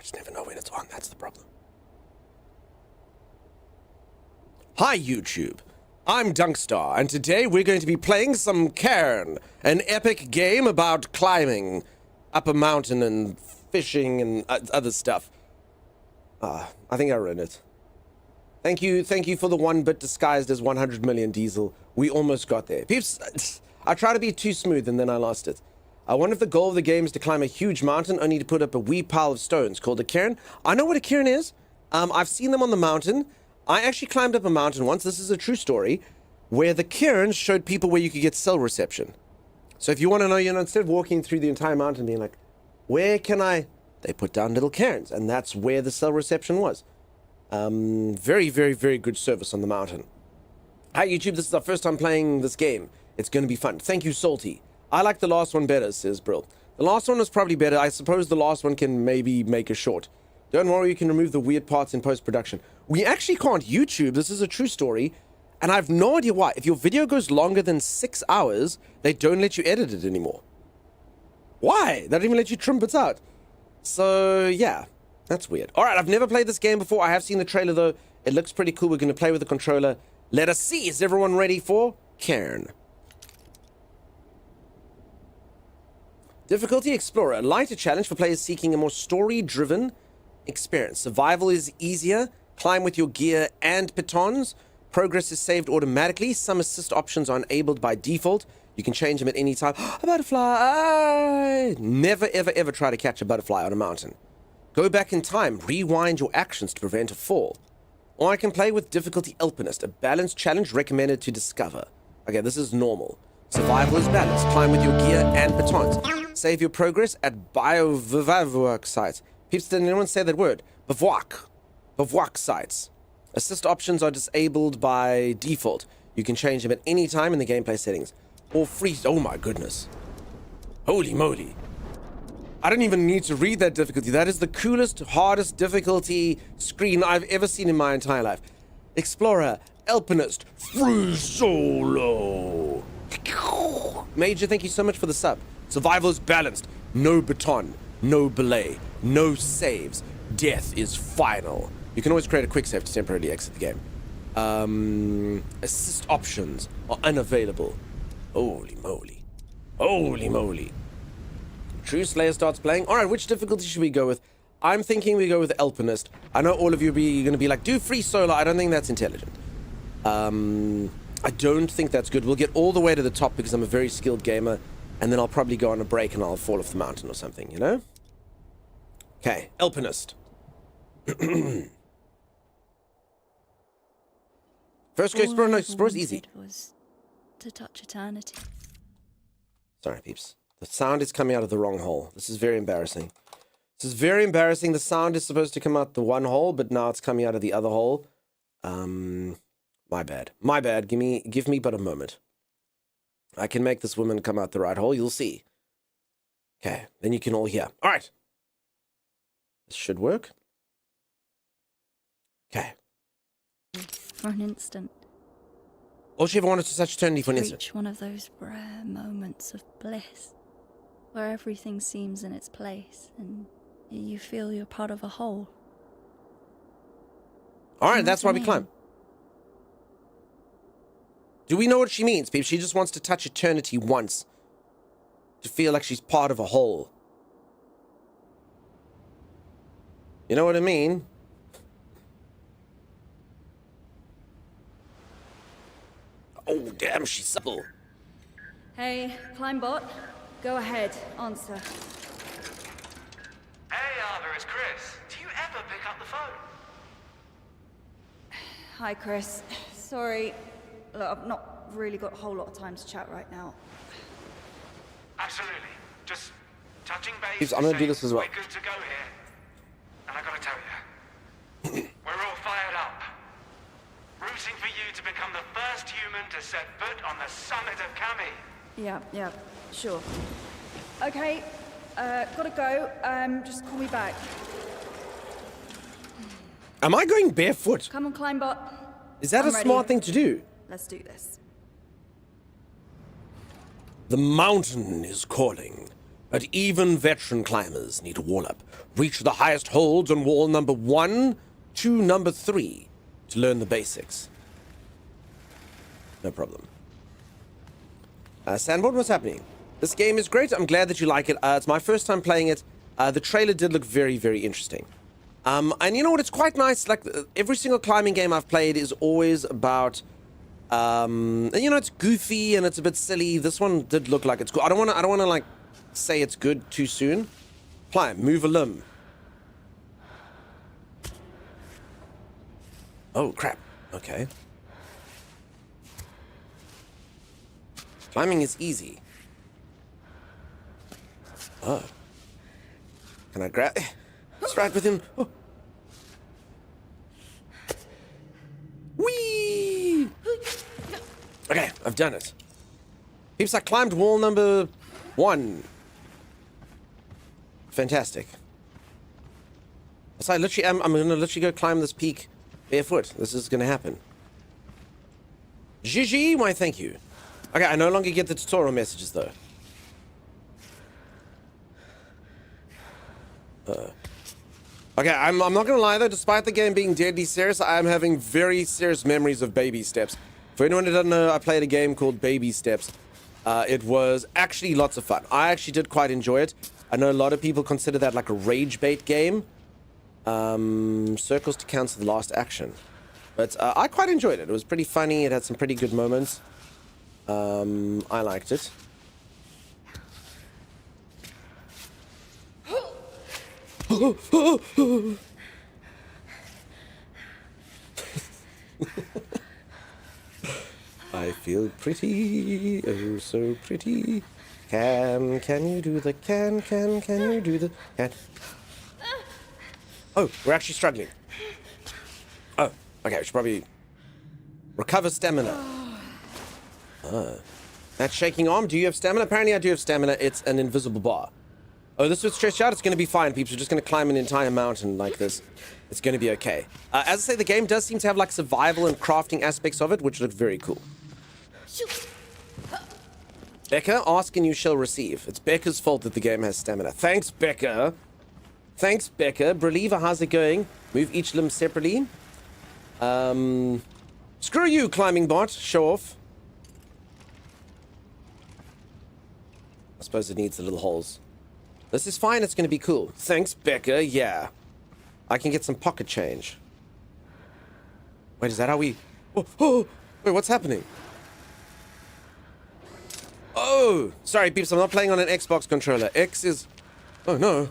just never know when it's on. That's the problem. Hi, YouTube. I'm Dunkstar, and today we're going to be playing some Cairn, an epic game about climbing up a mountain and fishing and other stuff. I think I ruined it. Thank you for the 1 bit disguised as 100 million diesel. We almost got there. Peeps, I tried to be too smooth and then I lost it. I wonder if the goal of the game is to climb a huge mountain only to put up a wee pile of stones called a cairn. I know what a cairn is. I've seen them on the mountain. I actually climbed up a mountain once, this is a true story, where the cairns showed people where you could get cell reception. So if you want to know, instead of walking through the entire mountain being like, where can I... They put down little cairns, and that's where the cell reception was. Very, very, very good service on the mountain. Hi, YouTube, this is our first time playing this game. It's going to be fun. Thank you, Salty. I like the last one better, says Brill. The last one was probably better. I suppose the last one can maybe make a short. Don't worry, you can remove the weird parts in post-production. We actually can't YouTube. This is a true story. And I have no idea why. If your video goes longer than 6 hours, they don't let you edit it anymore. Why? They don't even let you trim bits out. So, yeah. That's weird. Alright, I've never played this game before. I have seen the trailer, though. It looks pretty cool. We're going to play with the controller. Let us see. Is everyone ready for Cairn? Difficulty Explorer. A lighter challenge for players seeking a more story-driven experience. Survival is easier. Climb with your gear and pitons. Progress is saved automatically. Some assist options are enabled by default. You can change them at any time. A butterfly! Never, ever, ever try to catch a butterfly on a mountain. Go back in time. Rewind your actions to prevent a fall. Or I can play with difficulty Alpinist. A balanced challenge recommended to discover. Okay, this is normal. Survival is balanced. Climb with your gear and pitons. Save your progress at bivouac sites. Peeps, did anyone say that word? Bivouac. Bivouac sites. Assist options are disabled by default. You can change them at any time in the gameplay settings. Or freeze. Oh my goodness. Holy moly. I don't even need to read that difficulty. That is the coolest, hardest difficulty screen I've ever seen in my entire life. Explorer, Alpinist, Free Solo. Major, thank you so much for the sub. Survival is balanced. No baton. No belay. No saves. Death is final. You can always create a quick save to temporarily exit the game. Assist options are unavailable. Holy moly. Holy moly. True Slayer starts playing. Alright, which difficulty should we go with? I'm thinking we go with Alpinist. I know all of you are going to be like, do Free Solo. I don't think that's intelligent. I don't think that's good. We'll get all the way to the top because I'm a very skilled gamer. And then I'll probably go on a break and I'll fall off the mountain or something, you know? Okay, Alpinist. First go Explorer. No, Explorer is easy. Was to touch eternity. Sorry, peeps. The sound is coming out of the wrong hole. This is very embarrassing. This is very embarrassing. The sound is supposed to come out the one hole, but now it's coming out of the other hole. My bad. My bad. Give me but a moment. I can make this woman come out the right hole. You'll see. Okay, then you can all hear. All right. This should work. Okay. For an instant. All she ever wanted to touch eternity for an instant. Reach one of those rare moments of bliss, where everything seems in its place, and you feel you're part of a whole. All right, that's why we climb. Do we know what she means, people? She just wants to touch eternity once. To feel like she's part of a whole. You know what I mean? Oh, damn, she's supple. Hey, Climbot. Go ahead, answer. Hey, Arthur, it's Chris. Do you ever pick up the phone? Hi, Chris. Sorry. Look, I've not really got a whole lot of time to chat right now. Absolutely. Just touching base. I'm gonna do this as well. We're good to go here. And I gotta tell you, we're all fired up. Rooting for you to become the first human to set foot on the summit of Kami. Yeah, sure. Okay, gotta go. Just call me back. Am I going barefoot? Come on, Climbot. Is that I'm a ready. smart thing to do? Let's do this. The mountain is calling. But even veteran climbers need to wall up. Reach the highest holds on wall number 1 to number 3 to learn the basics. No problem. Sandboard, what's happening? This game is great. I'm glad that you like it. It's my first time playing it. The trailer did look very, very interesting. And you know what? It's quite nice. Like, every single climbing game I've played is always about... you know, it's goofy and it's a bit silly. This one did look like it's cool. I don't want to, like, say it's good too soon. Climb. Move a limb. Oh, crap. Okay. Climbing is easy. Oh. Can I grab... It's right with him. Oh. Whee! Okay, I've done it. Peeps, I climbed wall number 1. Fantastic. So I literally am... I'm going to literally go climb this peak barefoot. This is going to happen. Gigi, why thank you. Okay, I no longer get the tutorial messages, though. Okay, I'm not gonna lie, though. Despite the game being deadly serious, I am having very serious memories of Baby Steps. For anyone who doesn't know, I played a game called Baby Steps. It was actually lots of fun. I actually did quite enjoy it. I know a lot of people consider that like a rage bait game. Circles to cancel the last action. But I quite enjoyed it. It was pretty funny. It had some pretty good moments. I liked it. I feel pretty, oh so pretty. Can you do the can you do the can? Oh, we're actually struggling. Oh, okay, we should probably recover stamina. That shaking arm, do you have stamina? Apparently I do have stamina. It's an invisible bar. Oh, this was stretched out. It's going to be fine, peeps. We're just going to climb an entire mountain like this. It's going to be okay. As I say, the game does seem to have like survival and crafting aspects of it, which look very cool. Becca, ask and you shall receive. It's Becca's fault that the game has stamina. Thanks, Becca. Thanks, Becca. Believer, how's it going? Move each limb separately. Screw you, climbing bot. Show off. I suppose it needs the little holes. This is fine. It's going to be cool. Thanks, Becca. Yeah. I can get some pocket change. Wait, is that how we... Oh, wait, what's happening? Oh, sorry, peeps. I'm not playing on an Xbox controller. X is... Oh, no.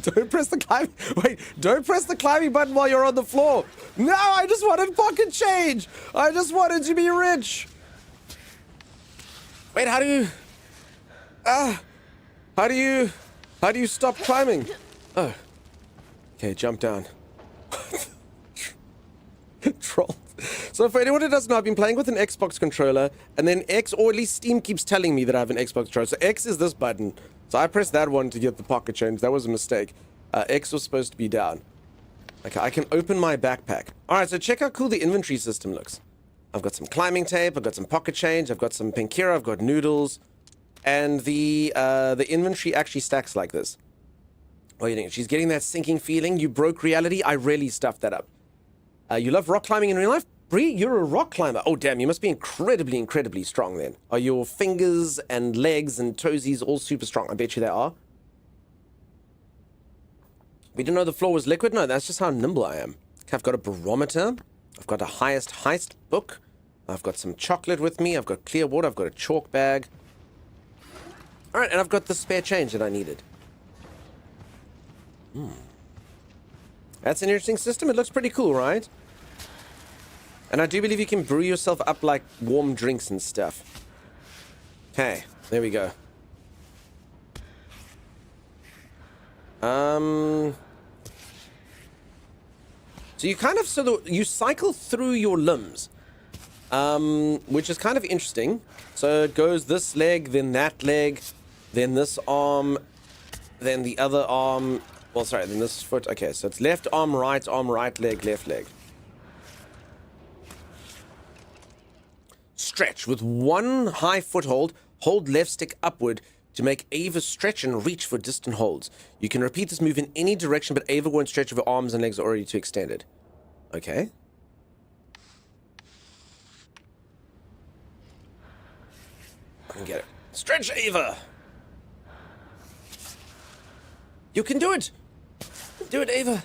Don't press the climbing... Wait, don't press the climbing button while you're on the floor. No, I just wanted pocket change. I just wanted to be rich. Wait, how do you... How do you stop climbing? Oh. Okay, jump down. Troll. So for anyone who doesn't know, I've been playing with an Xbox controller, and then X, or at least Steam keeps telling me that I have an Xbox controller. So X is this button. So I pressed that one to get the pocket change. That was a mistake. X was supposed to be down. Okay, I can open my backpack. Alright, so check how cool the inventory system looks. I've got some climbing tape, I've got some pocket change, I've got some Pinkira, I've got noodles. And the inventory actually stacks like this. What do you think? She's getting that sinking feeling. You broke reality. I really stuffed that up. You love rock climbing in real life? Bree, you're a rock climber. Oh, damn. You must be incredibly, incredibly strong then. Are your fingers and legs and toesies all super strong? I bet you they are. We didn't know the floor was liquid? No, that's just how nimble I am. I've got a barometer. I've got a highest heist book. I've got some chocolate with me. I've got clear water. I've got a chalk bag. Alright, and I've got the spare change that I needed. That's an interesting system. It looks pretty cool, right? And I do believe you can brew yourself up like warm drinks and stuff. Okay, there we go. So you kind of, you cycle through your limbs. Which is kind of interesting. So it goes this leg, then that leg, then this arm, then the other arm. Well, sorry, then this foot. Okay, so it's left arm, right leg, left leg. Stretch with one high foothold. Hold left stick upward to make Ava stretch and reach for distant holds. You can repeat this move in any direction, but Ava won't stretch if her arms and legs are already too extended. Okay. I can get it. Stretch, Ava! You can do it! Do it, Ava!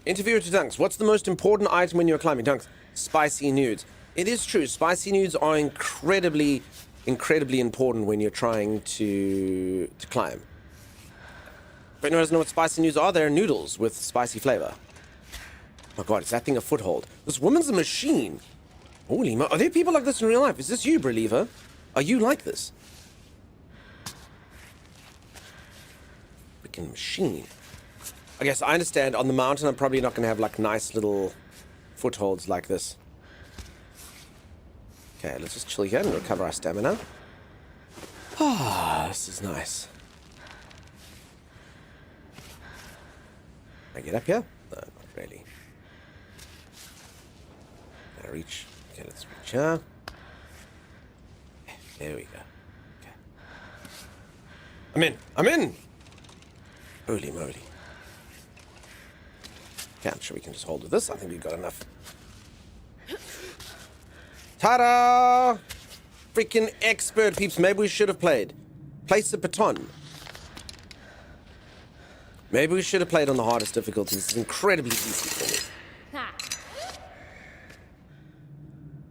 Interviewer to Dunks. What's the most important item when you're climbing? Dunks. Spicy nudes. It is true. Spicy nudes are incredibly important when you're trying to climb. If anyone doesn't know what spicy nudes are, they're noodles with spicy flavor. Oh my god, is that thing a foothold? This woman's a machine. Holy mo- Are there people like this in real life? Is this you, Believer? Are you like this? Freaking machine. I guess I understand on the mountain I'm probably not going to have like nice little footholds like this. Okay, let's just chill here and recover our stamina. Ah, this is nice. Can I get up here? No, not really. Can I reach? Okay, let's reach here. There we go. Okay. I'm in! Holy moly. Okay, I'm sure we can just hold with this. I think we've got enough. Ta-da! Freaking expert, peeps. Maybe we should have played. Place the baton. Maybe we should have played on the hardest difficulty. This is incredibly easy for me.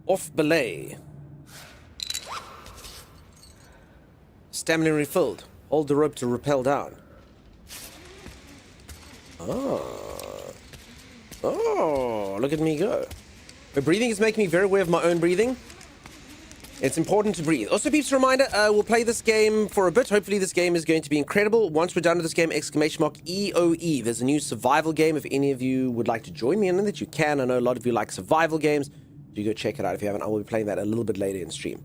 Off belay. Stamina refilled. Hold the rope to rappel down. Oh, look at me go. My breathing is making me very aware of my own breathing. It's important to breathe. Also, peeps, reminder, we'll play this game for a bit. Hopefully this game is going to be incredible. Once we're done with this game, exclamation mark EOE. There's a new survival game. If any of you would like to join me in it, you can. I know a lot of you like survival games. Do go check it out if you haven't. I will be playing that a little bit later in stream.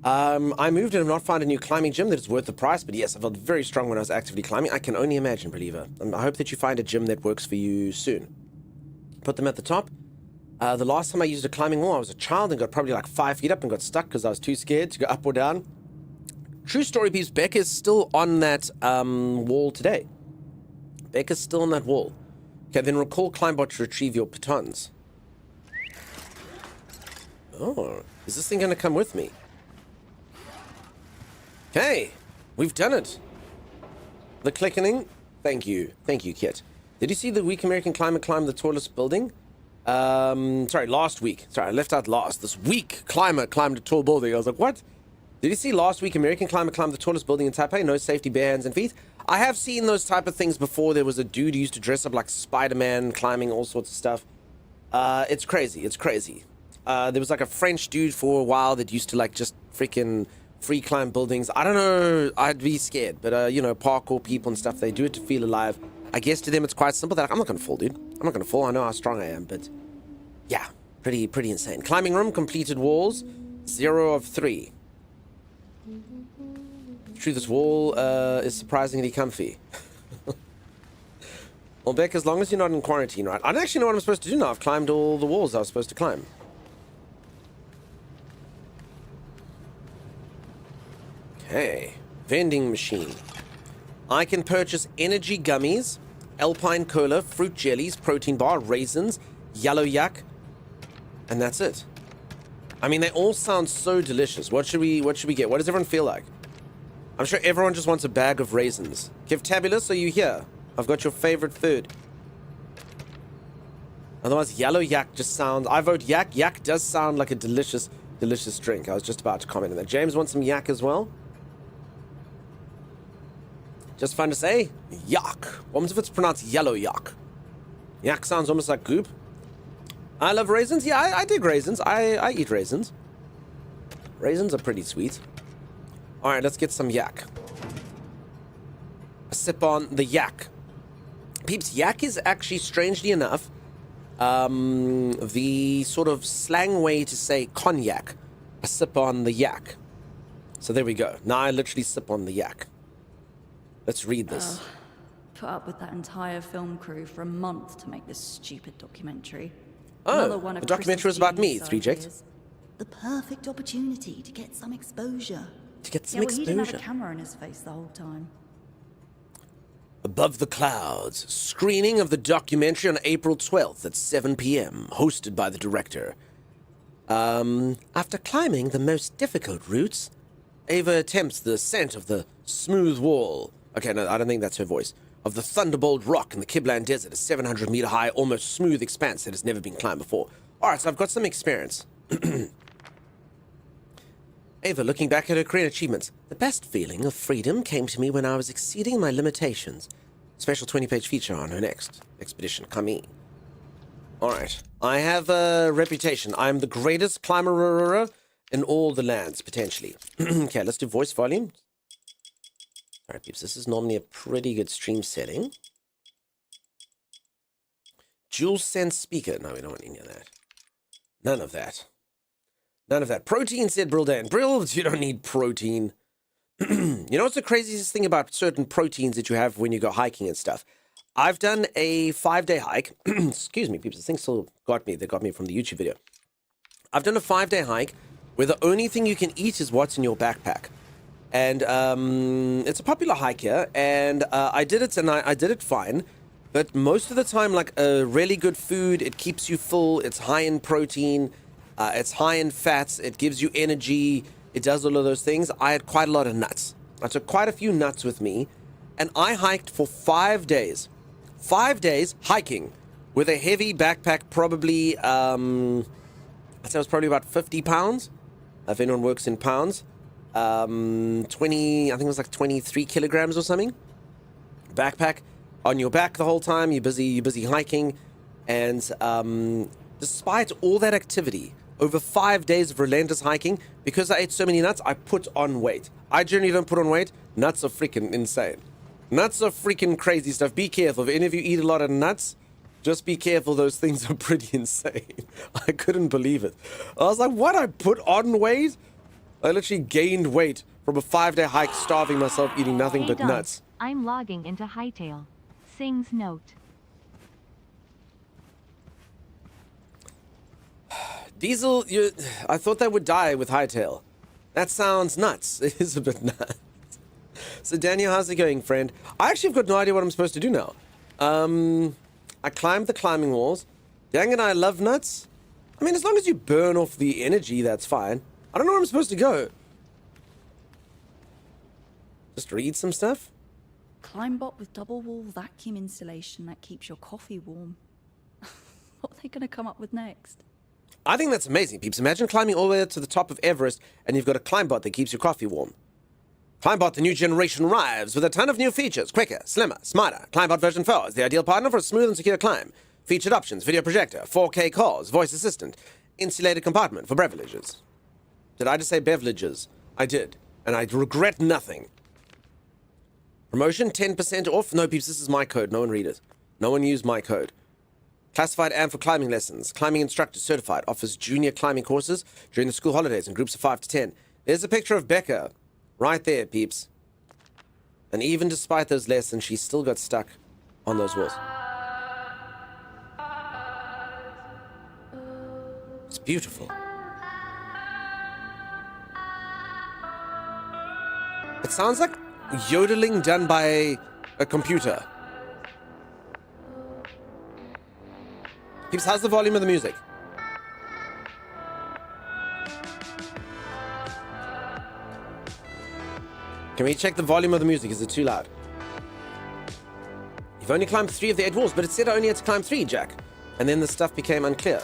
I moved and have not found a new climbing gym that is worth the price, but yes, I felt very strong when I was actively climbing. I can only imagine, Believer. I hope that you find a gym that works for you soon. Put them at the top. The last time I used a climbing wall, I was a child and got probably like 5 feet up and got stuck because I was too scared to go up or down. True story, peeps. Becca's still on that wall today. Becca's still on that wall. Okay, then recall Climbot to retrieve your pitons. Oh, is this thing going to come with me? Okay, we've done it. The clickening. Thank you, Kit. Did you see the weak American climber climb the tallest building? Sorry, last week. Sorry, I left out last. This weak climber climbed a tall building. I was like, what? Did you see last week American climber climbed the tallest building in Taipei? No safety, bare hands and feet. I have seen those type of things before. There was a dude who used to dress up like Spider-Man, climbing all sorts of stuff. It's crazy. It's crazy. There was like a French dude for a while that used to like just freaking free climb buildings. I don't know. I'd be scared. But, you know, parkour people and stuff, they do it to feel alive. I guess to them it's quite simple. They're like, I'm not going to fall, dude. I'm not going to fall. I know how strong I am. But, yeah, pretty insane. Climbing room, completed walls, 0 of 3. True, this wall is surprisingly comfy. Well, Beck, as long as you're not in quarantine, right? I don't actually know what I'm supposed to do now. I've climbed all the walls I was supposed to climb. Okay. Vending machine. I can purchase energy gummies, alpine cola, fruit jellies, protein bar, raisins, yellow yak, and that's it. I mean, they all sound so delicious. What should we get? What does everyone feel like? I'm sure everyone just wants a bag of raisins. Kevtabulous, are you here? I've got your favorite food. Otherwise, yellow yak just sounds... I vote yak. Yak does sound like a delicious drink. I was just about to comment on that. James wants some yak as well. Just fun to say. Yak. What if it's pronounced yellow yak? Yak sounds almost like goop. I love raisins. Yeah, I dig raisins. I eat raisins. Raisins are pretty sweet. Alright, let's get some yak. A sip on the yak. Peeps, yak is actually, strangely enough, the sort of slang way to say cognac. A sip on the yak. So there we go. Now I literally sip on the yak. Let's read this. Put up with that entire film crew for a month to make this stupid documentary. Oh, the documentary was about me, 3 Jakes. The perfect opportunity to get some exposure. To get some Yeah, well, he didn't have exposure. a camera in his face the whole time. Above the Clouds, screening of the documentary on April 12th at 7 p.m., hosted by the director. After climbing the most difficult routes, Ava attempts the ascent of the smooth wall. Okay, no, I don't think that's her voice. Of the Thunderbolt Rock in the Kiblan Desert, a 700-meter high, almost smooth expanse that has never been climbed before. Alright, so I've got some experience. Ava, looking back at her career achievements, the best feeling of freedom came to me when I was exceeding my limitations. Special 20-page feature on her next expedition, Cairn. Alright, I have a reputation. I'm the greatest climber in all the lands, potentially. Okay, let's do voice volume. Alright, peeps, this is normally a pretty good stream setting. Dual sense speaker. No, we don't want any of that. None of that. None of that. Protein, said Brildan. Brill, you don't need protein. You know what's the craziest thing about certain proteins that you have when you go hiking and stuff? I've done a 5-day hike. Excuse me, peeps. This thing still got me. They got me from the YouTube video. I've done a 5-day hike where the only thing you can eat is what's in your backpack. And it's a popular hike here. And I did it, and I did it fine. But most of the time, like, really good food. It keeps you full. It's high in protein. It's high in fats. It gives you energy. It does all of those things. I had quite a lot of nuts. I took quite a few nuts with me. And I hiked for 5 days. 5 days hiking with a heavy backpack, probably, I'd say it was probably about 50 pounds, if anyone works in pounds. 20, I think it was like 23 kilograms or something. Backpack on your back the whole time. You're busy hiking. And despite all that activity, over 5 days of relentless hiking, because I ate so many nuts, I put on weight. I generally don't put on weight. Nuts are freaking insane. Nuts are freaking crazy stuff. Be careful. If any of you eat a lot of nuts, just be careful. Those things are pretty insane. I couldn't believe it. I was like, what? I put on weight? I literally gained weight from a 5-day hike, starving myself, eating nothing but Dog, nuts. I'm logging into Hightail. Sings note. Diesel, I thought that would die with Hightail. That sounds nuts. It is a bit nuts. So Daniel, how's it going, friend? I actually have got no idea what I'm supposed to do now. I climbed the climbing walls. Dang it, I love nuts. I mean, as long as you burn off the energy, that's fine. I don't know where I'm supposed to go. Just read some stuff? Climbot with double wall vacuum insulation that keeps your coffee warm. What are they going to come up with next? I think that's amazing, peeps. Imagine climbing all the way to the top of Everest and you've got a Climbot that keeps your coffee warm. Climbot, the new generation, arrives with a ton of new features. Quicker, slimmer, smarter. Climbot version 4 is the ideal partner for a smooth and secure climb. Featured options, video projector, 4K calls, voice assistant, insulated compartment for beverages. Did I just say beverages? I did. And I regret nothing. Promotion, 10% off. No, peeps, this is my code. No one read it. No one use my code. Classified and for climbing lessons. Climbing instructor certified. Offers junior climbing courses during the school holidays in groups of 5 to 10. There's a picture of Becca. Right there, peeps. And even despite those lessons, she still got stuck on those walls. It's beautiful. It sounds like yodeling done by a computer. Peeps, how's the volume of the music? Can we check the volume of the music? Is it too loud? You've only climbed 3 of the 8 walls, but it said I only had to climb 3, Jack. And then the stuff became unclear.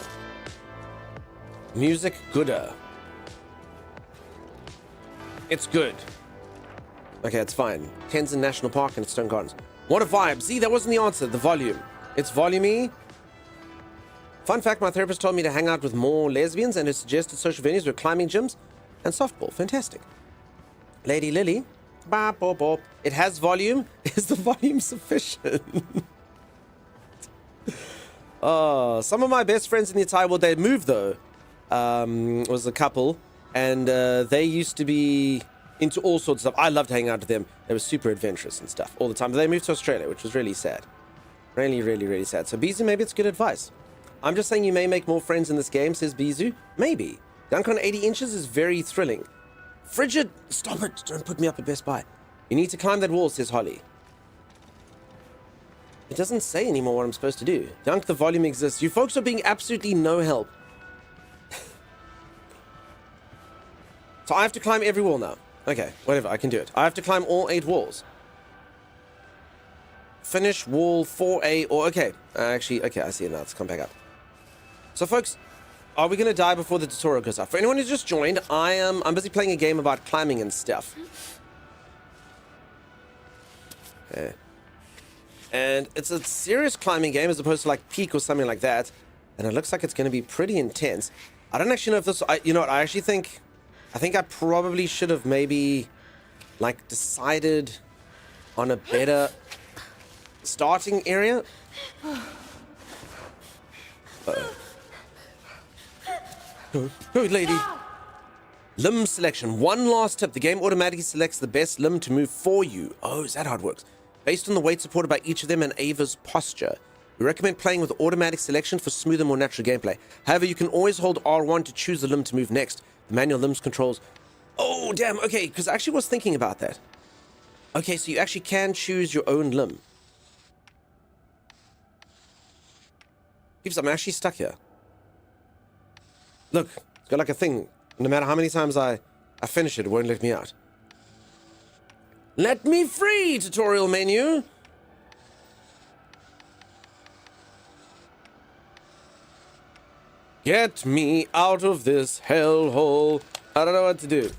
Music gooder. It's good. Okay, it's fine. Tenzin National Park and Stone Gardens. What a vibe. See, that wasn't the answer. The volume. It's volume-y. Fun fact, my therapist told me to hang out with more lesbians and has suggested social venues with climbing gyms and softball. Fantastic. Lady Lily. Bop, bop, bop. It has volume. Is the volume sufficient? Oh, some of my best friends in the entire world, they moved though. Was a couple. And they used to be into all sorts of stuff. I loved hanging out with them. They were super adventurous and stuff all the time. But they moved to Australia, which was really sad. Really, really, really sad. So Bizu, maybe it's good advice. I'm just saying you may make more friends in this game, says Bizu. Maybe. Dunk on 80 inches is very thrilling. Frigid! Stop it! Don't put me up at Best Buy. You need to climb that wall, says Holly. It doesn't say anymore what I'm supposed to do. Dunk, the volume exists. You folks are being absolutely no help. So I have to climb every wall now. Okay, whatever, I can do it. I have to climb all 8 walls. Finish wall 4A, or okay. Actually, okay, I see it now. Let's come back up. So folks, are we going to die before the tutorial goes up? For anyone who's just joined, I'm busy playing a game about climbing and stuff. Okay. And it's a serious climbing game as opposed to like Peak or something like that. And it looks like it's going to be pretty intense. I don't actually know if this... you know what, I actually think... I think I probably should have maybe like decided on a better starting area. Oh, lady. Limb selection. One last tip. The game automatically selects the best limb to move for you. Oh, is that how it works? Based on the weight supported by each of them and Ava's posture. We recommend playing with automatic selection for smoother, more natural gameplay. However, you can always hold R1 to choose the limb to move next. The manual limbs controls... Oh, damn. Okay, because I actually was thinking about that. Okay, so you actually can choose your own limb. Keeps, I'm actually stuck here. Look, it's got like a thing. No matter how many times I finish it, it won't let me out. Let me free, tutorial menu. Get me out of this hellhole. I don't know what to do.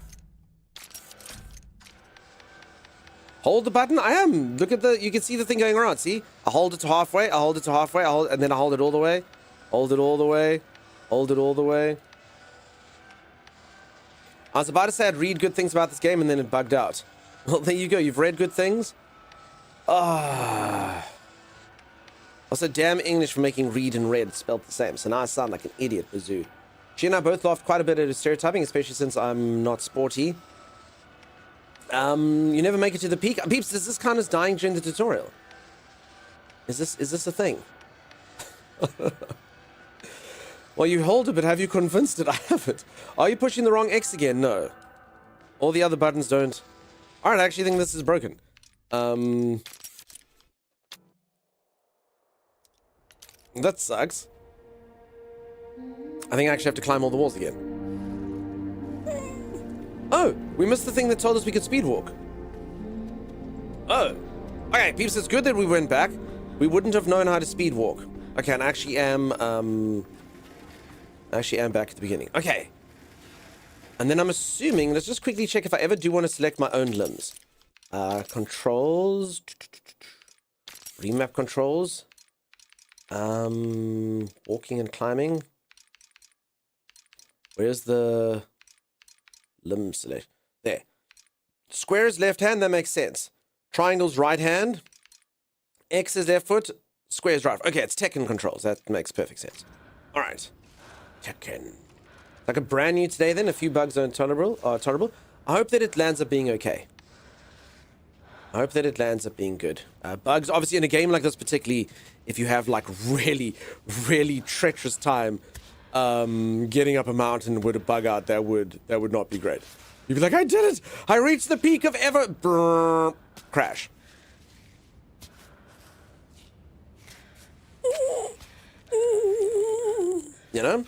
Hold the button. I am. Look at the... You can see the thing going around. See? I hold it to halfway. I hold it to halfway. And then I hold it all the way. Hold it all the way. Hold it all the way. I was about to say I'd read good things about this game, and then it bugged out. Well, there you go. You've read good things. Ah. Also, damn English for making read and read spelled the same. So now I sound like an idiot, Bazoo. She and I both laughed quite a bit at his stereotyping, especially since I'm not sporty. You never make it to the peak. Peeps, does this count as dying during the tutorial? Is this a thing? Well, you hold it, but have you convinced it? I haven't. Are you pushing the wrong X again? No. All the other buttons don't. Alright, I actually think this is broken. That sucks. I think I actually have to climb all the walls again. Oh, we missed the thing that told us we could speed walk. Oh. Okay, peeps, it's good that we went back. We wouldn't have known how to speed walk. Okay, and I actually am back at the beginning. Okay. And then I'm assuming, let's just quickly check if I ever do want to select my own limbs. Controls. Remap controls. Walking and climbing. Where's the limb select? There. Square is left hand, that makes sense. Triangle's right hand. X is left foot. Square is right. Okay, it's Tekken controls. That makes perfect sense. Alright. Tekken. Like a brand new today then, a few bugs are tolerable. I hope that it lands up being okay. I hope that it lands up being good. Bugs, obviously in a game like this, particularly if you have like really, really treacherous time getting up a mountain with a bug out, that would not be great. You'd be like, I did it! I reached the peak of ever... Brrr, crash. You know?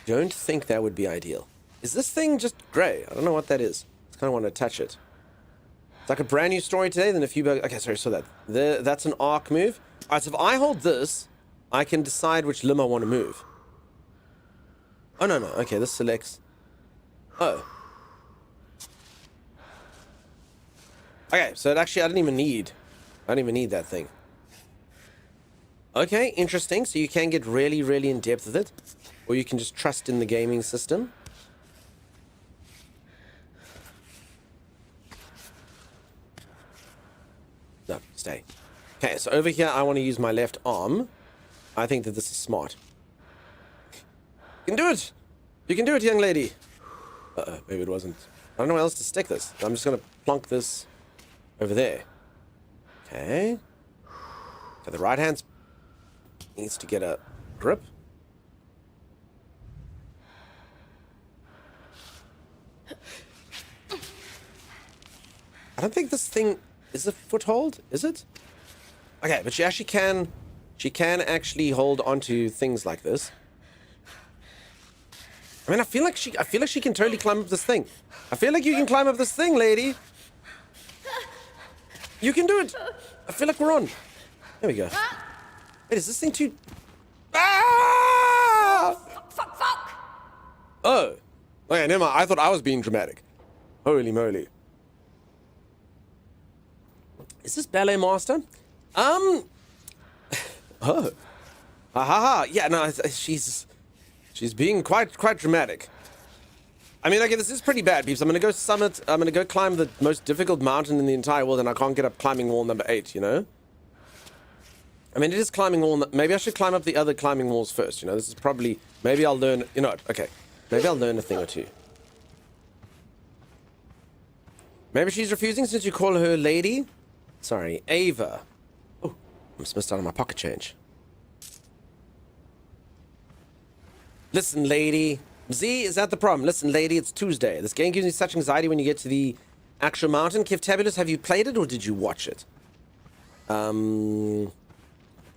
Don't think that would be ideal. Is this thing just grey? I don't know what that is. I just kind of want to touch it. It's like a brand new story today, then a few bugs... Okay, sorry, so that's an arc move. Alright, so if I hold this, I can decide which limb I want to move. Oh, no. Okay, this selects... Oh. Okay, so it actually, I don't even need that thing. Okay, interesting. So you can get really, really in depth with it. Or you can just trust in the gaming system. No, stay. Okay, so over here, I want to use my left arm. I think that this is smart. You can do it! You can do it, young lady! Uh-oh, maybe it wasn't. I don't know where else to stick this. I'm just going to plonk this over there. Okay. So the right hand needs to get a grip. I don't think this thing is a foothold, is it? Okay, but she actually can. She can actually hold onto things like this. I mean, I feel like she can totally climb up this thing. I feel like you can climb up this thing, lady. You can do it. I feel like we're on. There we go. Wait, is this thing too... Ah! Fuck! Oh. Okay, never mind. I thought I was being dramatic. Holy moly. Is this Ballet Master? Oh. Ha ha ha. Yeah, no, she's being quite dramatic. I mean, okay, this is pretty bad, peeps. I'm gonna go summit. I'm gonna go climb the most difficult mountain in the entire world, and I can't get up climbing wall number 8. You know. I mean, it is climbing wall. Maybe I should climb up the other climbing walls first. You know, this is probably. Maybe I'll learn. You know what? Okay. Maybe I'll learn a thing or two. Maybe she's refusing since you call her lady. Sorry, Ava. Oh, I just missed out on my pocket change. Listen, lady. Z, is that the problem? Listen, lady, it's Tuesday. This game gives me such anxiety when you get to the actual mountain. Kevtabulous, have you played it or did you watch it? Do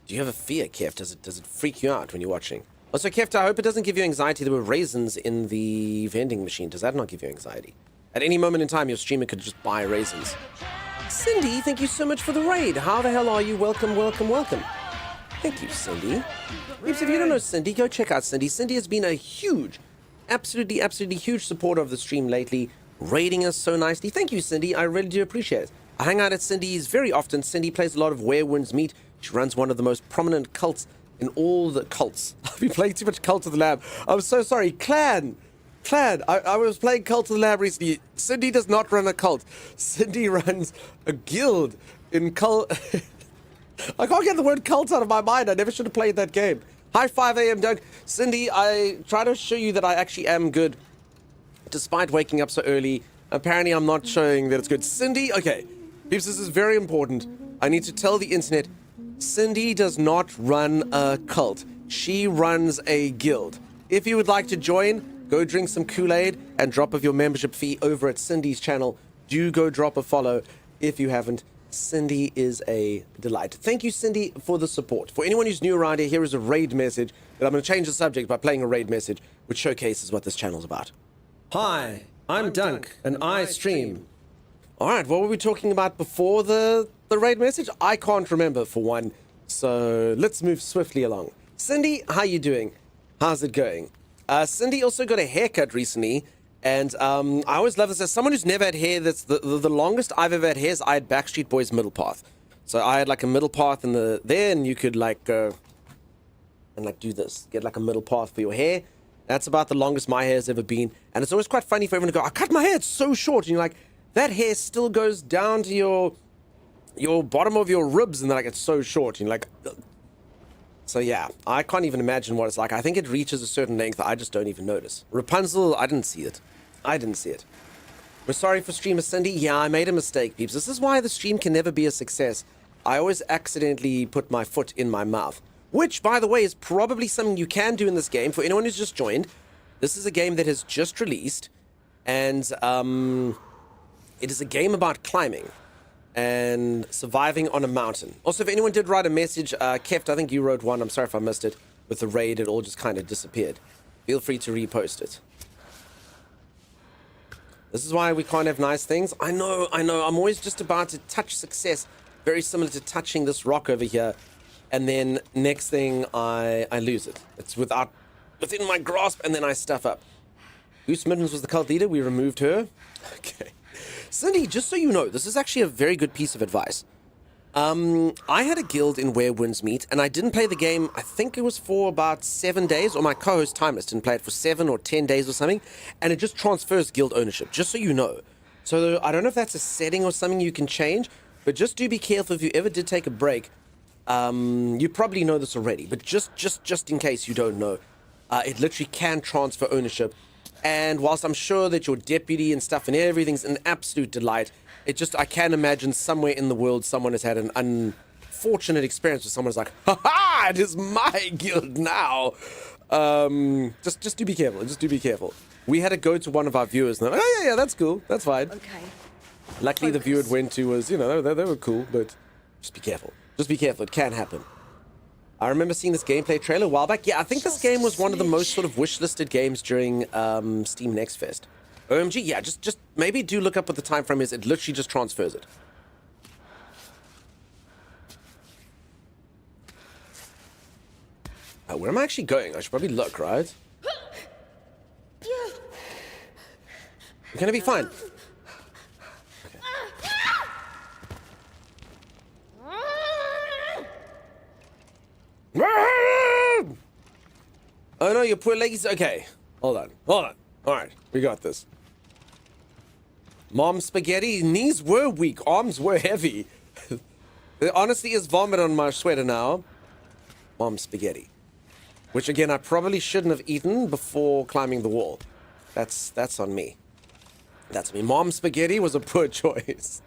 you have a fear, Kev? Does it freak you out when you're watching? Also, Kev, I hope it doesn't give you anxiety. There were raisins in the vending machine. Does that not give you anxiety? At any moment in time, your streamer could just buy raisins. Cindy, thank you so much for the raid. How the hell are you? Welcome. Thank you, Cindy. If you don't know Cindy, go check out Cindy. Cindy has been a huge, absolutely huge supporter of the stream lately, raiding us so nicely. Thank you, Cindy. I really do appreciate it. I hang out at Cindy's very often. Cindy plays a lot of Where Winds Meet. She runs one of the most prominent cults in all the cults. I've been playing too much Cult of the Lab. I'm so sorry. Clan. I was playing Cult of the Lab recently. Cindy does not run a cult. Cindy runs a guild in cult. I can't get the word cult out of my mind. I never should have played that game. Hi, 5 a.m. Doug. Cindy, I try to show you that I actually am good, despite waking up so early. Apparently, I'm not showing that it's good. Cindy, okay. Peeps, this is very important. I need to tell the internet, Cindy does not run a cult. She runs a guild. If you would like to join, go drink some Kool-Aid and drop off your membership fee over at Cindy's channel. Do go drop a follow if you haven't. Cindy is a delight. Thank you, Cindy, for the support. For anyone who's new around here is a raid message that I'm going to change the subject by playing a raid message, which showcases what this channel's about. Hi, I'm Dunk, and I stream. All right, what were we talking about before the raid message? I can't remember, for one. So let's move swiftly along. Cindy, how you doing? How's it going? Cindy also got a haircut recently. And I always love this. As someone who's never had hair, that's the longest I've ever had hair is I had Backstreet Boys middle path. So I had like a middle path in there, and you could like go and like do this, get like a middle path for your hair. That's about the longest my hair has ever been. And it's always quite funny for everyone to go, I cut my hair, it's so short. And you're like, that hair still goes down to your bottom of your ribs, and they're like, it's so short. And you're like, ugh. So yeah, I can't even imagine what it's like. I think it reaches a certain length that I just don't even notice. Rapunzel, I didn't see it. We're sorry for streamer Cindy. Yeah, I made a mistake, peeps. This is why the stream can never be a success. I always accidentally put my foot in my mouth. Which, by the way, is probably something you can do in this game. For anyone who's just joined, this is a game that has just released. And it is a game about climbing and surviving on a mountain. Also, if anyone did write a message, Keft, I think you wrote one. I'm sorry if I missed it. With the raid, it all just kind of disappeared. Feel free to repost it. This is why we can't have nice things. I know. I'm always just about to touch success. Very similar to touching this rock over here. And then next thing, I lose it. It's within my grasp, and then I stuff up. Goose Middens was the cult leader. We removed her. Okay. Cindy, just so you know, this is actually a very good piece of advice. I had a guild in Where Winds Meet, and I didn't play the game, I think it was for about 7 days, or my co-host Timeless didn't play it for 7 or 10 days or something, and it just transfers guild ownership, just so you know. So I don't know if that's a setting or something you can change, but just do be careful if you ever did take a break. You probably know this already, but just in case you don't know, it literally can transfer ownership. And whilst I'm sure that your deputy and stuff and everything's an absolute delight, I can't imagine somewhere in the world someone has had an unfortunate experience where someone's like, ha-ha, it is my guild now. Just do be careful. We had to go to one of our viewers and they're like, oh yeah, that's cool. That's fine. Okay. Luckily, the view it went to was, you know, they were cool, but just be careful. Just be careful. It can happen. I remember seeing this gameplay trailer a while back. Yeah, I think this game was one of the most sort of wish-listed games during Steam Next Fest. OMG, yeah, just maybe do look up what the time frame is. It literally just transfers it. Where am I actually going? I should probably look, right? We're gonna be fine. Okay. Oh no, your poor leggies. Okay, hold on. All right, we got this. Mom spaghetti. Knees were weak, arms were heavy. There honestly is vomit on my sweater now. Mom spaghetti. Which, again, I probably shouldn't have eaten before climbing the wall. That's on me. That's me. Mom spaghetti was a poor choice.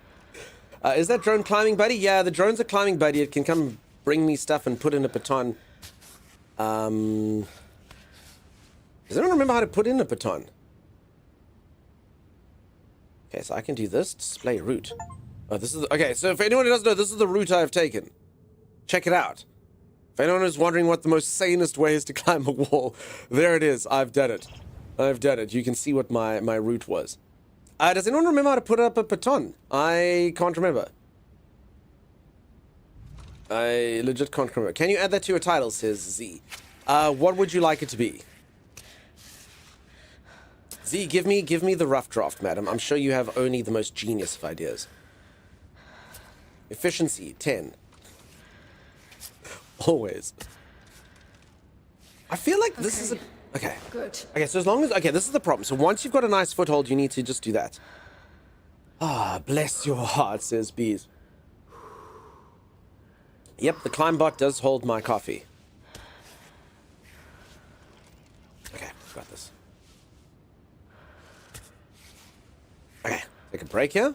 Is that drone climbing buddy? Yeah, the drone's a climbing buddy. It can come bring me stuff and put in a baton. Does anyone remember how to put in a baton? Okay, so I can do this. Display route. Oh, this is... Okay, so if anyone doesn't know, this is the route I've taken. Check it out. If anyone is wondering what the most sanest way is to climb a wall, there it is. I've done it. I've done it. You can see what my route was. Does anyone remember how to put up a baton? I can't remember. I legit can't remember. Can you add that to your title, says Z. What would you like it to be? Z, give me the rough draft, madam. I'm sure you have only the most genius of ideas. Efficiency, 10. Always. I feel like this is a... Okay. Good. Okay, so as long as... Okay, this is the problem. So once you've got a nice foothold, you need to just do that. Ah, bless your heart, says Bees. Yep, the climb bot does hold my coffee. Okay, got this. Okay, take a break here.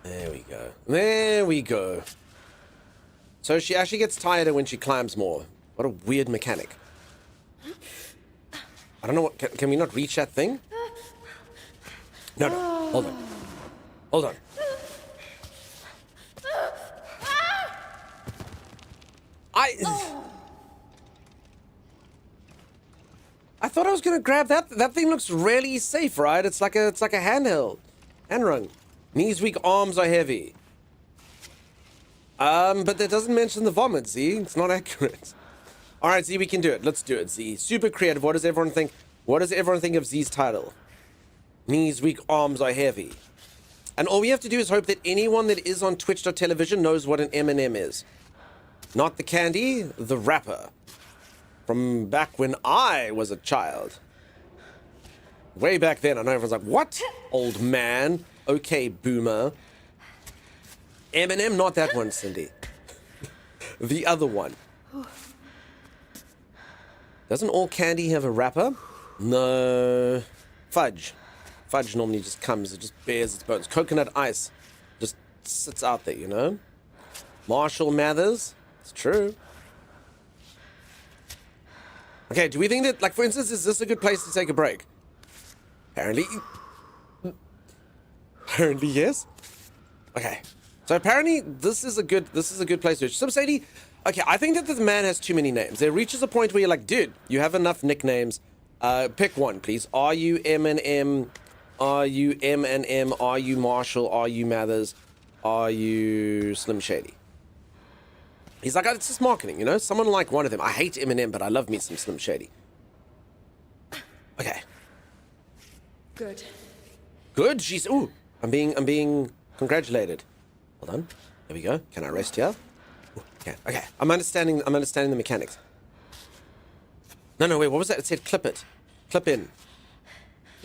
There we go. There we go. So she actually gets tireder when she climbs more. What a weird mechanic. I don't know what... Can we not reach that thing? No. Hold on. Hold on. I thought I was gonna grab that. That thing looks really safe, right? It's like a handheld. Handrung. Knees weak, arms are heavy. But that doesn't mention the vomit, Z. It's not accurate. Alright, Z, we can do it. Let's do it, Z. Super creative. What does everyone think? What does everyone think of Z's title? Knees weak, arms are heavy. And all we have to do is hope that anyone that is on Twitch.television knows what an M&M is. Not the candy, the wrapper. From back when I was a child. Way back then, I know everyone's like, what? Old man. Okay, boomer. M&M, not that one, Cindy. The other one. Doesn't all candy have a wrapper? No. Fudge. Fudge normally just comes, it just bears its bones. Coconut ice just sits out there, you know? Marshall Mathers. It's true. Okay, do we think that, like, for instance, is this a good place to take a break? Apparently yes. Okay. So apparently this is a good place to... Some Sadie, okay, I think that this man has too many names. There reaches a point where you're like, dude, you have enough nicknames. Pick one, please. Are you M&M? Are you M&M? Are you Marshall? Are you Mathers? Are you Slim Shady? He's like, it's just marketing, you know? Someone like one of them. I hate M&M, but I love me some Slim Shady. Okay. Good. Good? She's... Ooh, I'm being congratulated. Hold on. There we go. Can I rest here? Ooh, okay. Okay. I'm understanding the mechanics. No, wait, what was that? It said clip it. Clip in.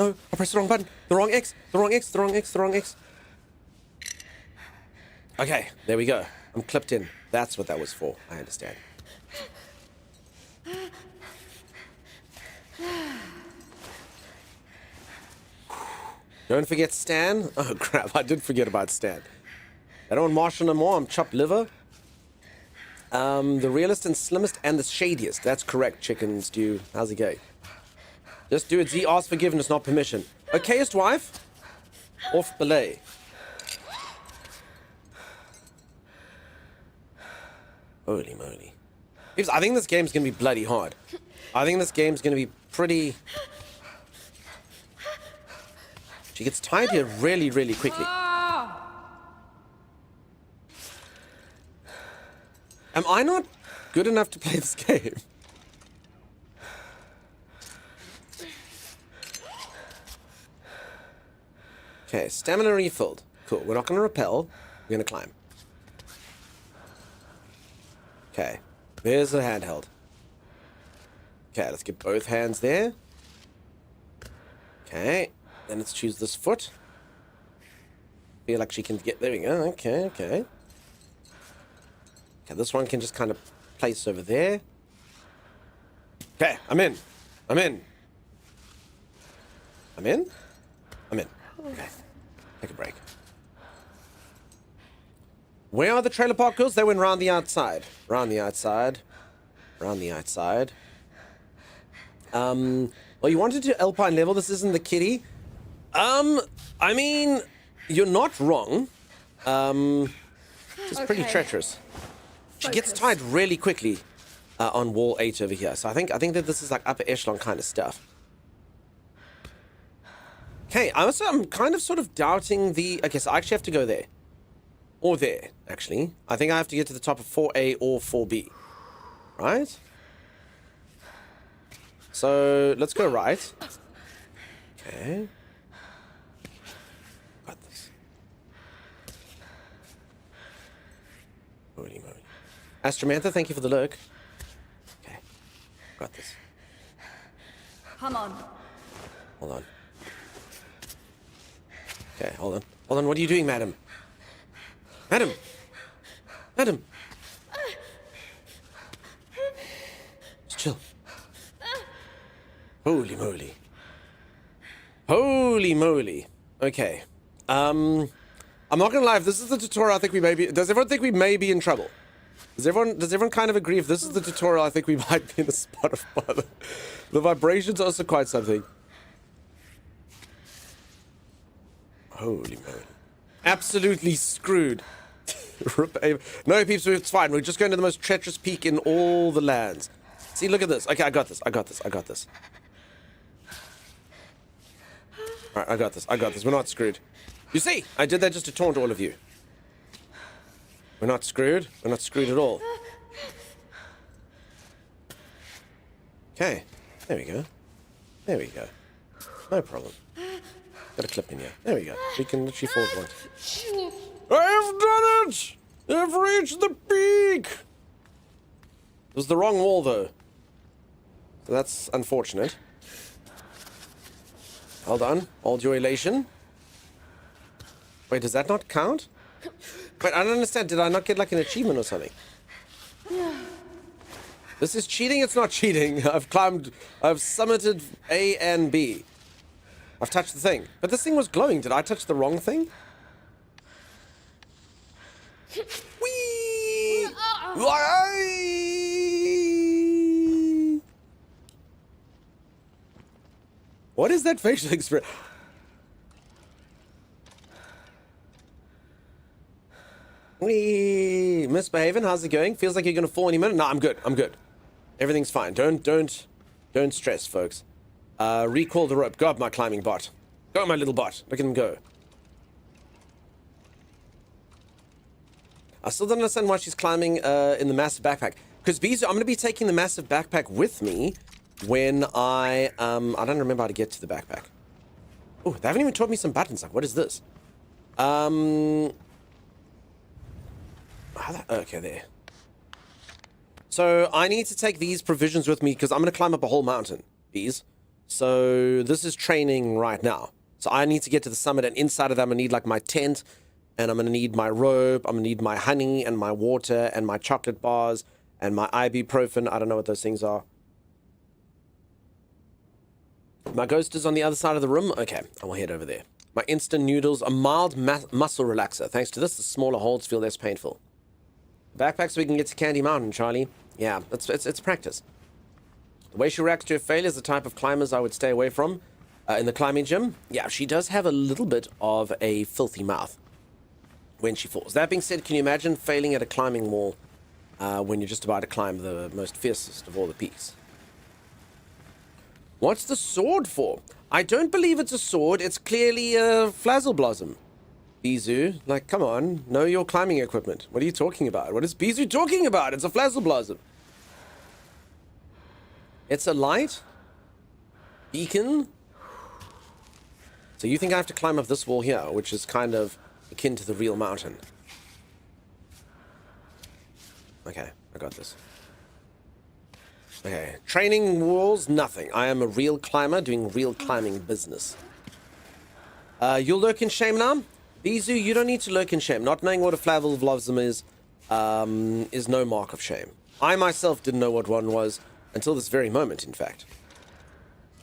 No, I pressed the wrong button. The wrong X. The wrong X. The wrong X. The wrong X. Okay, there we go. I'm clipped in. That's what that was for. I understand. Don't forget Stan. Oh, crap. I did forget about Stan. I don't want Marshall no more. I'm chopped liver. The realest and slimmest and the shadiest. That's correct, chicken stew. How's it going? Just do it. Z, ask forgiveness, not permission. Okayest wife? Off belay. Holy moly. I think this game's gonna be bloody hard. I think this game's gonna be pretty... She gets tired here really, really quickly. Am I not good enough to play this game? Okay, stamina refilled. Cool, we're not gonna repel. We're gonna climb. Okay, there's the handheld. Okay, let's get both hands there. Okay, then let's choose this foot. Feel like she can get... There we go. Okay, okay. Okay, this one can just kind of place over there. Okay, I'm in. I'm in. I'm in? I'm in. Okay. Take a break. Where are the trailer park girls? They went round the outside. Round the outside. Round the outside. Well, you wanted to Alpine level. This isn't the kitty. I mean, you're not wrong. It's pretty treacherous. She gets tired really quickly on wall 8 over here. So I think that this is like upper echelon kind of stuff. Okay, I'm kind of sort of doubting the... Okay, so I actually have to go there. Or there, actually. I think I have to get to the top of 4A or 4B. Right? So, let's go right. Okay. Got this. Holy moly. Astromantha, thank you for the lurk. Okay. Got this. Come on. Hold on. Okay, hold on. Hold on, what are you doing, madam? Madam! Madam! Just chill. Holy moly. Holy moly. Okay. I'm not gonna lie, if this is the tutorial, I think we may be... Does everyone think we may be in trouble? Does everyone kind of agree if this is the tutorial, I think we might be in a spot of bother. The vibrations are also quite something. Holy moly. Absolutely screwed. No, peeps, it's fine. We're just going to the most treacherous peak in all the lands. See, look at this. Okay, I got this. I got this. I got this. Alright, I got this. I got this. We're not screwed. You see, I did that just to taunt all of you. We're not screwed. We're not screwed at all. Okay. There we go. There we go. No problem. Got a clip in here. There we go. We can literally forward one. I've done it! I've reached the peak! It was the wrong wall, though. So that's unfortunate. Hold on. Hold your elation. Wait, does that not count? Wait, I don't understand. Did I not get, like, an achievement or something? This is cheating? It's not cheating. I've summited A and B. I've touched the thing. But this thing was glowing. Did I touch the wrong thing? Whee! What is that facial expression? Whee! Misbehaving, how's it going? Feels like you're gonna fall any minute. No, I'm good. I'm good. Everything's fine. Don't stress, folks. Recall the rope. Go up, my climbing bot. Go, my little bot. Look at him go. I still don't understand why she's climbing in the massive backpack. Because Bizu, I'm going to be taking the massive backpack with me when I don't remember how to get to the backpack. Oh, they haven't even taught me some buttons. Like, what is this? Okay, there. So I need to take these provisions with me because I'm going to climb up a whole mountain. These. So this is training right now. So I need to get to the summit, and inside of that I'm going to need like my tent, and I'm going to need my rope, I'm going to need my honey and my water and my chocolate bars and my ibuprofen. I don't know what those things are. My ghost is on the other side of the room. Okay, I will head over there. My instant noodles, a mild muscle relaxer. Thanks to this, the smaller holds feel less painful. Backpack so we can get to Candy Mountain, Charlie. Yeah, it's practice. The way she reacts to her failure is the type of climbers I would stay away from in the climbing gym. Yeah, she does have a little bit of a filthy mouth when she falls. That being said, can you imagine failing at a climbing wall when you're just about to climb the most fiercest of all the peaks. What's the sword for? I don't believe it's a sword. It's clearly a Flazzleblossom. Bizu, like, come on. Know your climbing equipment. What are you talking about? What is Bizu talking about? It's a Flazzleblossom. It's a light? Beacon? So you think I have to climb up this wall here, which is kind of akin to the real mountain. Okay, I got this. Okay, training walls, nothing. I am a real climber doing real climbing business. You'll lurk in shame now? Bizu, you don't need to lurk in shame. Not knowing what a Flazzleblossom is no mark of shame. I myself didn't know what one was until this very moment, in fact.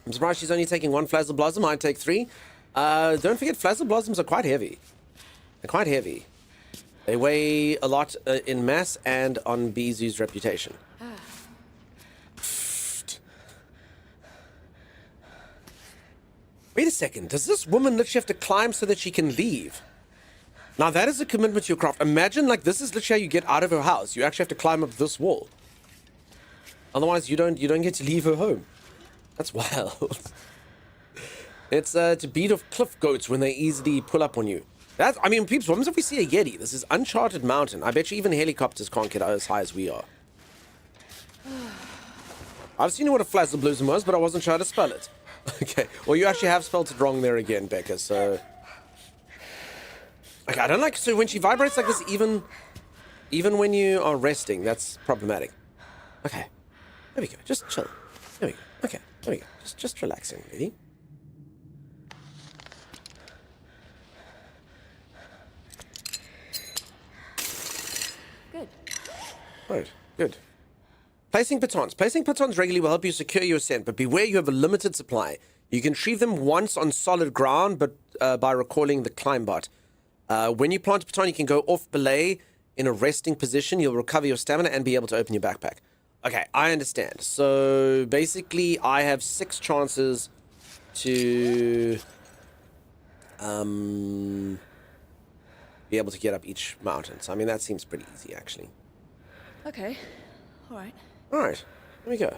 I'm surprised she's only taking one Flazzleblossom. I'd take 3. Don't forget, Flazzleblossoms are quite heavy. They're quite heavy. They weigh a lot in mass and on Bizu's reputation. Wait a second. Does this woman literally have to climb so that she can leave? Now, that is a commitment to your craft. Imagine, like, this is literally how you get out of her house. You actually have to climb up this wall. Otherwise, you don't get to leave her home. That's wild. It's to beat off cliff goats when they easily pull up on you. That's, I mean, peeps, what happens if we see a Yeti? This is uncharted mountain. I bet you even helicopters can't get as high as we are. I've seen what a Flazzleblossom was, but I wasn't sure how to spell it. Okay, well, you actually have spelled it wrong there again, Becca, so... Okay, I don't like... So when she vibrates like this, even when you are resting, that's problematic. Okay, there we go, just chill. There we go, okay, there we go. Just relaxing, really. Good. Right, good. Placing pitons. Placing pitons regularly will help you secure your ascent, but beware you have a limited supply. You can retrieve them once on solid ground, but by recalling the climb bot. When you plant a piton, you can go off belay in a resting position. You'll recover your stamina and be able to open your backpack. Okay, I understand. So basically, I have 6 chances to be able to get up each mountain. So I mean, that seems pretty easy, actually. Okay. All right. Alright, there we go.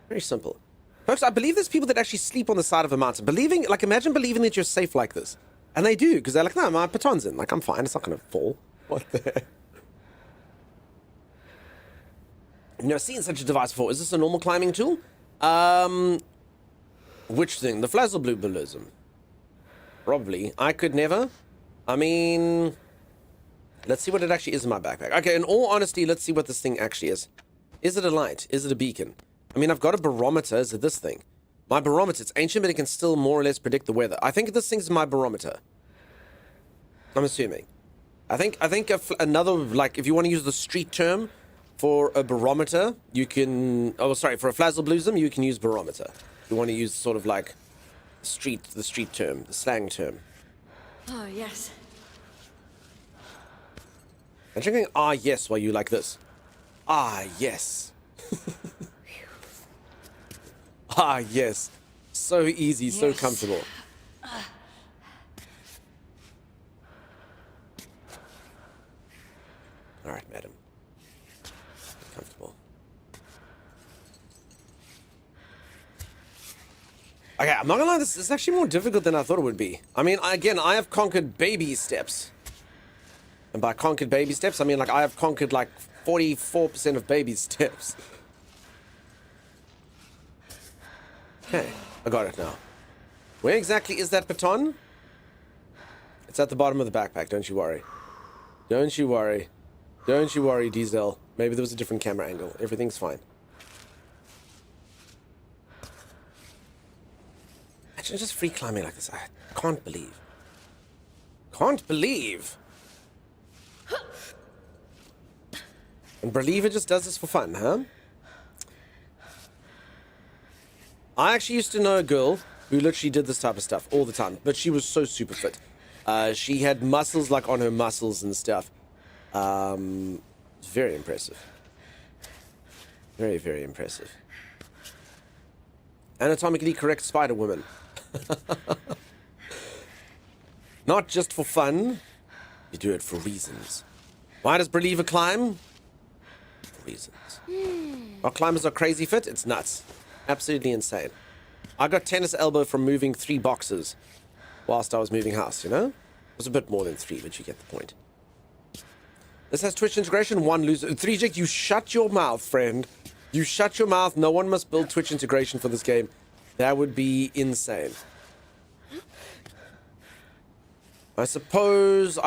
Very simple. Folks, I believe there's people that actually sleep on the side of a mountain. Believing, like, imagine believing that you're safe like this. And they do, because they're like, no, my baton's in. Like, I'm fine, it's not going to fall. What the heck? I've never seen such a device before. Is this a normal climbing tool? Which thing? The Flazzleblossom. Probably. I could never. I mean... Let's see what it actually is in my backpack. Okay, in all honesty, let's see what this thing actually is. Is it a light? Is it a beacon? I mean, I've got a barometer. Is it this thing? My barometer, it's ancient, but it can still more or less predict the weather. I think this thing's my barometer. I'm assuming. I think another, like, if you want to use the street term for a barometer, you can... Oh, sorry, for a Flazzleblossom, you can use barometer. If you want to use sort of like the street term, the slang term. Oh, yes. I'm drinking ah yes while you like this. Ah yes. Ah yes. So easy, so comfortable. Alright, madam. Comfortable. Okay, I'm not gonna lie, this is actually more difficult than I thought it would be. I mean, again, I have conquered baby steps. And by conquered baby steps, I mean, like, I have conquered, like, 44% of baby steps. Okay, I got it now. Where exactly is that baton? It's at the bottom of the backpack, don't you worry. Don't you worry. Don't you worry, Diesel. Maybe there was a different camera angle. Everything's fine. Imagine just free climbing like this. I can't believe. Can't believe. And Believer just does this for fun, huh? I actually used to know a girl who literally did this type of stuff all the time, but she was so super fit. She had muscles like on her muscles and stuff. It's very impressive. Very, very impressive. Anatomically correct spider woman. Not just for fun, you do it for reasons. Why does Believer climb? reasons. Our climbers are crazy fit. It's nuts. Absolutely insane. I got tennis elbow from moving 3 boxes whilst I was moving house, you know? It was a bit more than 3, but you get the point. This has Twitch integration. 1 loser. 3Jake, you shut your mouth, friend. You shut your mouth. No one must build Twitch integration for this game. That would be insane. I suppose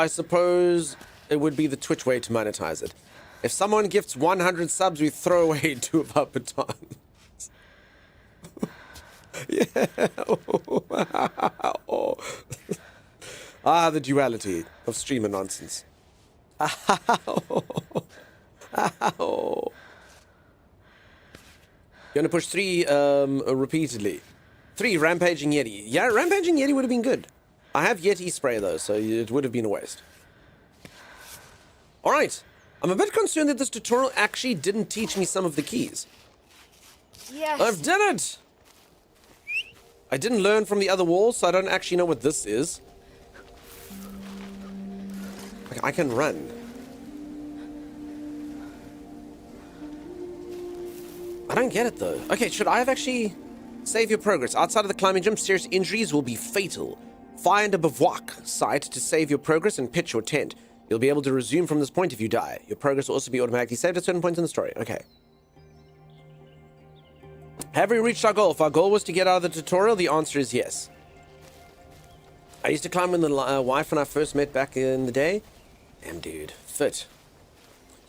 it would be the Twitch way to monetize it. If someone gifts 100 subs, we throw away 2 of our batons. Yeah. Oh. Ah, the duality of streamer nonsense. Ow. Gonna push 3 repeatedly. 3 Rampaging Yeti. Yeah, Rampaging Yeti would have been good. I have Yeti spray though, so it would have been a waste. Alright. I'm a bit concerned that this tutorial actually didn't teach me some of the keys. Yes. I've done it! I didn't learn from the other walls, so I don't actually know what this is. Okay, I can run. I don't get it though. Okay, should I have actually save your progress? Outside of the climbing gym, serious injuries will be fatal. Find a bivouac site to save your progress and pitch your tent. You'll be able to resume from this point if you die. Your progress will also be automatically saved at certain points in the story. Okay. Have we reached our goal? If our goal was to get out of the tutorial, the answer is yes. I used to climb with the wife when I first met back in the day. Damn, dude. Fit.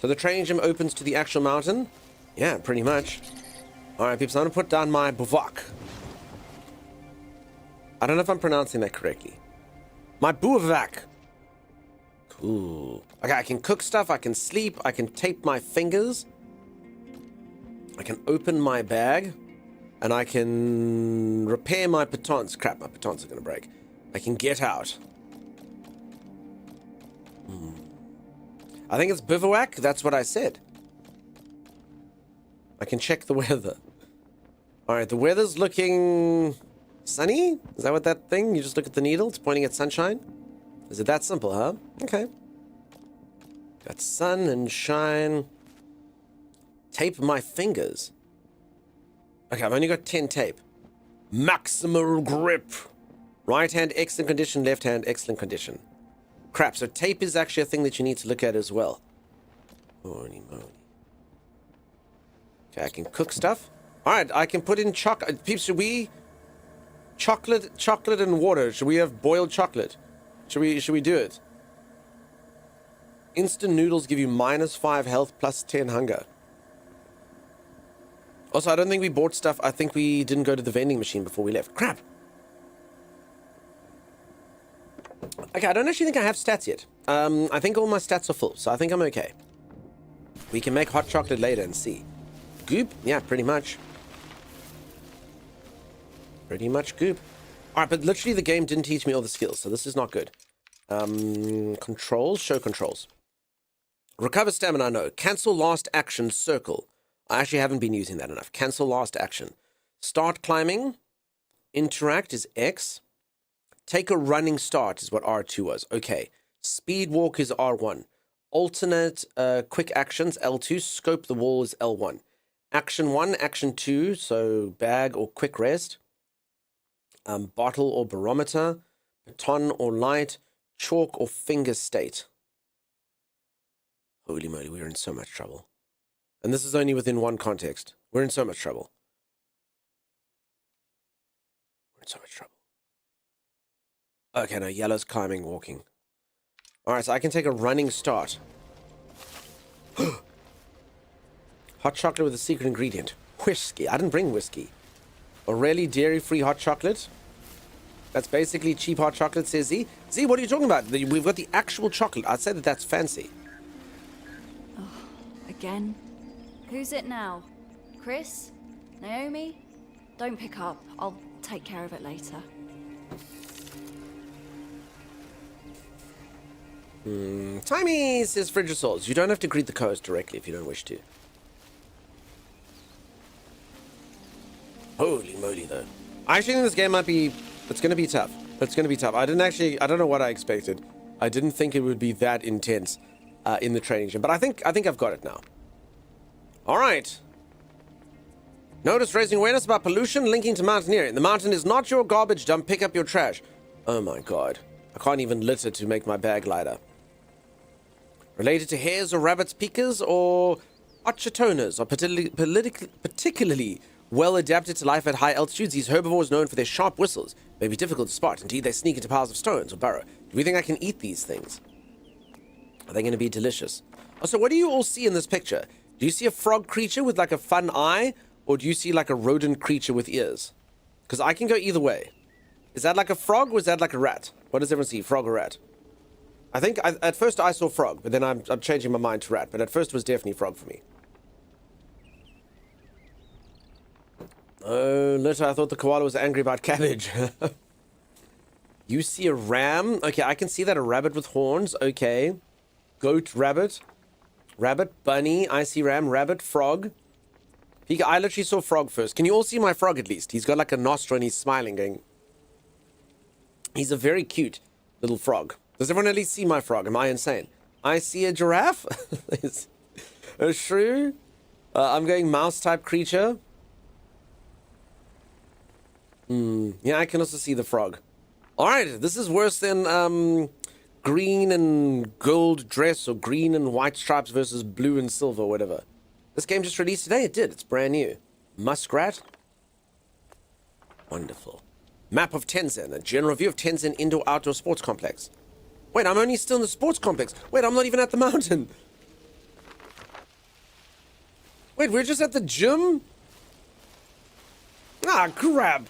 So the training gym opens to the actual mountain? Yeah, pretty much. Alright, peeps, I'm going to put down my bivouac. I don't know if I'm pronouncing that correctly. My bivouac. Cool. Okay, I can cook stuff, I can sleep, I can tape my fingers. I can open my bag. And I can repair my pitons. Crap, my pitons are going to break. I can get out. I think it's bivouac. That's what I said. I can check the weather. Alright, the weather's looking sunny? Is that what that thing? You just look at the needle, it's pointing at sunshine? Is it that simple, huh? Okay. Got sun and shine. Tape my fingers. Okay, I've only got 10 tape. Maximal grip. Right hand, excellent condition. Left hand, excellent condition. Crap, so tape is actually a thing that you need to look at as well. Holy moly. Okay, I can cook stuff. Alright, I can put in chocolate. Peeps, should we... Chocolate and water. Should we have boiled chocolate? Should we do it? Instant noodles give you -5 health plus 10 hunger. Also, I don't think we bought stuff. I think we didn't go to the vending machine before we left. Crap. Okay, I don't actually think I have stats yet. I think all my stats are full, so I think I'm okay. We can make hot chocolate later and see. Goop? Yeah, pretty much. Pretty much goop. Alright, but literally the game didn't teach me all the skills, so this is not good. Controls? Show controls. Recover stamina, no. Cancel last action, circle. I actually haven't been using that enough. Cancel last action. Start climbing. Interact is X. Take a running start is what R2 was. Okay. Speed walk is R1. Alternate quick actions, L2. Scope the wall is L1. Action 1, action 2, so bag or quick rest. Bottle or barometer. Baton or light. Chalk or finger state. Holy moly, we're in so much trouble. And this is only within one context. We're in so much trouble. We're in so much trouble. Okay, no, yellow's climbing, walking. Alright, so I can take a running start. Hot chocolate with a secret ingredient. Whiskey. I didn't bring whiskey. Orelli dairy-free hot chocolate. That's basically cheap hot chocolate, says Z. Z, what are you talking about? We've got the actual chocolate. I'd say that that's fancy. Oh, again? Who's it now? Chris? Naomi? Don't pick up. I'll take care of it later. Timey says Fridge of Souls. You don't have to greet the co-host directly if you don't wish to. Holy moly, though. I actually think this game might be... It's going to be tough. It's going to be tough. I don't know what I expected. I didn't think it would be that intense in the training gym. But I think I've got it now. All right. Notice raising awareness about pollution linking to mountaineering. The mountain is not your garbage dump. Pick up your trash. Oh my god. I can't even litter to make my bag lighter. Related to hares or rabbits pickers or ochatonas are particularly well adapted to life at high altitudes. These herbivores known for their sharp whistles may be difficult to spot. Indeed, they sneak into piles of stones or burrow. Do we think I can eat these things? Are they going to be delicious? Also, what do you all see in this picture? Do you see a frog creature with like a fun eye? Or do you see like a rodent creature with ears? Because I can go either way. Is that like a frog or is that like a rat? What does everyone see, frog or rat? I think at first I saw frog, but then I'm changing my mind to rat. But at first it was definitely frog for me. Oh, litter, I thought the koala was angry about cabbage. You see a ram? Okay, I can see that. A rabbit with horns. Okay. Goat, rabbit. Rabbit, bunny. I see ram, rabbit, frog. I literally saw frog first. Can you all see my frog at least? He's got like a nostril and he's smiling going. He's a very cute little frog. Does everyone at least see my frog? Am I insane? I see a giraffe. A shrew. I'm going mouse type creature. Yeah, I can also see the frog. Alright, this is worse than green and gold dress or green and white stripes versus blue and silver or whatever. This game just released today. It did. It's brand new. Muskrat. Wonderful. Map of Tenzin. A general view of Tenzin Indoor-Outdoor Sports Complex. Wait, I'm only still in the sports complex. Wait, I'm not even at the mountain. Wait, we're just at the gym? Ah, crap.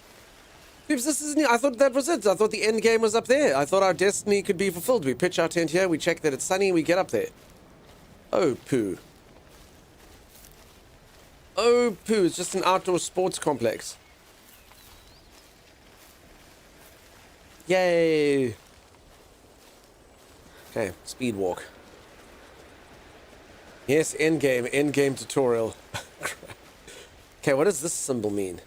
Peeps, this isn't... I thought that was it. I thought the end game was up there. I thought our destiny could be fulfilled. We pitch our tent here, we check that it's sunny, we get up there. Oh, poo. Oh, poo. It's just an outdoor sports complex. Yay. Okay, speed walk. Yes, end game tutorial. Okay, what does this symbol mean?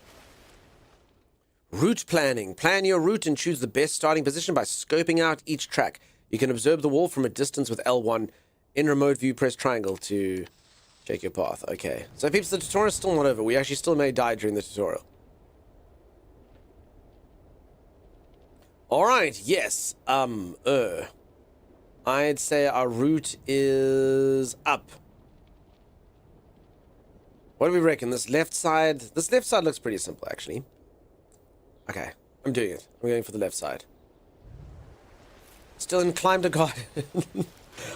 Route planning. Plan your route and choose the best starting position by scoping out each track. You can observe the wall from a distance with L1. In remote view, press triangle to check your path. Okay. So, peeps, the tutorial's still not over. We actually still may die during the tutorial. Alright, yes. I'd say our route is up. What do we reckon? This left side looks pretty simple, actually. Okay, I'm doing it. I'm going for the left side. Still in climb to garden.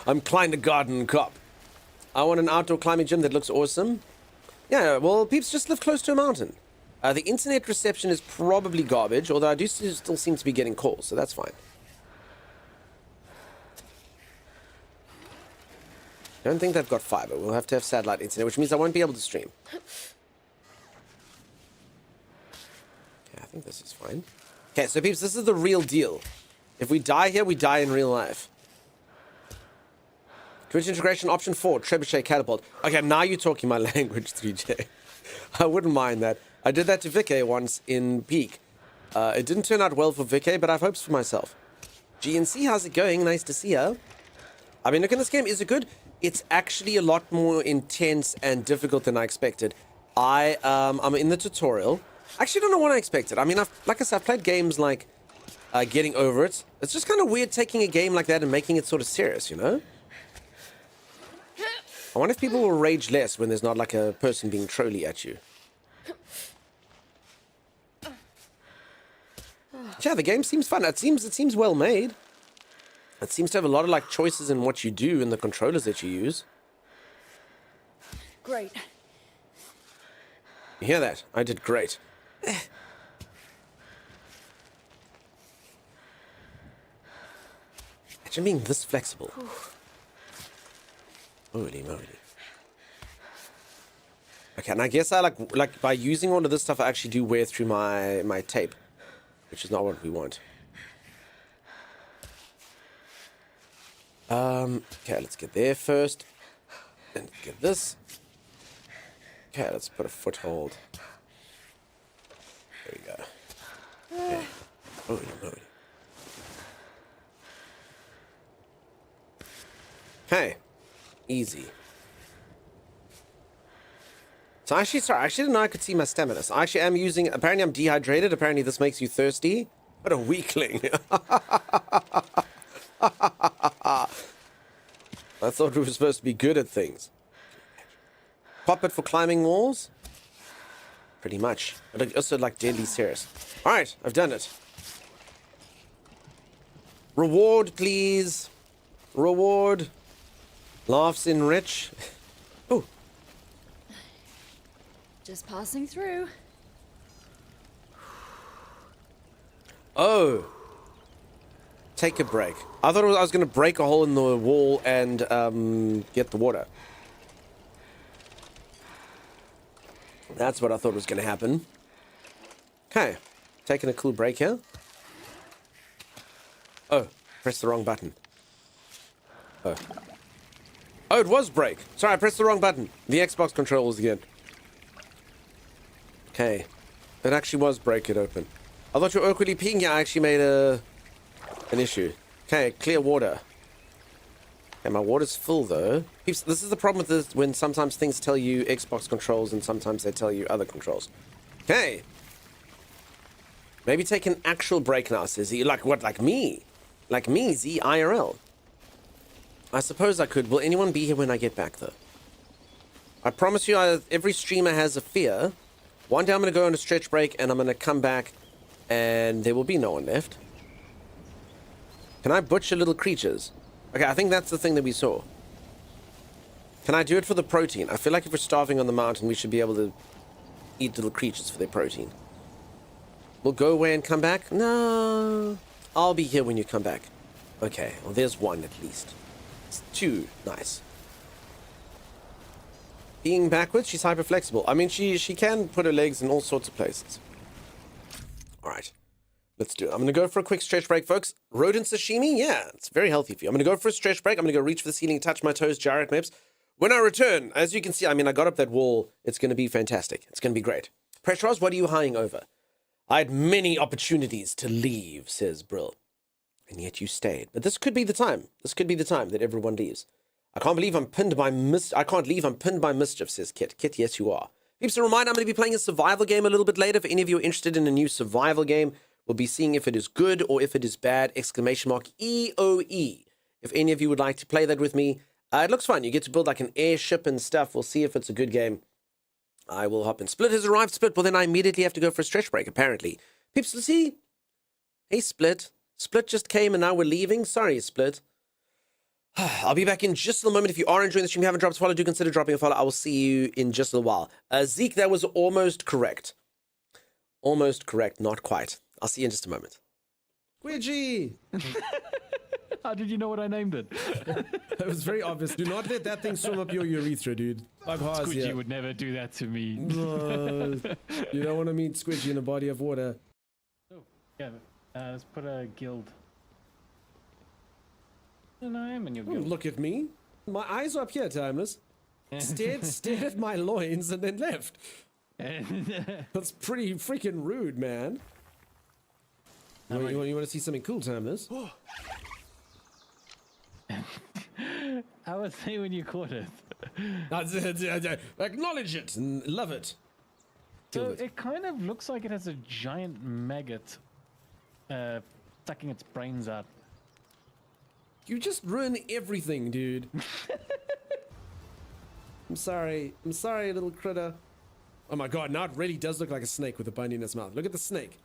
I'm climb to garden cop. I want an outdoor climbing gym that looks awesome. Yeah, well, peeps just live close to a mountain. The internet reception is probably garbage, although I do still seem to be getting calls, so that's fine. I don't think they've got fiber. We'll have to have satellite internet, which means I won't be able to stream. Okay, I think this is fine. Okay, so peeps, this is the real deal. If we die here, we die in real life. Twitch integration option 4, trebuchet catapult. Okay, now you're talking my language, 3J. I wouldn't mind that. I did that to Vicky once in Peak. It didn't turn out well for Vicky, but I have hopes for myself. GNC, how's it going? Nice to see you. I mean, look at this game. Is it good? It's actually a lot more intense and difficult than I expected. I'm in the tutorial. I actually don't know what I expected. I mean, like I said, I've played games like Getting Over It. It's just kind of weird taking a game like that and making it sort of serious, you know? I wonder if people will rage less when there's not like a person being trolly at you. Yeah, the game seems fun. It seems well made. It seems to have a lot of like choices in what you do and the controllers that you use. Great. You hear that? I did great. Imagine being this flexible. Holy moly. Okay, and I guess I like by using all of this stuff, I actually do wear through my tape, which is not what we want. Okay, let's get there first. Then get this. Okay, let's put a foothold. There we go. Okay. Holy moly. Okay. Easy. So actually, sorry, I actually didn't know I could see my stamina. So I actually am using, apparently I'm dehydrated. Apparently this makes you thirsty. What a weakling. I thought we were supposed to be good at things. Pop it for climbing walls? Pretty much. But also like deadly serious. Alright, I've done it. Reward, please. Reward. Laughs enrich. Oh. Just passing through. Oh. Take a break. I thought I was going to break a hole in the wall and get the water. That's what I thought was going to happen. Okay. Taking a cool break here. Oh. Pressed the wrong button. Oh. Oh, it was break. Sorry, I pressed the wrong button. The Xbox controls again. Okay. It actually was break it open. I thought you were awkwardly peeing. Yeah, I actually made an issue. Okay, clear water. Okay, my water's full though. Peeps, this is the problem with this when sometimes things tell you Xbox controls and sometimes they tell you other controls. Okay. Maybe take an actual break now, says he. Like what? Like me? Like me, Z IRL. I suppose I could. Will anyone be here when I get back though? I promise you, every streamer has a fear. One day I'm going to go on a stretch break and I'm going to come back and there will be no one left. Can I butcher little creatures? Okay, I think that's the thing that we saw. Can I do it for the protein? I feel like if we're starving on the mountain, we should be able to eat little creatures for their protein. We'll go away and come back? No. I'll be here when you come back. Okay, well, there's one at least. It's two. Nice. Being backwards, she's hyper flexible. I mean, she can put her legs in all sorts of places. All right. Let's do it. I'm going to go for a quick stretch break, folks. Rodent sashimi? Yeah, it's very healthy for you. I'm going to go for a stretch break. I'm going to go reach for the ceiling, touch my toes, gyrate maps. When I return, as you can see, I mean, I got up that wall. It's going to be fantastic. It's going to be great. Pressurize, what are you hiding over? I had many opportunities to leave, says Brill. And yet you stayed. But this could be the time. This could be the time that everyone leaves. I can't believe I'm pinned by I can't leave. I'm pinned by mischief, says Kit. Kit, yes, you are. Peeps, a reminder, I'm going to be playing a survival game a little bit later. For any of you interested in a new survival game, we'll be seeing if it is good or if it is bad. Exclamation mark EOE. If any of you would like to play that with me, it looks fun. You get to build like an airship and stuff. We'll see if it's a good game. I will hop in. Split has arrived. Split, well, then I immediately have to go for a stretch break, apparently. Peeps, let's see. Hey, Split. Split just came and now we're leaving. Sorry, Split. I'll be back in just a moment. If you are enjoying the stream, you haven't dropped a follow, do consider dropping a follow. I will see you in just a little while. Zeke, that was almost correct. Almost correct. Not quite. I'll see you in just a moment. Squidgy! How did you know what I named it? That was very obvious. Do not let that thing swim up your urethra, dude. Like Haas, Squidgy yeah. would never do that to me. You don't want to meet Squidgy in a body of water. Oh, yeah. Let's put a guild. And I am in your Oh, guild. look at me. My eyes are up here, Timeless. Stared at my loins and then left. That's pretty freaking rude, man. You want to see something cool, Timeless? How was it when you caught it? Acknowledge it and love it. So it kind of looks like it has a giant maggot sucking its brains out. You just ruin everything, dude. I'm sorry, little critter. Oh my god, now it really does look like a snake with a bone in its mouth. Look at the snake.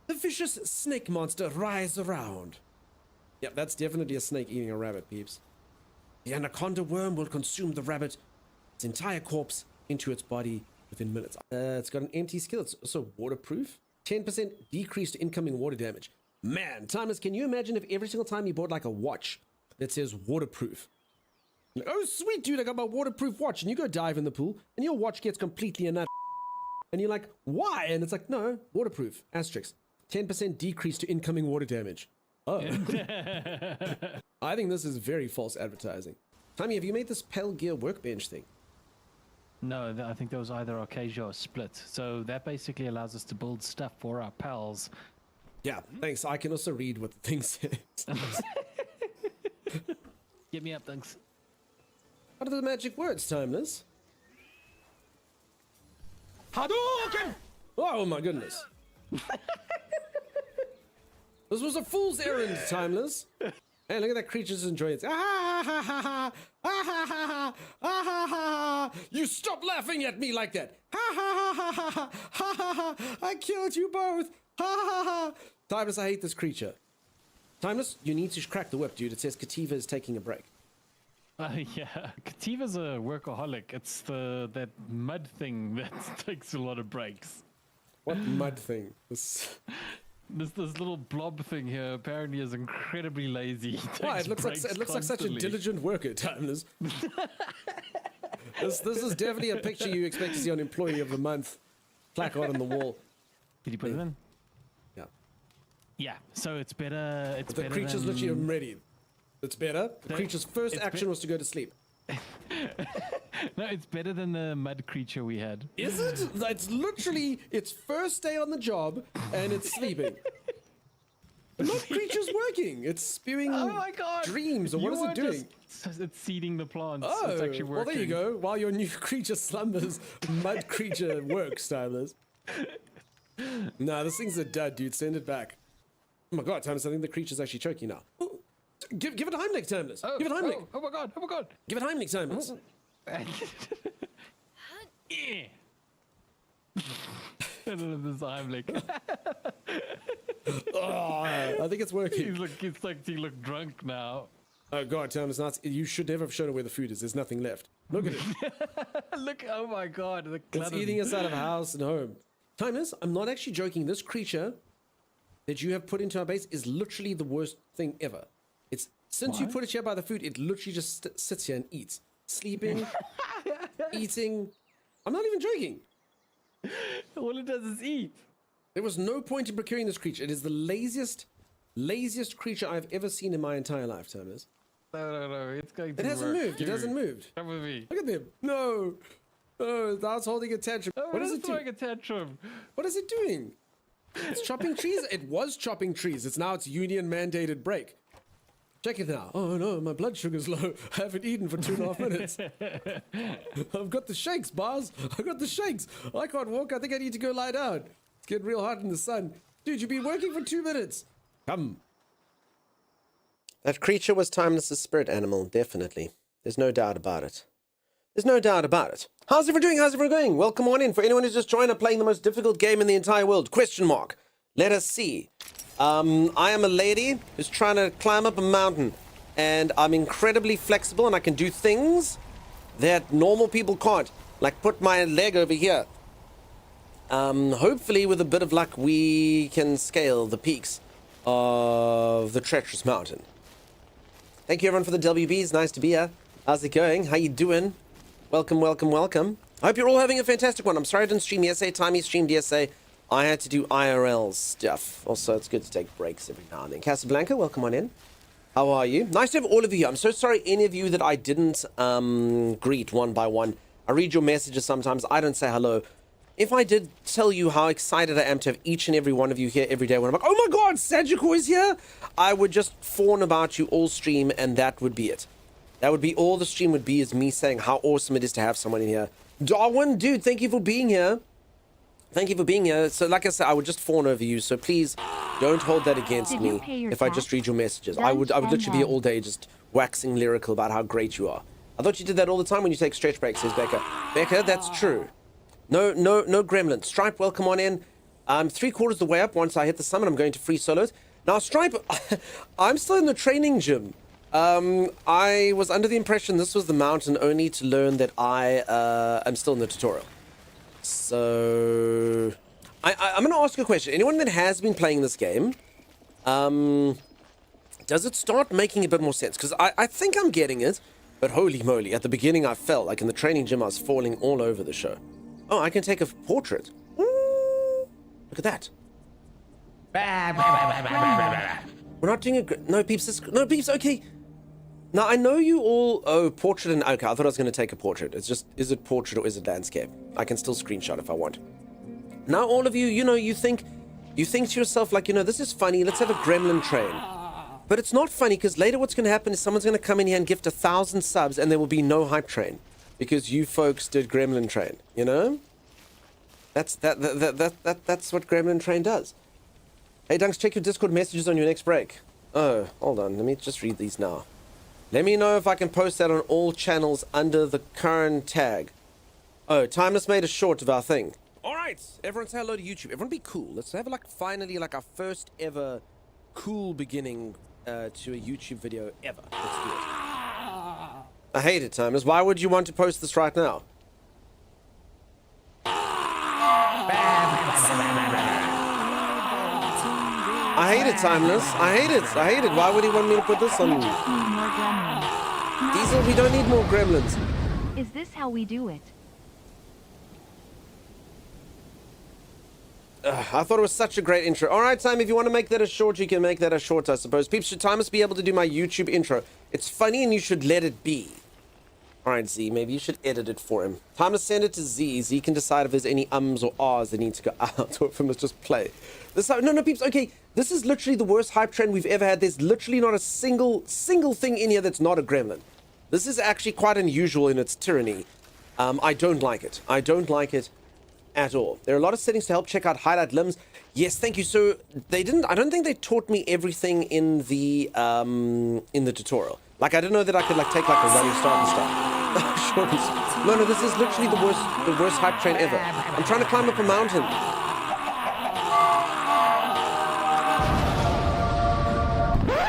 The vicious snake monster writhes around. Yep, that's definitely a snake eating a rabbit, peeps. The anaconda worm will consume the rabbit, its entire corpse, into its body within minutes. It's got an empty skill. It's also waterproof. 10% decreased incoming water damage. Man, Timeless, can you imagine if every single time you bought like a watch that says waterproof? Like, oh, sweet, dude, I got my waterproof watch. And you go dive in the pool and your watch gets completely and you're like, why? And it's like, no, waterproof. Asterisk. 10% decrease to incoming water damage. Oh. I think this is very false advertising. Tommy, have you made this Pale Gear workbench thing? No, I think that was either Arcasia or Split. So that basically allows us to build stuff for our pals. Yeah, thanks. I can also read what the thing says. Get me up, thanks. What are the magic words, Timeless? Hadouken! Oh my goodness. This was a fool's errand, Timeless. Hey, look at that creature's enjoying it. Ah, ha, ha, ha, ah, ha, ha, ha, ah, ha, ha, ha. You stop laughing at me like that. Ha, ha, ha, ha, ha, ha, ha, ha. I killed you both. Ha, ha, ha. Timeless, I hate this creature. Timeless, you need to crack the whip, dude. It says Kativa is taking a break. Yeah, Kativa's a workaholic. It's that mud thing that takes a lot of breaks. What mud thing? This little blob thing here apparently is incredibly lazy. He Why? takes It looks like such a constantly. diligent worker, Timeless. This is definitely a picture you expect to see on Employee of the Month placard on the wall. Did you put it in? Yeah. Yeah. So it's better. It's The better creature's than... literally ready. It's better. The creature's first it's action was to go to sleep. No, it's better than the mud creature we had. Is it? It's literally its first day on the job and it's sleeping. The mud creature's working. It's spewing Oh my god! dreams. Or what is it doing? It's seeding the plants. Oh, It's actually working. well, there you go. While your new creature slumbers, mud creature works, Timeless. Nah, this thing's a dud, dude. Send it back. Oh my god, Timeless, I think the creature's actually choking now. Ooh, give it a Heimlich, Timeless. Give it a Heimlich. Oh my god! Oh my god! Give it a Heimlich, Timeless. Yeah. This Heimlich. Oh, I think it's working. It's like he looked drunk now. Oh god, Timeless, you should never have shown it where the food is. There's nothing left. Look at it. Look! Oh my god! The It's clutter. eating us out of house and home. Timeless, I'm not actually joking. This creature that you have put into our base is literally the worst thing ever. It's since you Why? put it here by the food, it literally just sits here and eats, sleeping, eating. I'm not even joking. All it does is eat. There was no point in procuring this creature. It is the laziest creature I've ever seen in my entire life, Timeless. No. It's going to It hasn't work. moved. It hasn't moved. Come with me. Look at them. No. Oh, that's holding a tantrum. Oh, What is it's it doing? throwing a tantrum. What is it doing? It's chopping trees. It was chopping trees. It's now its union mandated break. Check it now. Oh no, my blood sugar's low. I haven't eaten for 2.5 minutes. I've got the shakes, Bars. I've got the shakes. I can't walk. I think I need to go lie down. It's getting real hot in the sun. Dude, you've been working for 2 minutes. Come. That creature was Timeless's spirit animal, definitely. There's no doubt about it. There's no doubt about it. How's everyone doing? How's everyone going? Welcome on in. For anyone who's just joined, I'm playing the most difficult game in the entire world. Question mark. Let us see. I am a lady who's trying to climb up a mountain, and I'm incredibly flexible, and I can do things that normal people can't. Like put my leg over here. Hopefully, with a bit of luck, we can scale the peaks of the treacherous mountain. Thank you, everyone, for the WBs. Nice to be here. How's it going? How you doing? Welcome, welcome, welcome. I hope you're all having a fantastic one. I'm sorry I didn't stream yesterday. Timey streamed yesterday. I had to do IRL stuff. Also, it's good to take breaks every now and then. Casablanca, welcome on in. How are you? Nice to have all of you here. I'm so sorry any of you that I didn't greet one by one. I read your messages sometimes. I don't say hello. If I did tell you how excited I am to have each and every one of you here every day when I'm like, oh my god, Sagicor is here, I would just fawn about you all stream and that would be it. That would be all the stream would be, is me saying how awesome it is to have someone in here. Darwin, dude, thank you for being here. Thank you for being here. So like I said, I would just fawn over you, so please don't hold that against Did you me pay your if I just tax? read your messages. I Lunch would and literally be here then. all day just waxing lyrical about how great you are. I thought you did that all the time when you take stretch breaks, says Becca. Becca, that's true. No gremlin. Stripe, welcome on in. I'm 3/4 of the way up. Once I hit the summit, I'm going to free solos. Now, Stripe, I'm still in the training gym. I was under the impression this was the mountain only to learn that I am still in the tutorial. So, I'm going to ask a question. Anyone that has been playing this game, does it start making a bit more sense? Because I think I'm getting it, but holy moly, at the beginning I felt like in the training gym I was falling all over the show. Oh, I can take a portrait. Ooh, look at that. We're not doing a... No, peeps. No, peeps, okay. Now, I know you all... Oh, portrait and... Okay, I thought I was going to take a portrait. It's just... Is it portrait or is it landscape? I can still screenshot if I want. Now, all of you, you know, you think to yourself, like, you know, this is funny. Let's have a gremlin train. But it's not funny, because later what's going to happen is someone's going to come in here and gift 1,000 subs, and there will be no hype train. Because you folks did gremlin train, you know? That's what Gremlin Train does. Hey, Dunks, check your Discord messages on your next break. Oh, hold on. Let me just read these now. Let me know if I can post that on all channels under the Cairn tag. Oh, Timeless made a short of our thing. All right, everyone say hello to YouTube. Everyone be cool. Let's have finally our first ever cool beginning to a YouTube video ever. Let's do it. I hate it, Timeless. Why would you want to post this right now? I hate it, Timeless. I hate it. I hate it. Why would he want me to put this on? We just need more gremlins. Diesel, we don't need more gremlins. Is this how we do it? I thought it was such a great intro. All right, Time, if you want to make that a short, you can make that a short, I suppose. Peeps, should Timeless be able to do my YouTube intro? It's funny and you should let it be. All right, Z, maybe you should edit it for him. Timeless, send it to Z. Z can decide if there's any ums or ahs that need to go out or if him just play. No, Peeps, okay. This is literally the worst hype train we've ever had. There's literally not a single thing in here that's not a gremlin. This is actually quite unusual in its tyranny. I don't like it. I don't like it at all. There are a lot of settings to help check out highlight limbs. Yes, thank you. So I don't think they taught me everything in the tutorial. Like, I didn't know that I could take a running start and stuff. No, this is literally the worst hype train ever. I'm trying to climb up a mountain.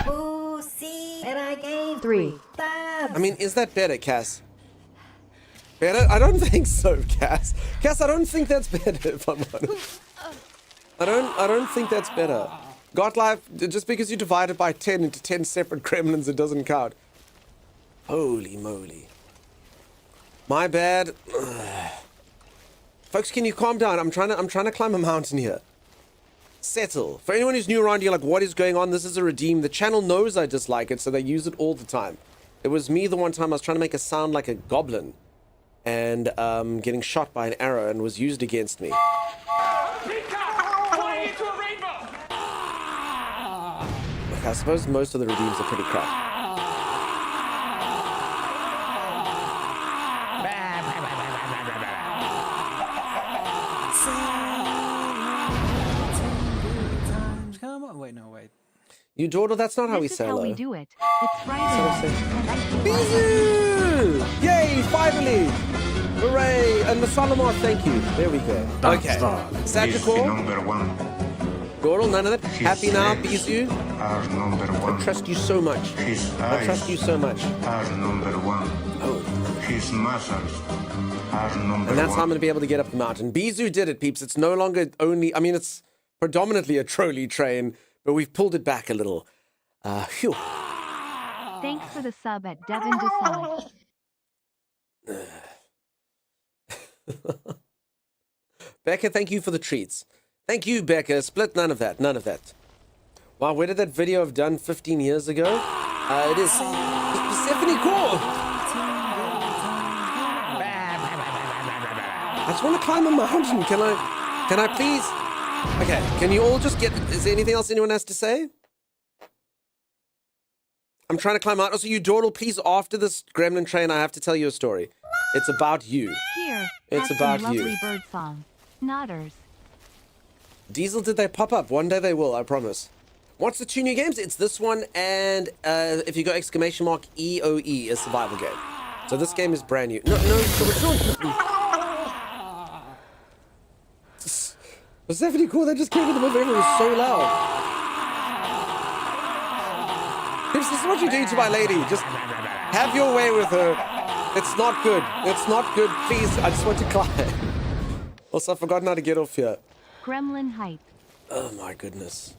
Oh, see, and I gave 3. I mean, is that better, Cass? Better? I don't think so, Cass. Cass, I don't think that's better, if I'm honest. I don't think that's better. Godlife, just because you divide it by 10 into 10 separate gremlins, it doesn't count. Holy moly. My bad. Folks, can you calm down? I'm trying to climb a mountain here. Settle. For anyone who's new around here, what is going on? This is a redeem. The channel knows I dislike it, so they use it all the time. It was me the one time I was trying to make a sound like a goblin and getting shot by an arrow and was used against me. I suppose most of the redeems are pretty crap. Come on, wait, no, wait. You daughter, that's not how we This is say how hello. we do it. It's Friday. Bisous! Yay, finally! Hooray! And the Salomar, thank you. There we go. Okay. Sagittal. Number one. Gordel, none of that. His Happy now, legs Bisous. are number I one. trust you so much. His I trust you so much. are number one. Oh. His muscles are number And that's how I'm one. going to be able to get up the mountain. Bisous did it, peeps. It's no longer only... I mean, it's predominantly a trolley train, but we've pulled it back a little. Phew. Thanks for the sub at Devin Desai. Becca, thank you for the treats. Thank you, Becca. Split, none of that. None of that. Wow, where did that video have done 15 years ago? It is Stephanie Core. I just want to climb a mountain. Can I please? Okay, can you all just get... Is there anything else anyone has to say? I'm trying to climb out. Also, you dawdle, please, after this gremlin train, I have to tell you a story. It's about you. Here, It's have about some you. lovely bird song. Nodders. Diesel, did they pop up? One day they will, I promise. What's the 2 new games? It's this one and if you go exclamation mark EOE, a survival game. So this game is brand new. No, so it's not... Was that pretty cool? They just came in the movie. Everyone was so loud. This is what you do to my lady. Just have your way with her. It's not good. It's not good. Please, I just want to climb. Also, I've forgotten how to get off here. Gremlin hype. Oh my goodness.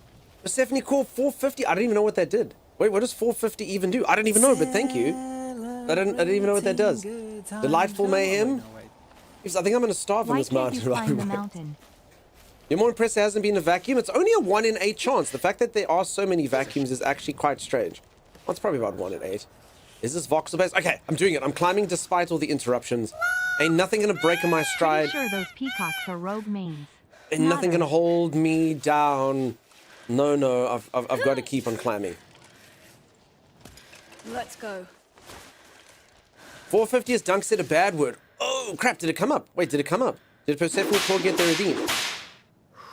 Stephanie called 450. I don't even know what that did. Wait, what does 450 even do? I don't even know, but thank you. I don't even know what that does. Delightful mayhem. I think I'm going to starve on Why this can't you mountain. climb the mountain? You're more impressed there hasn't been a vacuum? It's only a 1 in 8 chance. The fact that there are so many vacuums is actually quite strange. Well, it's probably about 1 in 8. Is this voxel based? Okay, I'm doing it. I'm climbing despite all the interruptions. Ain't nothing gonna break in my stride. Pretty sure those peacocks are rogue mains. Ain't nothing gonna hold me down. No, I've got to keep on climbing. Let's go. 450 is Dunk said a bad word. Oh crap, did it come up? Wait, did it come up? Did Persephone Core get the redeem?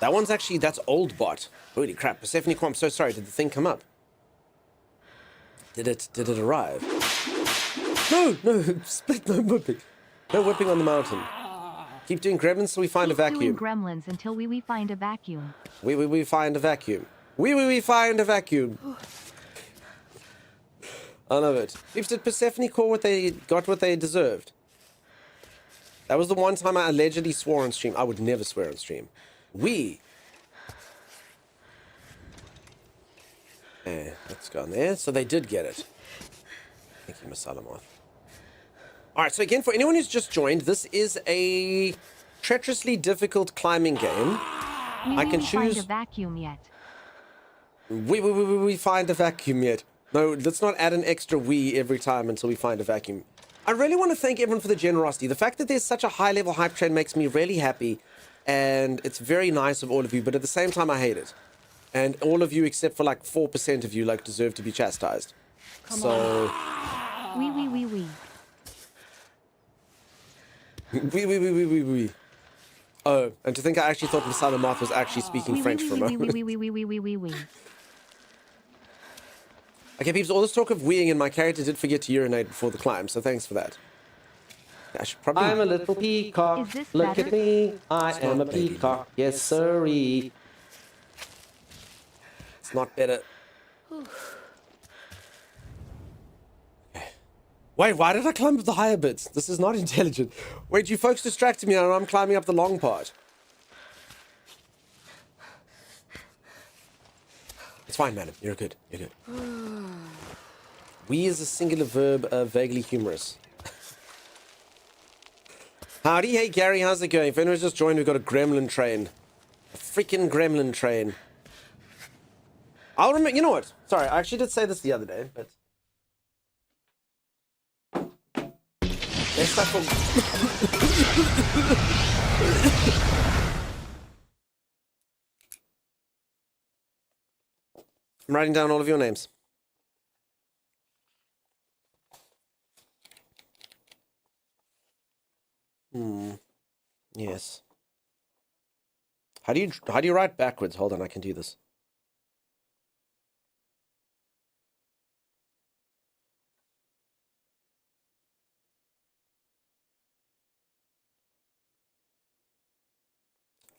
That one's actually, that's old bot. Holy crap. Persephone Core, I'm so sorry. Did the thing come up? Did it arrive? No, split, no whipping. No whipping on the mountain. Keep doing gremlins till we find a vacuum. Keep doing gremlins until we find a vacuum. We find a vacuum. We find a vacuum. I love it. Peeps, did Persephone Core what they deserved? That was the one time I allegedly swore on stream. I would never swear on stream. Let's go on there. So they did get it. Thank you, Masalamoth. Alright, so again, for anyone who's just joined, this is a treacherously difficult climbing game. I can choose... find a vacuum yet. We find a vacuum yet. No, let's not add an extra we every time until we find a vacuum. I really want to thank everyone for the generosity. The fact that there's such a high-level hype train makes me really happy, and it's very nice of all of you, but at the same time, I hate it. And all of you, except for like 4% of you, like, deserve to be chastised. Come so... We. We. Oh, and to think I actually thought Masala Moth was actually speaking French for a moment. We. Okay, peeps, all this talk of weeing and my character did forget to urinate before the climb, so thanks for that. I should probably... I'm a little peacock. Is this Look better? at me. I am a peacock. Yes, sirree. It's not better. Okay. Wait, why did I climb up the higher bits? This is not intelligent. Wait, you folks distracted me and I'm climbing up the long part. It's fine, madam. You're good. You're good. We is a singular verb, vaguely humorous. Howdy, hey Gary, how's it going? If anyone's just joined, we've got a gremlin train. A freaking gremlin train. I'll remember, you know what? Sorry, I actually did say this the other day, but... Next time I'm writing down all of your names. Yes. How do you write backwards? Hold on, I can do this.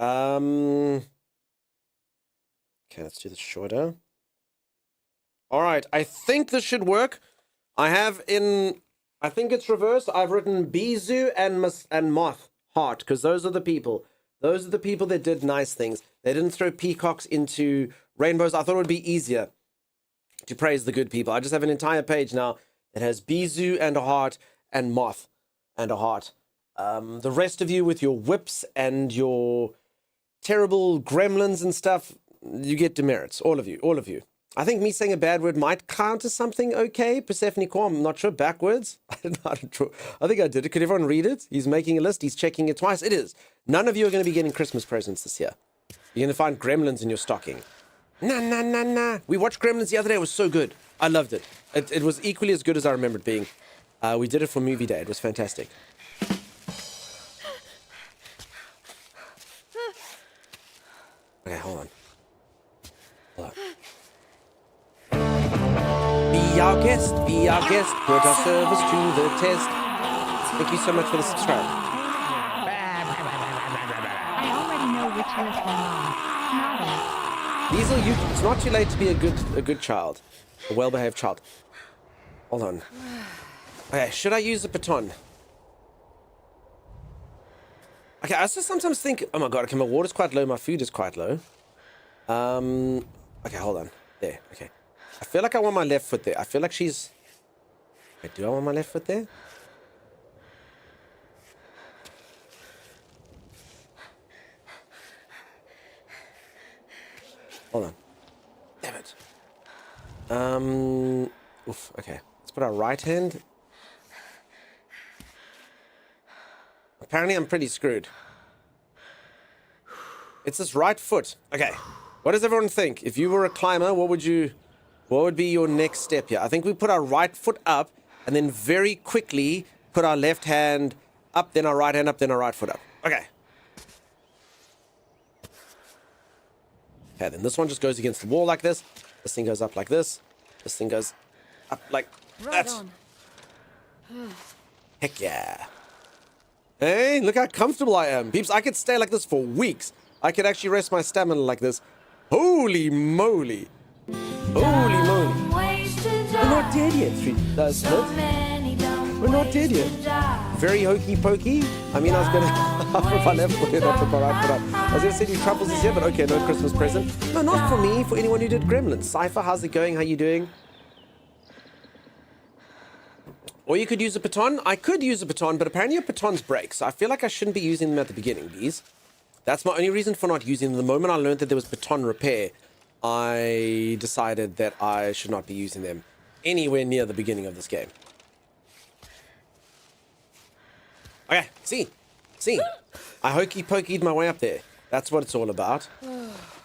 Okay, let's do this shorter. All right, I think this should work. I think it's reversed. I've written Bizu and Moth Heart, because those are the people. Those are the people that did nice things. They didn't throw peacocks into rainbows. I thought it would be easier to praise the good people. I just have an entire page now that has Bizu and a heart and Moth and a heart. The rest of you with your whips and your terrible gremlins and stuff, you get demerits. All of you. I think me saying a bad word might count as something okay. Persephone Core, I'm not sure. Backwards? I'm not sure. I think I did it. Could everyone read it? He's making a list. He's checking it twice. It is. None of you are going to be getting Christmas presents this year. You're going to find gremlins in your stocking. Nah. We watched Gremlins the other day. It was so good. I loved it. It was equally as good as I remembered being. We did it for movie day. It was fantastic. Okay, hold on. Be our guest, put our service to the test. Thank you so much for the subscribe. I already know which list I'm on. Diesel, it's not too late to be a good child. A well-behaved child. Hold on. Okay, should I use a baton? Okay, I just sometimes think, oh my god, okay, my water's quite low, my food is quite low. Okay, hold on. There, okay. I feel like I want my left foot there. I feel like she's... Wait, do I want my left foot there? Hold on. Damn it. Oof, okay. Let's put our right hand. Apparently I'm pretty screwed. It's this right foot. Okay. What does everyone think? If you were a climber, what would be your next step here? I think we put our right foot up and then very quickly put our left hand up, then our right hand up, then our right foot up. Okay. Okay, then this one just goes against the wall like this. This thing goes up like this. This thing goes up like Right that. on. Heck yeah. Hey, look how comfortable I am. Peeps, I could stay like this for weeks. I could actually rest my stamina like this. Holy moly. Holy moly. We're not dead yet, Split. We're not dead yet. Very hokey pokey. I mean, I was gonna if I left for it up, but I was gonna send you truffles this year, but okay, no Christmas present. No, not for me, for anyone who did Gremlins. Cypher, how's it going? How you doing? Or you could use a baton. I could use a baton, but apparently your batons break, so I feel like I shouldn't be using them at the beginning, bees. That's my only reason for not using them. The moment I learned that there was baton repair, I decided that I should not be using them anywhere near the beginning of this game. Okay, see. I hokey pokeyed my way up there. That's what it's all about.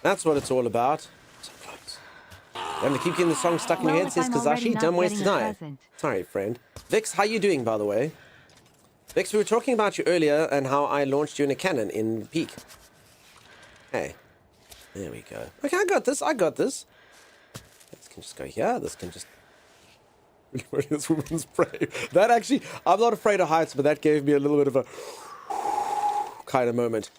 That's what it's all about. So close. I'm gonna keep getting the song stuck in your head, says Kazashi. Dumb ways to die. Sorry, friend. Vix, how you doing, by the way? Vix, we were talking about you earlier and how I launched you in a cannon in Peak. Hey. There we go. Okay, I got this. This can just go here. This can just... This woman's brave. That actually... I'm not afraid of heights, but that gave me a little bit of a... kind of moment.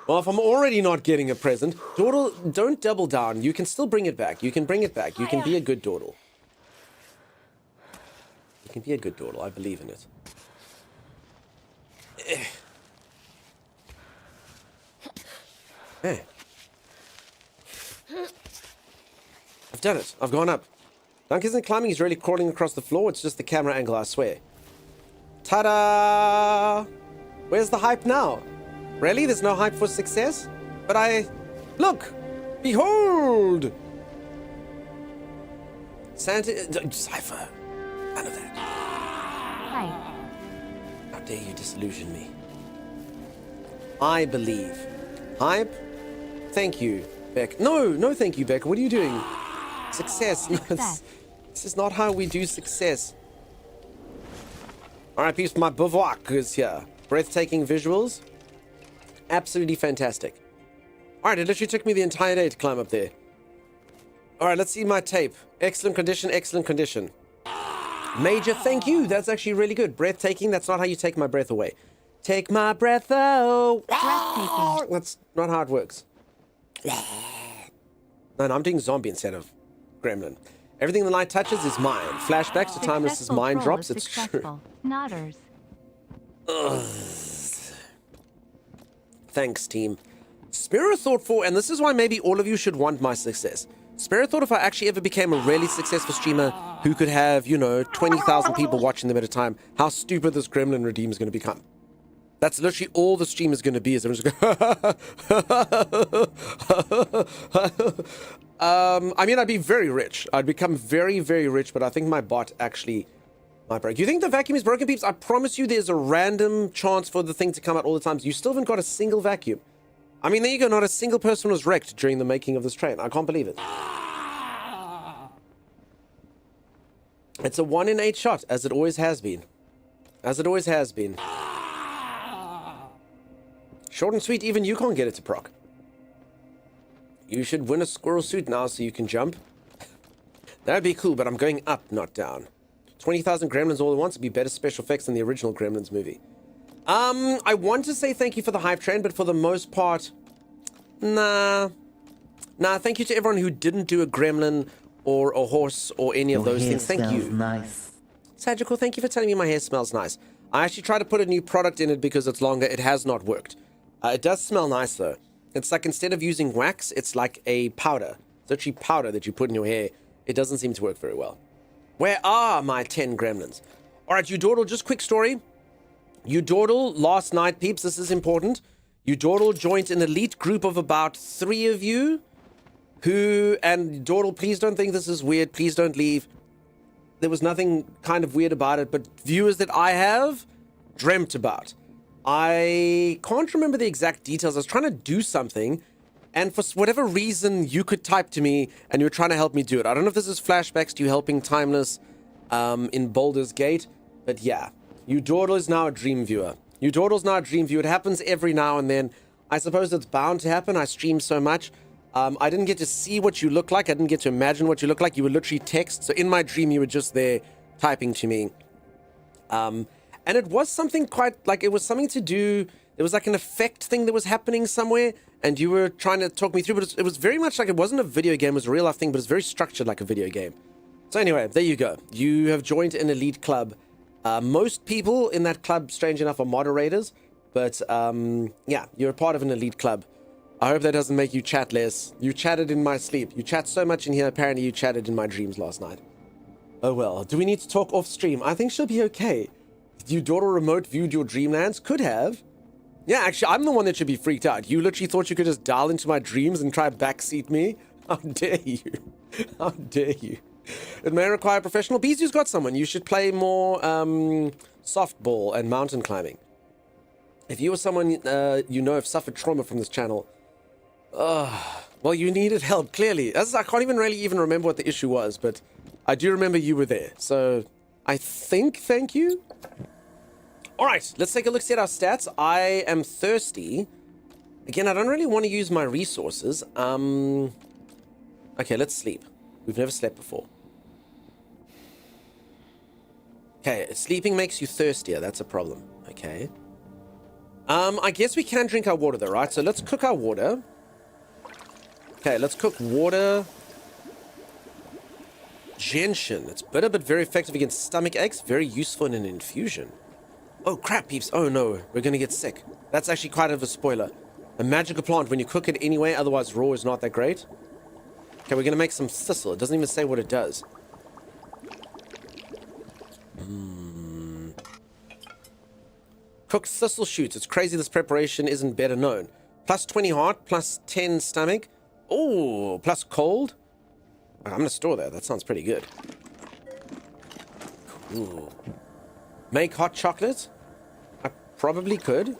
Well, if I'm already not getting a present, Dawdle, don't double down. You can still bring it back. You can bring it back. You can be a good Dawdle. You can be a good Dawdle. I believe in it. Hey. I've done it. I've gone up. Dunk isn't climbing. He's really crawling across the floor. It's just the camera angle, I swear. Ta-da! Where's the hype now? Really? There's no hype for success? But I... Look! Behold! Santa... Cypher. None of that. Hi. How dare you disillusion me? I believe. Hype? Thank you, Beck. No, thank you, Beck. What are you doing? Success. No, this is not how we do success. Alright, peeps, my bivouac is here. Breathtaking visuals. Absolutely fantastic. Alright, it literally took me the entire day to climb up there. Alright, let's see my tape. Excellent condition, excellent condition. Major, thank you. That's actually really good. Breathtaking, that's not how you take my breath away. Take my breath away. Breathtaking. That's not how it works. No, I'm doing zombie instead of gremlin. Everything the light touches is mine. Flashbacks to timeless as mind drops. It's true. Nodders. Thanks, team. Spirit thought for, and this is why maybe all of you should want my success. Spirit thought if I actually ever became a really successful streamer who could have, 20,000 people watching them at a time, how stupid this gremlin redeem is going to become. That's literally all the stream is going to be, is everyone's just going I mean, I'd be very rich. I'd become very, very rich, but I think my bot actually might break. You think the vacuum is broken, peeps? I promise you there's a random chance for the thing to come out all the time. You still haven't got a single vacuum. I mean, there you go. Not a single person was wrecked during the making of this train. I can't believe it. It's a 1 in 8 shot, as it always has been. As it always has been. Short and sweet, even you can't get it to proc. You should win a squirrel suit now so you can jump. That'd be cool, but I'm going up, not down. 20,000 gremlins all at once would be better special effects than the original Gremlins movie. I want to say thank you for the hype train, but for the most part, nah. Nah, thank you to everyone who didn't do a gremlin or a horse or any of those things. Thank you. Nice. Sagical, thank you for telling me my hair smells nice. I actually tried to put a new product in it because it's longer. It has not worked. It does smell nice, though. It's like instead of using wax, it's like a powder. It's actually powder that you put in your hair. It doesn't seem to work very well. Where are my 10 gremlins? All right, you Dawdle, just quick story. You Dawdle, last night, peeps, this is important. You Dawdle joined an elite group of about 3 of you who, and Dawdle, please don't think this is weird. Please don't leave. There was nothing kind of weird about it, but viewers that I have dreamt about. I can't remember the exact details. I was trying to do something, and for whatever reason, you could type to me, and you were trying to help me do it. I don't know if this is flashbacks to you helping Timeless in Baldur's Gate, but yeah. You Dawdle is now a dream viewer. You Dawdle's now a dream viewer. It happens every now and then. I suppose it's bound to happen. I stream so much. I didn't get to see what you look like. I didn't get to imagine what you look like. You were literally text. So in my dream, you were just there typing to me. And it was something quite like, it was something to do. There was like an effect thing that was happening somewhere. And you were trying to talk me through, but it was very much like, it wasn't a video game. It was a real life thing, but it's very structured like a video game. So anyway, there you go. You have joined an elite club. Most people in that club, strange enough, are moderators. But yeah, you're a part of an elite club. I hope that doesn't make you chat less. You chatted in my sleep. You chat so much in here, apparently you chatted in my dreams last night. Oh well, do we need to talk off stream? I think she'll be okay. Did your daughter remote viewed your dreamlands? Could have. Yeah, actually, I'm the one that should be freaked out. You literally thought you could just dial into my dreams and try backseat me? How dare you? How dare you? It may require a professional. Beezy's got someone. You should play more softball and mountain climbing. If you or someone you know have suffered trauma from this channel, well, you needed help, clearly. I can't really remember what the issue was, but I do remember you were there. So I think thank you. All right, let's take a look at our stats. I am thirsty. Again, I don't really want to use my resources. Okay, let's sleep. We've never slept before. Okay, sleeping makes you thirstier. That's a problem. Okay. I guess we can drink our water though, right? So let's cook our water. Okay, let's cook water. Gentian. It's bitter but very effective against stomach aches. Very useful in an infusion. Oh crap, peeps. Oh no, we're gonna get sick. That's actually quite of a spoiler. A magical plant when you cook it anyway, otherwise raw is not that great. Okay, we're gonna make some thistle. It doesn't even say what it does. Cooked thistle shoots. It's crazy this preparation isn't better known. Plus 20 heart, plus 10 stomach. Oh, plus cold. I'm gonna store that. That sounds pretty good. Cool. Make hot chocolate? I probably could.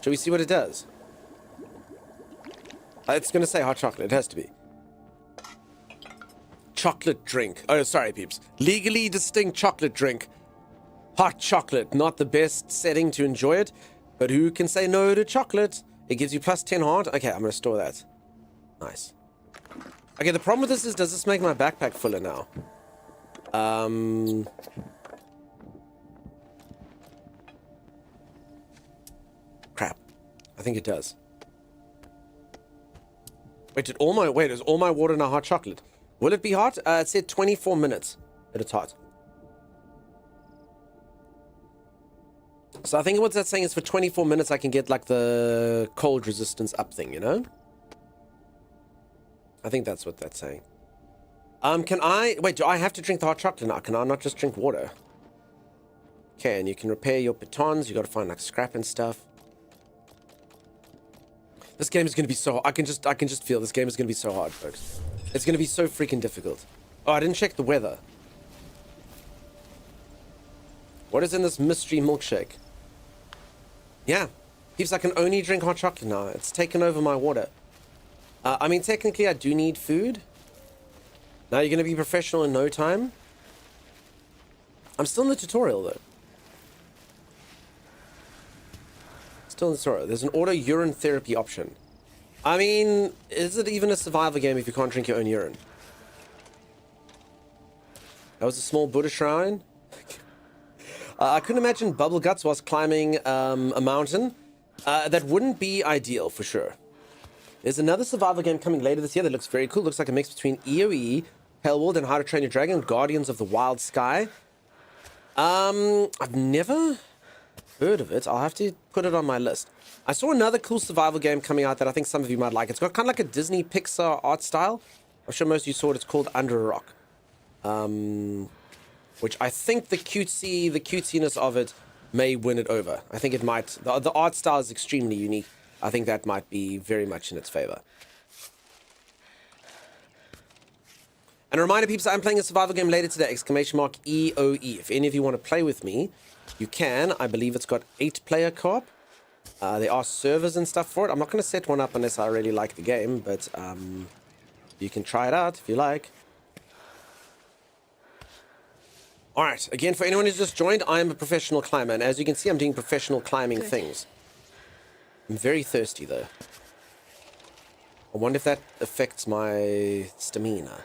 Shall we see what it does? It's gonna say hot chocolate. It has to be. Chocolate drink. Oh, sorry, peeps. Legally distinct chocolate drink. Hot chocolate. Not the best setting to enjoy it, but who can say no to chocolate? It gives you plus 10 heart. Okay, I'm gonna store that. Nice. Okay, the problem with this is, does this make my backpack fuller now? Crap. I think it does. Wait, is all my water now hot chocolate? Will it be hot? It said 24 minutes that it's hot. So I think what that's saying is for 24 minutes I can get like the cold resistance up thing, you know? I think that's what that's saying. Wait, do I have to drink the hot chocolate now? Can I not just drink water? Okay, and you can repair your batons. You gotta find like scrap and stuff. This game is gonna be so, I can just feel this game is gonna be so hard, folks. It's gonna be so freaking difficult. Oh, I didn't check the weather. What is in this mystery milkshake? Yeah, peeps, I can only drink hot chocolate now. It's taken over my water. I mean, technically I do need food. Now you're gonna be professional in no time. I'm still in the tutorial though. Still in the tutorial. There's an auto urine therapy option. I mean, is it even a survival game if you can't drink your own urine? That was a small Buddha shrine. I couldn't imagine bubble guts whilst climbing a mountain. That wouldn't be ideal for sure. There's another survival game coming later this year that looks very cool. Looks like a mix between EOE, Hellworld, and How to Train Your Dragon, Guardians of the Wild Sky. I've never heard of it. I'll have to put it on my list. I saw another cool survival game coming out that I think some of you might like. It's got kind of like a Disney Pixar art style. I'm sure most of you saw it. It's called Under a Rock. Which I think the cutesiness of it may win it over. I think it might. The art style is extremely unique. I think that might be very much in its favor. And a reminder, peeps, I'm playing a survival game later today, !EOE. If any of you want to play with me, you can. I believe it's got 8-player co-op. There are servers and stuff for it. I'm not going to set one up unless I really like the game, but you can try it out if you like. Alright, again, for anyone who's just joined, I am a professional climber, and as you can see, I'm doing professional climbing things. I'm very thirsty, though. I wonder if that affects my stamina.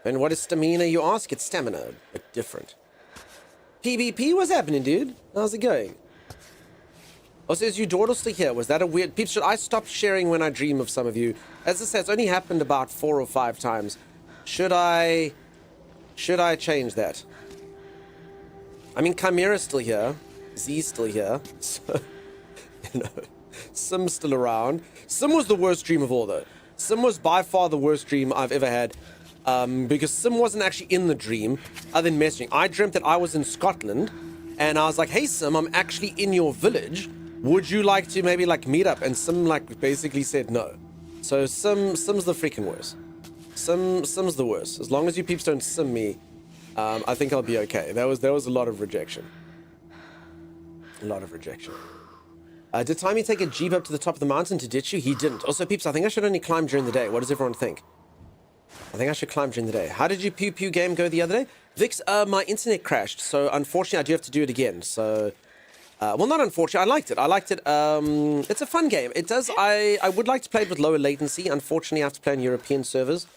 And what is stamina, you ask? It's stamina, but different. PvP, what's happening, dude? How's it going? Also, is your daughter still here? Was that a weird... Peeps, should I stop sharing when I dream of some of you? As I said, it's only happened about 4 or 5 times. Should I change that? I mean, Chimera's still here. Z's still here. So, you know, Sim's still around. Sim was the worst dream of all, though. Sim was by far the worst dream I've ever had. Because Sim wasn't actually in the dream, other than messaging. I dreamt that I was in Scotland, and I was like, hey, Sim, I'm actually in your village. Would you like to maybe, like, meet up? And Sim, like, basically said no. So Sim's the freaking worst. Sim's the worst. As long as you peeps don't Sim me, I think I'll be okay. There was a lot of rejection. A lot of rejection. Did Timey take a jeep up to the top of the mountain to ditch you? He didn't. Also, peeps, I think I should only climb during the day. What does everyone think? I think I should climb during the day. How did your Pew Pew game go the other day? Vix, my internet crashed, so unfortunately I do have to do it again. So, well, not unfortunately, I liked it. I liked it. It's a fun game. It does, I would like to play it with lower latency. Unfortunately, I have to play on European servers.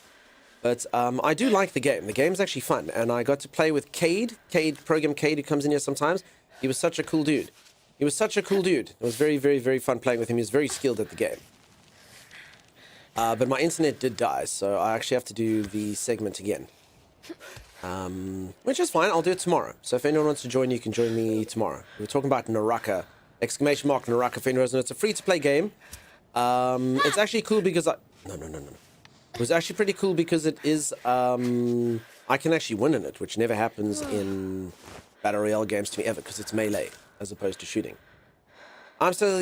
But I do like the game. The game's actually fun. And I got to play with Cade, Program Cade, who comes in here sometimes. He was such a cool dude. He was such a cool dude. It was very, very, very fun playing with him. He was very skilled at the game. But my internet did die, so I actually have to do the segment again. Which is fine, I'll do it tomorrow. So if anyone wants to join, you can join me tomorrow. We're talking about Naraka. Exclamation mark Naraka for anyone who doesn't know. It's a free-to-play game. It's actually cool because No. It was actually pretty cool because it is... I can actually win in it, which never happens in Battle Royale games to me ever, because it's melee, as opposed to shooting. I'm still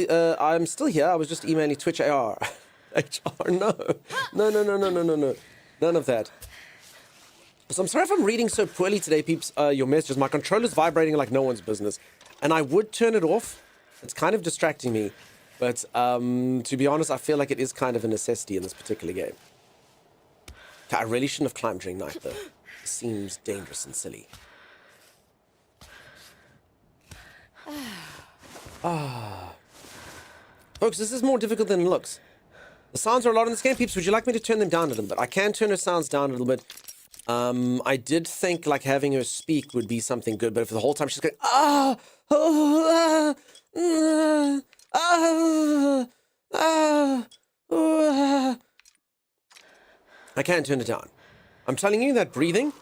here. I was just emailing Twitch AR. HR, no. None of that. So I'm sorry if I'm reading so poorly today, peeps, your messages. My controller's vibrating like no one's business. And I would turn it off. It's kind of distracting me. But to be honest, I feel like it is kind of a necessity in this particular game. I really shouldn't have climbed during night, though. It seems dangerous and silly. Folks, this is more difficult than it looks. The sounds are a lot in this game, peeps. Would you like me to turn them down a little bit? I can turn her sounds down a little bit. I did think like having her speak would be something good, but if the whole time she's going, I can't turn it down. I'm telling you that breathing.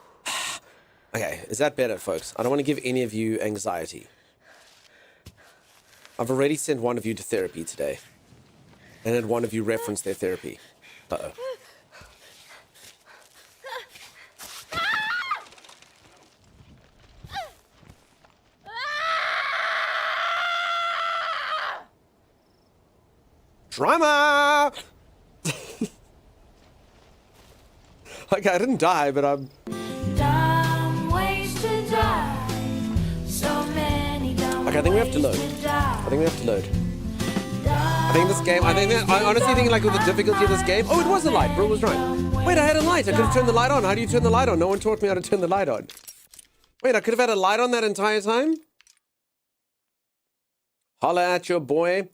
Okay, is that better, folks? I don't want to give any of you anxiety. I've already sent one of you to therapy today. And then one of you referenced their therapy. Uh-oh. Drama! Okay, I didn't die, but I'm... Dumb ways to die. So many dumb Okay, I think we have to load. I think this game, I honestly think like with the difficulty of this game, oh, it was a light, bro was right. Wait, I had a light, I could have turned the light on. How do you turn the light on? No one taught me how to turn the light on. Wait, I could have had a light on that entire time? Holla at your boy.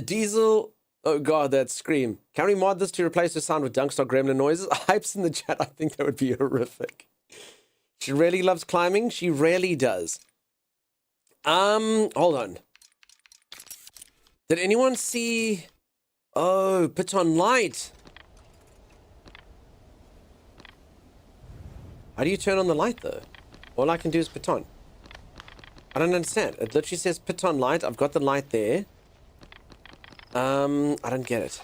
Diesel, oh god, that scream. Can we mod this to replace the sound with Dunkstar Gremlin noises? Hypes in the chat, I think that would be horrific. She really loves climbing, she rarely does. Hold on. Did anyone see... Oh, put on light. How do you turn on the light, though? All I can do is put on. I don't understand. It literally says put on light. I've got the light there. I don't get it.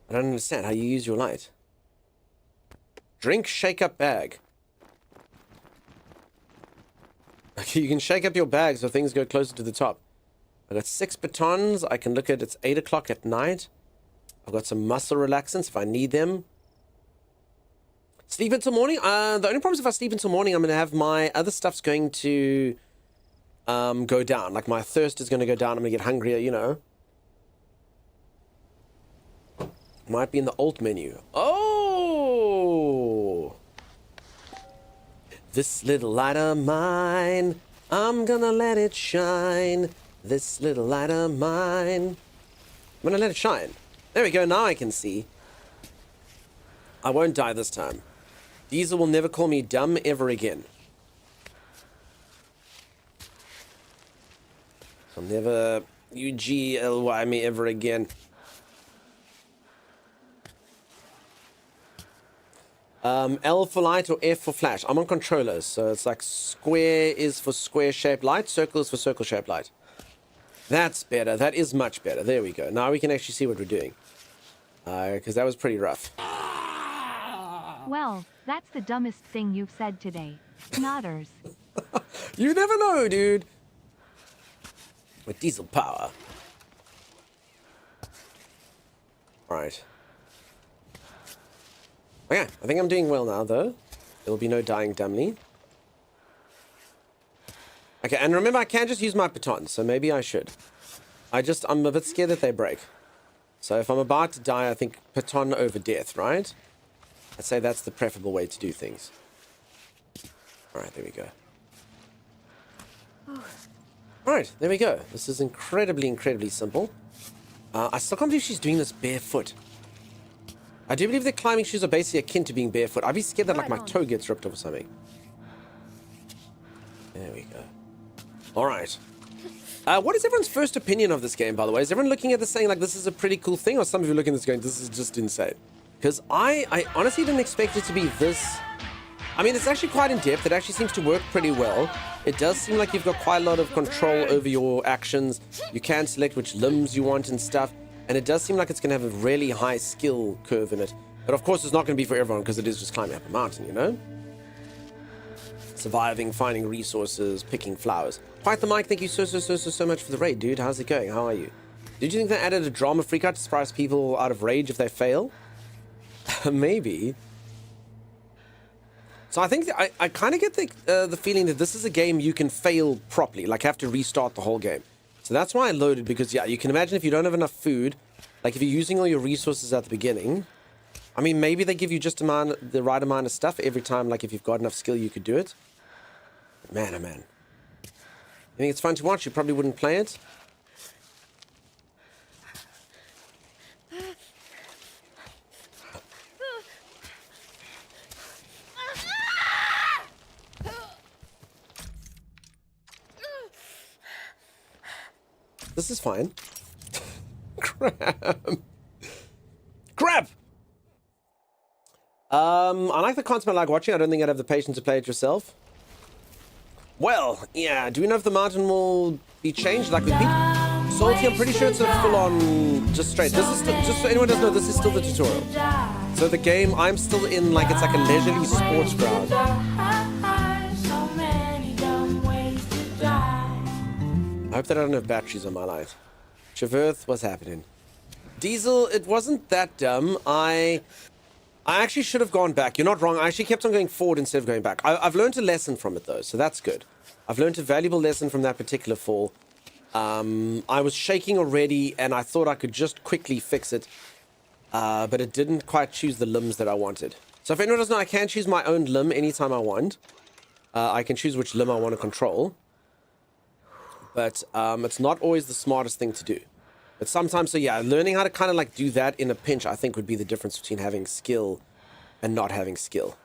I don't understand how you use your light. Drink, shake up bag. Okay, you can shake up your bag so things go closer to the top. I've got 6 batons. I can look at it's 8 o'clock at night. I've got some muscle relaxants if I need them. Sleep until morning? The only problem is if I sleep until morning, I'm going to have my other stuff's going to go down. Like my thirst is going to go down. I'm going to get hungrier, you know. Might be in the alt menu. Oh! This little light of mine, I'm gonna let it shine. This little light of mine. I'm gonna let it shine. There we go, now I can see. I won't die this time. Diesel will never call me dumb ever again. I'll never UGLY me ever again. L for light or F for flash? I'm on controllers, so it's like square is for square shaped light, circle is for circle shaped light. That's better. That is much better. There we go. Now we can actually see what we're doing. Because that was pretty rough. Well, that's the dumbest thing you've said today. Snotters. You never know, dude. With diesel power. Alright. Okay, I think I'm doing well now, though. There will be no dying dumbly. Okay, and remember, I can just use my batons, so maybe I should. I'm a bit scared that they break. So if I'm about to die, I think baton over death, right? I'd say that's the preferable way to do things. Alright, there we go. Alright, there we go. This is incredibly, incredibly simple. I still can't believe she's doing this barefoot. I do believe that climbing shoes are basically akin to being barefoot. I'd be scared that like my toe gets ripped off or something. There we go. Alright. What is everyone's first opinion of this game, by the way? Is everyone looking at this saying like this is a pretty cool thing? Or some of you looking at this going, this is just insane? Because I honestly didn't expect it to be this... I mean, it's actually quite in-depth. It actually seems to work pretty well. It does seem like you've got quite a lot of control over your actions. You can select which limbs you want and stuff. And it does seem like it's going to have a really high skill curve in it. But of course, it's not going to be for everyone because it is just climbing up a mountain, you know? Surviving, finding resources, picking flowers. Quite the mic, thank you so much for the raid, dude. How's it going? How are you? Did you think they added a drama freakout to surprise people out of rage if they fail? Maybe. So I think I kind of get the feeling that this is a game you can fail properly, like have to restart the whole game. So that's why I loaded, because yeah, you can imagine if you don't have enough food, like if you're using all your resources at the beginning, I mean, maybe they give you just the right amount of stuff every time, like if you've got enough skill, you could do it. But man, oh man. You think it's fun to watch? You probably wouldn't play it. This is fine. Crap. Crap! I like the concept I like watching. I don't think I'd have the patience to play it yourself. Well, yeah. Do we know if the mountain will be changed like with Pete? Salty, I'm pretty sure it's a full-on, just straight. This is still, just so anyone doesn't know, this is still the tutorial. So the game, I'm still in, like, it's like a leisurely sports ground. I hope that I don't have batteries on my light. Traverse, what's happening? Diesel, it wasn't that dumb. I actually should have gone back. You're not wrong. I actually kept on going forward instead of going back. I've learned a lesson from it, though, so that's good. I've learned a valuable lesson from that particular fall. I was shaking already, and I thought I could just quickly fix it, but it didn't quite choose the limbs that I wanted. So if anyone doesn't know, I can choose my own limb anytime I want. I can choose which limb I want to control. But it's not always the smartest thing to do. But sometimes, so yeah, learning how to kind of like do that in a pinch, I think would be the difference between having skill and not having skill.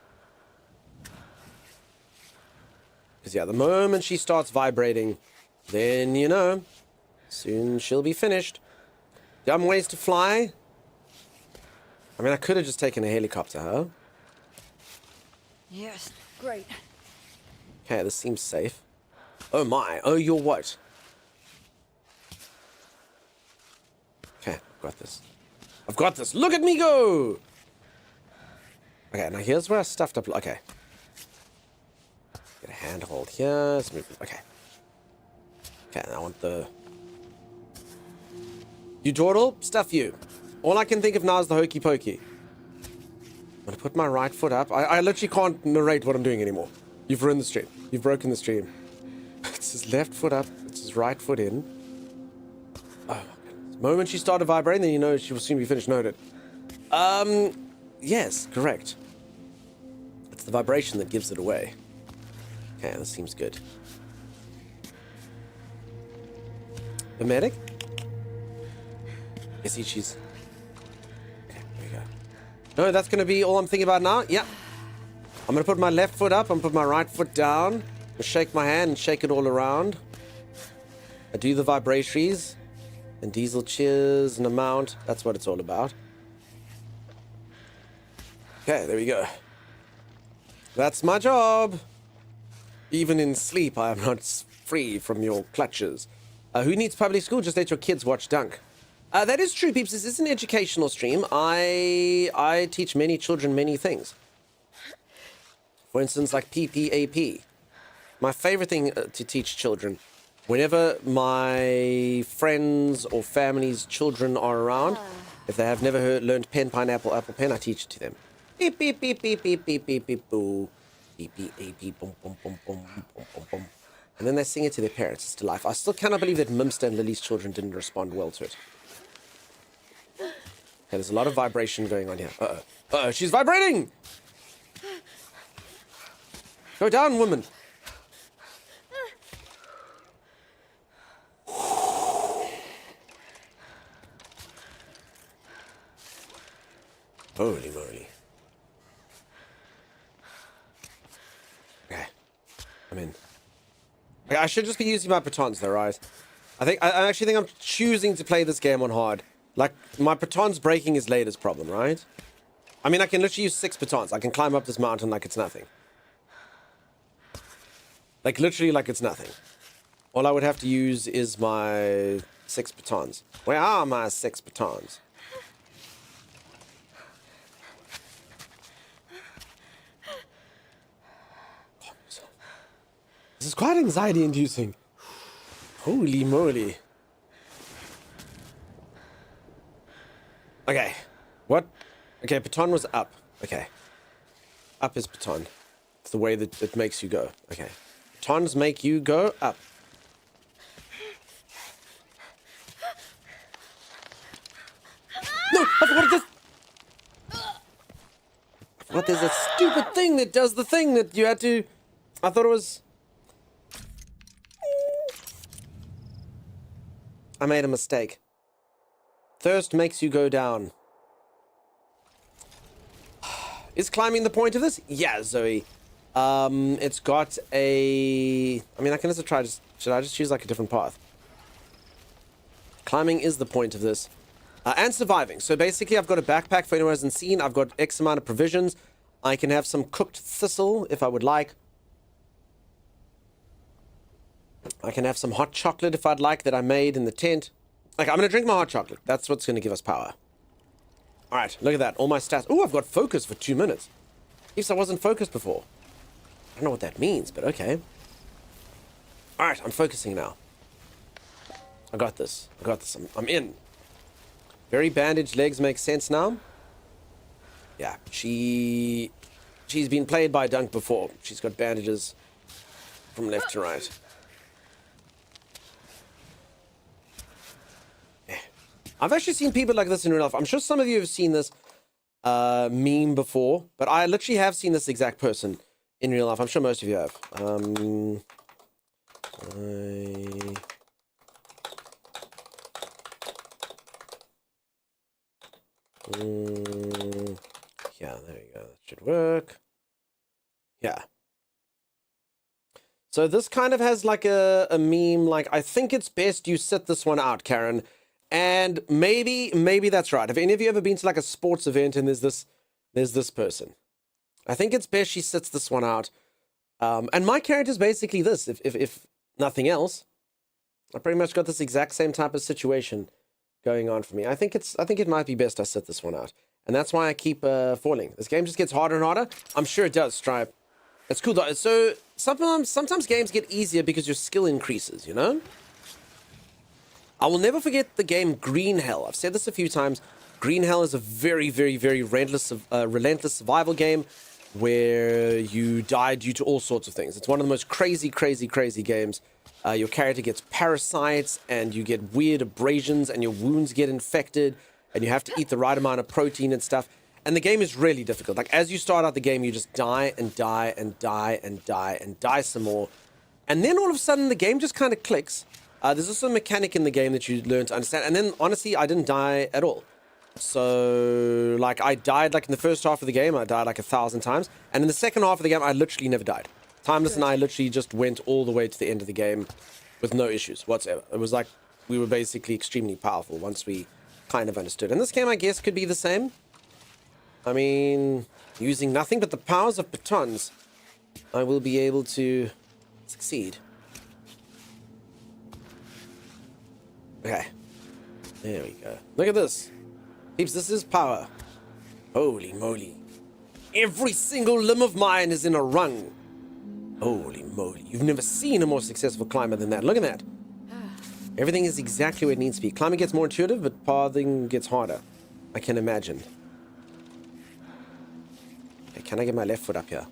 Because yeah, the moment she starts vibrating, then, you know, soon she'll be finished. Dumb ways to fly. I mean, I could have just taken a helicopter, huh? Yes, great. Okay, this seems safe. Oh my, oh, you're what? Okay, I've got this. I've got this. Look at me go! Okay, now here's where I stuffed up. Okay. Get a handhold here. Let's move. Okay. Okay, I want the... You dawdle? Stuff you. All I can think of now is the hokey pokey. I'm gonna put my right foot up. I literally can't narrate what I'm doing anymore. You've ruined the stream. You've broken the stream. It's his left foot up. It's his right foot in. Oh my goodness. The moment she started vibrating, then you know she will soon be finished. Noted. Yes, correct. It's the vibration that gives it away. Okay, this seems good. The medic? Yes, she's... Okay, there we go. No, that's going to be all I'm thinking about now. Yeah. I'm going to put my left foot up. I'm going to put my right foot down. Shake my hand and shake it all around. I do the vibratories. And Diesel cheers and a mount. That's what it's all about. Okay, there we go. That's my job. Even in sleep, I am not free from your clutches. Who needs public school? Just let your kids watch Dunk. That is true, peeps. This is an educational stream. I teach many children many things. For instance, like PPAP. My favorite thing to teach children. Whenever my friends or family's children are around, if they have never learned pen, pineapple, apple, pen, I teach it to them. Beep, beep, beep, beep, beep, beep, beep, beep, boo. Beep, beep, beep, beep, boom, boom, boom, boom, boom, boom, boom. And then they sing it to their parents. It's to life. I still cannot believe that Mimster and Lily's children didn't respond well to it. Okay, there's a lot of vibration going on here. Uh-oh. Uh-oh, she's vibrating! Go down, woman. Holy moly. Okay. I'm in. Okay, I should just be using my batons though, right? I actually think I'm choosing to play this game on hard. Like, my batons breaking is Later's problem, right? I mean, I can literally use 6 batons. I can climb up this mountain like it's nothing. Like, literally like it's nothing. All I would have to use is my 6 batons. Where are my 6 batons? This is quite anxiety-inducing. Holy moly. Okay. What? Okay, baton was up. Okay. Up is baton. It's the way that it makes you go. Okay. Batons make you go up. No! I forgot this! I forgot there's a stupid thing that does the thing that you had to... I thought it was... I made a mistake. Thirst makes you go down. Is climbing the point of this? Yeah, Zoe. It's got a... I mean, I can also try... Should I just choose like a different path? Climbing is the point of this. And surviving. So basically, I've got a backpack for anyone who hasn't seen. I've got X amount of provisions. I can have some cooked thistle if I would like. I can have some hot chocolate if I'd like that I made in the tent. Like, I'm going to drink my hot chocolate. That's what's going to give us power. Alright, look at that. All my stats. Oh, I've got focus for 2 minutes. Yes, I wasn't focused before. I don't know what that means, but okay. Alright, I'm focusing now. I got this. I got this. I'm in. Very bandaged legs make sense now. Yeah, she's been played by Dunk before. She's got bandages from left to right. I've actually seen people like this in real life. I'm sure some of you have seen this meme before, but I literally have seen this exact person in real life. I'm sure most of you have. Yeah, there you go. That should work. Yeah. So this kind of has like a meme, like, I think it's best you sit this one out, Cairn. And maybe that's right. Have any of you ever been to like a sports event and there's this person? I think it's best she sits this one out. And my character's basically this, if nothing else. I pretty much got this exact same type of situation going on for me. I think it might be best I sit this one out. And that's why I keep falling. This game just gets harder and harder. I'm sure it does, Stripe. It's cool though. So sometimes games get easier because your skill increases, you know? I will never forget the game Green Hell. I've said this a few times. Green Hell is a very, very, very relentless survival game where you die due to all sorts of things. It's one of the most crazy games. Your character gets parasites and you get weird abrasions and your wounds get infected and you have to eat the right amount of protein and stuff. And the game is really difficult. Like, as you start out the game, you just die and die and die and die and die some more. And then all of a sudden the game just kind of clicks. There's also a mechanic in the game that you learn to understand. And then, honestly, I didn't die at all. So, like, I died, like, in the first half of the game, I died, like, 1,000 times. And in the second half of the game, I literally never died. Timeless and I literally just went all the way to the end of the game with no issues whatsoever. It was like we were basically extremely powerful once we kind of understood. And this game, I guess, could be the same. I mean, using nothing but the powers of batons, I will be able to succeed. Okay. There we go. Look at this. Peeps, this is power. Holy moly. Every single limb of mine is in a rung. Holy moly. You've never seen a more successful climber than that. Look at that. Everything is exactly where it needs to be. Climbing gets more intuitive, but pathing gets harder. I can imagine. Okay, can I get my left foot up here?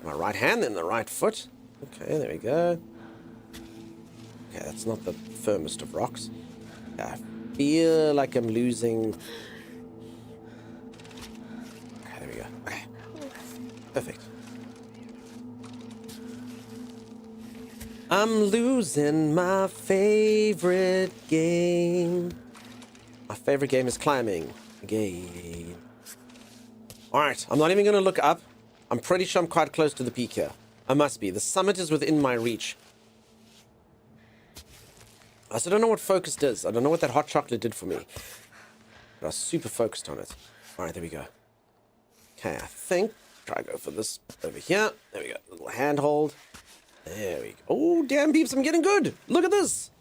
My right hand, then the right foot. Okay, there we go. Okay, that's not the firmest of rocks. I feel like I'm losing. Okay, there we go. Okay. Perfect. I'm losing my favorite game. My favorite game is climbing again. Alright, I'm not even going to look up. I'm pretty sure I'm quite close to the peak here. I must be. The summit is within my reach. I also don't know what focus does. I don't know what that hot chocolate did for me. But I was super focused on it. Alright, there we go. Okay, I think. Try to go for this over here. There we go. A little handhold. There we go. Oh, damn, peeps, I'm getting good. Look at this.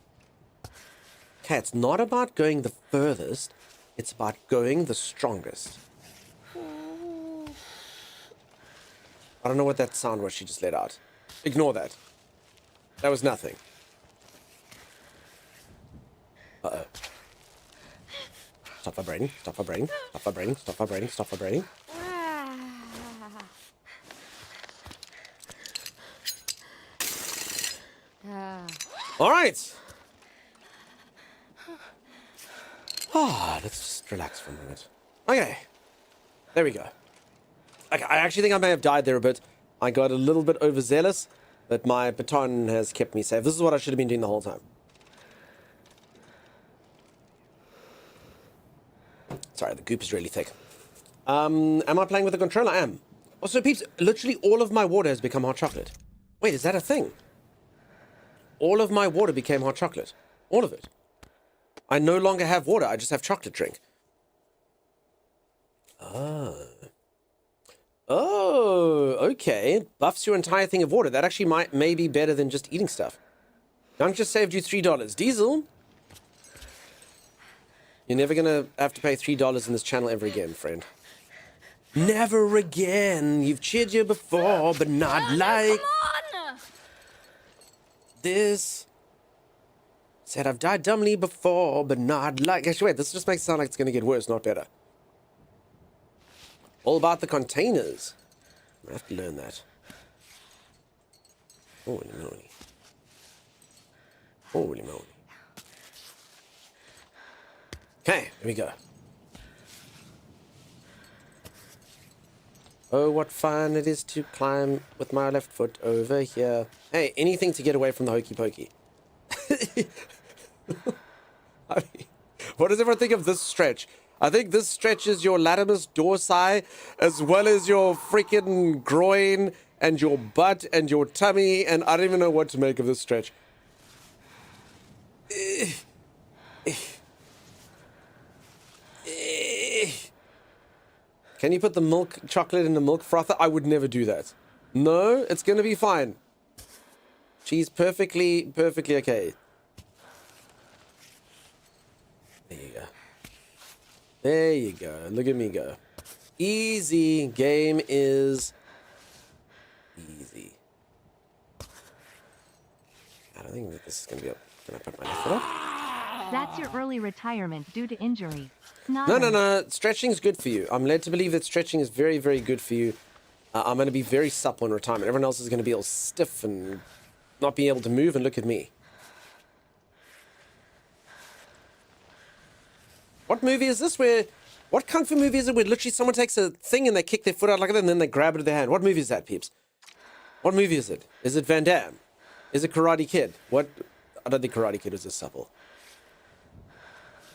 Okay, it's not about going the furthest. It's about going the strongest. I don't know what that sound was she just let out. Ignore that. That was nothing. Uh-oh. Stop vibrating. Stop vibrating. Stop vibrating. Stop vibrating. Stop vibrating. All right. Let's just relax for a minute. Okay. There we go. Okay, I actually think I may have died there a bit. I got a little bit overzealous, but my baton has kept me safe. This is what I should have been doing the whole time. Sorry, the goop is really thick. Am I playing with the controller? I am. Also, peeps, literally all of my water has become hot chocolate. Wait, is that a thing? All of my water became hot chocolate. All of it. I no longer have water. I just have chocolate drink. Oh, okay. Buffs your entire thing of water. That actually may be better than just eating stuff. Dunk just saved you $3. Diesel, you're never going to have to pay $3 in this channel ever again, friend. Never again. You've cheered you before, but not like... Come on! This. Said I've died dumbly before, but not like... Actually, wait, this just makes it sound like it's going to get worse, not better. All about the containers. I have to learn that. Holy moly. Holy moly. Okay, here we go. Oh, what fun it is to climb with my left foot over here. Hey, anything to get away from the hokey pokey. I mean, what does everyone think of this stretch? I think this stretches your latimus dorsi as well as your freaking groin and your butt and your tummy, and I don't even know what to make of this stretch. Can you put the milk chocolate in the milk frother? I would never do that. No, it's gonna be fine. She's perfectly okay. There you go. There you go. Look at me go. Easy. Game is easy. I don't think that this is gonna be up. Can I put my left foot up? That's your early retirement due to injury. No. Stretching is good for you. I'm led to believe that stretching is very, very good for you. I'm going to be very supple in retirement. Everyone else is going to be all stiff and not be able to move, and look at me. What movie is this where... What kung fu movie is it where literally someone takes a thing and they kick their foot out like that and then they grab it with their hand? What movie is that, peeps? What movie is it? Is it Van Damme? Is it Karate Kid? What... I don't think Karate Kid was as supple.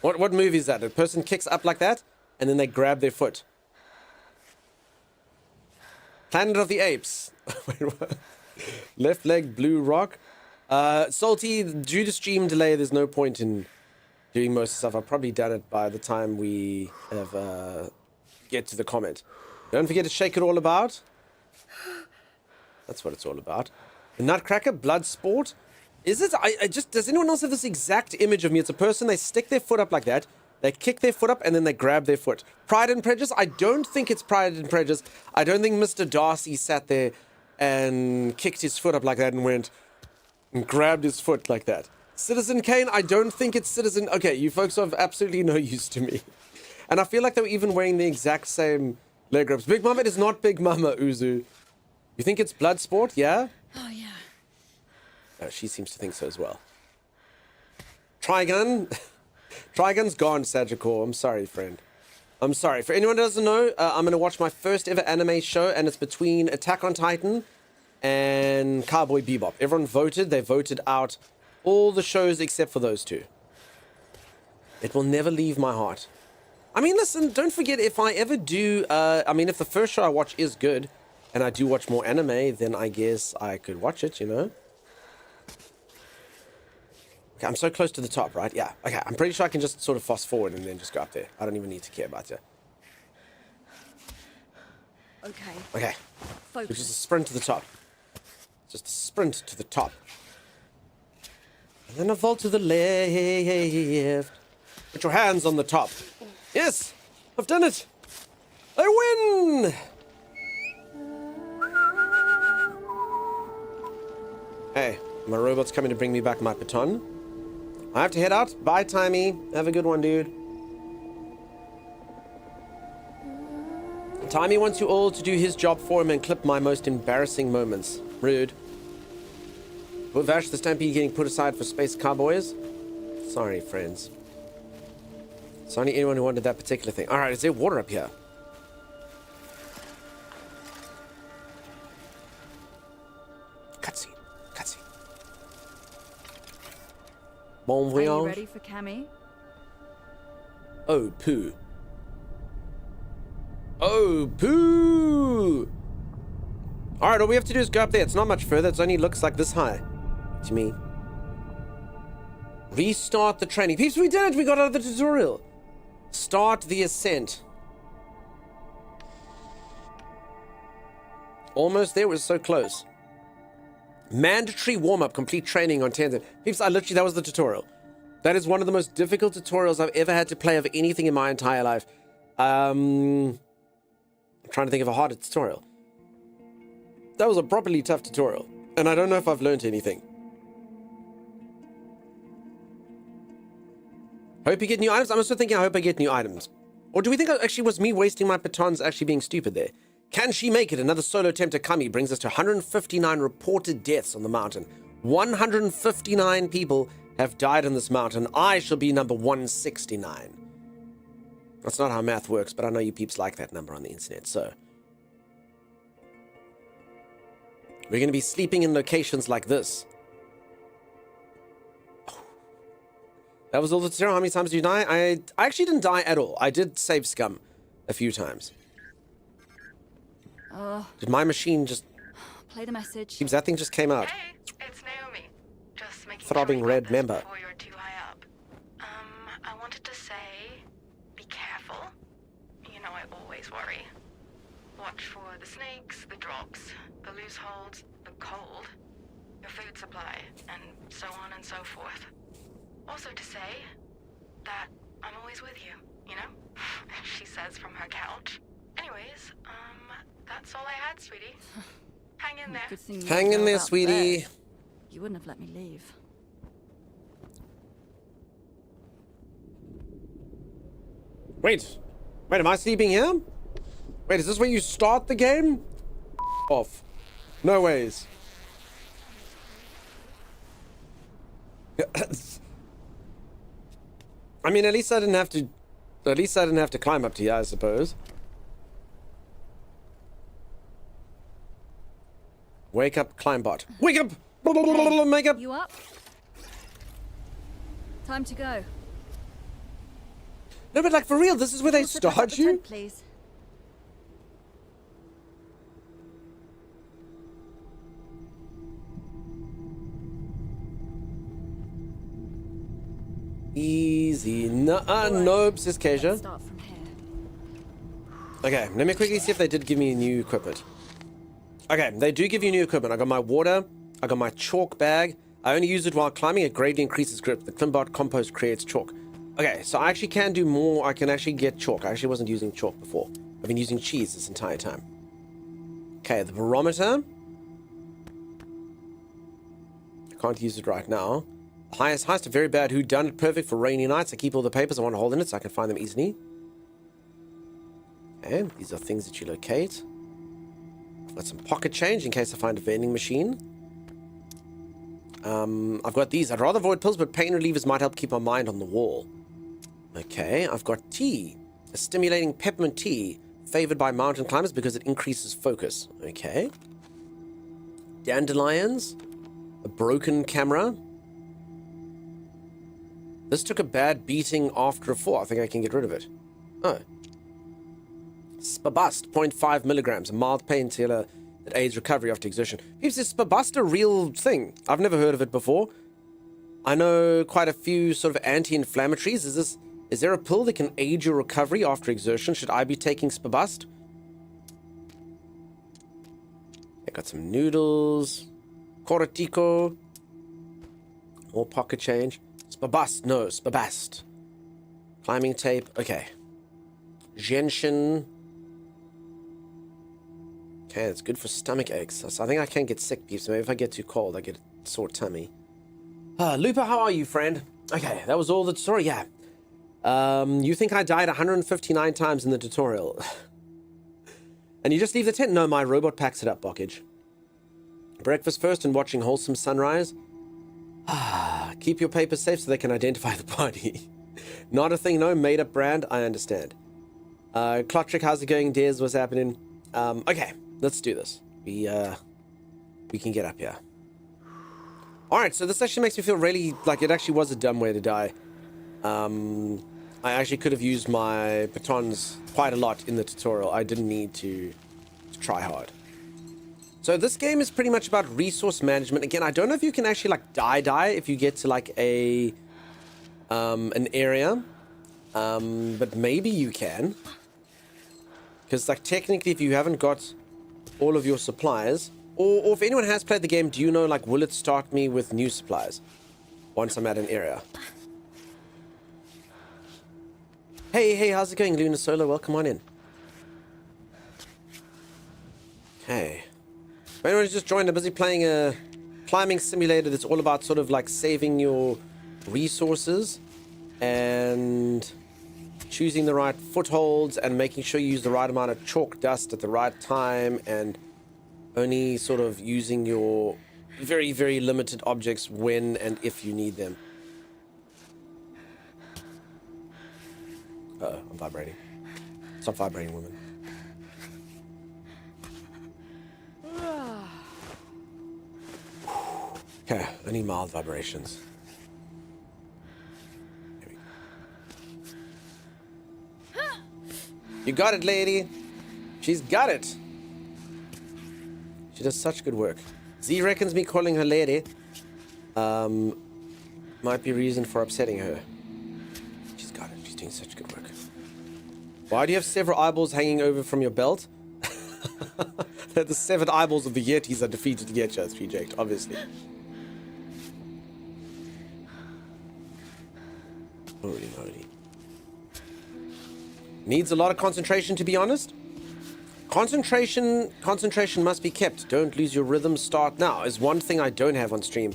What movie is that? A person kicks up like that, and then they grab their foot. Planet of the Apes. Wait, what? Left leg, blue rock. Salty, due to stream delay, there's no point in doing most stuff. I've probably done it by the time we have get to the comment. Don't forget to shake it all about. That's what it's all about. The Nutcracker, blood sport. Is it? I just, does anyone else have this exact image of me? It's a person, they stick their foot up like that, they kick their foot up, and then they grab their foot. Pride and Prejudice? I don't think it's Pride and Prejudice. I don't think Mr. Darcy sat there and kicked his foot up like that and went and grabbed his foot like that. Citizen Kane? I don't think it's Citizen... Okay, you folks are of absolutely no use to me. And I feel like they were even wearing the exact same leg wraps. Big Mama, it is not Big Mama, Uzu. You think it's Bloodsport? Yeah? Oh, yeah. Oh, she seems to think so as well. Trigun? Trigun's gone, Sagicor. I'm sorry, friend. I'm sorry. For anyone who doesn't know, I'm going to watch my first ever anime show, and it's between Attack on Titan and Cowboy Bebop. Everyone voted. They voted out all the shows except for those two. It will never leave my heart. I mean, listen, don't forget, if I ever do... I mean, if the first show I watch is good, and I do watch more anime, then I guess I could watch it, you know? Okay, I'm so close to the top, right? Yeah. Okay, I'm pretty sure I can just sort of fast forward and then just go up there. I don't even need to care about it. Okay. Okay. Focus. Which is a sprint to the top. Just a sprint to the top. And then a vault to the left. Put your hands on the top. Yes! I've done it! I win! Hey, my robot's coming to bring me back my baton. I have to head out. Bye, Timey. Have a good one, dude. Timey wants you all to do his job for him and clip my most embarrassing moments. Rude. Put Vash the Stampede getting put aside for Space Cowboys? Sorry, friends. Sorry, anyone who wanted that particular thing. Alright, is there water up here? Cutscene. Cutscene. Bon voyage. Are you ready for Cammy? Oh, poo. Oh, poo! Alright, all we have to do is go up there. It's not much further. It only looks like this high to me. Restart the training. Peeps, we did it! We got out of the tutorial. Start the ascent. Almost there. We're so close. Mandatory warm-up. Complete training on 10. Peeps, that was the tutorial. That is one of the most difficult tutorials I've ever had to play of anything in my entire life. I'm trying to think of a harder tutorial. That was a properly tough tutorial. And I don't know if I've learned anything. Hope you get new items. I'm also thinking I hope I get new items. Or do we think it actually was me wasting my batons actually being stupid there? Can she make it? Another solo attempt at Kami brings us to 159 reported deaths on the mountain. 159 people have died on this mountain. I shall be number 169. That's not how math works, but I know you peeps like that number on the internet, so. We're going to be sleeping in locations like this. That was all the tutorial. How many times did you die? I actually didn't die at all. I did save scum a few times. Did my machine just... Play the message. Seems that thing just came out. Hey, it's Naomi. Just making Throbbing sure red member. before you're too high up. I wanted to say, be careful. You know I always worry. Watch for the snakes, the drops, the loose holds, the cold, your food supply, and so on and so forth. Also to say that I'm always with you, you know? She says from her couch. Anyways, that's all I had, sweetie. Hang in there. Good thing you Hang know in there, about sweetie. bed. You wouldn't have let me leave. Wait, am I sleeping here? Wait, is this where you start the game? Off. No ways. I mean, at least I didn't have to climb up to here, I suppose. Wake up, climb bot. Wake up! Make up! You up? Time to go. No, but like for real, this is where they We'll sit back at start the you? tent, please. Easy. No, Right. nope, says Let's Keisha. start from here. Okay, let me quickly see if they did give me new equipment. Okay, they do give you new equipment. I got my water. I got my chalk bag. I only use it while climbing. It greatly increases grip. The Climbot compost creates chalk. Okay, so I actually can do more. I can actually get chalk. I actually wasn't using chalk before. I've been using cheese this entire time. Okay, the barometer. I can't use it right now. Highest, a very bad whodunit, perfect for rainy nights. I keep all the papers I want to hold in it so I can find them easily. Okay, these are things that you locate. I've got some pocket change in case I find a vending machine. I've got these. I'd rather avoid pills, but pain relievers might help keep my mind on the wall. Okay, I've got tea. A stimulating peppermint tea, favored by mountain climbers because it increases focus. Okay. Dandelions. A broken camera. This took a bad beating after a fall. I think I can get rid of it. Oh. Spabust, 0.5 milligrams, a mild painkiller that aids recovery after exertion. Is Spabust a real thing? I've never heard of it before. I know quite a few sort of anti-inflammatories. Is there a pill that can aid your recovery after exertion? Should I be taking Spabust? I got some noodles. Corotico. More pocket change. Spabust, no, Spabast. Climbing tape, okay. Gentian. Okay, it's good for stomach aches. So I think I can get sick, peeps. Maybe if I get too cold, I get a sore tummy. Looper, how are you, friend? Okay, that was all the story, yeah. You think I died 159 times in the tutorial. And you just leave the tent? No, my robot packs it up, Bockage. Breakfast first and watching wholesome sunrise. Keep your papers safe so they can identify the body. Not a thing, no. Made-up brand, I understand. Clotrick, how's it going? Des, what's happening? Okay, let's do this. We can get up here. Alright, so this actually makes me feel really like it actually was a dumb way to die. I actually could have used my batons quite a lot in the tutorial. I didn't need to try hard. So this game is pretty much about resource management. Again, I don't know if you can actually like die if you get to like an area. But maybe you can. Because like technically if you haven't got all of your supplies, or if anyone has played the game, do you know like will it start me with new supplies once I'm at an area? Hey, how's it going, Luna Solo? Welcome on in. Okay. If anyone's just joined, I'm busy playing a climbing simulator that's all about sort of like saving your resources and choosing the right footholds and making sure you use the right amount of chalk dust at the right time and only sort of using your very, very limited objects when and if you need them. Uh-oh, I'm vibrating. Stop vibrating, woman. Okay, only mild vibrations. You got it, lady. She's got it. She does such good work. Z reckons me calling her lady might be reason for upsetting her. She's got it. She's doing such good work. Why do you have several eyeballs hanging over from your belt? They're the severed eyeballs of the Yetis are defeated Yetchas, reject, obviously. Holy moly. Needs a lot of concentration, to be honest. Concentration must be kept. Don't lose your rhythm. Start now is one thing I don't have on stream.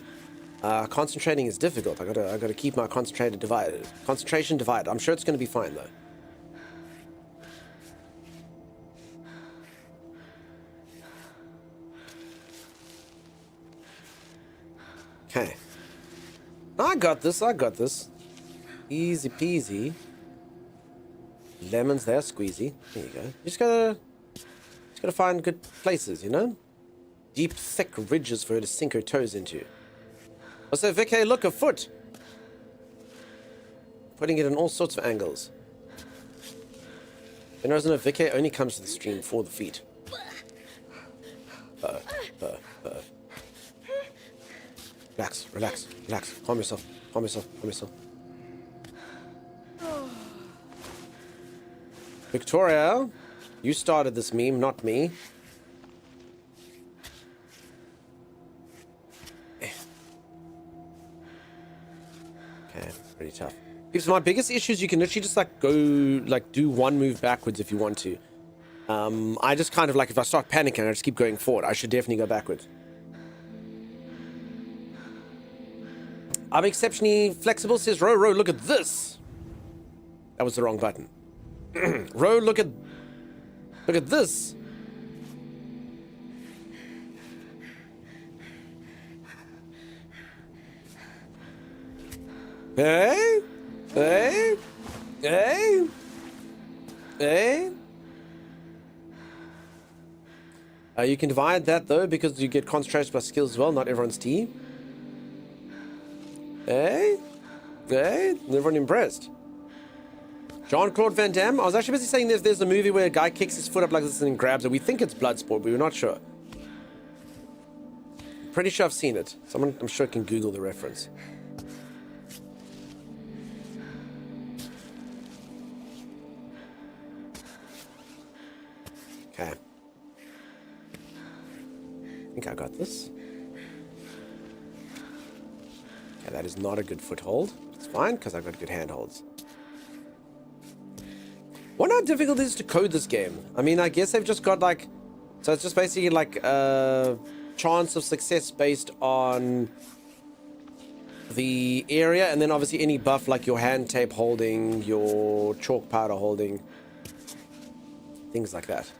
Concentrating is difficult. I gotta keep my concentration divided. I'm sure it's gonna be fine though. Okay. I got this. Easy peasy. Lemons there, squeezy. There you go. You just gotta find good places, you know? Deep, thick ridges for her to sink her toes into. Also, Vic, hey, look, a foot. putting it in all sorts of angles. And Rosanna Vicky only comes to the stream for the feet. Relax, relax, relax. Calm yourself, calm yourself, calm yourself. Victoria, you started this meme, not me. Okay, pretty tough. So my biggest issue is you can literally just like go, like do one move backwards if you want to. I just kind of like, if I start panicking, I just keep going forward. I should definitely go backwards. I'm exceptionally flexible, says Ro. Ro, look at this. That was the wrong button. Ro, look at this. Hey, hey, hey, hey. You can divide that though because you get concentrated by skills as well. Not everyone's T. Hey, hey, everyone impressed. Jean-Claude Van Damme. I was actually busy saying there's a movie where a guy kicks his foot up like this and then grabs it. We think it's Bloodsport, but we're not sure. Pretty sure I've seen it. Someone, I'm sure, can Google the reference. Okay. I think I got this. Okay, that is not a good foothold. It's fine, because I've got good handholds. Wonder how difficult it is to code this game. I mean, I guess they've just got like... So it's just basically like a chance of success based on the area, and then obviously any buff like your hand tape holding, your chalk powder holding. Things like that.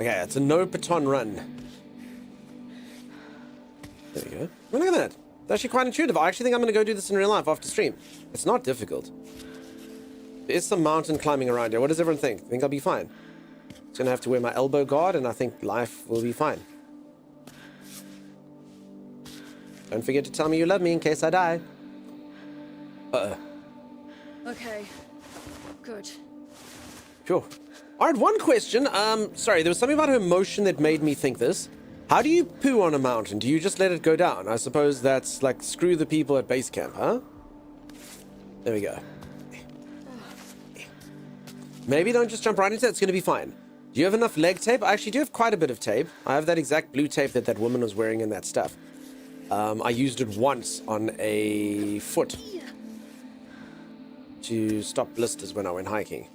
Okay, it's a no baton run. There you go. Well, look at that. It's actually quite intuitive. I actually think I'm going to go do this in real life after stream. It's not difficult. There is some mountain climbing around here. What does everyone think? Think I'll be fine? Just going to have to wear my elbow guard, and I think life will be fine. Don't forget to tell me you love me in case I die. Uh-oh. Okay. Good. Sure. Alright, one question. Sorry, there was something about her motion that made me think this. How do you poo on a mountain? Do you just let it go down? I suppose that's like screw the people at base camp, huh? There we go. Maybe don't just jump right into it. It's going to be fine. Do you have enough leg tape? I actually do have quite a bit of tape. I have that exact blue tape that that woman was wearing in that stuff. I used it once on a foot to stop blisters when I went hiking.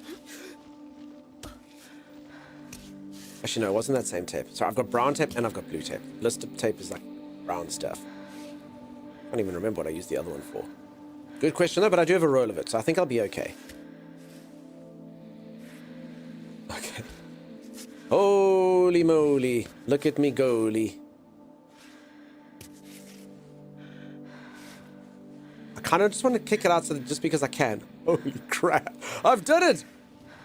Actually, no, it wasn't that same tape. So I've got brown tape and I've got blue tape. Blister tape is like brown stuff. I don't even remember what I used the other one for. Good question though, but I do have a roll of it, so I think I'll be okay. Okay. Holy moly. Look at me goalie. I kind of just want to kick it out so that just because I can. Holy crap. I've done it!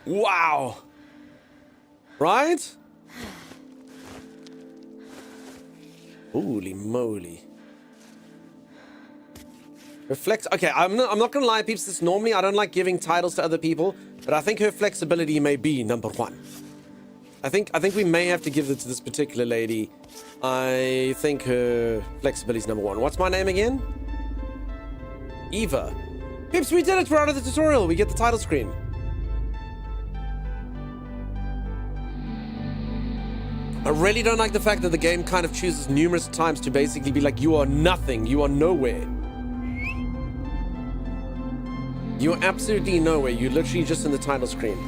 Wow. Right? Holy moly. Reflex. Okay, I'm not gonna lie, peeps. This normally I don't like giving titles to other people, but I think her flexibility may be number one. I think we may have to give it to this particular lady. I think her flexibility is number one. What's my name again? Eva. Peeps, we did it. We're out of the tutorial. We get the title screen. I really don't like the fact that the game kind of chooses numerous times to basically be like, you are nothing, you are nowhere. You are absolutely nowhere, you're literally just in the title screen.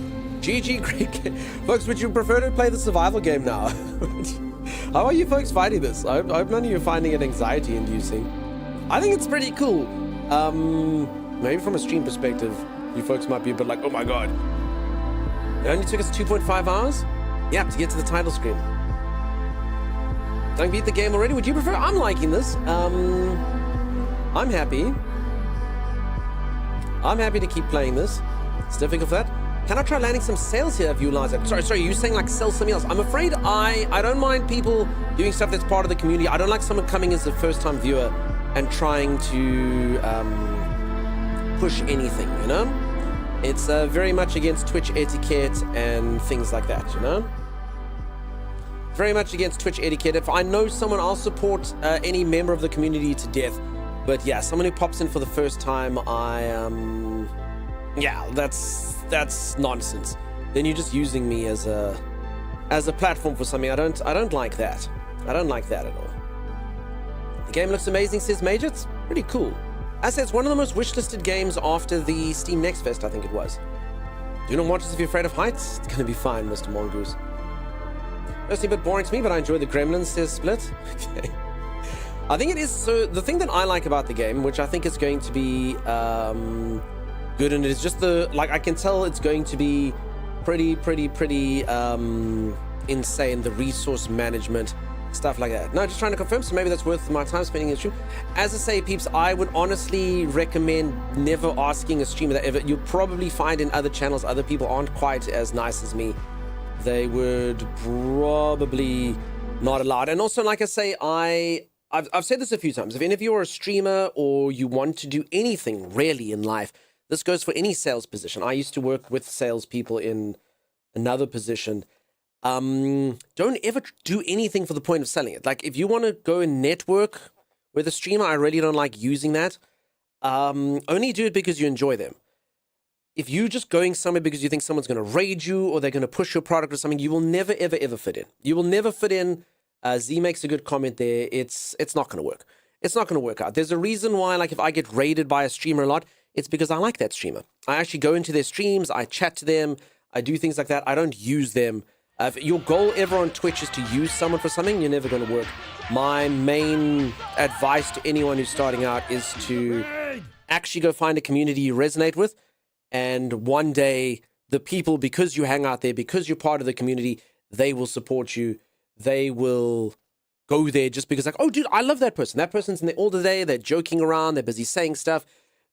GG, great game. Folks, would you prefer to play the survival game now? How are you folks fighting this? I hope none of you are finding it anxiety inducing. I think it's pretty cool. Maybe from a stream perspective, you folks might be a bit like, oh my god. It only took us 2.5 hours? Yeah, to get to the title screen. Don't beat the game already? Would you prefer? I'm liking this. I'm happy. I'm happy to keep playing this. It's difficult for that. Can I try landing some sales here if you realize that? Sorry, you're saying like sell something else. I'm afraid I don't mind people doing stuff that's part of the community. I don't like someone coming as a first-time viewer and trying to push anything, you know? It's very much against Twitch etiquette and things like that, you know? Very much against Twitch etiquette. If I know someone, I'll support any member of the community to death. But yeah, someone who pops in for the first time, yeah, that's nonsense. Then you're just using me as a platform for something. I don't like that. I don't like that at all. The game looks amazing, says Major. It's pretty cool. I say it's one of the most wishlisted games after the Steam Next Fest, I think it was. Do not watch this if you're afraid of heights. It's going to be fine, Mr. Mongoose. Mostly a bit boring to me, but I enjoy the Gremlins, says Split. Okay. I think it is, so the thing that I like about the game, which I think is going to be good, and it is just I can tell it's going to be pretty insane, the resource management, stuff like that. No, just trying to confirm, so maybe that's worth my time spending in the stream. As I say, peeps, I would honestly recommend never asking a streamer that ever. You'll probably find in other channels, other people aren't quite as nice as me. They would probably not allow it. And also, like I say, I've said this a few times. If any of you are a streamer or you want to do anything really in life, this goes for any sales position. I used to work with salespeople in another position. Don't ever do anything for the point of selling it. Like, if you want to go and network with a streamer, I really don't like using that. Only do it because you enjoy them. If you're just going somewhere because you think someone's going to raid you or they're going to push your product or something, you will never, ever, ever fit in. You will never fit in. Z makes a good comment there. It's not going to work. It's not going to work out. There's a reason why, like, if I get raided by a streamer a lot, it's because I like that streamer. I actually go into their streams, I chat to them, I do things like that. I don't use them. If your goal ever on Twitch is to use someone for something, you're never going to work. My main advice to anyone who's starting out is to actually go find a community you resonate with. And one day, the people, because you hang out there, because you're part of the community, they will support you. They will go there just because, like, oh, dude, I love that person. That person's in there all the day. They're joking around. They're busy saying stuff.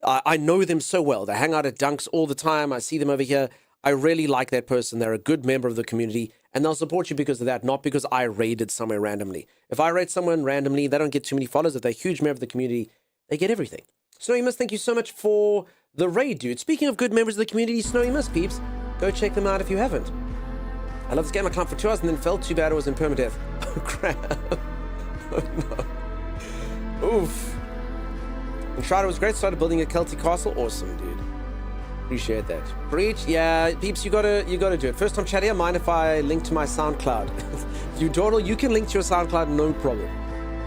I know them so well. They hang out at Dunks all the time. I see them over here. I really like that person. They're a good member of the community, and they'll support you because of that, not because I raided somewhere randomly. If I raid someone randomly, they don't get too many followers. If they're a huge member of the community, they get everything. Snowy Mist, thank you so much for the raid, dude. Speaking of good members of the community, Snowy Mist, peeps, go check them out if you haven't. I love this game. I climbed for 2 hours and then fell. Too bad it was in permadeath. Oh, crap. Oh, no. Oof. Enshrouded was great. Started building a Celtic castle. Awesome, dude. Appreciate that. Breach, yeah, peeps, you gotta do it. First time chat here, mind if I link to my SoundCloud? You Dawdle, you can link to your SoundCloud, no problem.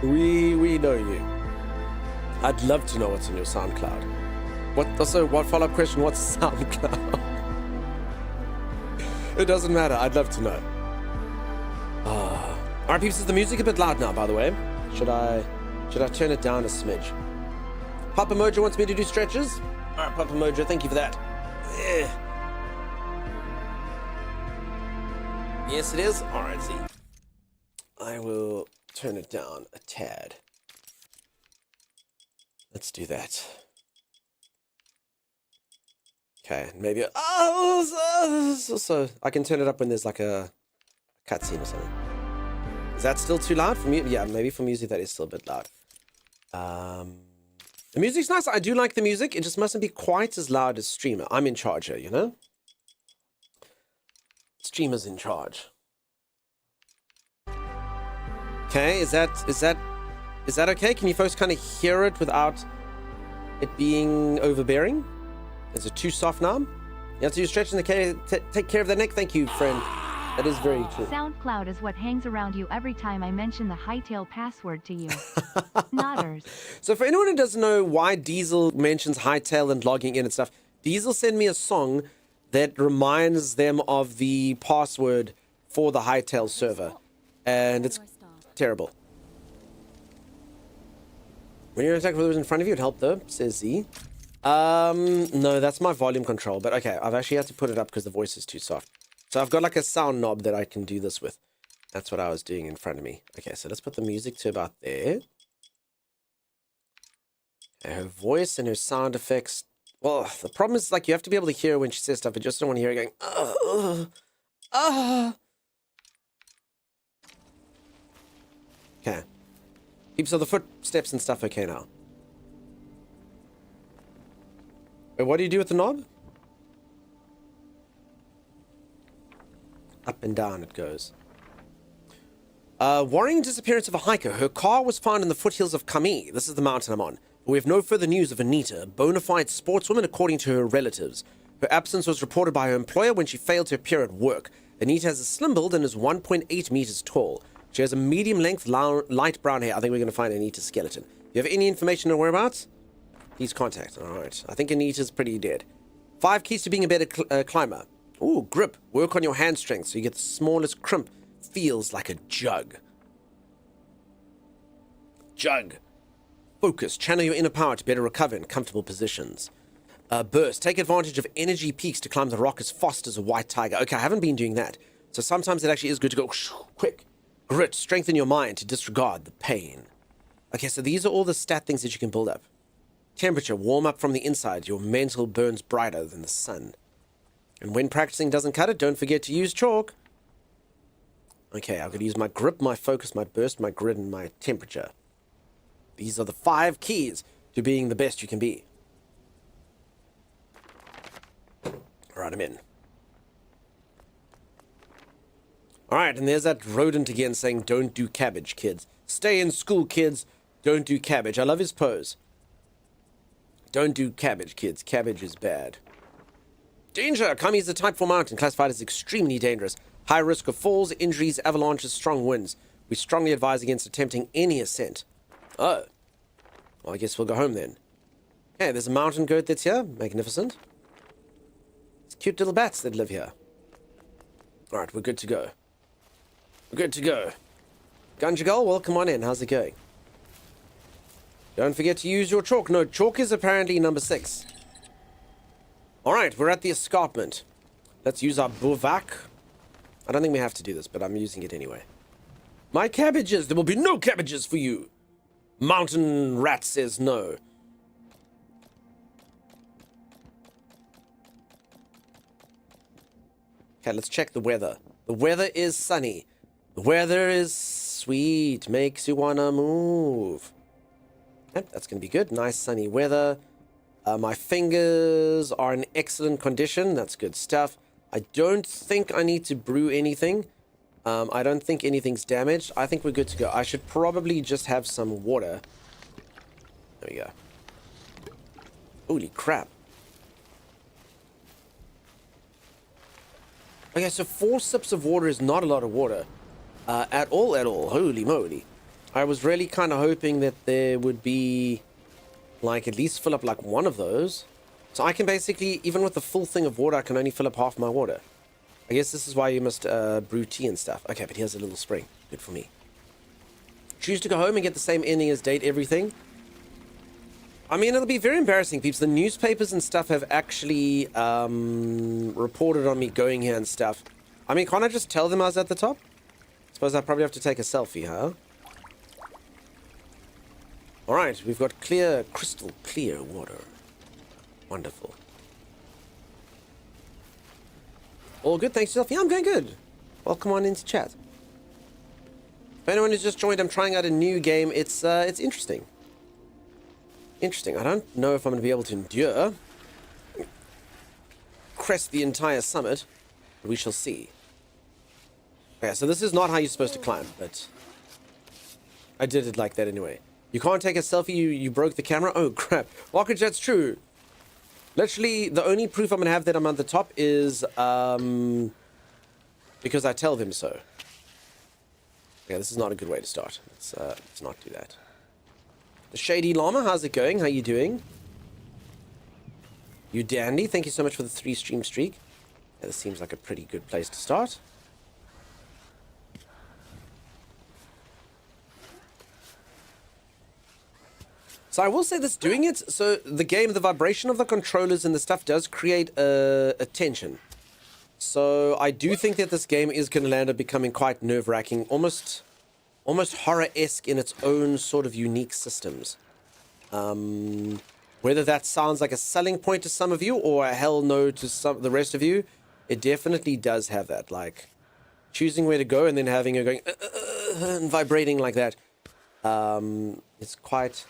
We know you. I'd love to know what's in your SoundCloud. What follow-up question? What's SoundCloud? It doesn't matter. I'd love to know. Alright, peeps, is the music a bit loud now, by the way? Should I turn it down a smidge? Papa Mojo wants me to do stretches. Alright, Papa Mojo, thank you for that. Yes, it is. Alright, Z. I will turn it down a tad. Let's do that. Okay, maybe. So I can turn it up when there's like a cutscene or something. Is that still too loud for me? Yeah, maybe for music that is still a bit loud. The music's nice. I do like the music. It just mustn't be quite as loud as streamer. I'm in charge here, you know? Streamer's in charge. Okay, is that okay? Can you folks kind of hear it without it being overbearing? Is it too soft now? You have to do stretching the take care of the neck. Thank you, friend. That is very true. SoundCloud is what hangs around you every time I mention the Hightail password to you. Nodders. So for anyone who doesn't know why Diesel mentions Hightail and logging in and stuff, Diesel sent me a song that reminds them of the password for the Hightail server. And it's terrible. When you're in attack with those in front of you, it helped though, says Z. No, that's my volume control. But okay, I've actually had to put it up because the voice is too soft. So I've got like a sound knob that I can do this with. That's what I was doing in front of me. Okay, so let's put the music to about there. Okay, her voice and her sound effects. Well, the problem is like you have to be able to hear when she says stuff. I just don't want to hear her going, Okay. So the footsteps and stuff okay now. Wait, what do you do with the knob? Up and down it goes. Worrying disappearance of a hiker. Her car was found in the foothills of Kami. This is the mountain I'm on. We have no further news of Anita, a bona fide sportswoman according to her relatives. Her absence was reported by her employer when she failed to appear at work. Anita has a slim build and is 1.8 meters tall. She has a medium-length, light brown hair. I think we're going to find Anita's skeleton. Do you have any information on whereabouts? Please contact. All right. I think Anita's pretty dead. 5 keys to being a better climber. Ooh, grip. Work on your hand strength so you get the smallest crimp. Feels like a jug. Jug. Focus. Channel your inner power to better recover in comfortable positions. Burst. Take advantage of energy peaks to climb the rock as fast as a white tiger. Okay, I haven't been doing that. So sometimes it actually is good to go quick. Grit. Strengthen your mind to disregard the pain. Okay, so these are all the stat things that you can build up. Temperature. Warm up from the inside. Your mental burns brighter than the sun. And when practicing doesn't cut it, don't forget to use chalk. Okay, I'm going to use my grip, my focus, my burst, my grit, and my temperature. These are the 5 keys to being the best you can be. Alright, I'm in. Alright, and there's that rodent again saying, don't do cabbage, kids. Stay in school, kids. Don't do cabbage. I love his pose. Don't do cabbage, kids. Cabbage is bad. Danger! Kami is a Type 4 mountain, classified as extremely dangerous. High risk of falls, injuries, avalanches, strong winds. We strongly advise against attempting any ascent. Oh. Well, I guess we'll go home then. Okay, there's a mountain goat that's here. Magnificent. It's cute little bats that live here. Alright, we're good to go. We're good to go. Gunjagal, welcome on in. How's it going? Don't forget to use your chalk. No, chalk is apparently number 6. Alright, we're at the escarpment. Let's use our bivouac. I don't think we have to do this, but I'm using it anyway. My cabbages! There will be no cabbages for you! Mountain rat says no. Okay, let's check the weather. The weather is sunny. The weather is sweet. Makes you wanna move. Yep, that's gonna be good. Nice sunny weather. My fingers are in excellent condition. That's good stuff. I don't think I need to brew anything. I don't think anything's damaged. I think we're good to go. I should probably just have some water. There we go. Holy crap. Okay, so 4 sips of water is not a lot of water. At all. Holy moly. I was really kind of hoping that there would be, like, at least fill up, like, one of those. So I can basically, even with the full thing of water, I can only fill up half my water. I guess this is why you must brew tea and stuff. Okay, but here's a little spring. Good for me. Choose to go home and get the same ending as date everything. I mean, it'll be very embarrassing, peeps. The newspapers and stuff have actually reported on me going here and stuff. I mean, can't I just tell them I was at the top? Suppose I probably have to take a selfie, huh? Alright, we've got clear, crystal clear water. Wonderful. All good, thanks yourself. Yeah, I'm going good. Welcome on into chat. For anyone who's just joined, I'm trying out a new game. It's interesting. Interesting. I don't know if I'm going to be able to endure crest the entire summit, but we shall see. Okay, so this is not how you're supposed to climb, but I did it like that anyway. You can't take a selfie, you broke the camera? Oh, crap. Walkage, that's true. Literally, the only proof I'm going to have that I'm on the top is because I tell them so. Yeah, this is not a good way to start. Let's not do that. The Shady Llama, how's it going? How you doing? You dandy. Thank you so much for the 3 stream streak. Yeah, this seems like a pretty good place to start. So I will say this, doing it, so the game, the vibration of the controllers and the stuff does create a tension. So I do think that this game is going to land up becoming quite nerve-wracking, almost horror-esque in its own sort of unique systems. Whether that sounds like a selling point to some of you or a hell no to the rest of you, it definitely does have that. Like, choosing where to go and then having it going and vibrating like that. It's quite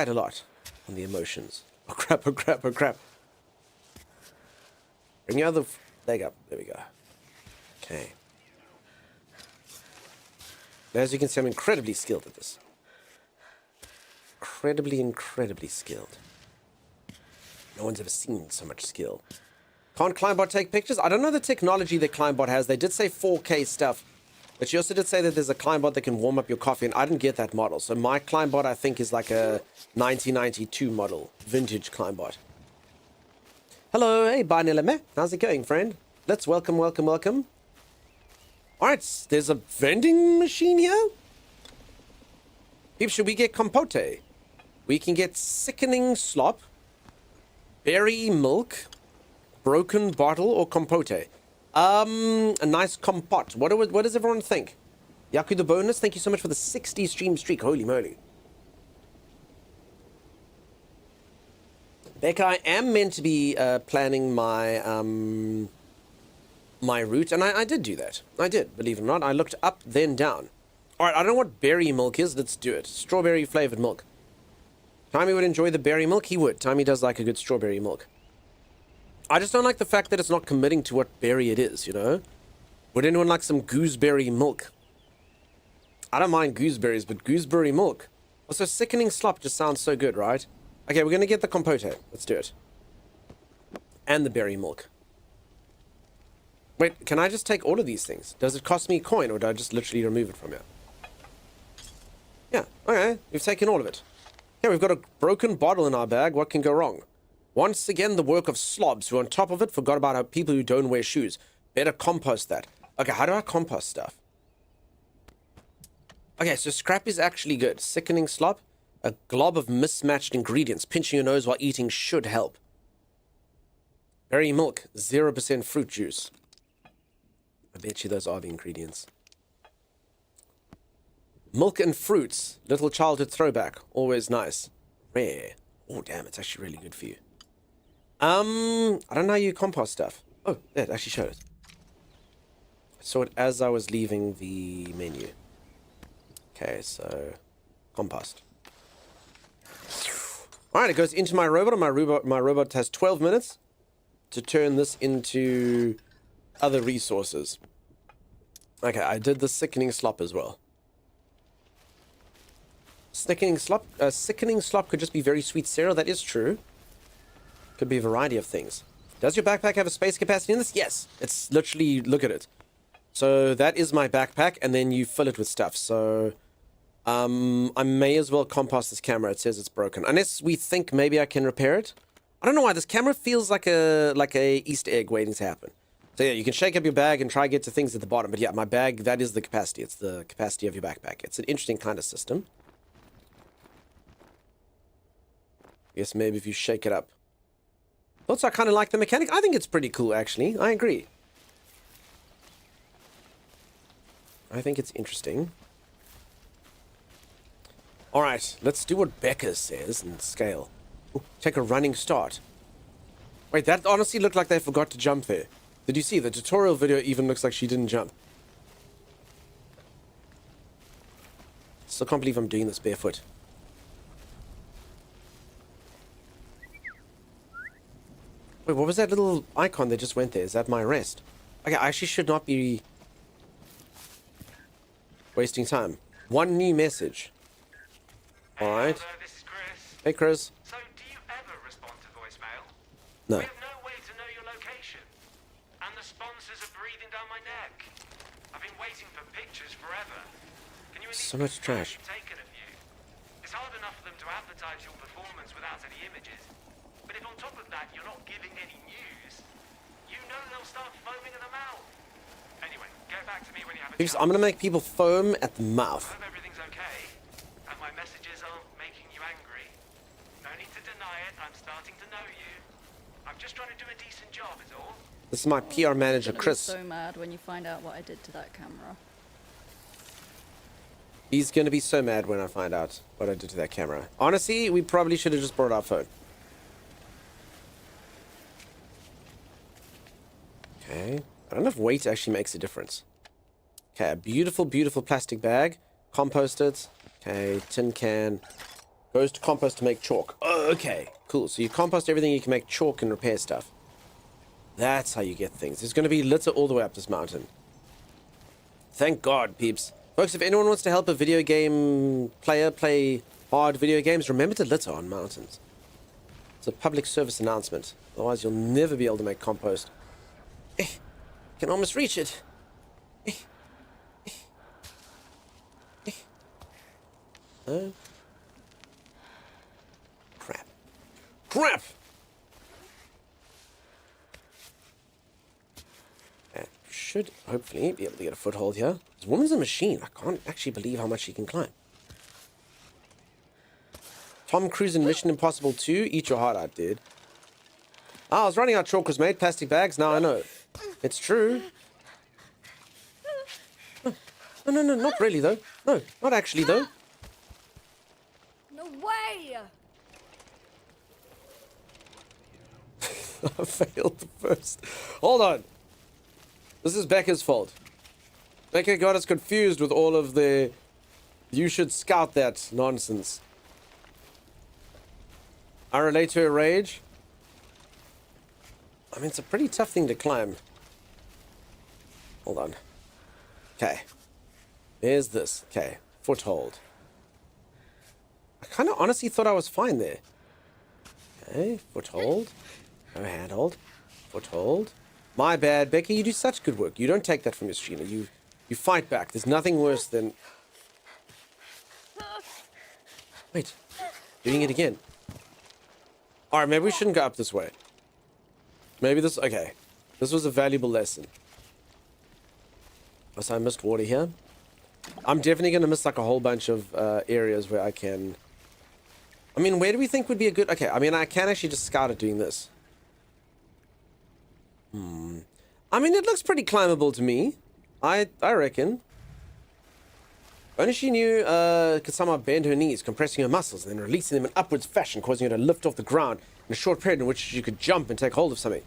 a lot on the emotions. Oh crap, oh crap, oh crap. Bring your other leg up. There we go. Okay. As you can see, I'm incredibly skilled at this. Incredibly skilled. No one's ever seen so much skill. Can't Climbot take pictures? I don't know the technology that Climbot has. They did say 4K stuff. But she also did say that there's a Climbot that can warm up your coffee, and I didn't get that model. So my Climbot, I think, is like a 1992 model. Vintage Climbot. Hello, hey, Barnelame. How's it going, friend? Let's welcome. Alright, there's a vending machine here? Peeps, should we get compote? We can get sickening slop, berry milk, broken bottle, or compote. A nice compote. What does everyone think? Yaku the bonus, thank you so much for the 60 stream streak. Holy moly. Becca, I am meant to be planning my my route, and I did do that. I did, believe it or not. I looked up, then down. Alright, I don't know what berry milk is. Let's do it. Strawberry flavored milk. Timmy would enjoy the berry milk. He would. Timmy does like a good strawberry milk. I just don't like the fact that it's not committing to what berry it is, you know? Would anyone like some gooseberry milk? I don't mind gooseberries, but gooseberry milk. Also, sickening slop just sounds so good, right? Okay, we're going to get the compote. Let's do it. And the berry milk. Wait, can I just take all of these things? Does it cost me a coin, or do I just literally remove it from here? Yeah, okay. We've taken all of it. Okay, we've got a broken bottle in our bag. What can go wrong? Once again, the work of slobs, who on top of it forgot about how people who don't wear shoes. Better compost that. Okay, how do I compost stuff? Okay, so scrap is actually good. Sickening slop. A glob of mismatched ingredients. Pinching your nose while eating should help. Berry milk. 0% fruit juice. I bet you those are the ingredients. Milk and fruits. Little childhood throwback. Always nice. Rare. Oh, damn, it's actually really good for you. I don't know how you compost stuff. Oh, it actually showed it. I saw it as I was leaving the menu. Okay, so compost. Alright, it goes into my robot, and my robot has 12 minutes to turn this into other resources. Okay, I did the sickening slop as well. Sickening slop could just be very sweet cereal. That is true. Could be a variety of things. Does your backpack have a space capacity in this? Yes. It's literally, look at it. So that is my backpack, and then you fill it with stuff. So I may as well compost this camera. It says it's broken. Unless we think maybe I can repair it. I don't know why. This camera feels like a Easter egg waiting to happen. So yeah, you can shake up your bag and try to get to things at the bottom. But yeah, my bag, that is the capacity. It's the capacity of your backpack. It's an interesting kind of system. Yes, maybe if you shake it up. Also, I kind of like the mechanic. I think it's pretty cool, actually. I agree. I think it's interesting. Alright, let's do what Becca says and scale. Ooh, take a running start. Wait, that honestly looked like they forgot to jump there. Did you see? The tutorial video even looks like she didn't jump. Still can't believe I'm doing this barefoot. Wait, what was that little icon that just went there? Is that my rest? Okay, I actually should not be wasting time. One new message. Alright. This is Chris. Hey, Chris. So, do you ever respond to voicemail? No. We have no way to know your location. And the sponsors are breathing down my neck. I've been waiting for pictures forever. Can you at least So much trash. taken of you? It's hard enough for them to advertise your performance without any images. But if on top of that you're not giving any news, you know they'll start foaming at the mouth. Anyway, get back to me when you have a chance. I'm gonna make people foam at the mouth. I hope everything's okay. And my messages aren't making you angry. No need to deny it. I'm starting to know you. I'm just trying to do a decent job, is all. This is my PR manager, Chris. So mad when you find out what I did to that camera. He's gonna be so mad when I find out what I did to that camera. Honestly, we probably should have just brought our phone. Okay. I don't know if weight actually makes a difference. Okay, a beautiful, beautiful plastic bag. Compost it. Okay, tin can. Goes to compost to make chalk. Oh, okay. Cool. So you compost everything, you can make chalk and repair stuff. That's how you get things. There's going to be litter all the way up this mountain. Thank God, peeps. Folks, if anyone wants to help a video game player play hard video games, remember to litter on mountains. It's a public service announcement. Otherwise, you'll never be able to make compost. Can almost reach it. Oh. Crap. Crap! Should hopefully be able to get a foothold here. This woman's a machine. I can't actually believe how much she can climb. Tom Cruise in Mission Impossible 2. Eat your heart out, dude. I was running out of chalk was made. Plastic bags. Now I know. It's true. No, not really, though. No, not actually, though. No way! I failed the first. Hold on. This is Becca's fault. Becca got us confused with all of the "you should scout that" nonsense. I relate to her rage. I mean, it's a pretty tough thing to climb. Hold on. Okay. There's this. Okay. Foothold. I kind of honestly thought I was fine there. Okay. Foothold. No handhold. Foothold. My bad, Becky. You do such good work. You don't take that from your streamer. You fight back. There's nothing worse than... Wait. Doing it again. Alright, maybe we shouldn't go up this way. Maybe this... Okay. This was a valuable lesson. So I missed water here. I'm definitely going to miss like a whole bunch of areas where I can... I mean, where do we think would be a good... Okay, I mean, I can actually just scout it doing this. I mean, it looks pretty climbable to me. I reckon. Only she knew could somehow bend her knees, compressing her muscles and then releasing them in upwards fashion, causing her to lift off the ground in a short period in which she could jump and take hold of something.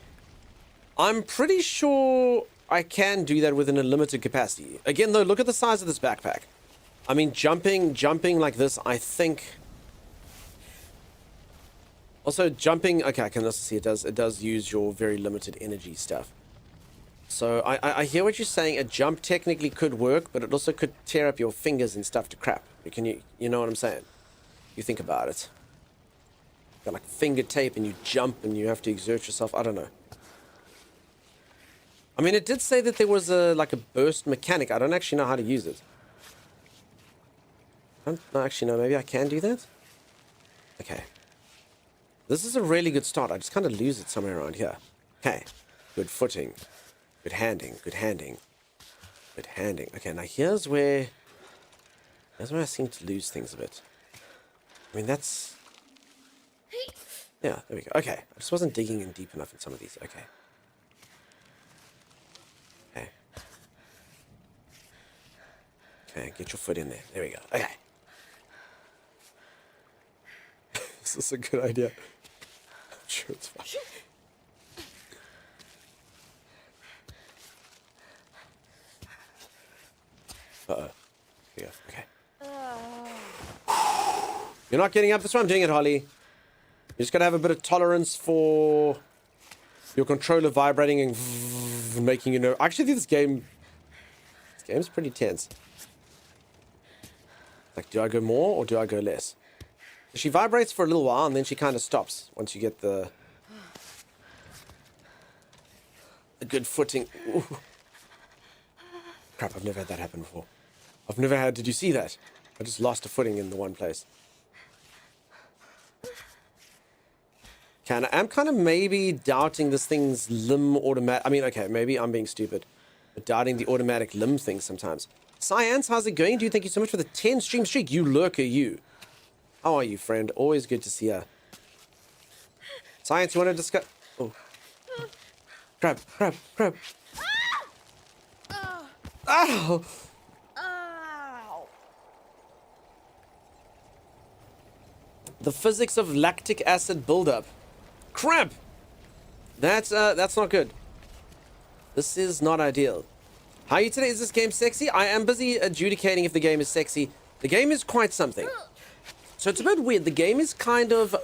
I'm pretty sure I can do that within a limited capacity. Again, though, look at the size of this backpack. I mean, jumping like this, I think... Also, jumping... Okay, I can also see it does use your very limited energy stuff. So, I hear what you're saying. A jump technically could work, but it also could tear up your fingers and stuff to crap. You know what I'm saying? You think about it. Got like finger tape and you jump and you have to exert yourself. I don't know. I mean, it did say that there was like a burst mechanic. I don't actually know how to use it. I don't actually know. Maybe I can do that? Okay. This is a really good start. I just kind of lose it somewhere around here. Okay. Good footing. Good handing. Good handing. Good handing. Okay, now here's where I seem to lose things a bit. I mean, that's... Yeah, there we go. Okay. I just wasn't digging in deep enough in some of these. Okay. Okay. Okay, get your foot in there. There we go. Okay. This is a good idea. I'm sure it's fine. Uh-oh. Here we go. Okay. You're not getting up. That's why I'm doing it, Holly. You just gotta have a bit of tolerance for your controller vibrating and making you know. I actually think this game's pretty tense. Like, do I go more or do I go less? She vibrates for a little while and then she kind of stops once you get the good footing. Ooh. Crap, I've never had that happen before. I've never had... Did you see that? I just lost a footing in the one place. I'm kind of maybe doubting this thing's limb automatic... I mean, okay, maybe I'm being stupid. But doubting the automatic limb thing sometimes. Science, how's it going? Do you thank you so much for the 10 stream streak? You lurker, you. How are you, friend? Always good to see ya. Science, you want to discuss... Oh. Crap. Ow! Ow! The physics of lactic acid buildup. Crap! That's not good. This is not ideal. How are you today? Is this game sexy? I am busy adjudicating if the game is sexy. The game is quite something. So it's a bit weird. The game is kind of,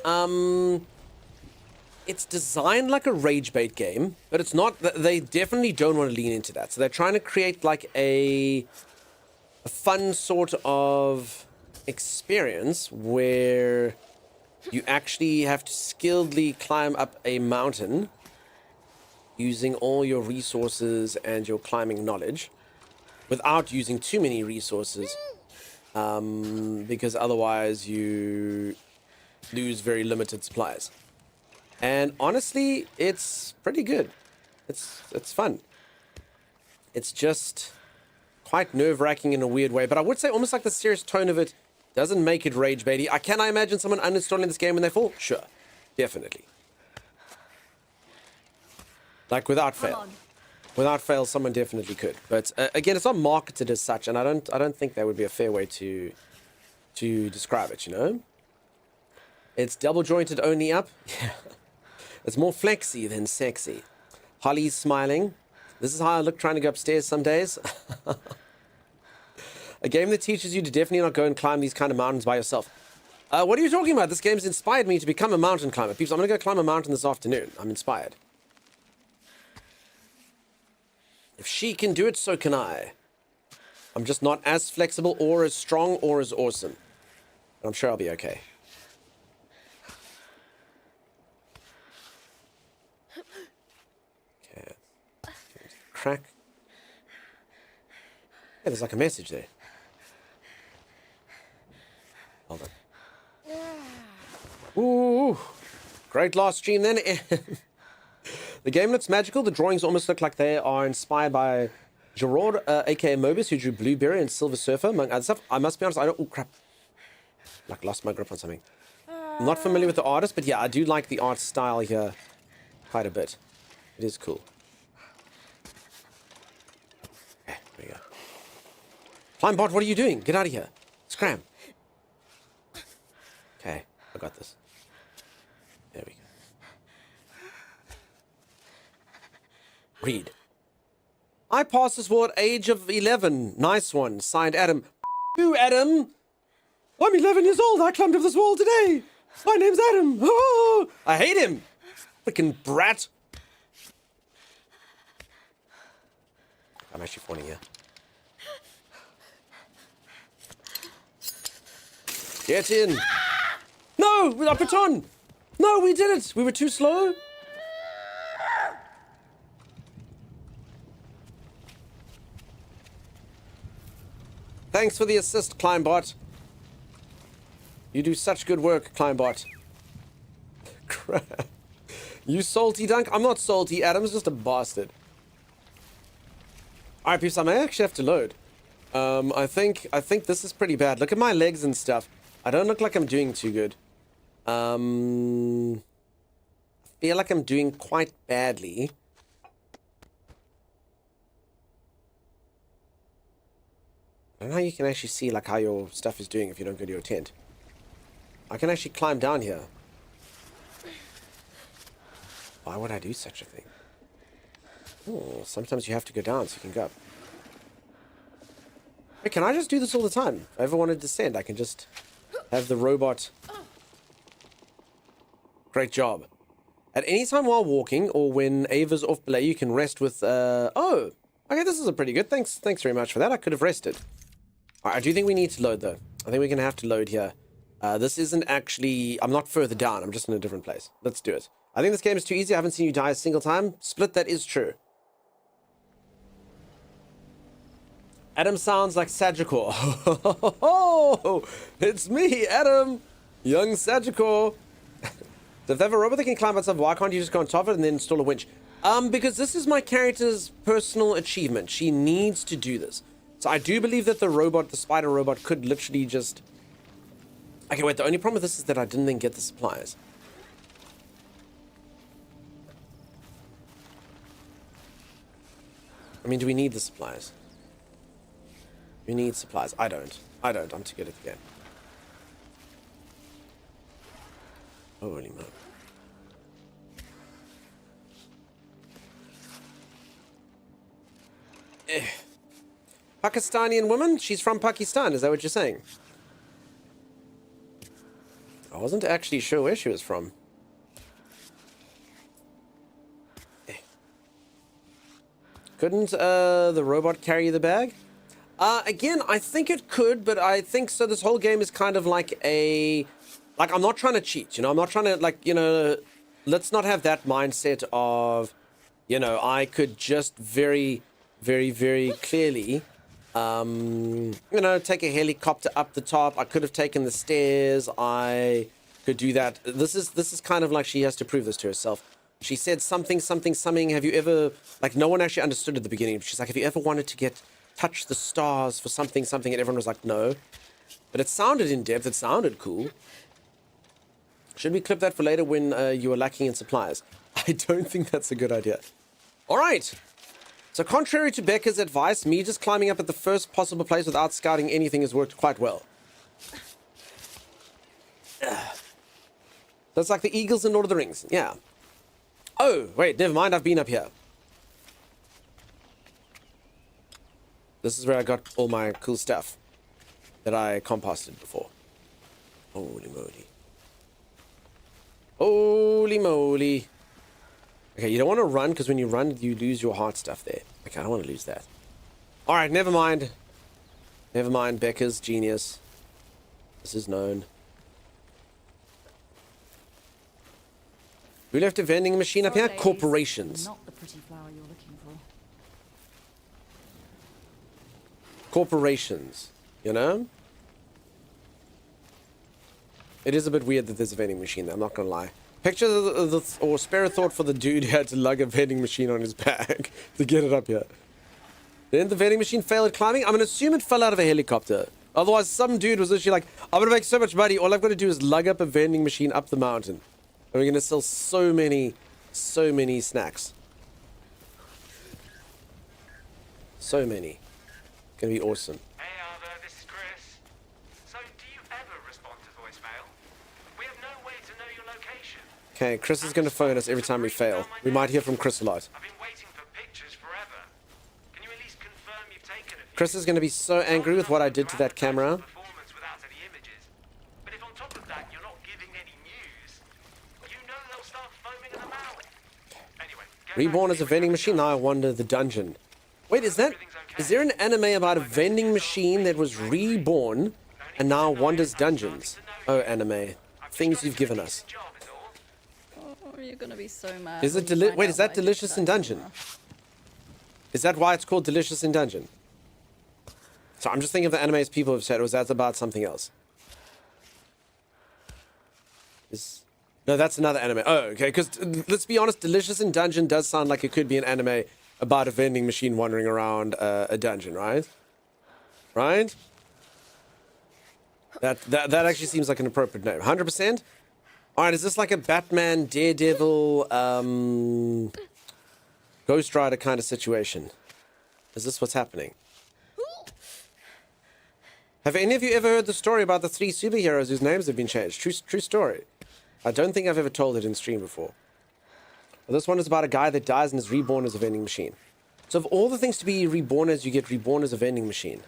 it's designed like a rage bait game, but it's not. They definitely don't want to lean into that. So they're trying to create like a fun sort of experience where you actually have to skilledly climb up a mountain using all your resources and your climbing knowledge without using too many resources, because otherwise you lose very limited supplies. And honestly, it's pretty good. It's fun. It's just quite nerve-wracking in a weird way, but I would say almost like the serious tone of it doesn't make it rage baity. Can I imagine someone uninstalling this game when they fall? Sure, definitely. Like without fail. Without fail, someone definitely could. But again, it's not marketed as such, and I don't think that would be a fair way to describe it. You know, it's double jointed only up. Yeah. It's more flexy than sexy. Holly's smiling. This is how I look trying to go upstairs some days. A game that teaches you to definitely not go and climb these kind of mountains by yourself. What are you talking about? This game's inspired me to become a mountain climber. People, I'm going to go climb a mountain this afternoon. I'm inspired. If she can do it, so can I. I'm just not as flexible or as strong or as awesome. But I'm sure I'll be okay. Crack. Yeah, there's like a message there. Hold on. Ooh, great last stream then. The game looks magical. The drawings almost look like they are inspired by Gerard, aka Mobius, who drew Blueberry and Silver Surfer, among other stuff. I must be honest, I don't. Oh crap! Like lost my grip on something. I'm not familiar with the artist, but yeah, I do like the art style here quite a bit. It is cool. There we go. Climbot, what are you doing? Get out of here. Scram. Okay, I got this. There we go. Read. I passed this wall at age of 11. Nice one. Signed, Adam. Who, Adam? I'm 11 years old. I climbed up this wall today. My name's Adam. Oh, I hate him. Freaking brat. I'm actually falling here. Get in. No, with our baton. No, we did it. We were too slow. Thanks for the assist, Climbot. You do such good work, Climbot. Crap. You salty dunk? I'm not salty. Adam's just a bastard. Alright, peeps, I may actually have to load. I think this is pretty bad. Look at my legs and stuff. I don't look like I'm doing too good. I feel like I'm doing quite badly. I don't know how you can actually see like how your stuff is doing if you don't go to your tent. I can actually climb down here. Why would I do such a thing? Oh, sometimes you have to go down so you can go up. Hey, can I just do this all the time? If I ever want to descend, I can just have the robot. Great job. At any time while walking or when Ava's off belay, you can rest with, oh, okay, this is a pretty good. Thanks very much for that. I could have rested. All right, I do think we need to load, though. I think we're going to have to load here. This isn't actually, I'm not further down. I'm just in a different place. Let's do it. I think this game is too easy. I haven't seen you die a single time. Split, that is true. Adam sounds like Sagicor. Oh, it's me, Adam. Young Sagicor. So if they have a robot that can climb outside, why can't you just go on top of it and then install a winch? Because this is my character's personal achievement. She needs to do this. So I do believe that the robot, the spider robot, could literally just... Okay, wait, the only problem with this is that I didn't then get the supplies. I mean, do we need the supplies? We need supplies. I don't. I'm too good at the game. Holy moly. Pakistani woman? She's from Pakistan, is that what you're saying? I wasn't actually sure where she was from. Couldn't the robot carry the bag? Again, I think it could, but I think so. This whole game is kind of like I'm not trying to cheat, you know. I'm not trying to, like, you know, let's not have that mindset of, you know, I could just very, very, very clearly, you know, take a helicopter up the top. I could have taken the stairs. I could do that. This is kind of like she has to prove this to herself. She said something. Have you ever, like, no one actually understood at the beginning. She's like, have you ever wanted to touch the stars for something? And everyone was like, no. But it sounded in depth. It sounded cool. Should we clip that for later when you are lacking in supplies? I don't think that's a good idea. All right. So contrary to Becca's advice, me just climbing up at the first possible place without scouting anything has worked quite well. That's like the Eagles in Lord of the Rings. Yeah. Oh, wait, never mind. I've been up here. This is where I got all my cool stuff that I composted before. Holy moly. Holy moly. Okay, you don't want to run, because when you run, you lose your heart stuff there. Okay, I don't want to lose that. Alright, never mind. Never mind, Becca's genius. This is known. We left a vending machine up here? Corporations. Not the pretty flower you're looking for. Corporations, you know? It is a bit weird that there's a vending machine there, I'm not gonna lie. Picture or spare a thought for the dude who had to lug a vending machine on his back to get it up here. Then the vending machine failed at climbing. I'm gonna assume it fell out of a helicopter. Otherwise, some dude was literally like, I'm gonna make so much money, all I've got to do is lug up a vending machine up the mountain. And we're gonna sell so many snacks. So many. It's gonna be awesome. Hey Arthur, this is Chris. So, do you ever respond to voicemail? We have no way to know your location. Okay, Chris is gonna phone us every time we fail. We might hear from Chris a lot. I've been waiting for pictures forever. Can you at least confirm you've taken a few? Chris is gonna be so angry with what I did to that camera. Performance without any images. But if on top of that you're not giving any news, you know they'll start foaming at the mouth. Anyway, Reborn as a vending machine, now I wonder the dungeon. Wait, is there an anime about a vending machine that was reborn and now wanders dungeons? Oh, anime. Things you've given us. Oh, you're gonna be so mad. Is it wait, is that Delicious in Dungeon? Is that why it's called Delicious in Dungeon? So I'm just thinking of the animes people have said, or is that about something else? No, that's another anime. Oh, okay, because let's be honest, Delicious in Dungeon does sound like it could be an anime about a vending machine wandering around a dungeon, right? Right? That actually seems like an appropriate name. 100%? Alright, is this like a Batman, Daredevil, Ghost Rider kind of situation? Is this what's happening? Have any of you ever heard the story about the 3 superheroes whose names have been changed? True story. I don't think I've ever told it in stream before. Well, this one is about a guy that dies and is reborn as a vending machine. So of all the things to be reborn as, you get reborn as a vending machine.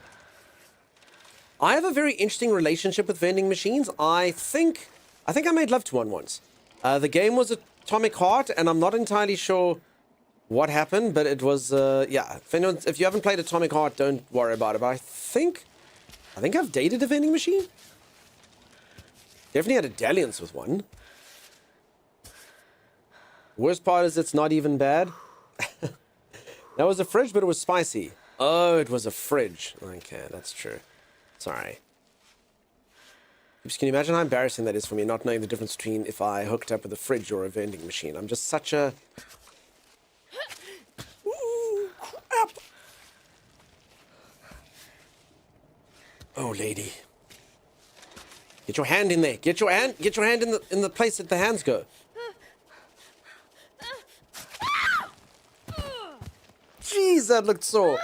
I have a very interesting relationship with vending machines. I think I made love to one once. The game was Atomic Heart, and I'm not entirely sure what happened, but it was, yeah. If you haven't played Atomic Heart, don't worry about it. But I think I've dated a vending machine. Definitely had a dalliance with one. Worst part is it's not even bad. That was a fridge, but it was spicy. Oh, it was a fridge. Okay, that's true. Sorry. Can you imagine how embarrassing that is for me, not knowing the difference between if I hooked up with a fridge or a vending machine? I'm just such a... Ooh, crap. Oh, lady. Get your hand in there. Get your hand in the place that the hands go. Jeez, that looked sore.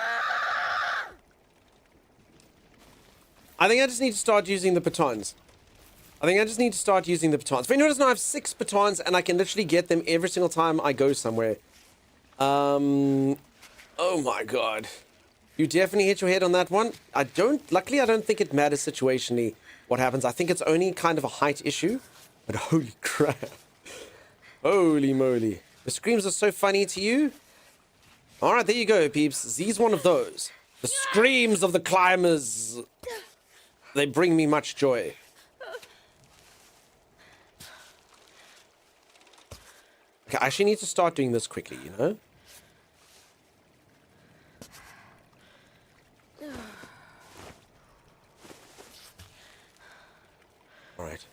I think I just need to start using the batons. For anyone who doesn't know, I have 6 batons, and I can literally get them every single time I go somewhere. Oh my god. You definitely hit your head on that one. Luckily I don't think it matters situationally what happens. I think it's only kind of a height issue, but holy crap. Holy moly. The screams are so funny to you. All right, there you go, peeps. Z's one of those. The screams of the climbers. They bring me much joy. Okay, I actually need to start doing this quickly, you know? Alright.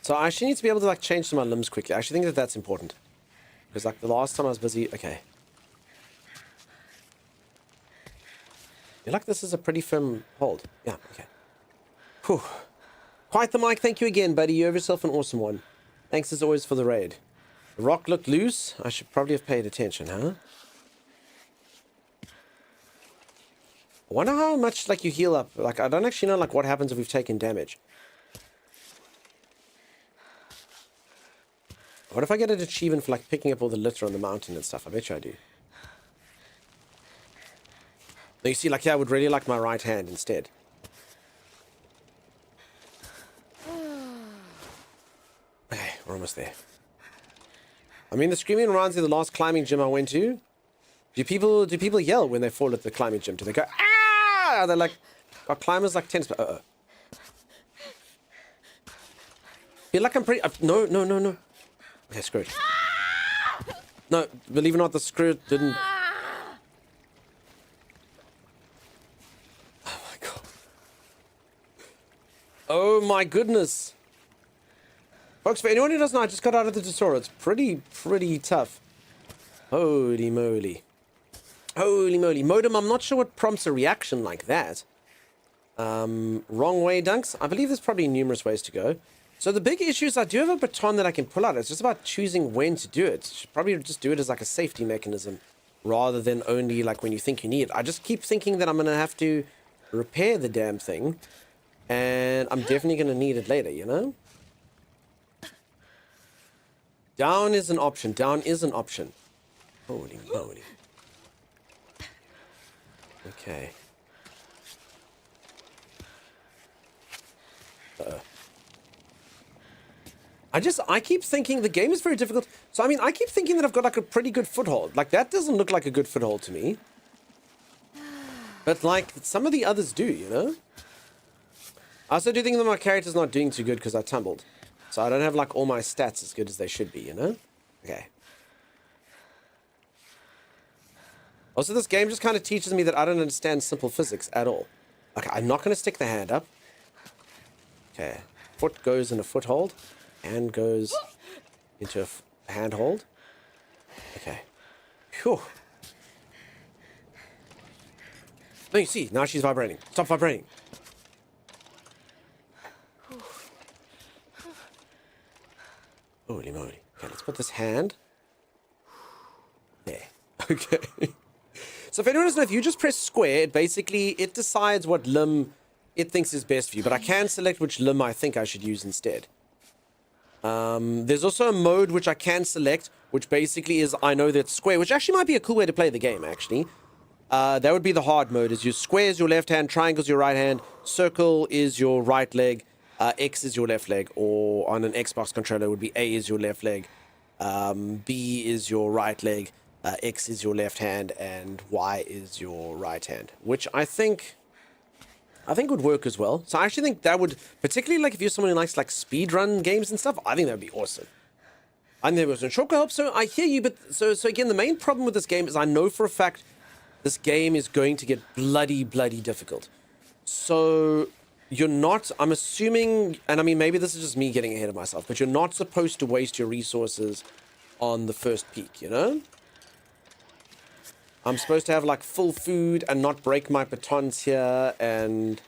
So I actually need to be able to like change to my limbs quickly. I actually think that that's important. Because like the last time I was busy... Okay. I feel like this is a pretty firm hold. Yeah, okay. Whew. Quite the mic. Thank you again, buddy. You have yourself an awesome one. Thanks as always for the raid. The rock looked loose. I should probably have paid attention, huh? I wonder how much like you heal up. Like I don't actually know like what happens if we've taken damage. What if I get an achievement for like picking up all the litter on the mountain and stuff? I bet you I do. Now you see, like, yeah, I would really like my right hand instead. Okay, we're almost there. I mean, the screaming reminds me of the last climbing gym I went to. Do people yell when they fall at the climbing gym? Do they go, ah? They're like, are climbers like tennis? Feel like I'm pretty... no. Okay, screw it. No, believe it or not, the screw didn't... Oh my god. Oh my goodness. Folks, for anyone who doesn't know, I just got out of the tutorial. It's pretty tough. Holy moly. Holy moly. Modem, I'm not sure what prompts a reaction like that. Wrong way, Dunks. I believe there's probably numerous ways to go. So the big issue is I do have a baton that I can pull out. It's just about choosing when to do it. Should probably just do it as like a safety mechanism rather than only like when you think you need it. I just keep thinking that I'm going to have to repair the damn thing. And I'm definitely going to need it later, you know? Down is an option. Down is an option. Holy moly. Okay. I keep thinking the game is very difficult. So, I mean, I keep thinking that I've got like a pretty good foothold. Like, that doesn't look like a good foothold to me. But, like, some of the others do, you know? I also do think that my character's not doing too good because I tumbled. So I don't have, like, all my stats as good as they should be, you know? Okay. Also, this game just kind of teaches me that I don't understand simple physics at all. Okay, I'm not going to stick the hand up. Okay. Foot goes in a foothold. Hand goes into a handhold. Okay. Phew. No, you see, now she's vibrating. Stop vibrating. Holy moly. Okay, let's put this hand there. Okay. So if anyone doesn't know, if you just press square, it decides what limb it thinks is best for you. But I can select which limb I think I should use instead. There's also a mode which I can select, which basically is I know that square, which actually might be a cool way to play the game, actually. That would be the hard mode, is your square is your left hand, triangle is your right hand, circle is your right leg, X is your left leg, or on an Xbox controller would be A is your left leg, B is your right leg, X is your left hand, and Y is your right hand, which I think would work as well. So I actually think that would, particularly like if you're someone who likes like speedrun games and stuff, I think that would be awesome. I think that was Shoko help. So I hear you, but so again, the main problem with this game is I know for a fact this game is going to get bloody difficult. So you're not, I'm assuming, and I mean maybe this is just me getting ahead of myself, but you're not supposed to waste your resources on the first peak, you know? I'm supposed to have like full food and not break my batons here and...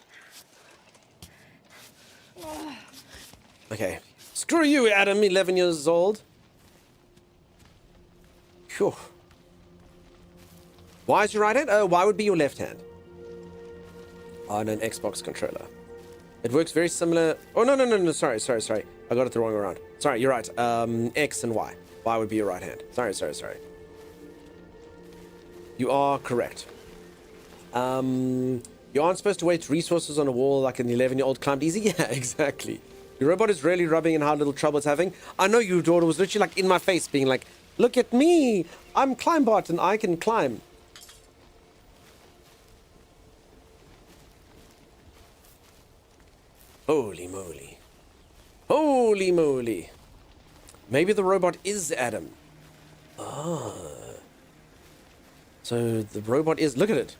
Okay. Screw you, Adam, 11 years old. Phew. Why is your right hand? Why would be your left hand? On an Xbox controller. It works very similar... Oh, no, sorry. I got it the wrong way around. Sorry, you're right. X and Y. Y would be your right hand. Sorry. You are correct. You aren't supposed to waste resources on a wall like an 11-year-old climbed easy. Yeah, exactly. Your robot is really rubbing in how little trouble it's having. I know your daughter was literally like in my face being like, look at me. I'm Climbot and I can climb. Holy moly. Holy moly. Maybe the robot is Adam. Ah. So the robot is... Look at it.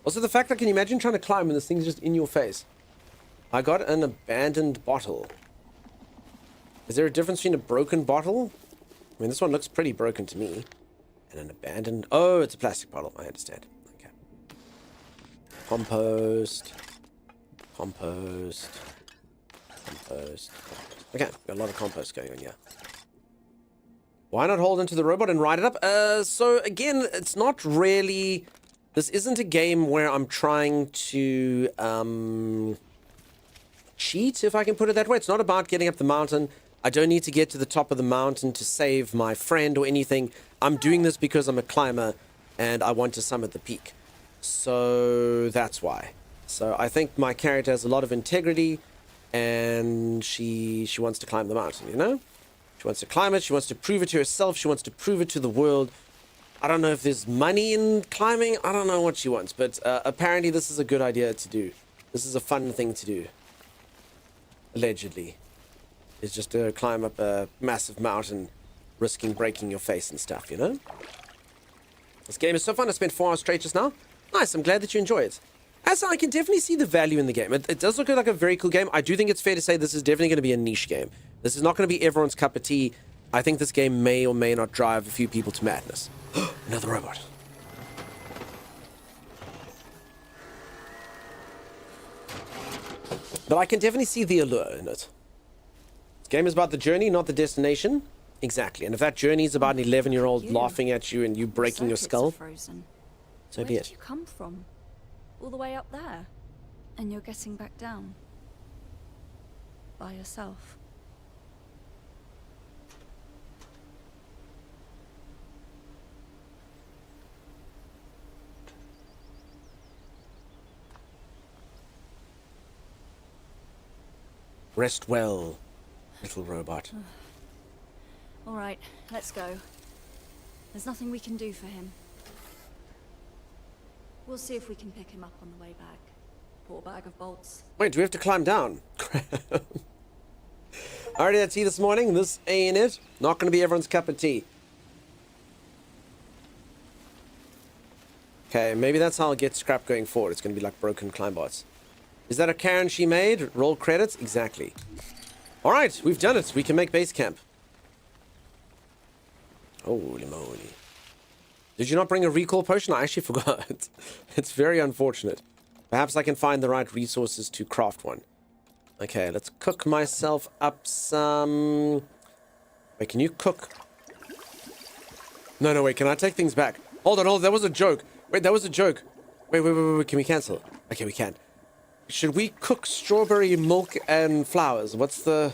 Also the fact that, can you imagine trying to climb and this thing's just in your face? I got an abandoned bottle. Is there a difference between a broken bottle? I mean, this one looks pretty broken to me. And an abandoned... Oh, it's a plastic bottle. I understand. Okay. Compost. Compost. Compost. Okay, got a lot of compost going on here. Why not hold into the robot and ride it up? So again, it's not really... This isn't a game where I'm trying to cheat, if I can put it that way. It's not about getting up the mountain. I don't need to get to the top of the mountain to save my friend or anything. I'm doing this because I'm a climber and I want to summit the peak. So that's why. So I think my character has a lot of integrity and she wants to climb the mountain, you know? She wants to climb it. She wants to prove it to herself. She wants to prove it to the world. I don't know if there's money in climbing. I don't know what she wants, but apparently this is a good idea to do. This is a fun thing to do. Allegedly. It's just to climb up a massive mountain, risking breaking your face and stuff, you know? This game is so fun. I spent 4 hours straight just now. Nice, I'm glad that you enjoy it. As I can definitely see the value in the game. It does look like a very cool game. I do think it's fair to say this is definitely going to be a niche game. This is not going to be everyone's cup of tea. I think this game may or may not drive a few people to madness. Another robot. But I can definitely see the allure in it. This game is about the journey, not the destination. Exactly. And if that journey is about an 11-year-old laughing at you and you breaking your skull, so be Where it. did you come from? All the way up there? And you're getting back down? By yourself? Rest well, little robot. All right, let's go. There's nothing we can do for him. We'll see if we can pick him up on the way back. Poor bag of bolts. Wait, do we have to climb down? I already had tea this morning. This ain't it. Not going to be everyone's cup of tea. Okay, maybe that's how I'll get scrap going forward. It's going to be like broken climb bots. Is that a Cairn she made? Roll credits? Exactly. Alright, we've done it. We can make base camp. Holy moly. Did you not bring a recall potion? I actually forgot. It's very unfortunate. Perhaps I can find the right resources to craft one. Okay, let's cook myself up some... Wait, can you cook? No, wait, can I take things back? Hold on, that was a joke. Wait, that was a joke. Wait, can we cancel? Okay, we can. Should we cook strawberry milk and flowers? What's the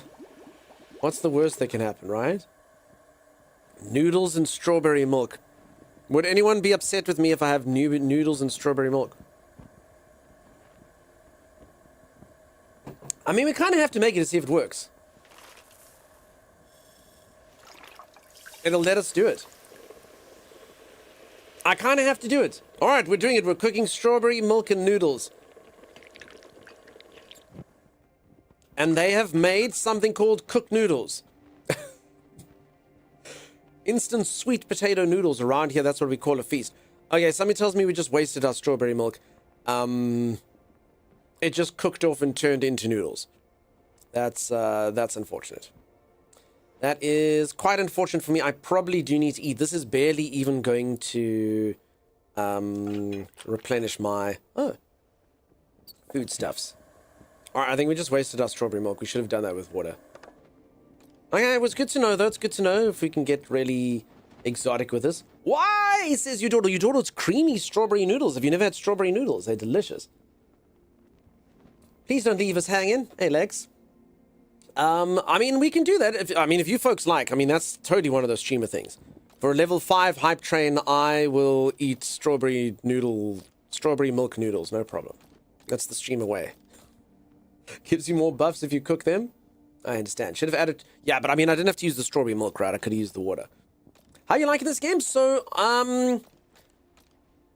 worst that can happen, right? Noodles and strawberry milk. Would anyone be upset with me if I have noodles and strawberry milk? I mean, we kind of have to make it to see if it works. It'll let us do it. I kind of have to do it. All right, we're doing it. We're cooking strawberry milk and noodles. And they have made something called cooked noodles. Instant sweet potato noodles around here. That's what we call a feast. Okay, somebody tells me we just wasted our strawberry milk. It just cooked off and turned into noodles. That's unfortunate. That is quite unfortunate for me. I probably do need to eat. This is barely even going to replenish my foodstuffs. Alright, I think we just wasted our strawberry milk. We should have done that with water. Okay, it was good to know, though. It's good to know if we can get really exotic with this. Why? Says your daughter. Your daughter, it's creamy strawberry noodles. Have you never had strawberry noodles? They're delicious. Please don't leave us hanging. Hey, Lex. I mean, we can do that. If you folks like, that's totally one of those streamer things. For a level 5 hype train, I will eat strawberry noodle Strawberry milk noodles, no problem. That's the stream away. Gives you more buffs if you cook them. I understand. Should have added... Yeah, but I mean, I didn't have to use the strawberry milk, right? I could have used the water. How you liking this game? So,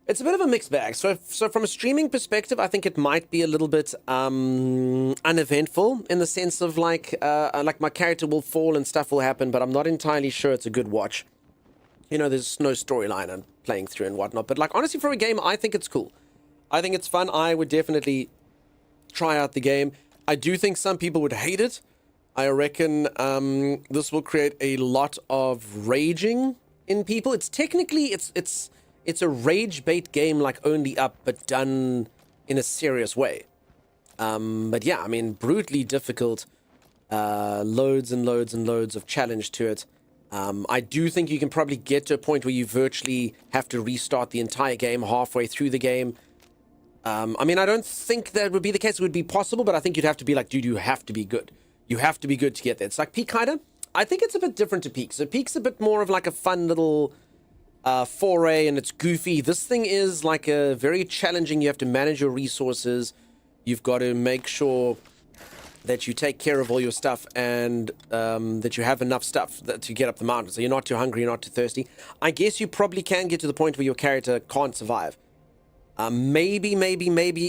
it's a bit of a mixed bag. So from a streaming perspective, I think it might be a little bit uneventful in the sense of like my character will fall and stuff will happen, but I'm not entirely sure it's a good watch. You know, there's no storyline I'm playing through and whatnot. But like honestly, for a game, I think it's cool. I think it's fun. I would definitely try out the game. I do think some people would hate it. I reckon this will create a lot of raging in people. It's technically it's a rage bait game like Only Up, but done in a serious way. But yeah, I mean, brutally difficult. Loads and loads and loads of challenge to it. I do think you can probably get to a point where you virtually have to restart the entire game halfway through the game. I mean, I don't think that would be the case. It would be possible, but I think you'd have to be like, dude, you have to be good. You have to be good to get there. It's like Peak Hider. I think it's a bit different to Peak. So Peak's a bit more of like a fun little foray, and it's goofy. This thing is like a very challenging. You have to manage your resources. You've got to make sure that you take care of all your stuff and that you have enough stuff to get up the mountain. So you're not too hungry, you're not too thirsty. I guess you probably can get to the point where your character can't survive. Maybe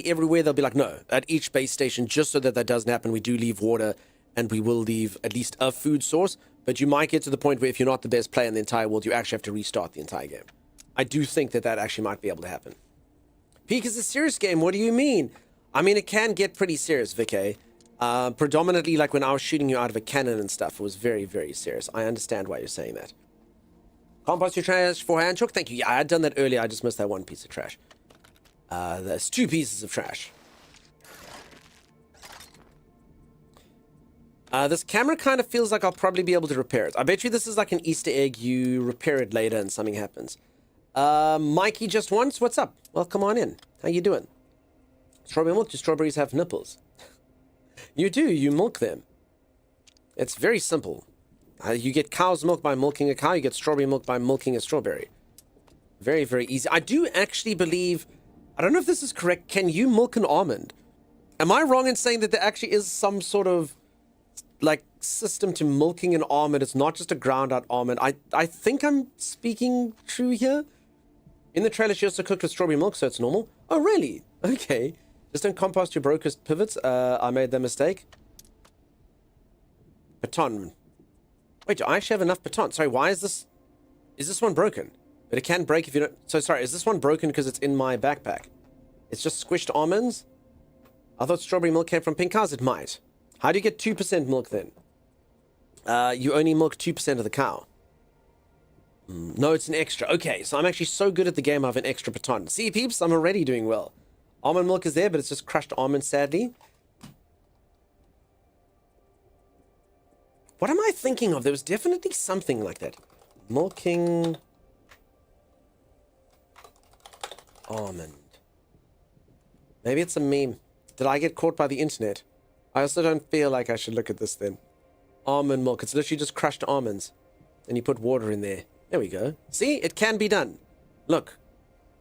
everywhere they'll be like, no, at each base station, just so that that doesn't happen, we do leave water and we will leave at least a food source. But you might get to the point where if you're not the best player in the entire world, you actually have to restart the entire game. I do think that that actually might be able to happen. Peak is a serious game. What do you mean? I mean, it can get pretty serious, Vicky. Predominantly, like when I was shooting you out of a cannon and stuff, it was very, very serious. I understand why you're saying that. Compost your trash for Hanchuk? Thank you. Yeah, I had done that earlier. I just missed that one piece of trash. There's 2 pieces of trash. This camera kind of feels like I'll probably be able to repair it. I bet you this is like an Easter egg. You repair it later and something happens. Mikey just once. What's up? Welcome on in. How you doing? Strawberry milk. Do strawberries have nipples? You do. You milk them. It's very simple. You get cow's milk by milking a cow. You get strawberry milk by milking a strawberry. Very, very easy. I do actually believe... I don't know if this is correct. Can you milk an almond? Am I wrong in saying that there actually is some sort of like system to milking an almond? It's not just a ground out almond. I think I'm speaking true here. In the trailer, she also cooked with strawberry milk, so it's normal. Oh, really? Okay. Just don't compost your broker's pivots. I made that mistake. Baton. Wait, do I actually have enough baton? Sorry, why is this... Is this one broken? But it can break if you don't... So, sorry, is this one broken because it's in my backpack? It's just squished almonds? I thought strawberry milk came from pink cows. It might. How do you get 2% milk then? You only milk 2% of the cow. No, it's an extra. Okay, so I'm actually so good at the game I have an extra baton. See, peeps, I'm already doing well. Almond milk is there, but it's just crushed almonds, sadly. What am I thinking of? There was definitely something like that. Milking... almond. Maybe it's a meme. Did I get caught by the internet? I also don't feel like I should look at this then. Almond milk. It's literally just crushed almonds. And you put water in there. There we go. See? It can be done. Look.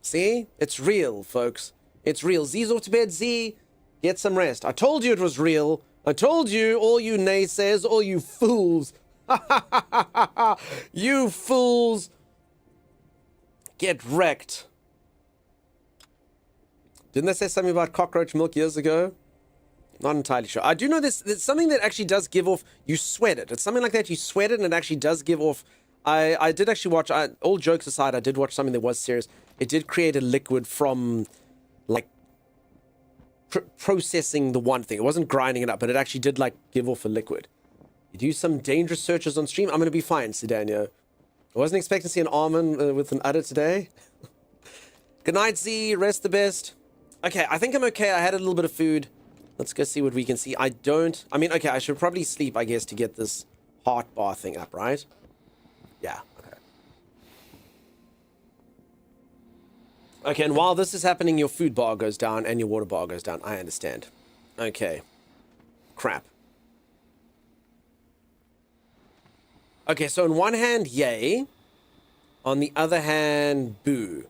See? It's real, folks. It's real. Z's off to bed. Z, get some rest. I told you it was real. I told you, all you naysayers, all you fools. You fools. Get wrecked. Didn't they say something about cockroach milk years ago? Not entirely sure. I do know there's something that actually does give off... You sweat it. It's something like that. You sweat it and it actually does give off... I did actually watch... all jokes aside, I did watch something that was serious. It did create a liquid from... like... processing the one thing. It wasn't grinding it up, but it actually did like give off a liquid. You do some dangerous searches on stream. I'm going to be fine, Sidanio. I wasn't expecting to see an almond with an udder today. Good night, Z. Rest the best. Okay, I think I'm okay. I had a little bit of food. Let's go see what we can see. I mean, okay, I should probably sleep, I guess, to get this heart bar thing up, right? Yeah, okay. Okay, and while this is happening, your food bar goes down and your water bar goes down. I understand. Okay. Crap. Okay, so on one hand, yay. On the other hand, boo.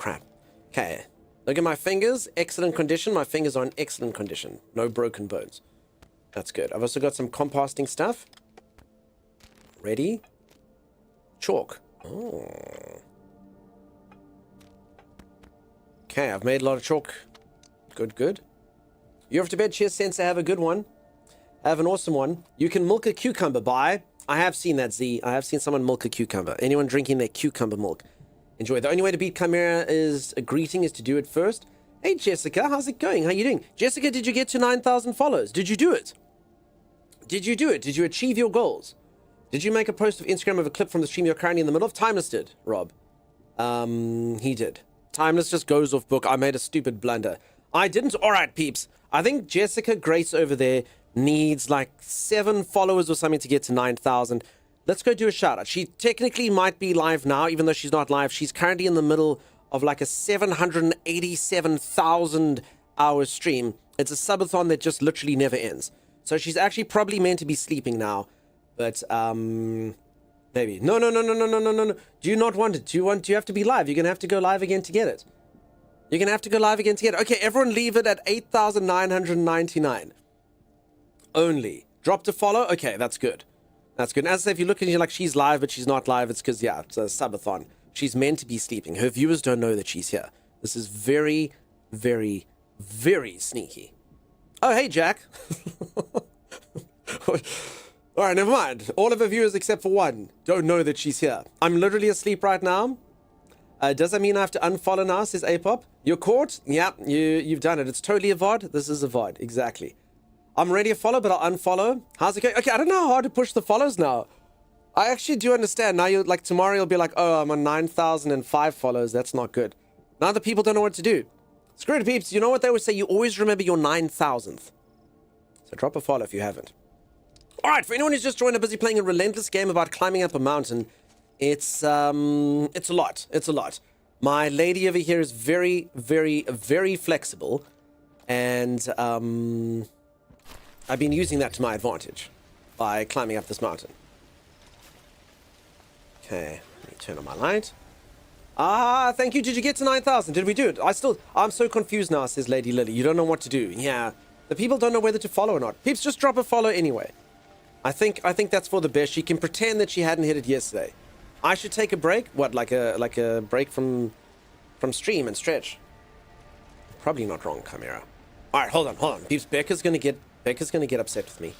crap. Okay. Look at my fingers. Excellent condition. My fingers are in excellent condition. No broken bones. That's good. I've also got some composting stuff. Ready? Chalk. Oh. Okay, I've made a lot of chalk. Good, good. You're off to bed. Cheers, Sensei. Have a good one. Have an awesome one. You can milk a cucumber by... I have seen that, Z. I have seen someone milk a cucumber. Anyone drinking their cucumber milk. Enjoy. The only way to beat Chimera is a greeting is to do it first. Hey, Jessica. How's it going? How you doing? Jessica, did you get to 9,000 followers? Did you do it? Did you do it? Did you achieve your goals? Did you make a post of Instagram of a clip from the stream you're currently in the middle of? Timeless did, Rob. He did. Timeless just goes off book. I made a stupid blunder. I didn't. All right, peeps. I think Jessica Grace over there needs like 7 followers or something to get to 9,000. Let's go do a shout out. She technically might be live now, even though she's not live. She's currently in the middle of like a 787,000 hour stream. It's a subathon that just literally never ends. So she's actually probably meant to be sleeping now. But, maybe. No. Do you not want it? Do you have to be live? You're going to have to go live again to get it. You're going to have to go live again to get it. Okay, everyone leave it at 8,999. Only. Drop to follow? Okay, that's good. That's good. And as I say, if you look and you're like, she's live, but she's not live, it's because, yeah, it's a subathon. She's meant to be sleeping. Her viewers don't know that she's here. This is very, very, very sneaky. Oh, hey, Jack. All right, never mind. All of her viewers except for one don't know that she's here. I'm literally asleep right now. Does that mean I have to unfollow now, says Apop? You're caught? Yeah, you've done it. It's totally a VOD. This is a VOD, exactly. I'm ready to follow, but I'll unfollow. How's it going? Okay, I don't know how hard to push the follows now. I actually do understand. Now, like, tomorrow you'll be like, oh, I'm on 9,005 follows. That's not good. Now the people don't know what to do. Screw it, peeps. You know what they always say? You always remember your 9,000th. So drop a follow if you haven't. All right, for anyone who's just joined, I'm busy playing a relentless game about climbing up a mountain. It's a lot. It's a lot. My lady over here is very, very, very flexible. And, I've been using that to my advantage by climbing up this mountain. Okay, let me turn on my light. Ah, thank you. Did you get to 9,000? Did we do it? I'm so confused now, says Lady Lily. You don't know what to do. Yeah, the people don't know whether to follow or not. Peeps, just drop a follow anyway. I think that's for the best. She can pretend that she hadn't hit it yesterday. I should take a break. What, like a break from stream and stretch? Probably not wrong, Chimera. All right, hold on. Peeps, Becca's gonna get upset with me.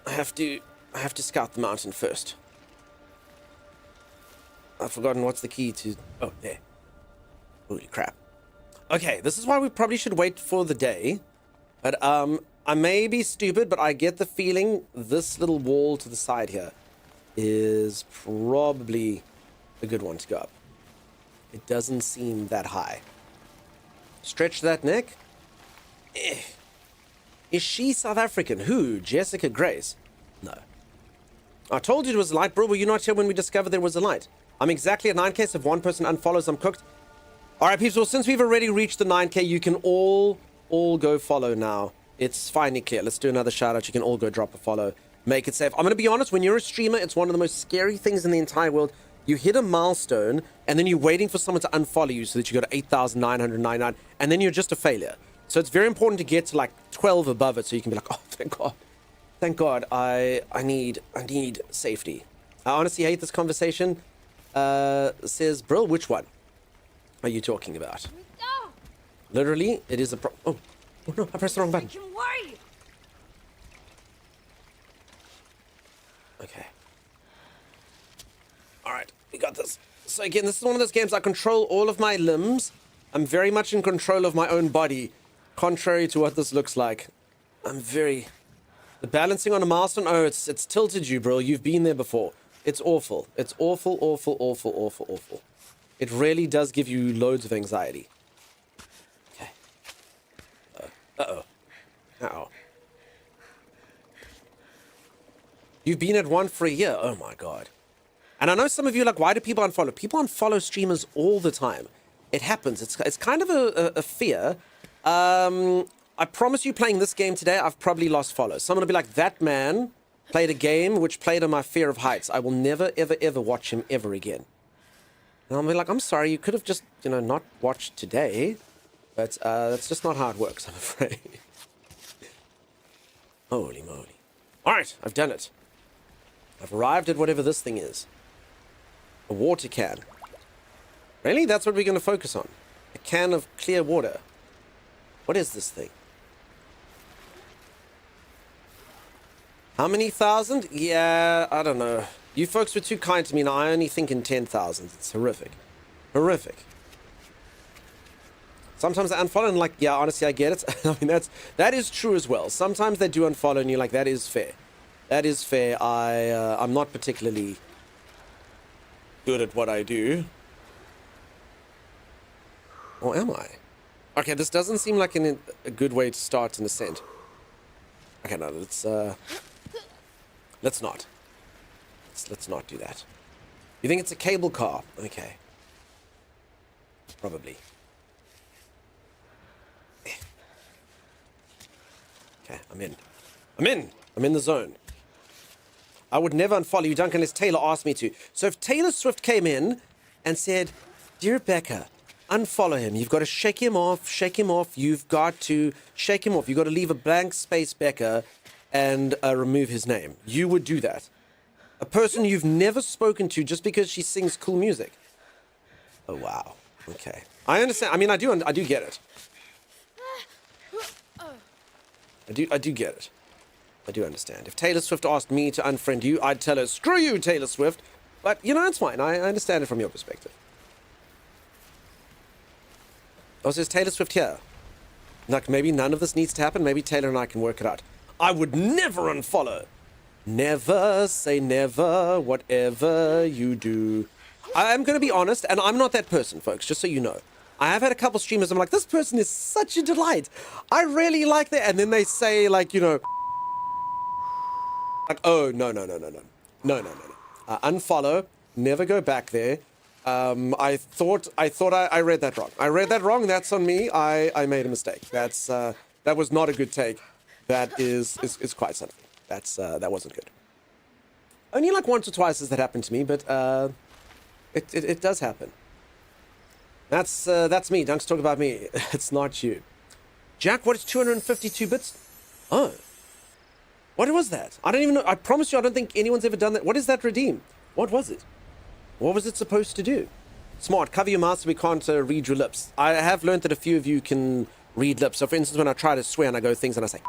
I have to scout the mountain first. I've forgotten what's the key to... Oh, there. Holy crap. Okay, this is why we probably should wait for the day. But, I may be stupid, but I get the feeling this little wall to the side here is probably a good one to go up. It doesn't seem that high. Stretch that neck. Is she South African? Who? Jessica Grace? No. I told you it was a light, bro. Were you not here when we discovered there was a light? I'm exactly at 9k, so if one person unfollows, I'm cooked. All right, people, since we've already reached the 9k, you can all go follow now. It's finally clear. Let's do another shout out. You can all go drop a follow. Make it safe. I'm going to be honest, when you're a streamer, it's one of the most scary things in the entire world. You hit a milestone, and then you're waiting for someone to unfollow you so that you go to 8,999, and then you're just a failure. So it's very important to get to like 12 above it so you can be like, oh, thank God. Thank God, I need safety. I honestly hate this conversation. Says, Brill, which one are you talking about? No! Literally, it is a oh no, I pressed the wrong button. Okay. Alright, we got this. So again, this is one of those games I control all of my limbs. I'm very much in control of my own body, contrary to what this looks like. The balancing on a milestone, oh, it's tilted you, bro. You've been there before. It's awful. It's awful, awful, awful, awful, awful. It really does give you loads of anxiety. Okay. Uh-oh. Uh-oh. You've been at one for a year. Oh, my God. And I know some of you are like, why do people unfollow? People unfollow streamers all the time. It happens. It's kind of a fear. I promise you, playing this game today, I've probably lost followers. Someone will be like, that man played a game which played on my fear of heights. I will never, ever, ever watch him ever again. And I'll be like, I'm sorry, you could have just, not watched today. But that's just not how it works, I'm afraid. Holy moly. Alright, I've done it. I've arrived at whatever this thing is. A water can. Really? That's what we're going to focus on? A can of clear water. What is this thing? How many thousand? Yeah, I don't know. You folks were too kind to me, and I only think in 10,000. It's horrific. Horrific. Sometimes I unfollow and like, yeah, honestly, I get it. I mean, that is true as well. Sometimes they do unfollow and you're like, that is fair. That is fair. I'm not particularly good at what I do. Or am I? Okay, this doesn't seem like a good way to start an ascent. Okay, no, let's not. Let's not do that. You think it's a cable car? Okay. Probably. Okay, I'm in. I'm in the zone. I would never unfollow you, Duncan, unless Taylor asked me to. So if Taylor Swift came in and said, Dear Becca, unfollow him. You've got to shake him off. You've got to shake him off. You've got to leave a blank space, Becca, and remove his name. You would do that. A person you've never spoken to just because she sings cool music. Oh, wow. Okay. I understand. I mean, I do get it. I do get it. I do understand. If Taylor Swift asked me to unfriend you, I'd tell her, screw you, Taylor Swift. But, it's fine. I understand it from your perspective. Also, is Taylor Swift here? Like, maybe none of this needs to happen. Maybe Taylor and I can work it out. I would never unfollow. Never say never, whatever you do. I'm going to be honest, and I'm not that person, folks, just so you know. I have had a couple streamers, I'm like, this person is such a delight. I really like that. And then they say, like, like, oh, no. Unfollow, never go back there. I thought I read that wrong. I read that wrong. That's on me. I made a mistake. That was not a good take. That is quite something. That wasn't good. Only like once or twice has that happened to me, but it does happen. That's me. Dunk's talking about me. It's not you. Jack, what is 252 bits? Oh. What was that? I don't even know. I promise you, I don't think anyone's ever done that. What is that redeem? What was it? What was it supposed to do? Smart. Cover your mouth so we can't read your lips. I have learned that a few of you can read lips. So, for instance, when I try to swear and I go things and I say...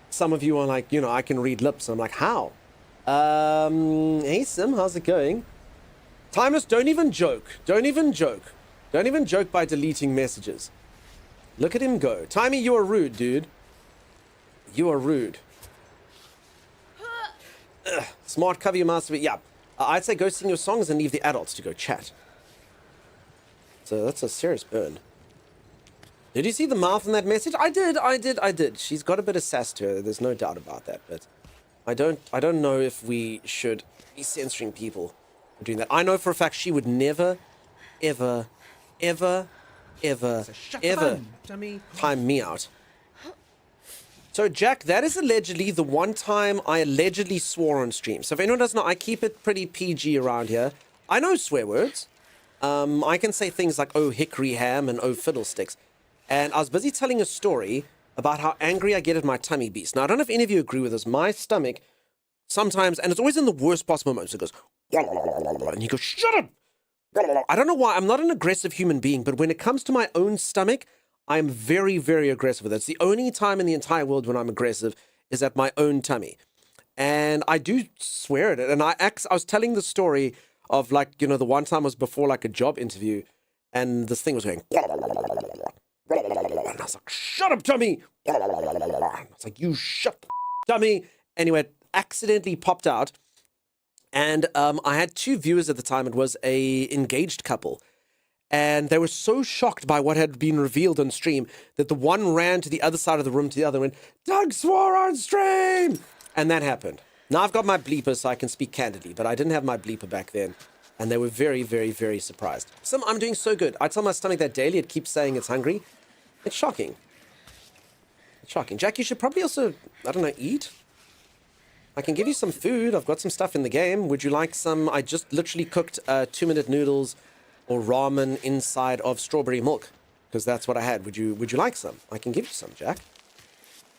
Some of you are like, I can read lips. And I'm like, how? Hey, Sim, how's it going? Timeless, don't even joke. Don't even joke by deleting messages. Look at him go. Timey, you are rude, dude. You are rude. Ugh. Smart, cover your mouth. Yeah. I'd say go sing your songs and leave the adults to go chat. So that's a serious burn. Did you see the mouth in that message? I did. She's got a bit of sass to her. There's no doubt about that. But I don't know if we should be censoring people for doing that. I know for a fact she would never, ever time me out. So, Jack, that is allegedly the one time I allegedly swore on stream. So if anyone doesn't know, I keep it pretty PG around here. I know swear words. I can say things like, oh, hickory ham and oh, fiddlesticks. And I was busy telling a story about how angry I get at my tummy beast. Now, I don't know if any of you agree with this. My stomach sometimes, and it's always in the worst possible moments, it goes, and you go, shut up! I don't know why. I'm not an aggressive human being, but when it comes to my own stomach, I'm very, very aggressive with it. It's the only time in the entire world when I'm aggressive is at my own tummy. And I do swear at it. And I was telling the story of, like, the one time was before, like, a job interview, and this thing was going, and I was like, shut up, tummy! I was like, you shut the tummy! Anyway, it accidentally popped out. And I had two viewers at the time. It was a engaged couple. And they were so shocked by what had been revealed on stream that the one ran to the other side of the room to the other and went, Doug swore on stream! And that happened. Now I've got my bleeper so I can speak candidly, but I didn't have my bleeper back then. And they were very, very, very surprised. I'm doing so good. I tell my stomach that daily. It keeps saying it's hungry. It's shocking. It's shocking. Jack, you should probably also, I don't know, eat? I can give you some food. I've got some stuff in the game. Would you like some? I just literally cooked 2-minute noodles or ramen inside of strawberry milk because that's what I had. Would you like some? I can give you some, Jack.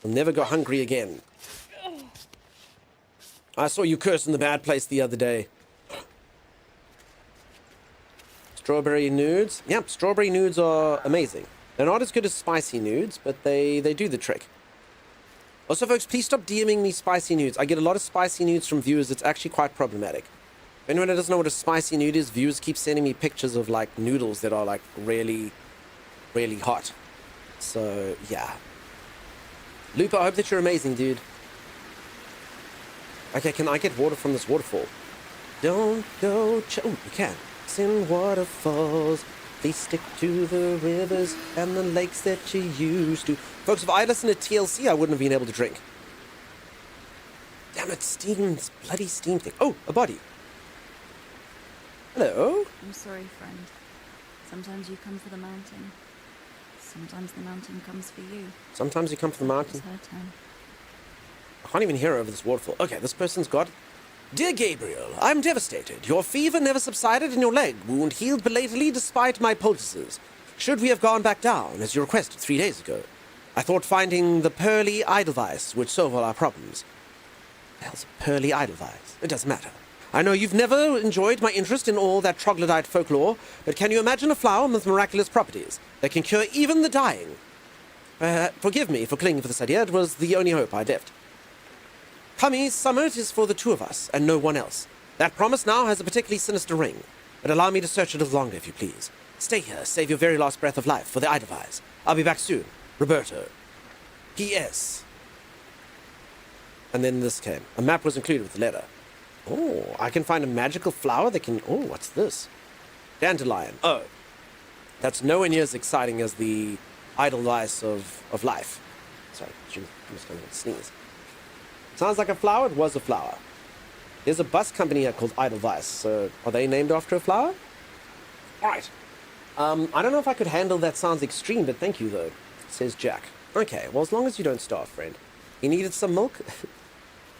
I'll never go hungry again. I saw you curse in the bad place the other day. Strawberry nudes. Yep, strawberry nudes are amazing. They're not as good as spicy nudes, but they do the trick. Also, folks, please stop DMing me spicy nudes. I get a lot of spicy nudes from viewers. It's actually quite problematic. If anyone doesn't know what a spicy nude is, viewers keep sending me pictures of, like, noodles that are, like, really, really hot. So, yeah. Lupa, I hope that you're amazing, dude. Okay, can I get water from this waterfall? Don't go... Oh, you can. In waterfalls, they stick to the rivers and the lakes that you used to. Folks, if I listened to TLC, I wouldn't have been able to drink. Damn it, steam, this bloody steam thing. Oh, a body. Hello? I'm sorry, friend. Sometimes you come for the mountain. Sometimes the mountain comes for you. Sometimes you come for the mountain. It's her turn. I can't even hear over this waterfall. Okay, this person's got... Dear Gabriel, I'm devastated. Your fever never subsided and your leg wound healed belatedly despite my poultices. Should we have gone back down, as you requested 3 days ago? I thought finding the pearly Edelweiss would solve all our problems. What the hell's a pearly Edelweiss? It doesn't matter. I know you've never enjoyed my interest in all that troglodyte folklore, but can you imagine a flower with miraculous properties that can cure even the dying? Forgive me for clinging for this idea. It was the only hope I'd left. Cummy's summit is for the two of us, and no one else. That promise now has a particularly sinister ring, but allow me to search a little longer, if you please. Stay here, save your very last breath of life for the Edelweiss. I'll be back soon. Roberto. P.S. And then this came. A map was included with the letter. Oh, I can find a magical flower that can... Oh, what's this? Dandelion. Oh. That's nowhere near as exciting as the Edelweiss of life. Sorry, I'm just going to sneeze. Sounds like a flower. It was a flower. There's a bus company here called Edelweiss. So are they named after a flower? All right. I don't know if I could handle that. Sounds extreme, but thank you though, says Jack. Okay, well, as long as you don't starve, friend. You needed some milk?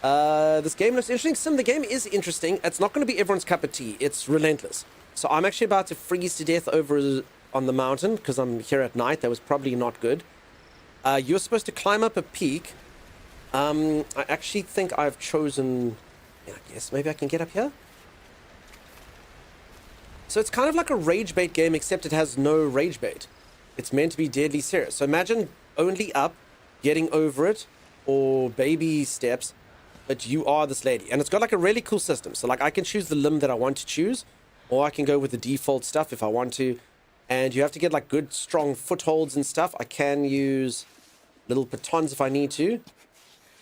This game looks interesting. Sim, the game is interesting. It's not going to be everyone's cup of tea. It's relentless. So I'm actually about to freeze to death over on the mountain because I'm here at night. That was probably not good. You're supposed to climb up a peak. I actually think I've chosen... Yeah, I guess maybe I can get up here? So it's kind of like a rage bait game, except it has no rage bait. It's meant to be deadly serious. So imagine only up, getting over it, or baby steps, but you are this lady. And it's got like a really cool system. So like I can choose the limb that I want to choose, or I can go with the default stuff if I want to. And you have to get like good, strong footholds and stuff. I can use little batons if I need to.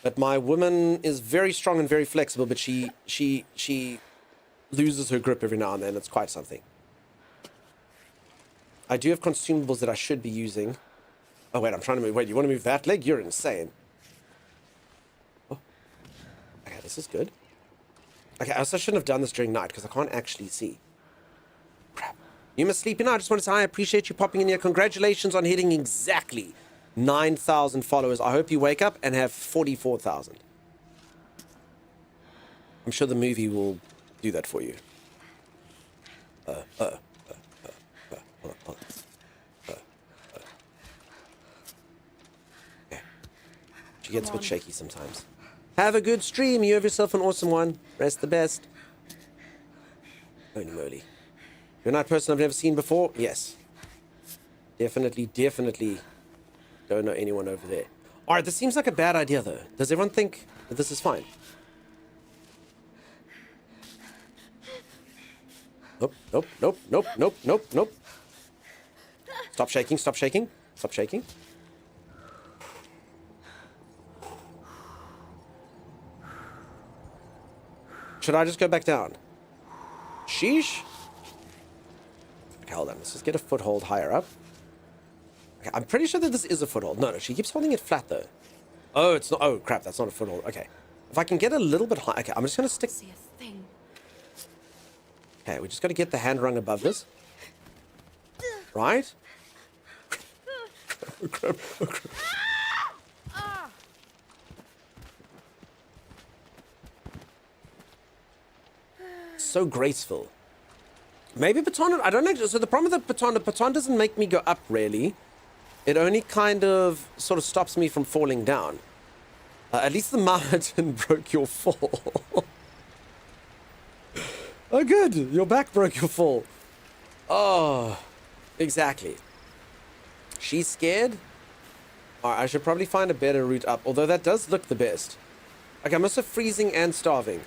But my woman is very strong and very flexible, but she loses her grip every now and then. It's quite something. I do have consumables that I should be using. Oh, wait, I'm trying to move. Wait, you want to move that leg? You're insane. Oh. Okay, this is good. Okay, I also shouldn't have done this during night because I can't actually see. Crap. You must sleep in. I just want to say I appreciate you popping in here. Congratulations on hitting exactly 9,000 followers. I hope you wake up and have 44,000. I'm sure the movie will do that for you. Okay. She gets a bit shaky sometimes. Have a good stream. You have yourself an awesome one. Rest the best. Holy moly. You're not a person I've never seen before? Yes. Definitely. Don't know anyone over there. Alright, this seems like a bad idea though. Does everyone think that this is fine? Nope. Stop shaking. Should I just go back down? Sheesh. Okay, hold on. Let's just get a foothold higher up. Okay, I'm pretty sure that this is a foothold. No, she keeps holding it flat though. Oh, it's not. Oh, crap. That's not a foothold. Okay. If I can get a little bit high. Okay, I'm just going to stick. See a thing. Okay, we just got to get the hand rung above this. Right? Oh, crap. so graceful. Maybe baton, I don't know. So the problem with the baton doesn't make me go up, really. It only kind of sort of stops me from falling down. At least the mountain broke your fall. Oh, good. Your back broke your fall. Oh, exactly. She's scared. All right, I should probably find a better route up, although that does look the best. Okay, I'm also freezing and starving.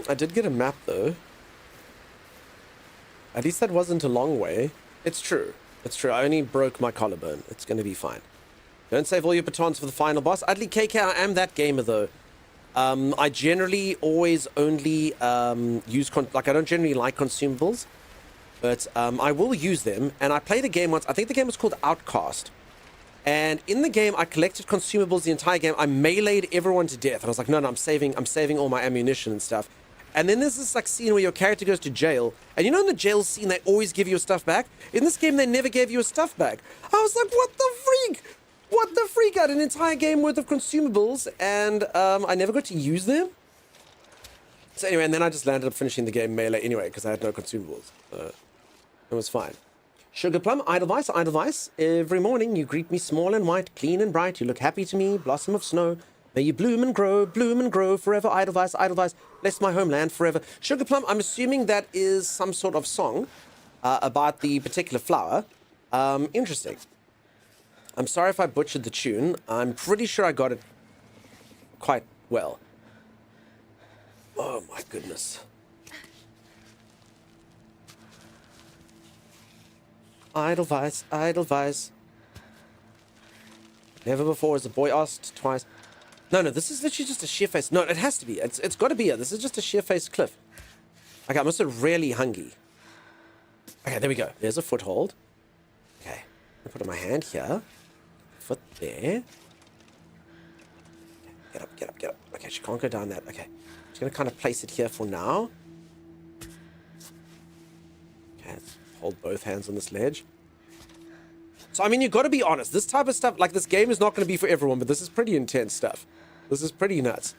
I did get a map, though. At least that wasn't a long way. It's true. It's true. I only broke my collarbone. It's going to be fine. Don't save all your batons for the final boss. Adley KK, I am that gamer, though. I generally always only use... I don't generally like consumables. But I will use them. And I played a game once. I think the game was called Outcast. And in the game, I collected consumables the entire game. I meleeed everyone to death. And I was like, no, I'm saving all my ammunition and stuff. And then there's this like scene where your character goes to jail. And you know in the jail scene, they always give your stuff back? In this game, they never gave your stuff back. I was like, what the freak? What the freak? I had an entire game worth of consumables. And I never got to use them. So anyway, and then I just landed up finishing the game melee anyway, because I had no consumables. It was fine. Sugar Plum, Edelweiss, Edelweiss. Every morning you greet me small and white, clean and bright. You look happy to me, blossom of snow. May you bloom and grow forever. Edelweiss, Edelweiss, bless my homeland forever. Sugar Plum, I'm assuming that is some sort of song about the particular flower. Interesting. I'm sorry if I butchered the tune. I'm pretty sure I got it quite well. Oh my goodness. Edelweiss, Edelweiss. Never before has a boy asked twice. No, this is literally just a sheer face. No, it has to be. It's got to be here. This is just a sheer face cliff. Okay, I'm also really hungry. Okay, there we go. There's a foothold. Okay, I put my hand here. Foot there. Okay, get up. Okay, she can't go down that. Okay, just gonna kind of place it here for now. Okay, let's hold both hands on this ledge. So, I mean, you got to be honest. This type of stuff, like this game is not going to be for everyone, but this is pretty intense stuff. This is pretty nuts.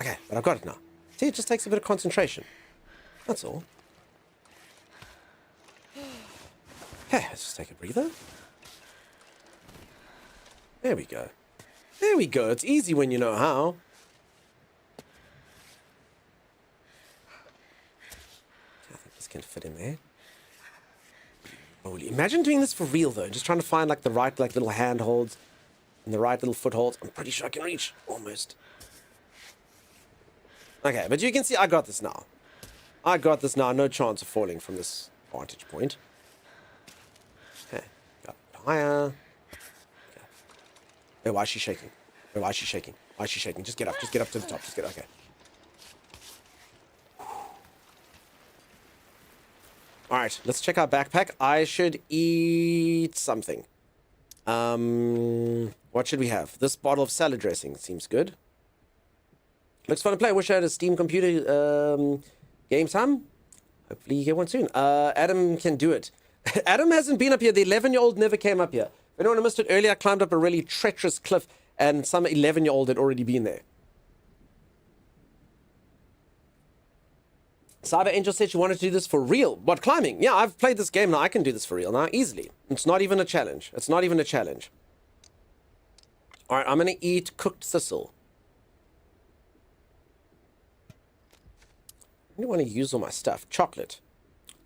Okay, but I've got it now. See, it just takes a bit of concentration. That's all. Okay, let's just take a breather. There we go. There we go. It's easy when you know how. I think this can fit in there. Holy, imagine doing this for real though. Just trying to find like the right like little handholds and the right little footholds. I'm pretty sure I can reach almost. Okay, but you can see I got this now. I got this now. No chance of falling from this vantage point. Okay, got higher. Okay. Oh, why is she shaking? Oh, why is she shaking? Why is she shaking? Just get up. Just get up to the top. Just get up. Okay. All right, let's check our backpack. I should eat something. What should we have? This bottle of salad dressing seems good. Looks fun to play. Wish I had a Steam computer game time. Hopefully you get one soon. Adam can do it. Adam hasn't been up here. The 11-year-old never came up here. If anyone missed it earlier, I climbed up a really treacherous cliff and some 11-year-old had already been there. Cyber Angel said she wanted to do this for real. What, climbing? Yeah, I've played this game now. I can do this for real now, easily. It's not even a challenge. It's not even a challenge. All right, I'm going to eat cooked thistle. I don't want to use all my stuff. Chocolate.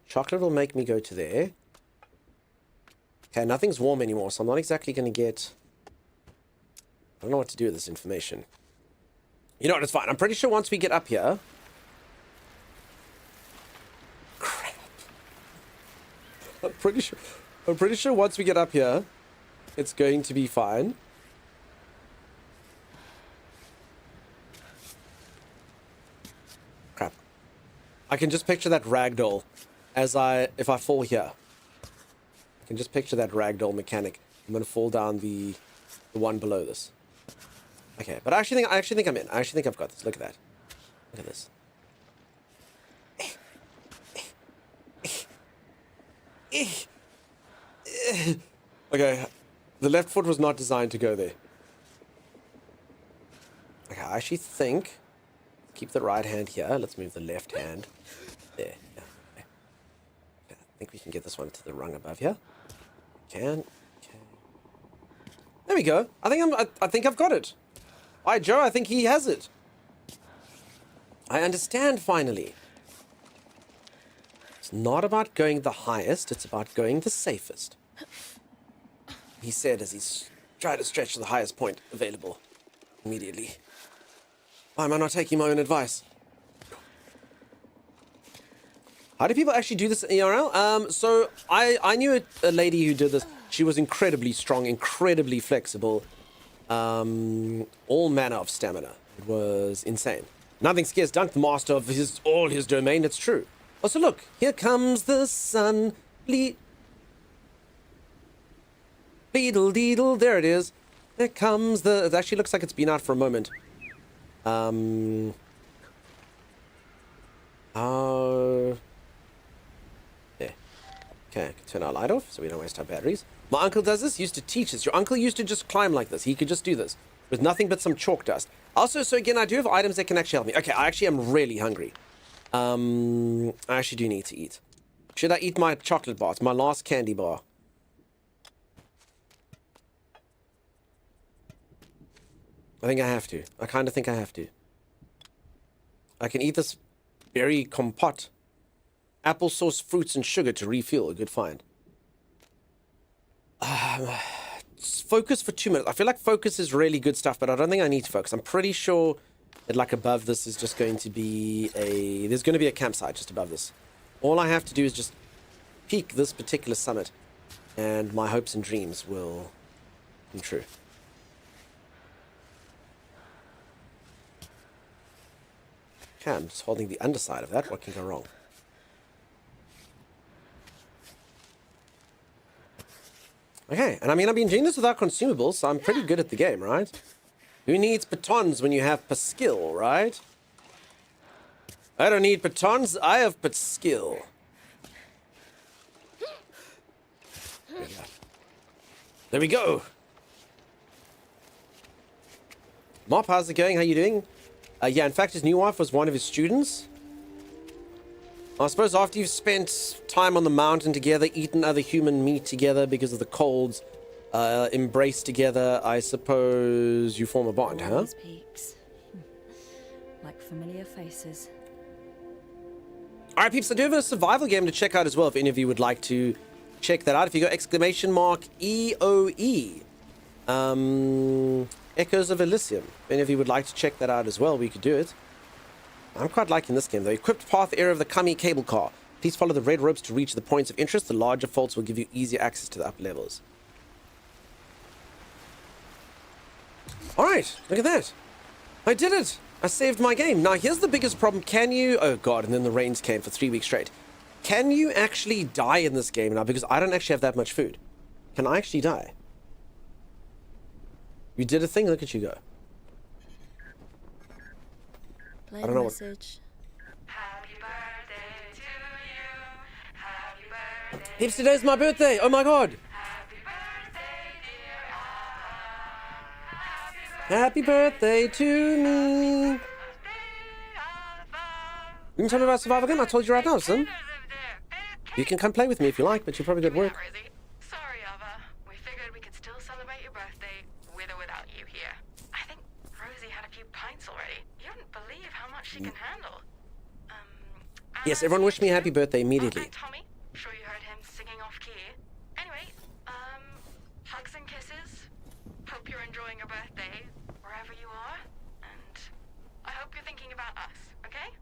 Chocolate will make me go to there. Okay, nothing's warm anymore, so I'm not exactly going to get... I don't know what to do with this information. You know what, it's fine. I'm pretty sure once we get up here... Crap. I'm pretty sure once we get up here, it's going to be fine. Crap. I can just picture that ragdoll as if I fall here. I can just picture that ragdoll mechanic. I'm going to fall down the one below this. Okay, but I actually think I'm in. I actually think I've got this. Look at that. Look at this. Okay, the left foot was not designed to go there. Okay, I actually think... Keep the right hand here. Let's move the left hand. There. Yeah, okay. Okay, I think we can get this one to the rung above here. Can. Okay. There we go. I think I've got it. Hi, Joe. I think he has it. I understand, finally. It's not about going the highest. It's about going the safest. He said as he's trying to stretch to the highest point available immediately. Why am I not taking my own advice? How do people actually do this in ERL? So I knew a lady who did this. She was incredibly strong, incredibly flexible. All manner of stamina. It was insane. Nothing scares Dunk, the master of all his domain. It's true. Also, look, here comes the sun. Bleedle deedle. There it is. There comes the. It actually looks like it's been out for a moment. There. Okay, I can turn our light off so we don't waste our batteries. My uncle does this, used to teach us. Your uncle used to just climb like this. He could just do this with nothing but some chalk dust. Also, so again, I do have items that can actually help me. Okay, I actually am really hungry. I actually do need to eat. Should I eat my chocolate bar? It's my last candy bar. I think I have to. I kind of think I have to. I can eat this berry compote. Applesauce, fruits, and sugar to refuel. A good find. Focus for 2 minutes. I feel like focus is really good stuff, but I don't think I need to focus. I'm pretty sure that like above this is just going to be a... There's going to be a campsite just above this. All I have to do is just peak this particular summit, and my hopes and dreams will come true. Okay, I'm just holding the underside of that. What can go wrong? Okay, and I mean, I've been doing this without consumables, so I'm pretty good at the game, right? Who needs batons when you have skill, right? I don't need batons, I have skill. There we go. Mop, how's it going? How you doing? Yeah, in fact, his new wife was one of his students. I suppose after you've spent time on the mountain together, eaten other human meat together because of the colds, embraced together, I suppose you form a bond, huh? These peaks. Like familiar faces. Alright, peeps, I do have a survival game to check out as well, if any of you would like to check that out. If you go !EOE, Echoes of Elysium. If any of you would like to check that out as well, we could do it. I'm quite liking this game, though. Equipped path area of the Kami cable car. Please follow the red ropes to reach the points of interest. The larger faults will give you easier access to the upper levels. Alright, look at that. I did it. I saved my game. Now, here's the biggest problem. Can you... Oh, God, and then the rains came for 3 weeks straight. Can you actually die in this game now? Because I don't actually have that much food. Can I actually die? You did a thing. Look at you go. Play I don't know message. Happy birthday to you. Happy birthday. Peeps, today's my birthday. Oh, my God. Happy birthday, dear Alva. Happy birthday to me. You can tell me about survival game. I told you right now, son. You can come play with me if you like, but you're probably good at work. Rosie. Sorry, Alva. We figured we could still celebrate your birthday with or without you here. I think Rosie had a few pints already. You wouldn't believe how much she can handle. Yes, everyone wish me a happy birthday immediately. And Tommy, sure you heard him singing off key. Anyway, hugs and kisses. Hope you're enjoying your birthday wherever you are, and I hope you're thinking about us. Okay?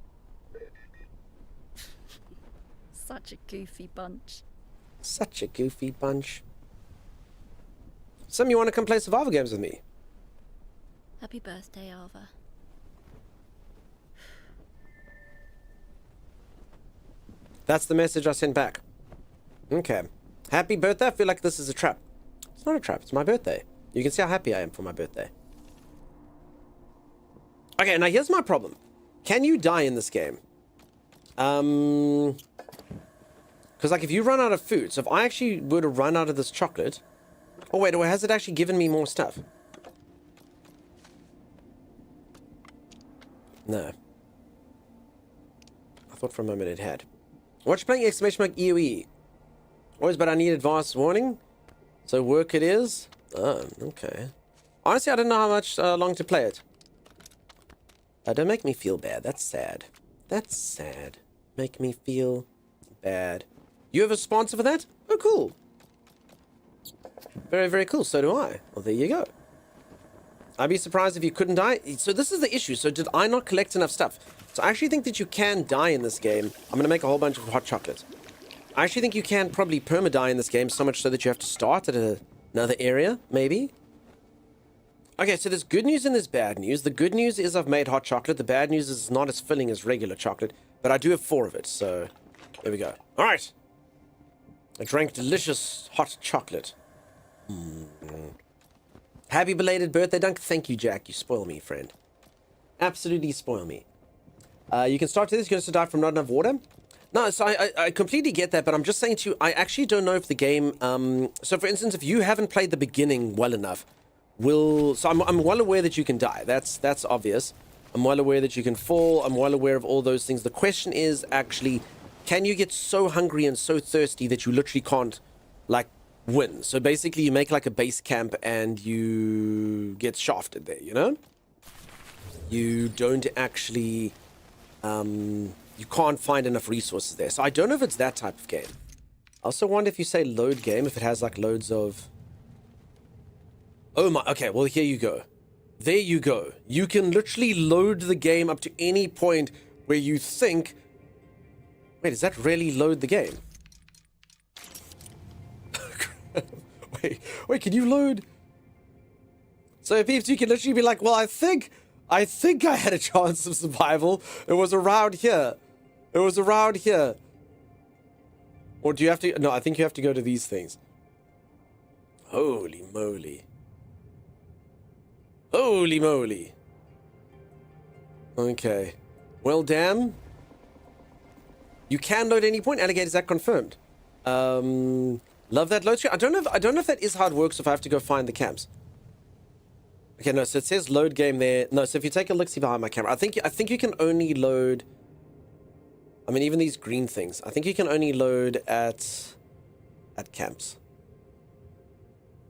Such a goofy bunch. Such a goofy bunch. Some you want to come play survival games with me? Happy birthday, Alva. That's the message I sent back. Okay. Happy birthday. I feel like this is a trap. It's not a trap. It's my birthday. You can see how happy I am for my birthday. Okay, now here's my problem. Can you die in this game? Because, like, if you run out of food, so if I actually were to run out of this chocolate... Oh, wait, has it actually given me more stuff? No. I thought for a moment it had. Watch playing exclamation mark EOE. Always, but I need advanced warning. So work it is. Oh, okay. Honestly, I don't know how much long to play it. Don't make me feel bad. That's sad. That's sad. Make me feel bad. You have a sponsor for that? Oh, cool. Very, very cool. So do I. Well, there you go. I'd be surprised if you couldn't die. So this is the issue. So did I not collect enough stuff? So I actually think that you can die in this game. I'm going to make a whole bunch of hot chocolate. I actually think you can probably perma-die in this game, so much so that you have to start at another area, maybe? Okay, so there's good news and there's bad news. The good news is I've made hot chocolate. The bad news is it's not as filling as regular chocolate, but I do have 4 of it, so there we go. All right. I drank delicious hot chocolate. Happy belated birthday, Dunk. Thank you, Jack. You spoil me, friend. Absolutely spoil me. You can start to this. You're going to die from not enough water. No, so I completely get that, but I'm just saying to you, I actually don't know if the game... so, for instance, if you haven't played the beginning well enough, so I'm well aware that you can die. That's obvious. I'm well aware that you can fall. I'm well aware of all those things. The question is, actually, can you get so hungry and so thirsty that you literally can't, like, win? So, basically, you make, like, a base camp and you get shafted there, you know? You don't actually... you can't find enough resources there. So I don't know if it's that type of game. I also wonder if you say load game, if it has like loads of... Oh my, okay, well here you go. There you go. You can literally load the game up to any point where you think... Wait, does that really load the game? wait, can you load? So peeps, you can literally be like, well, I think I had a chance of survival. It was around here. It was around here. Or do you have to... No, I think you have to go to these things. Holy moly. Holy moly. Okay. Well, damn. You can load any point. Alligator, is that confirmed? Love that load screen. I don't know if that is how it works, if I have to go find the camps. Okay, no, so it says load game there. No, so if you take a look-see behind my camera, I think you can only load... I mean, even these green things. I think you can only load at camps.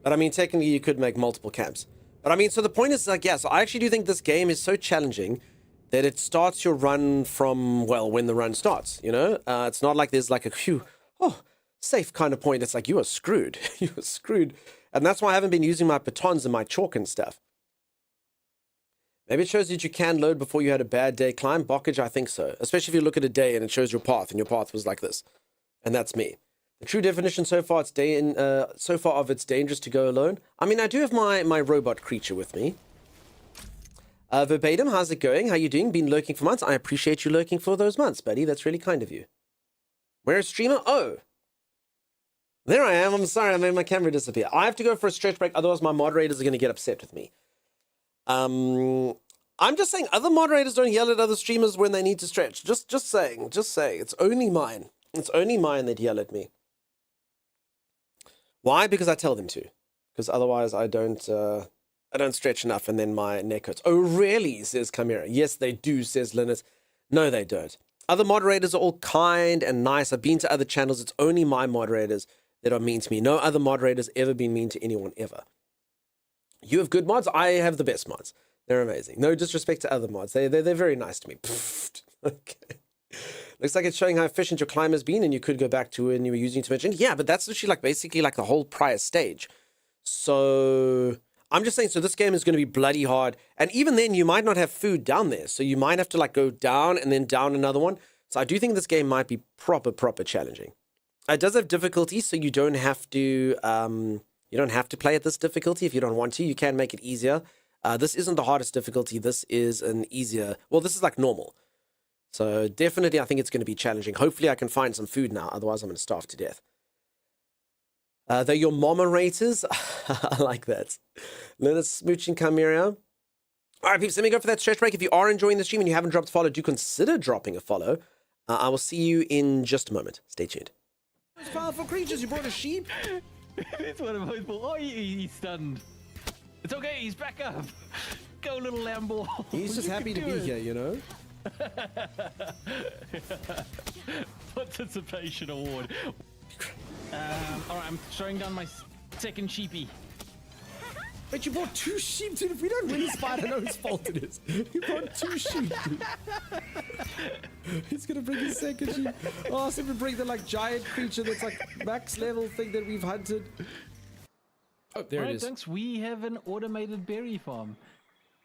But I mean, technically you could make multiple camps. But I mean, so the point is, like, yeah, so I actually do think this game is so challenging that it starts your run from, well, when the run starts, you know? It's not like there's like a, phew, oh, safe kind of point. It's like, you are screwed. You are screwed. And that's why I haven't been using my batons and my chalk and stuff. Maybe it shows that you can load before you had a bad day climb. Blockage, I think so. Especially if you look at a day and it shows your path, and your path was like this. And that's me. The true definition so far, of it's dangerous to go alone. I mean, I do have my robot creature with me. Verbatim, how's it going? How you doing? Been lurking for months? I appreciate you lurking for those months, buddy. That's really kind of you. Where's streamer? Oh. There I am. I'm sorry, I made my camera disappear. I have to go for a stretch break, otherwise my moderators are going to get upset with me. I'm just saying, other moderators don't yell at other streamers when they need to stretch. Just saying. It's only mine. It's only mine that yell at me. Why? Because I tell them to. Because otherwise I don't stretch enough and then my neck hurts. Oh, really? Says Chimera. Yes, they do, says Linus. No, they don't. Other moderators are all kind and nice. I've been to other channels. It's only my moderators that are mean to me. No other moderators ever been mean to anyone ever. You have good mods. I have the best mods. They're amazing. No disrespect to other mods. They're very nice to me. Okay. Looks like it's showing how efficient your climb has been, and you could go back to when you were using to mention. Yeah, but that's literally like basically like the whole prior stage. So I'm just saying, so this game is going to be bloody hard. And even then, you might not have food down there. So you might have to like go down and then down another one. So I do think this game might be proper challenging. It does have difficulty, so you don't have to play at this difficulty if you don't want to. You can make it easier. This isn't the hardest difficulty. This is an easier... Well, this is like normal. So definitely I think it's going to be challenging. Hopefully I can find some food now. Otherwise I'm going to starve to death. They're your mama-raters. I like that. Let's smooching Chimera. All right, peeps, let me go for that stretch break. If you are enjoying the stream and you haven't dropped a follow, do consider dropping a follow. I will see you in just a moment. Stay tuned. Those powerful creatures, you brought a sheep? It's one of my... Oh, he's stunned. It's okay, he's back up. Go, little Lambo. He's just happy to be here, you know? Participation award. Alright, I'm throwing down my second sheepy. But you brought 2 sheep, dude. If we don't win this fight, I know whose fault it is. You brought 2 sheep, dude. He's gonna bring his second sheep. Oh, so we bring the like giant creature that's like max level thing that we've hunted. Oh, there it is. Thanks. We have an automated berry farm.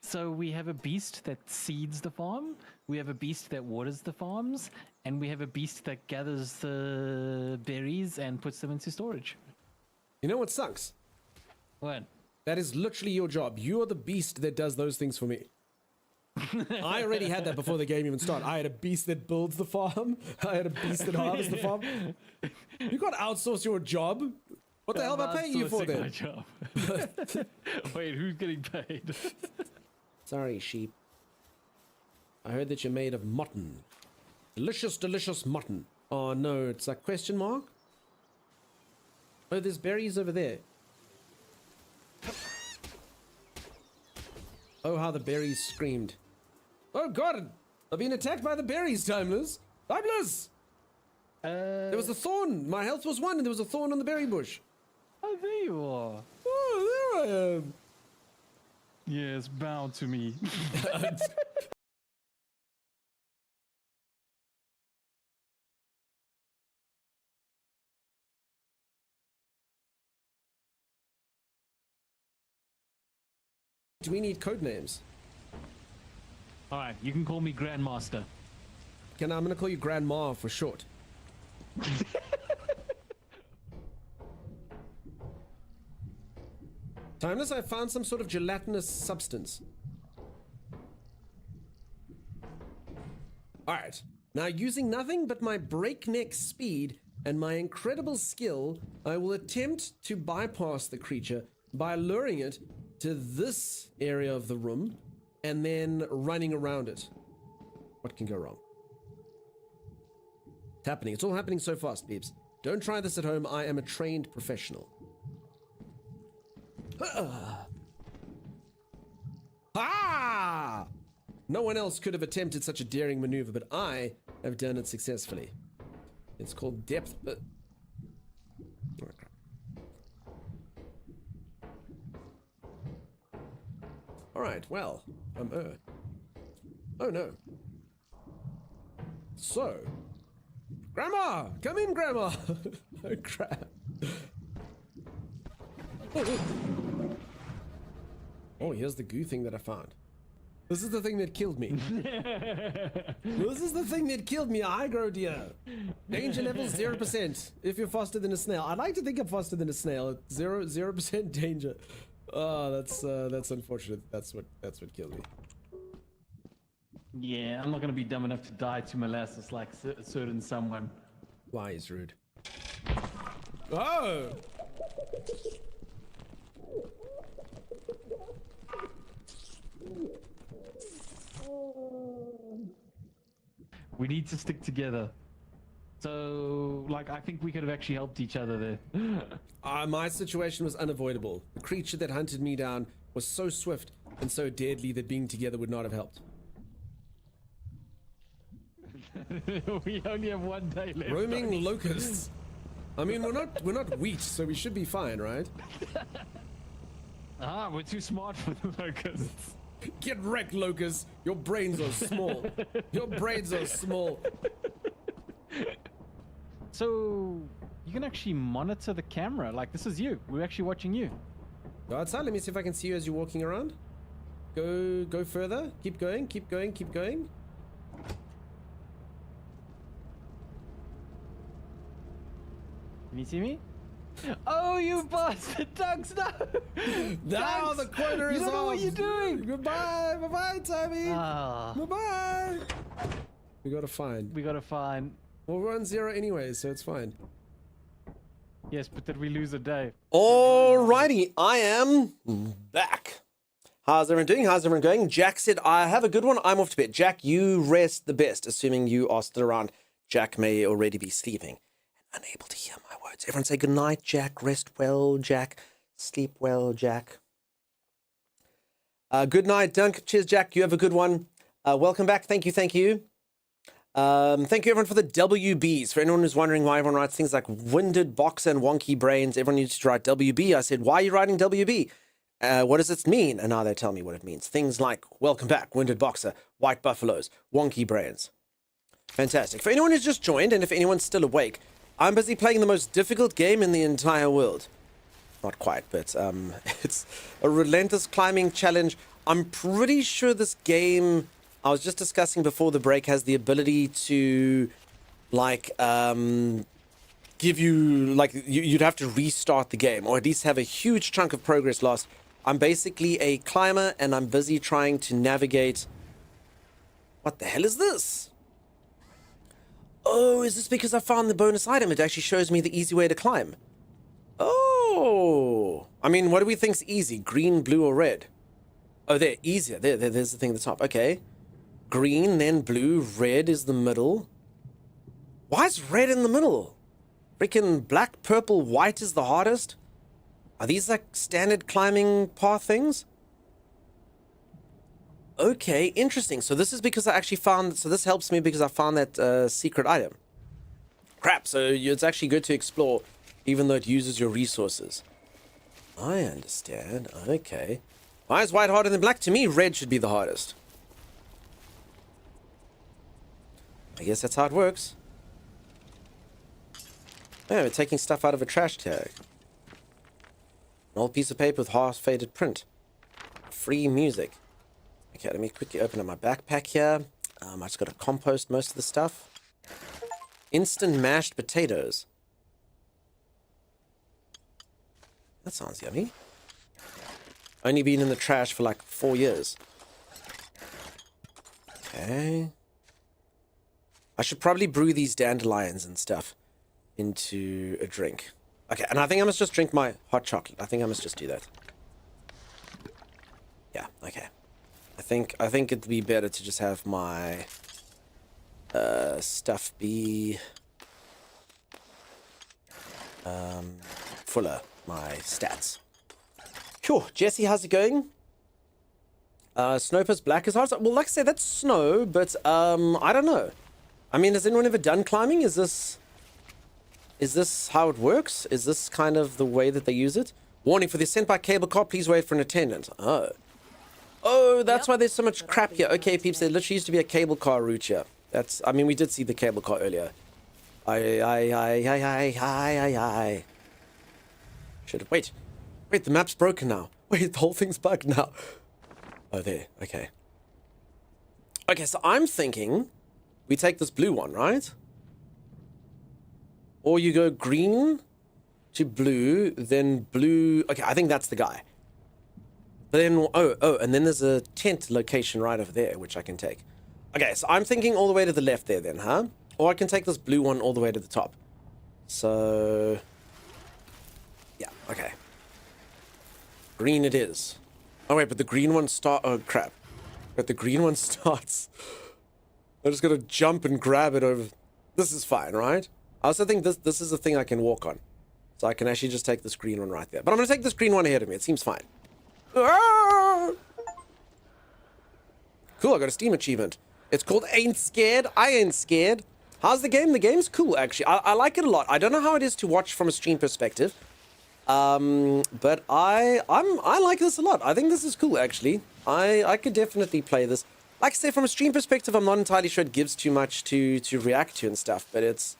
So we have a beast that seeds the farm, we have a beast that waters the farms, and we have a beast that gathers the berries and puts them into storage. You know what sucks? What? That is literally your job. You're the beast that does those things for me. I already had that before the game even started. I had a beast that builds the farm. I had a beast that harvests the farm. You can't outsource your job. What the hell am I paying you for then? My job. Wait, who's getting paid? Sorry, sheep. I heard that you're made of mutton. Delicious, delicious mutton. Oh no, it's a question mark? Oh, there's berries over there. Oh, how the berries screamed. Oh god, I've been attacked by the berries, Timeless. Timeless! There was a thorn. My health was 1 and there was a thorn on the berry bush. Oh, there you are. Oh, there I am. Yes, bow to me. Do we need code names? Alright, you can call me Grandmaster. I'm gonna call you Grandma for short. Timeless, I found some sort of gelatinous substance. Alright, now using nothing but my breakneck speed and my incredible skill, I will attempt to bypass the creature by luring it to this area of the room and then running around it. What can go wrong? It's happening. It's all happening so fast, peeps. Don't try this at home. I am a trained professional. Ah! No one else could have attempted such a daring maneuver, but I have done it successfully. It's called depth, but... Oh, crap. Alright, well, oh no. So... Grandma! Come in, Grandma! Oh, crap. Oh, here's the goo thing that I found. This is the thing that killed me. This is the thing that killed me, Igro deer. Danger level 0%. If you're faster than a snail. I'd like to think I'm faster than a snail. 0% danger. Oh, that's unfortunate. That's what killed me. Yeah, I'm not gonna be dumb enough to die to molasses like a certain someone. Why is rude? Oh! We need to stick together. So, like, I think we could have actually helped each other there. My situation was unavoidable. The creature that hunted me down was so swift and so deadly that being together would not have helped. We only have 1 day left. Roaming locusts. I mean, we're not wheat, so we should be fine, right? We're too smart for the locusts. Get wrecked, locusts. Your brains are small. Your brains are small. So, you can actually monitor the camera. Like, this is you. We're actually watching you. Go outside. Let me see if I can see you as you're walking around. Go further. Keep going. Keep going. Keep going. Can you see me? Oh, you bastard, Dugs, no! Now Dugs, the corner is you don't know off. what you're doing! Goodbye, bye-bye, Tommy! Ah. Bye-bye! We gotta find. Well, we're on 0 anyway, so it's fine. Yes, but did we lose a day? Alrighty, I am back. How's everyone doing? How's everyone going? Jack said, I have a good one. I'm off to bed. Jack, you rest the best, assuming you are still around. Jack may already be sleeping and unable to hear my words. Everyone say good night, Jack. Rest well, Jack. Sleep well, Jack. Good night, Dunk. Cheers, Jack. You have a good one. Welcome back. Thank you. Thank you. Thank you, everyone, for the WBs. For anyone who's wondering why everyone writes things like winded boxer and wonky brains, everyone needs to write WB. I said, why are you writing WB? What does it mean? And now they tell me what it means. Things like welcome back, winded boxer, white buffaloes, wonky brains. Fantastic. For anyone who's just joined, and if anyone's still awake, I'm busy playing the most difficult game in the entire world. Not quite, but it's a relentless climbing challenge. I'm pretty sure this game, I was just discussing before the break, has the ability to, like, give you, like, you'd have to restart the game, or at least have a huge chunk of progress lost. I'm basically a climber, and I'm busy trying to navigate... What the hell is this? Oh, is this because I found the bonus item? It actually shows me the easy way to climb. Oh! I mean, what do we think's easy? Green, blue, or red? Oh, there, easier. There's the thing at the top. Okay. Green, then blue, red is the middle. Why is red in the middle? Freaking black, purple, white is the hardest? Are these like standard climbing path things? Okay, interesting. So this is because I actually found... So this helps me because I found that secret item. Crap, so it's actually good to explore even though it uses your resources. I understand. Okay. Why is white harder than black? To me, red should be the hardest. I guess that's how it works. Oh, we're taking stuff out of a trash tag. An old piece of paper with half-faded print. Free music. Okay, let me quickly open up my backpack here. I just got to compost most of the stuff. Instant mashed potatoes. That sounds yummy. Only been in the trash for like 4 years. Okay. I should probably brew these dandelions and stuff into a drink. Okay, and I think I must just drink my hot chocolate. I think I must just do that. Yeah, okay. I think it'd be better to just have my stuff be fuller, my stats. Sure, Jesse, how's it going? Snow black is hard. Well, like I say, that's snow, but I don't know. I mean, has anyone ever done climbing? Is this how it works? Is this kind of the way that they use it? Warning, for the ascent by cable car, please wait for an attendant. Oh. Oh, that's why there's so much crap here. Okay, peeps, there literally used to be a cable car route here. That's, I mean, we did see the cable car earlier. I. Wait, the map's broken now. Wait, the whole thing's bugged now. Oh, there, okay. Okay, so I'm thinking we take this blue one, right? Or you go green to blue, then blue. Okay, I think that's the guy. But then, oh, and then there's a tent location right over there, which I can take. Okay, so I'm thinking all the way to the left there then, huh? Or I can take this blue one all the way to the top. So, yeah, okay. Green it is. Oh, wait, but the green one oh, crap. But the green one starts. I'm just gonna jump and grab it over. This is fine, right? I also think this is a thing I can walk on. So I can actually just take this green one right there. But I'm gonna take this green one ahead of me. It seems fine. Ah! Cool, I got a Steam achievement. It's called Ain't Scared. I ain't scared. How's the game? The game's cool, actually. I like it a lot. I don't know how it is to watch from a stream perspective. But I like this a lot. I think this is cool, actually. I could definitely play this. Like I say, from a stream perspective, I'm not entirely sure it gives too much to react to and stuff, but it's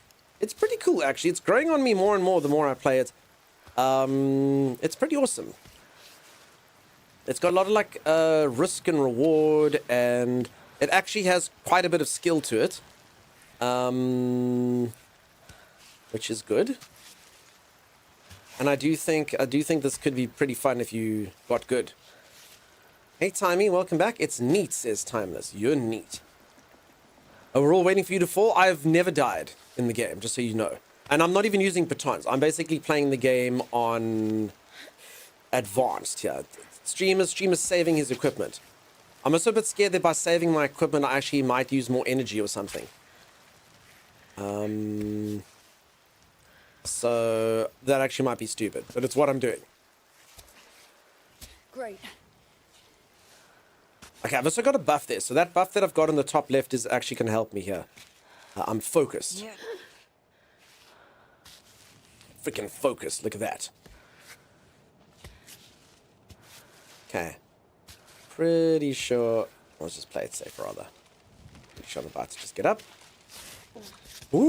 pretty cool, actually. It's growing on me more and more the more I play it. It's pretty awesome. It's got a lot of, like, risk and reward, and it actually has quite a bit of skill to it. Which is good. And I do think this could be pretty fun if you got good. Hey, Timey, welcome back. It's neat, says Timeless. You're neat. Oh, we're all waiting for you to fall. I've never died in the game, just so you know. And I'm not even using batons. I'm basically playing the game on advanced here. Streamer's saving his equipment. I'm also a bit scared that by saving my equipment, I actually might use more energy or something. So that actually might be stupid, but it's what I'm doing. Great. Okay, I've also got a buff there. So that buff that I've got on the top left is actually going to help me here. I'm focused. Freaking focused. Look at that. Okay. Pretty sure... Let's just play it safe, rather. Pretty sure I'm about to just get up. Ooh.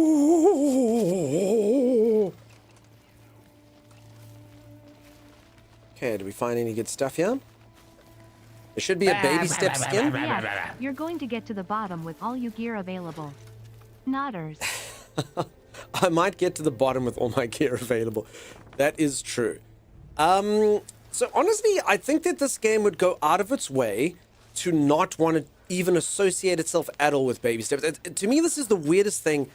Okay, do we find any good stuff here? There should be a baby step skin. Yes, you're going to get to the bottom with all your gear available. Nodders. I might get to the bottom with all my gear available. That is true. So honestly, I think that this game would go out of its way to not want to even associate itself at all with baby steps. To me, this is the weirdest thing.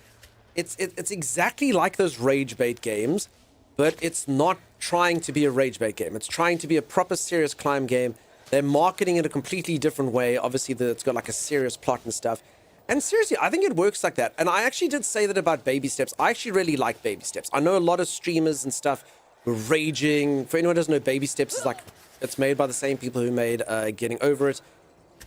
It's exactly like those rage bait games, but it's not trying to be a rage bait game. It's trying to be a proper serious climb game. They're marketing it a completely different way. Obviously, it's got like a serious plot and stuff. And seriously, I think it works like that. And I actually did say that about baby steps. I actually really like baby steps. I know a lot of streamers and stuff were raging. For anyone who doesn't know, baby steps is like, it's made by the same people who made Getting Over It.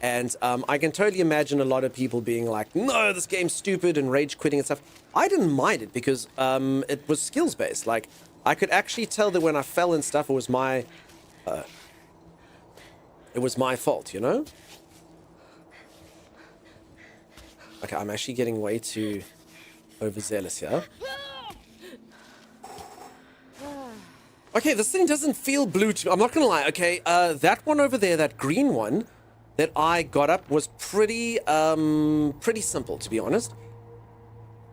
And I can totally imagine a lot of people being like, no, this game's stupid, and rage quitting and stuff. I didn't mind it because it was skills based. Like, I could actually tell that when I fell and stuff, it was my fault, you know? Okay, I'm actually getting way too overzealous here. Okay, this thing doesn't feel blue to me. I'm not gonna lie. Okay, that one over there, that green one that I got up was pretty simple, to be honest.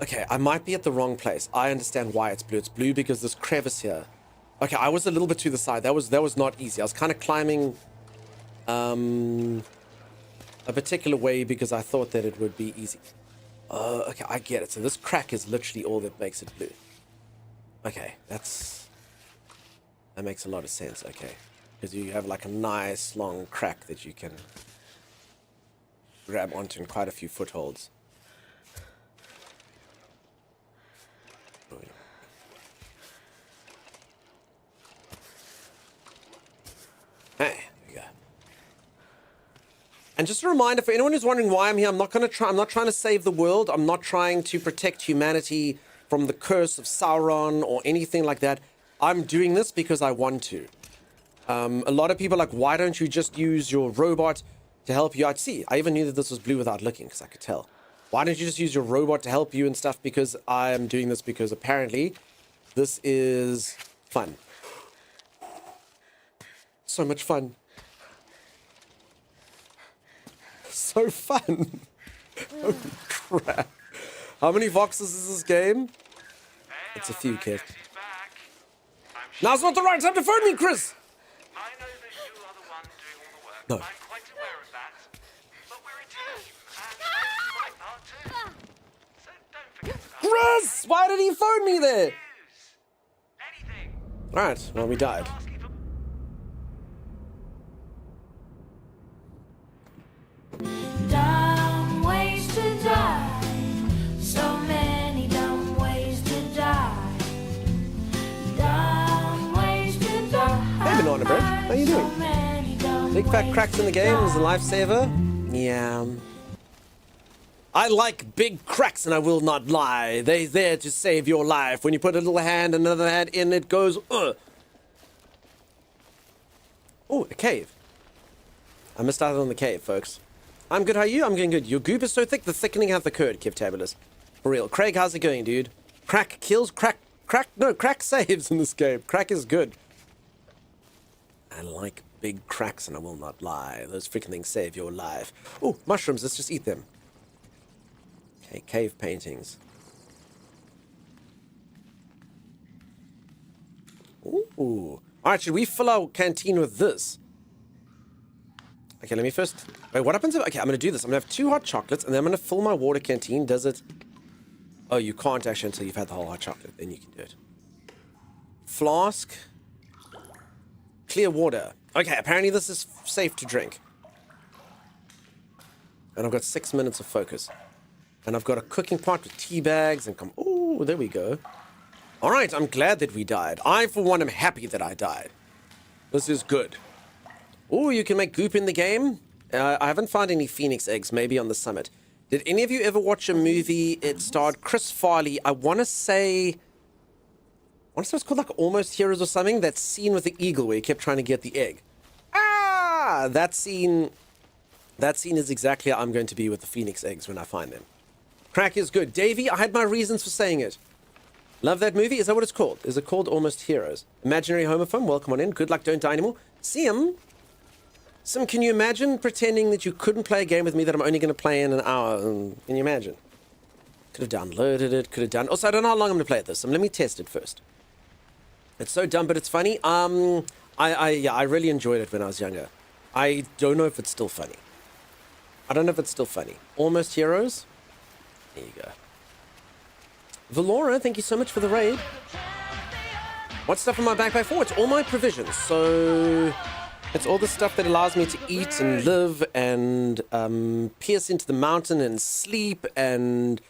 Okay, I might be at the wrong place. I understand why it's blue. It's blue because this crevice here. Okay, I was a little bit to the side. That was not easy. I was kind of climbing a particular way because I thought that it would be easy. Okay, I get it. So this crack is literally all that makes it blue. Okay, that makes a lot of sense. Okay, because you have like a nice long crack that you can grab onto in quite a few footholds. Hey, there we go. And just a reminder for anyone who's wondering why I'm here, I'm not trying to save the world. I'm not trying to protect humanity from the curse of Sauron or anything like that. I'm doing this because I want to. A lot of people are like, why don't you just use your robot to help you out? See, I even knew that this was blue without looking because I could tell. Why don't you just use your robot to help you and stuff? Because I am doing this because apparently this is fun. So much fun. So fun. Holy crap. How many voxels is this game? It's a few, kid. Now's not the right time to phone me, Chris! I know that you are the one doing all the work. No. I'm quite aware of that. But we're a team, and it's my part too. So don't forget about Chris! Why did he phone me there? anything. Alright, well, we died. Dumb ways to die. So many dumb ways to die. Dumb ways to die. Hey, Banana Bread. How you doing? So many dumb Big fat ways cracks in the to game is a die. lifesaver? Yeah. I like big cracks and I will not lie. They're there to save your life. When you put a little hand and another hand in, it goes, Oh, a cave. I missed out on the cave, folks. I'm good, how are you? I'm getting good. Your goop is so thick, the thickening hath occurred, Kivtabulous. For real. Craig, how's it going, dude? Crack kills, crack saves in this game. Crack is good. I like big cracks and I will not lie. Those freaking things save your life. Oh, mushrooms, let's just eat them. Okay, cave paintings. Ooh. Alright, should we fill our canteen with this? Okay, let me first... Wait, what happens if... Okay, I'm going to do this. I'm going to have 2 hot chocolates, and then I'm going to fill my water canteen. Does it... Oh, you can't actually until you've had the whole hot chocolate. Then you can do it. Flask. Clear water. Okay, apparently this is safe to drink. And I've got 6 minutes of focus. And I've got a cooking pot with tea bags and come... Oh, there we go. Alright, I'm glad that we died. I, for one, am happy that I died. This is good. Oh, you can make goop in the game? I haven't found any phoenix eggs, maybe on the summit. Did any of you ever watch a movie? It starred Chris Farley. I want to say it's called like Almost Heroes or something. That scene with the eagle where he kept trying to get the egg. Ah, that scene is exactly how I'm going to be with the phoenix eggs when I find them. Crack is good. Davey, I had my reasons for saying it. Love that movie. Is that what it's called? Is it called Almost Heroes? Imaginary homophone, welcome on in. Good luck, don't die anymore. Sim, can you imagine pretending that you couldn't play a game with me that I'm only going to play in an hour? Can you imagine? Could have downloaded it, could have done... Also, I don't know how long I'm going to play at this. Let me test it first. It's so dumb, but it's funny. I really enjoyed it when I was younger. I don't know if it's still funny. Almost Heroes? There you go. Valora, thank you so much for the raid. What's stuff in my backpack for? It's all my provisions. So it's all the stuff that allows me to eat and live and pierce into the mountain and sleep and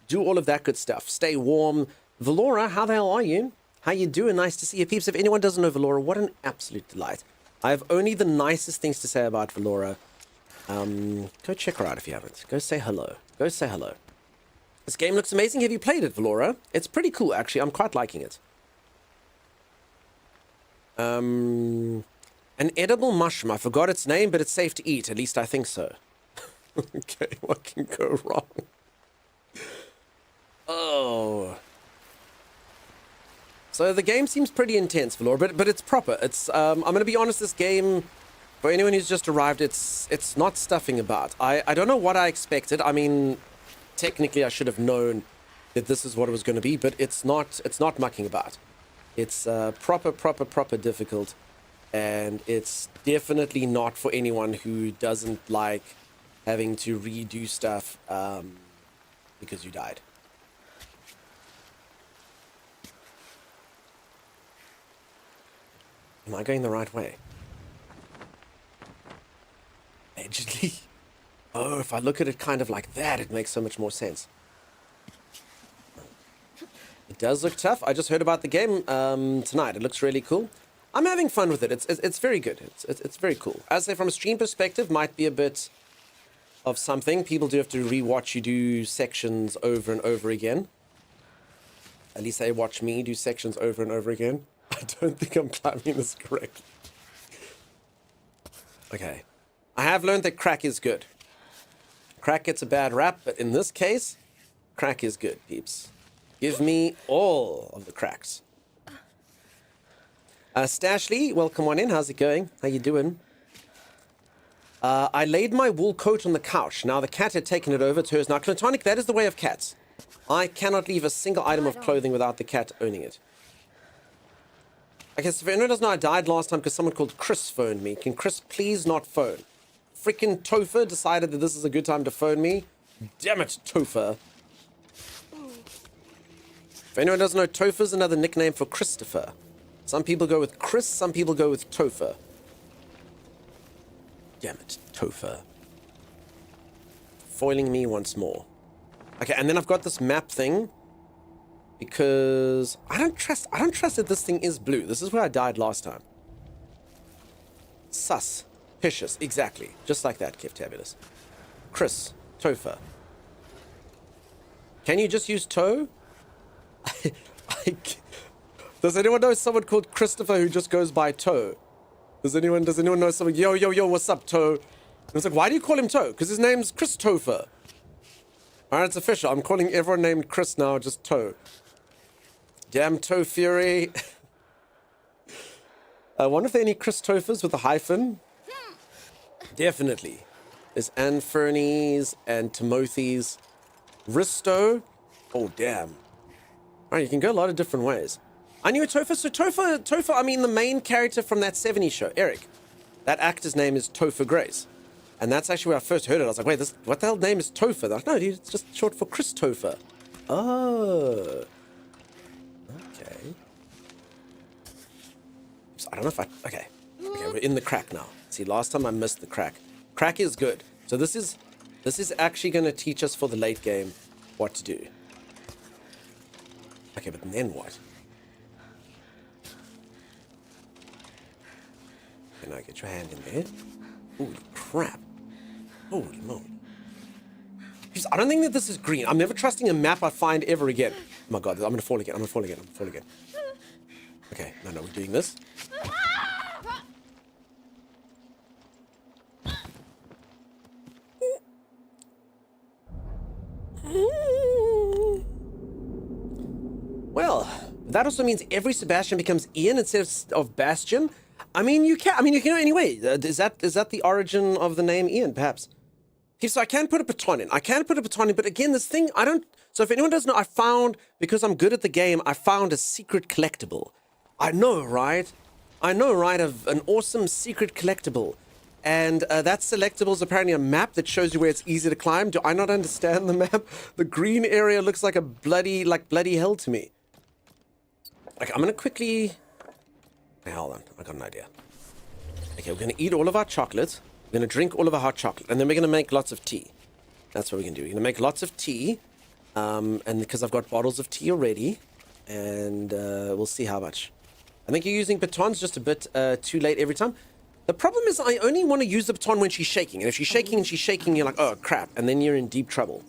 do all of that good stuff. Stay warm. Valora, how the hell are you? How you doing? Nice to see you, peeps. If anyone doesn't know Valora, what an absolute delight. I have only the nicest things to say about Valora. Go check her out if you haven't. Go say hello. This game looks amazing. Have you played it, Valora? It's pretty cool, actually. I'm quite liking it. An edible mushroom. I forgot its name, but it's safe to eat. At least I think so. Okay, what can go wrong? Oh. So the game seems pretty intense, Valora, but it's proper. It's I'm going to be honest, this game, for anyone who's just arrived, it's not stuffing about. I don't know what I expected. I mean, technically I should have known that this is what it was going to be, but it's not mucking about. It's proper difficult, and it's definitely not for anyone who doesn't like having to redo stuff because you died. Am I going the right way? Allegedly. Oh, if I look at it kind of like that, it makes so much more sense. It does look tough. I just heard about the game tonight. It looks really cool. I'm having fun with it. It's very good. It's very cool. As I say, from a stream perspective, might be a bit of something. People do have to rewatch you do sections over and over again. At least they watch me do sections over and over again. I don't think I'm climbing this correctly. Okay. I have learned that crack is good. Crack gets a bad rap, but in this case, crack is good, peeps. Give me all of the cracks. Stashley, welcome on in. How's it going? How you doing? I laid my wool coat on the couch. Now the cat had taken it over. It's hers now. Platonic, that is the way of cats. I cannot leave a single item of clothing without the cat owning it. Okay, so if anyone doesn't know, I died last time because someone called Chris phoned me. Can Chris please not phone? Freaking Topher decided that this is a good time to phone me. Damn it, Topher. If anyone doesn't know, Topher's another nickname for Christopher. Some people go with Chris, some people go with Topher. Damn it, Topher. Foiling me once more. Okay, and then I've got this map thing. Because I don't trust that this thing is blue. This is where I died last time. Suspicious, exactly. Just like that, Keftabulous. Chris, Topher. Can you just use toe? Does anyone know someone called Christopher who just goes by Toe? Does anyone know someone? Yo, what's up, Toe? And it's like, why do you call him Toe? Because his name's Christopher. Alright, it's official. I'm calling everyone named Chris now just Toe. Damn Toe Fury. I wonder if there are any Christophers with a hyphen. Definitely. There's Anfernes and Timothy's. Risto. Oh, damn. Alright, you can go a lot of different ways. I knew a Topher. So Topher, I mean the main character from that 70s show, Eric. That actor's name is Topher Grace. And that's actually where I first heard it. I was like, wait, what the hell name is Topher? They're like, no, dude, it's just short for Chris Topher. Oh. Okay. So I don't know if okay, we're in the crack now. See, last time I missed the crack. Crack is good. So this is actually going to teach us for the late game what to do. Okay, but then what? Can I get your hand in there? Holy crap. Holy moly. Jeez, I don't think that this is green. I'm never trusting a map I find ever again. Oh my god, I'm gonna fall again. I'm gonna fall again. I'm gonna fall again. Okay, no, we're doing this. Well, that also means every Sebastian becomes Ian instead of Bastion. I mean, you can go anyway. Is that the origin of the name Ian, perhaps? Okay, so I can put a baton in. But again, this thing, I don't... So if anyone doesn't know, because I'm good at the game, I found a secret collectible. I know, right? Of an awesome secret collectible. And that selectible is apparently a map that shows you where it's easy to climb. Do I not understand the map? The green area looks like a bloody hell to me. Okay, I'm gonna quickly... Hey, hold on, I got an idea. Okay, we're gonna eat all of our chocolate. We're gonna drink all of our hot chocolate, and then we're gonna make lots of tea. That's what we're gonna do. We're gonna make lots of tea, and because I've got bottles of tea already, and we'll see how much. I think you're using batons just a bit too late every time. The problem is I only want to use the baton when she's shaking, and if she's shaking, you're like, oh crap, and then you're in deep trouble.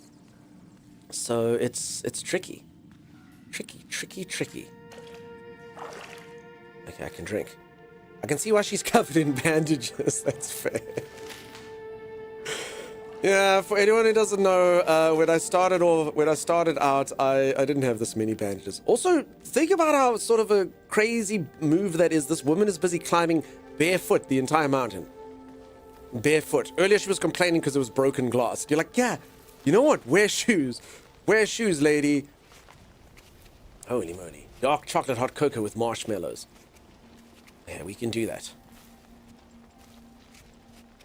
So it's tricky. Tricky. Okay, I can drink. I can see why she's covered in bandages. That's fair. Yeah, for anyone who doesn't know, when I started out, I didn't have this many bandages. Also, think about how sort of a crazy move that is. This woman is busy climbing barefoot the entire mountain. Barefoot. Earlier she was complaining because it was broken glass. You're like, yeah, you know what? Wear shoes. Wear shoes, lady. Holy moly. Dark chocolate hot cocoa with marshmallows. Yeah, we can do that.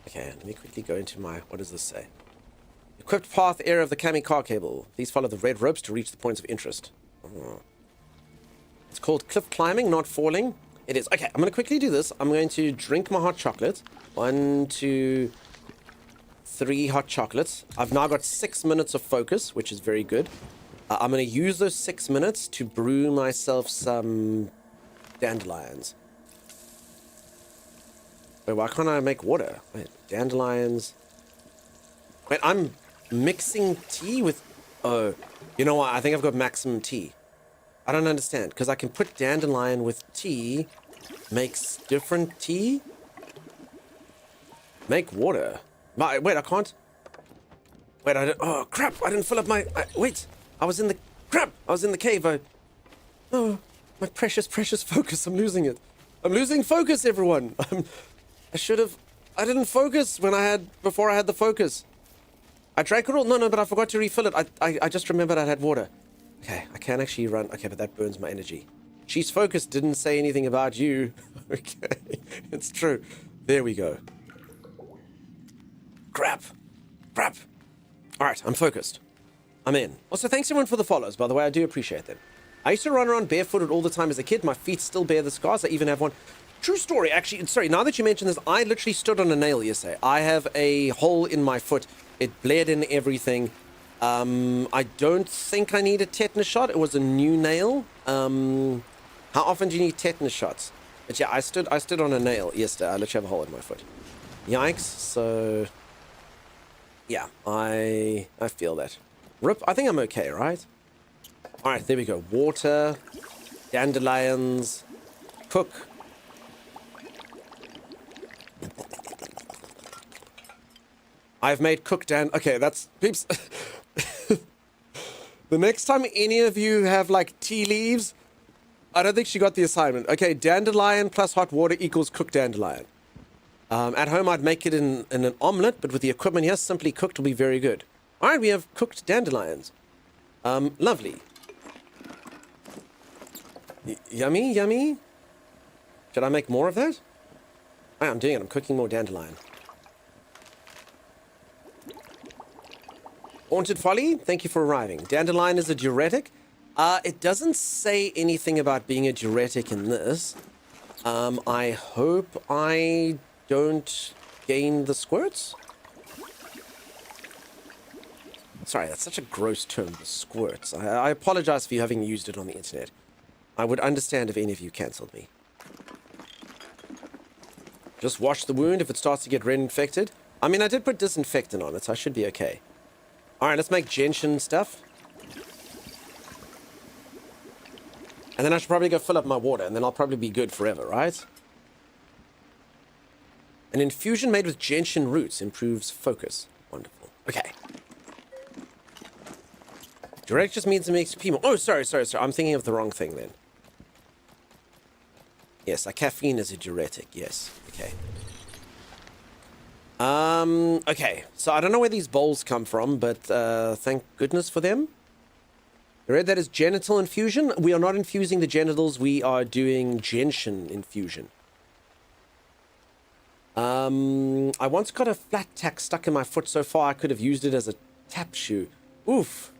Okay, let me quickly go into my... What does this say? Equipped path area of the Kami car cable. Please follow the red ropes to reach the points of interest. Oh. It's called cliff climbing, not falling. It is. Okay, I'm going to quickly do this. I'm going to drink my hot chocolate. 1, 2, 3 hot chocolates. I've now got 6 minutes of focus, which is very good. I'm going to use those 6 minutes to brew myself some dandelions. Wait, why can't I make water? Wait, dandelions. Wait, I'm mixing tea with... Oh, you know what? I think I've got maximum tea. I don't understand, because I can put dandelion with tea, makes different tea? Make water. Wait, I can't... Wait, I don't... Oh, crap! I didn't fill up my... Wait! I was in the... Crap! I was in the cave. Oh, my precious focus. I'm losing it. I'm losing focus, everyone. I should have... I didn't focus before I had the focus. I drank it all. No, but I forgot to refill it. I just remembered I had water. Okay, I can actually run. Okay, but that burns my energy. She's focused didn't say anything about you. Okay, it's true. There we go. Crap. All right, I'm focused. I'm in. Also, thanks everyone for the follows, by the way. I do appreciate them. I used to run around barefooted all the time as a kid. My feet still bear the scars. I even have one. True story, actually. Sorry, now that you mention this, I literally stood on a nail yesterday. I have a hole in my foot. It bled in everything. I don't think I need a tetanus shot. It was a new nail. How often do you need tetanus shots? But yeah, I stood on a nail yesterday. I literally have a hole in my foot. Yikes. So, yeah, I feel that. Rip, I think I'm okay, right? All right, there we go. Water, dandelions, cook. I've made cooked okay, that's... Peeps. The next time any of you have, like, tea leaves, I don't think she got the assignment. Okay, dandelion plus hot water equals cooked dandelion. At home, I'd make it in an omelette, but with the equipment here, simply cooked will be very good. All right, we have cooked dandelions. Lovely. Yummy. Should I make more of that? I'm doing it. I'm cooking more dandelion. Haunted Folly, thank you for arriving. Dandelion is a diuretic. It doesn't say anything about being a diuretic in this. I hope I don't gain the squirts. Sorry, that's such a gross term, the squirts. I apologize for you having used it on the internet. I would understand if any of you cancelled me. Just wash the wound if it starts to get red infected. I mean, I did put disinfectant on it, so I should be okay. Alright, let's make gentian stuff. And then I should probably go fill up my water, and then I'll probably be good forever, right? An infusion made with gentian roots improves focus. Wonderful. Okay. Direct just means it makes you pee more. Oh, sorry. I'm thinking of the wrong thing then. Yes, caffeine is a diuretic. Yes. Okay. Okay. So I don't know where these bowls come from, but thank goodness for them. I read that as genital infusion. We are not infusing the genitals. We are doing gentian infusion. I once got a flat tack stuck in my foot so far I could have used it as a tap shoe. Oof.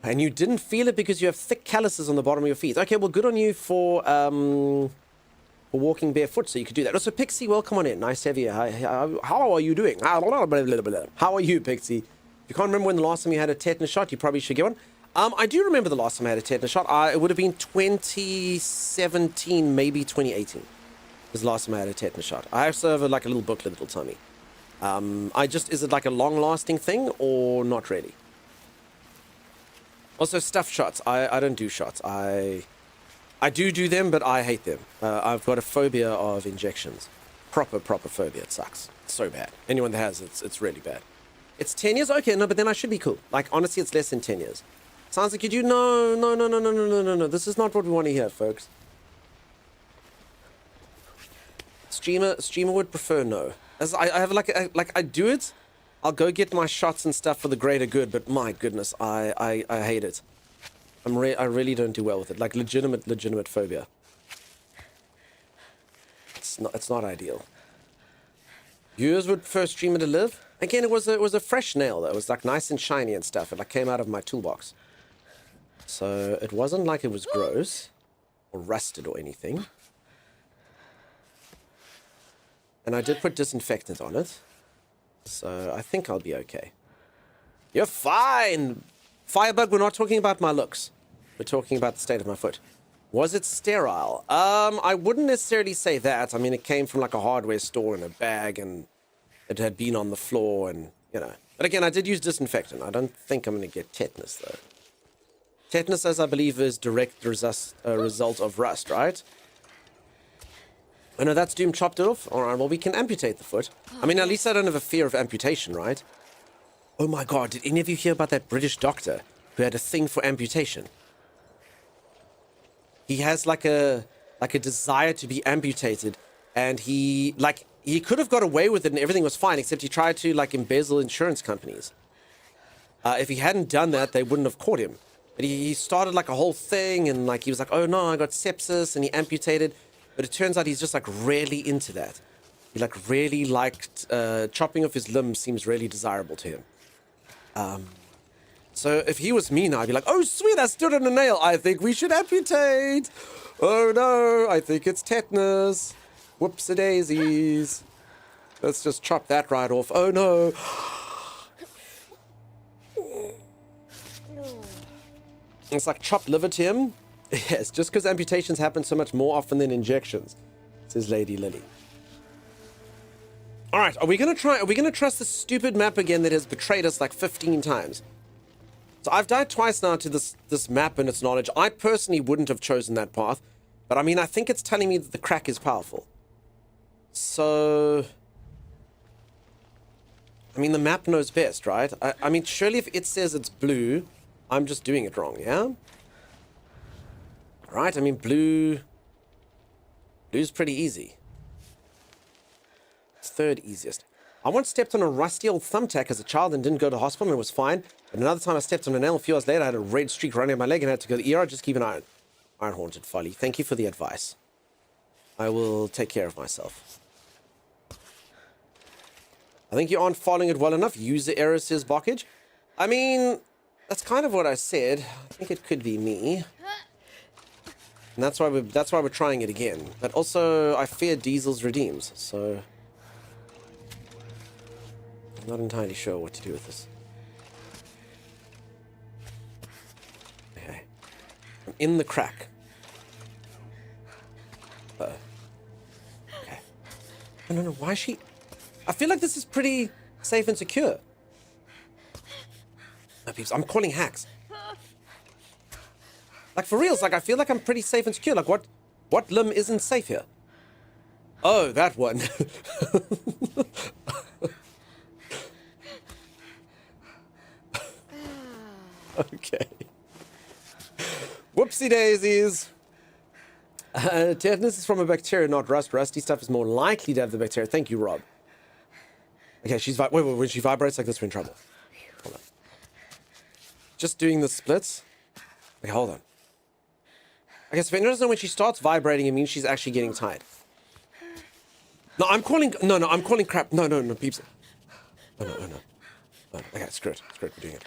And you didn't feel it because you have thick calluses on the bottom of your feet. Okay, well, good on you for walking barefoot, so you could do that. Also, Pixie, welcome on in. Nice to have you. How are you doing? How are you, Pixie? If you can't remember when the last time you had a tetanus shot, you probably should get one. I do remember the last time I had a tetanus shot. It would have been 2017, maybe 2018. Was the last time I had a tetanus shot. I also have like a little booklet that'll tell me. Is it like a long-lasting thing or not really? Also, stuff shots. I don't do shots. I do them, but I hate them. I've got a phobia of injections. Proper phobia. It sucks. It's so bad. Anyone that has it, it's really bad. It's 10 years? Okay, no, but then I should be cool. Like, honestly, it's less than 10 years. Sounds like you do. No. This is not what we want to hear, folks. Streamer would prefer no. As I have I do it. I'll go get my shots and stuff for the greater good, but my goodness, I hate it. I really don't do well with it. Like legitimate phobia. It's not ideal. Viewers would prefer streamer to live. Again, it was a fresh nail though. It was like nice and shiny and stuff. It like came out of my toolbox. So it wasn't like it was gross or rusted or anything. And I did put disinfectant on it. So I think I'll be okay. You're fine! Firebug, we're not talking about my looks. We're talking about the state of my foot. Was it sterile? I wouldn't necessarily say that. I mean, it came from like a hardware store in a bag and it had been on the floor and, you know. But again, I did use disinfectant. I don't think I'm going to get tetanus, though. Tetanus, as I believe, is direct result of rust, right? Oh, no, that's Doom chopped it off. All right, well, we can amputate the foot. I mean, at least I don't have a fear of amputation, right? Oh, my God. Did any of you hear about that British doctor who had a thing for amputation? He has like a desire to be amputated, and he could have got away with it and everything was fine, except he tried to like embezzle insurance companies. If he hadn't done that, they wouldn't have caught him. But he started like a whole thing, and like he was like, oh no, I got sepsis, and he amputated. But it turns out he's just like really into that. He like really liked chopping off his limbs seems really desirable to him. So if he was me now, I'd be like, oh sweet, I stood on a nail. I think we should amputate. Oh no, I think it's tetanus. Whoops-a-daisies. Let's just chop that right off. Oh no. It's like chopped liver to him. Yes, just because amputations happen so much more often than injections, says Lady Lily. All right, are we going to trust this stupid map again that has betrayed us like 15 times? So I've died twice now to this map and its knowledge. I personally wouldn't have chosen that path, but I mean, I think it's telling me that the crack is powerful. So, I mean, the map knows best, right? I mean, surely if it says it's blue, I'm just doing it wrong, yeah? Right, I mean, blue's pretty easy. It's third easiest. I once stepped on a rusty old thumbtack as a child and didn't go to the hospital and it was fine. But another time I stepped on a nail a few hours later, I had a red streak running up my leg and had to go to the ER. Just keep an eye on Iron Haunted Folly. Thank you for the advice. I will take care of myself. I think you aren't following it well enough. User error, says Bockage. I mean, that's kind of what I said. I think it could be me. And that's why we're trying it again. But also, I fear Diesel's redeems, so I'm not entirely sure what to do with this. Okay. I'm in the crack. Okay. No, why is she... I feel like this is pretty safe and secure. No, peeps, I'm calling hacks. Like, for reals, like, I feel like I'm pretty safe and secure. Like, what limb isn't safe here? Oh, that one. Okay. Whoopsie daisies. Tetanus is from a bacteria, not rust. Rusty stuff is more likely to have the bacteria. Thank you, Rob. Okay, she's wait, when she vibrates like this, we're in trouble. Hold on. Just doing the splits. Okay, hold on. Okay, so if anyone doesn't know, when she starts vibrating, it means she's actually getting tired. No, I'm calling... No, I'm calling crap. No, peeps. No. Okay, screw it. We're doing it.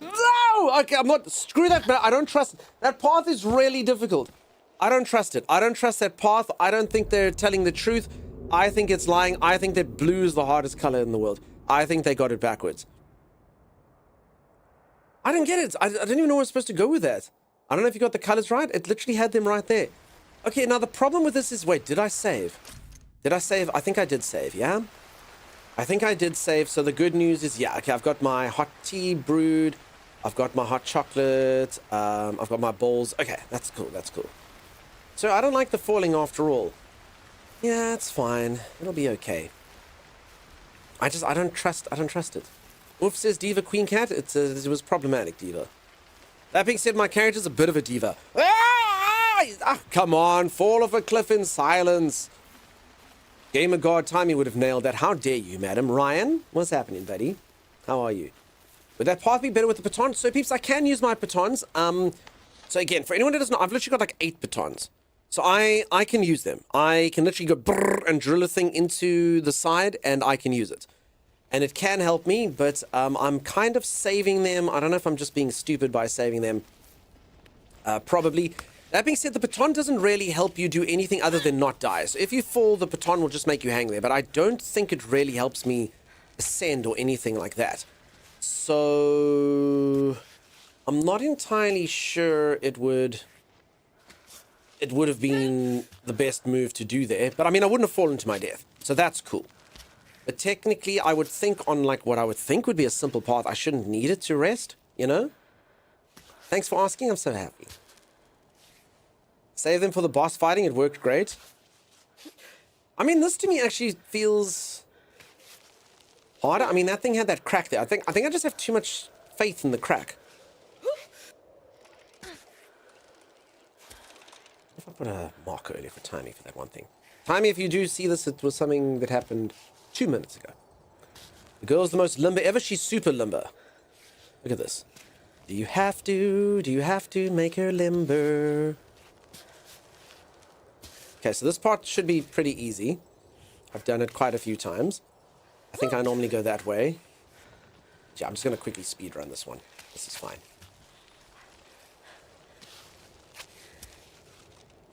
No! Okay, I'm not... Screw that, man. I don't trust... That path is really difficult. I don't trust it. I don't trust that path. I don't think they're telling the truth. I think it's lying. I think that blue is the hardest color in the world. I think they got it backwards. I don't get it. I don't even know where I'm supposed to go with that. I don't know if you got the colors right. It literally had them right there. Okay, now the problem with this is... Wait, did I save? Did I save? I think I did save, yeah? I think I did save. So the good news is, yeah, okay, I've got my hot tea brewed. I've got my hot chocolate. I've got my bowls. Okay, that's cool. So I don't like the falling after all. Yeah, it's fine. It'll be okay. I don't trust it. Oof, says Diva Queen Cat. It was problematic, Diva. That being said, my character's a bit of a diva. Come on, fall off a cliff in silence. Gamer God Timey would have nailed that. How dare you, madam? Ryan, what's happening, buddy? How are you? Would that path be better with the baton? So, peeps, I can use my batons. So again, for anyone who doesn't know, I've literally got like 8 batons. So I can use them. I can literally go brrr and drill a thing into the side, and I can use it. And it can help me, but I'm kind of saving them. I don't know if I'm just being stupid by saving them. Probably. That being said, the baton doesn't really help you do anything other than not die. So if you fall, the baton will just make you hang there. But I don't think it really helps me ascend or anything like that. So I'm not entirely sure it would have been the best move to do there. But I mean, I wouldn't have fallen to my death. So that's cool. But technically, I would think on like what I would think would be a simple path. I shouldn't need it to rest, you know? Thanks for asking. I'm so happy. Save them for the boss fighting. It worked great. I mean, this to me actually feels harder. I mean, that thing had that crack there. I think I just have too much faith in the crack. If I put a marker earlier for Timey for that one thing. Timey, if you do see this, it was something that happened 2 minutes ago. The girl's the most limber ever. She's super limber. Look at this. Do you have to make her limber? Okay, so this part should be pretty easy. I've done it quite a few times. I think I normally go that way. Yeah, I'm just going to quickly speedrun this one. This is fine.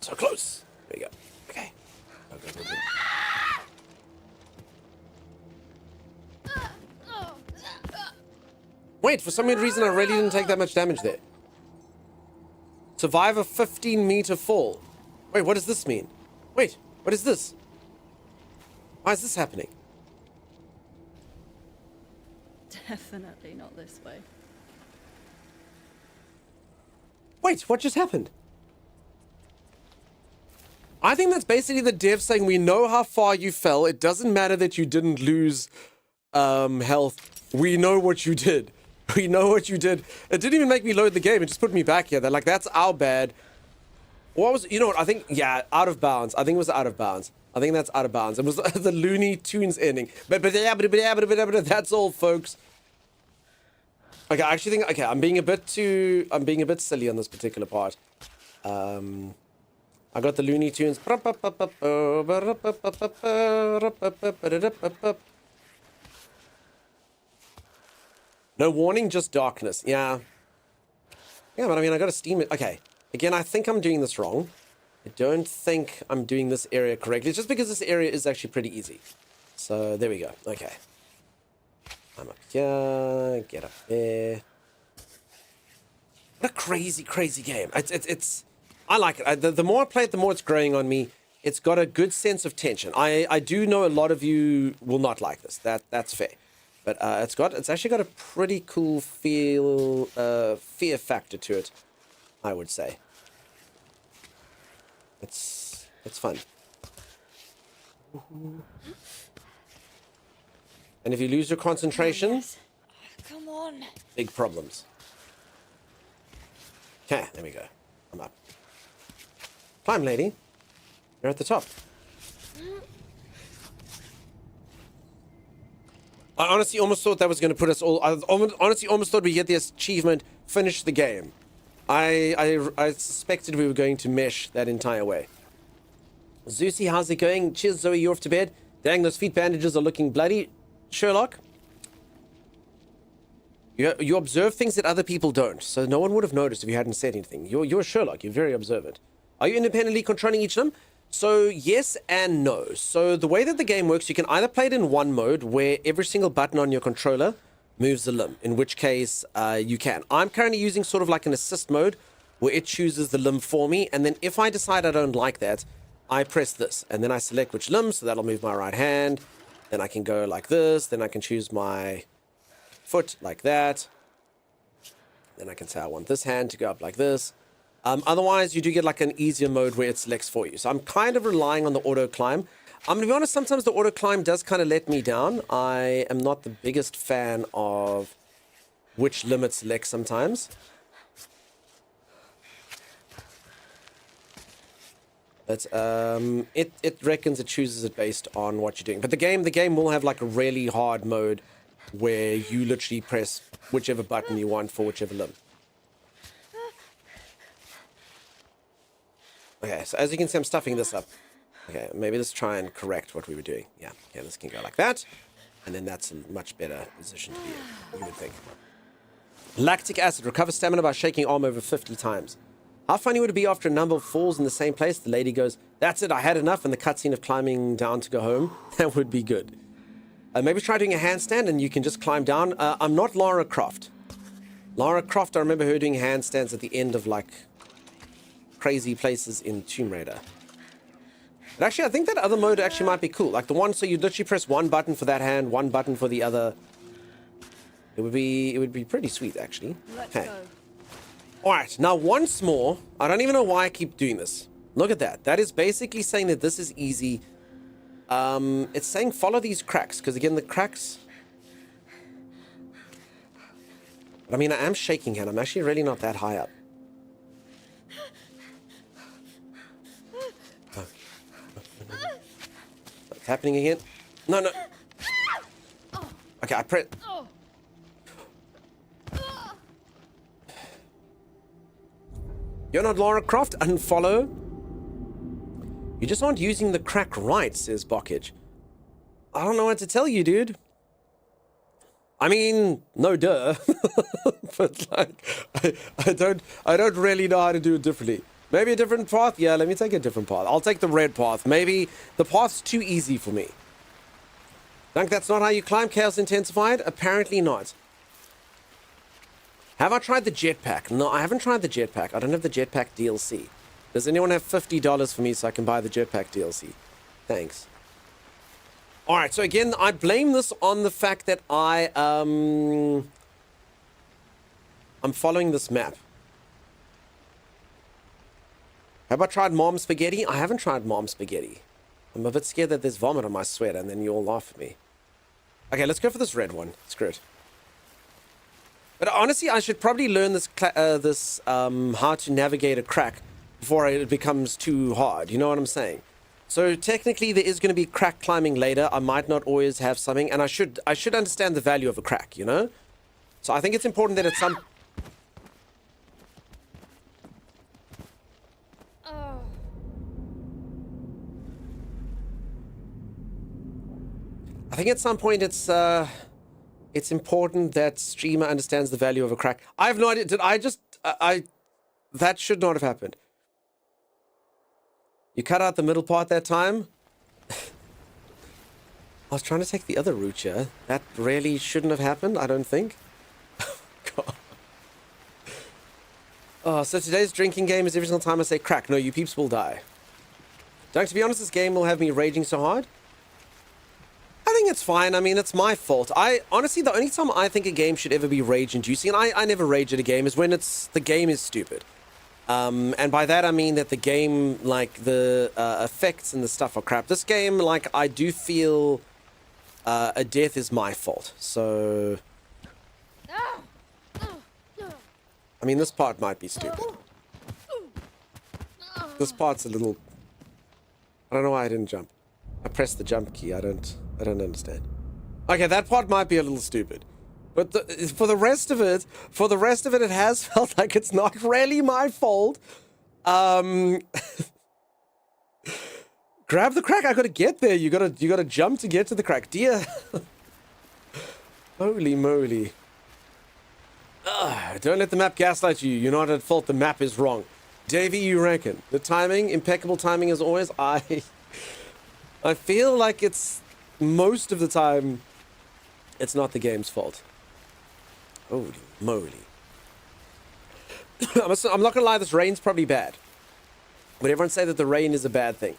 So close. There you go. Okay. Go. Wait, for some weird reason I really didn't take that much damage there. Survive a 15-meter fall. Wait, what does this mean? Wait, what is this? Why is this happening? Definitely not this way. Wait, what just happened? I think that's basically the dev saying we know how far you fell. It doesn't matter that you didn't lose health. We know what you did. We know what you did. It didn't even make me load the game. It just put me back here. They're like, that's our bad. What was, you know what, I think, yeah, out of bounds. I think it was out of bounds. I think that's out of bounds. It was the Looney Tunes ending. But that's all, folks. Okay, I actually think, okay, I'm being a bit silly on this particular part. I got the Looney Tunes. No warning, just darkness. Yeah. Yeah, but I mean, I gotta steam it. Okay. Again, I think I'm doing this wrong. I don't think I'm doing this area correctly. It's just because this area is actually pretty easy. So, there we go. Okay. I'm up here. Get up there. What a crazy, crazy game. It's I like it. The more I play it, the more it's growing on me. It's got a good sense of tension. I do know a lot of you will not like this. That's fair. But it's actually got a pretty cool fear factor to it, I would say. It's fun. And if you lose your concentration, Come on. big problems. Okay, there we go. I'm up. Climb, lady. You're at the top. I honestly almost thought that was going to put us all... I honestly almost thought we'd get the achievement, finish the game. I suspected we were going to mesh that entire way. Zeusy, how's it going? Cheers, Zoe, you're off to bed. Dang, those feet bandages are looking bloody. Sherlock? You observe things that other people don't, so no one would have noticed if you hadn't said anything. You're Sherlock, you're very observant. Are you independently controlling each of them? So, yes and no. So, the way that the game works, you can either play it in one mode, where every single button on your controller moves a limb, in which case you can. I'm currently using sort of like an assist mode, where it chooses the limb for me, and then if I decide I don't like that, I press this, and then I select which limb, so that'll move my right hand, then I can go like this, then I can choose my foot like that, then I can say I want this hand to go up like this. Otherwise, you do get like an easier mode where it selects for you. So I'm kind of relying on the auto climb. I'm going to be honest, sometimes the auto climb does kind of let me down. I am not the biggest fan of which limb it selects sometimes. But it reckons it chooses it based on what you're doing. But the game will have like a really hard mode where you literally press whichever button you want for whichever limb. Okay, so as you can see, I'm stuffing this up. Okay, maybe let's try and correct what we were doing. Yeah, okay, this can go like that. And then that's a much better position to be in, you would think. Lactic acid. Recover stamina by shaking arm over 50 times. How funny would it be after a number of falls in the same place, the lady goes, "That's it, I had enough," and the cutscene of climbing down to go home? That would be good. Maybe try doing a handstand and you can just climb down. I'm not Lara Croft. Lara Croft, I remember her doing handstands at the end of, like, crazy places in Tomb Raider. But actually, I think that other mode actually might be cool. Like the one, so you literally press one button for that hand, one button for the other. It would be pretty sweet, actually. Let's Okay. go. Alright, now once more, I don't even know why I keep doing this. Look at that. That is basically saying that this is easy. It's saying follow these cracks, because again, the cracks... But I mean, I am shaking hand. I'm actually really not that high up. Oh. It's happening again. No, no. Okay, I press... You're not Lara Croft? Unfollow? You just aren't using the crack right, says Bokage. I don't know what to tell you, dude. I mean, no duh. But like, I don't really know how to do it differently. Maybe a different path? Yeah, let me take a different path. I'll take the red path. Maybe the path's too easy for me. Think that's not how you climb Chaos Intensified? Apparently not. Have I tried the jetpack? No, I haven't tried the jetpack. I don't have the jetpack DLC. Does anyone have $50 for me so I can buy the jetpack DLC? Thanks. Alright, so again, I blame this on the fact that I'm following this map. Have I tried Mom Spaghetti? I haven't tried Mom Spaghetti. I'm a bit scared that there's vomit on my sweater and then you all laugh at me. Okay, let's go for this red one. Screw it. But honestly, I should probably learn this how to navigate a crack before it becomes too hard. You know what I'm saying? So technically, there is going to be crack climbing later. I might not always have something, and I should understand the value of a crack. You know? So I think it's important that it's some. I think at some point it's important that streamer understands the value of a crack. I have no idea. Did I just... that should not have happened. You cut out the middle part that time? I was trying to take the other route here. That really shouldn't have happened, I don't think. God. Oh, so today's drinking game is every single time I say crack. No, you peeps will die. Doug, to be honest, this game will have me raging so hard. I think it's fine. I mean, it's my fault. Honestly, the only time I think a game should ever be rage-inducing, and I never rage at a game, is when the game is stupid. And by that I mean that the game, like, the effects and the stuff are crap. This game, like, I do feel a death is my fault. So, I mean, this part might be stupid. This part's a little... I don't know why I didn't jump. I pressed the jump key. I don't understand. Okay, that part might be a little stupid. But for the rest of it, it has felt like it's not really my fault. Grab the crack. I gotta get there. You gotta jump to get to the crack, dear. Holy moly! Don't let the map gaslight you. You're not at fault. The map is wrong. Davey, you reckon the timing, impeccable timing as always. I feel like it's most of the time, it's not the game's fault. Holy moly. I'm not gonna lie, this rain's probably bad. Would everyone say that the rain is a bad thing?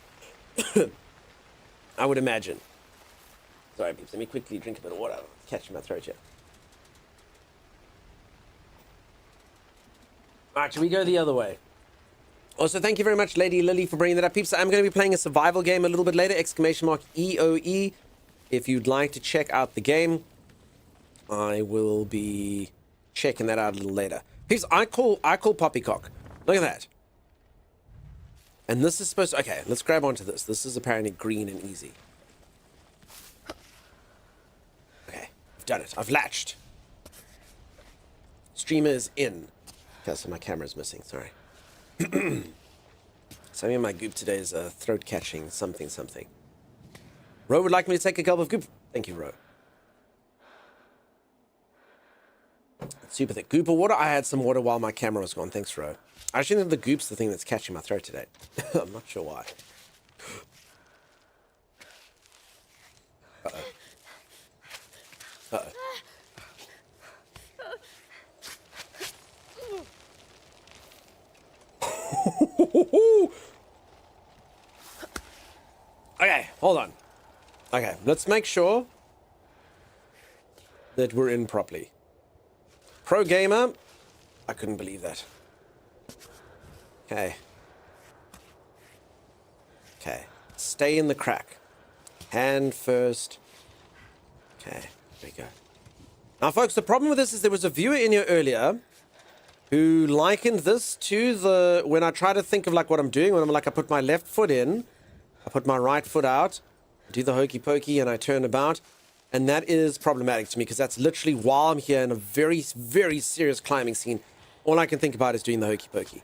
I would imagine. Sorry, peeps, let me quickly drink a bit of water. Catching my throat here. Alright, should we go the other way? Also, thank you very much, Lady Lily, for bringing that up. Peeps, I'm going to be playing a survival game a little bit later. !EOE. If you'd like to check out the game, I will be checking that out a little later. Peeps, I call poppycock. Look at that. And this is supposed to... Okay, let's grab onto this. This is apparently green and easy. Okay, I've done it. I've latched. Streamer is in. Okay, so my camera's missing. Sorry. Something in my goop today is throat catching something. Ro would like me to take a gulp of goop. Thank you, Ro. Super thick. Goop or water? I had some water while my camera was gone. Thanks, Ro. I actually think the goop's the thing that's catching my throat today. I'm not sure why. Uh-oh. Uh-oh. Okay, hold on. Okay, let's make sure that we're in properly. Pro gamer. I couldn't believe that. Okay. Okay. Stay in the crack. Hand first. Okay, there we go. Now, folks, the problem with this is there was a viewer in here earlier who likened this to the... When I try to think of, like, what I'm doing, when I'm like, I put my left foot in, I put my right foot out, do the hokey pokey, and I turn about. And that is problematic to me, because that's literally while I'm here in a very, very serious climbing scene, all I can think about is doing the hokey pokey.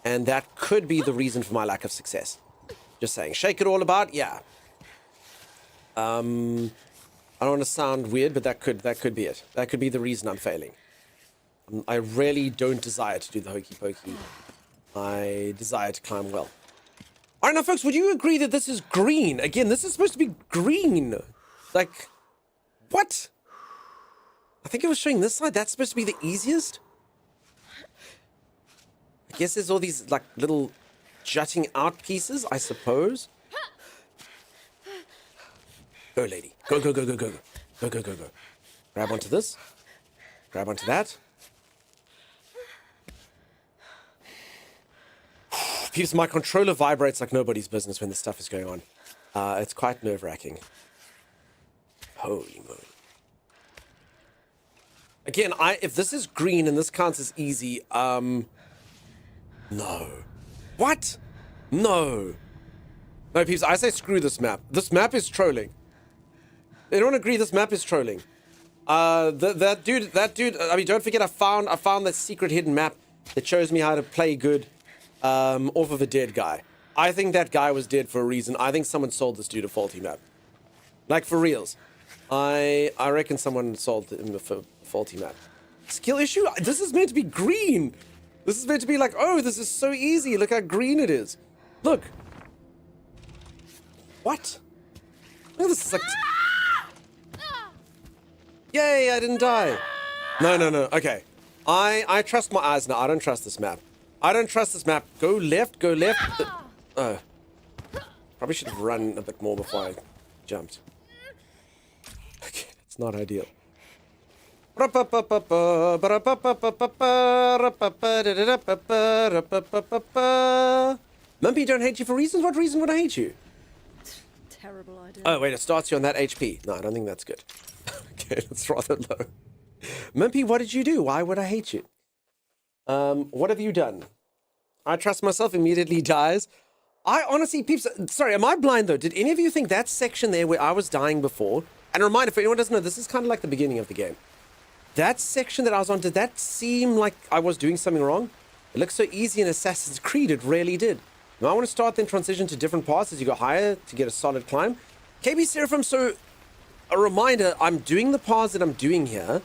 And that could be the reason for my lack of success. Just saying. Shake it all about? Yeah. I don't want to sound weird, but that could be it. That could be the reason I'm failing. I really don't desire to do the hokey pokey. I desire to climb well. All right, now, folks, would you agree that this is green? Again, this is supposed to be green. Like, what? I think it was showing this side. That's supposed to be the easiest? I guess there's all these, like, little jutting out pieces, I suppose. Go, lady. Go, go, go, go, go. Go, go, go, go. Grab onto this. Grab onto that. Peeps, my controller vibrates like nobody's business when this stuff is going on. It's quite nerve-wracking. Holy moly. Again, if this is green and this counts as easy, no. What? No. No, peeps, I say screw this map. This map is trolling. Everyone agree this map is trolling. That dude, I mean, don't forget I found that secret hidden map that shows me how to play good off of a dead guy. I think that guy was dead for a reason. I think someone sold this dude a faulty map. Like, for reals. I reckon someone sold him a faulty map. Skill issue? This is meant to be green. This is meant to be like, oh, this is so easy. Look how green it is. Look. What? Look, this is like... Yay, I didn't die. No. Okay. I trust my eyes now. I don't trust this map. I don't trust this map. Go left, go left. Oh. Probably should have run a bit more before I jumped. Okay, it's not ideal. Mumpy, don't hate you for reasons? What reason would I hate you? Terrible idea. Oh, wait, it starts you on that HP. No, I don't think that's good. Okay, that's rather low. Mumpy, what did you do? Why would I hate you? What have you done? I trust myself, immediately dies. I honestly, peeps, sorry, am I blind though? Did any of you think that section there where I was dying before, and a reminder for anyone who doesn't know, this is kind of like the beginning of the game. That section that I was on, did that seem like I was doing something wrong? It looks so easy in Assassin's Creed, it really did. Now I want to start then transition to different parts as you go higher to get a solid climb. KB Seraphim, so a reminder, I'm doing the paths that I'm doing here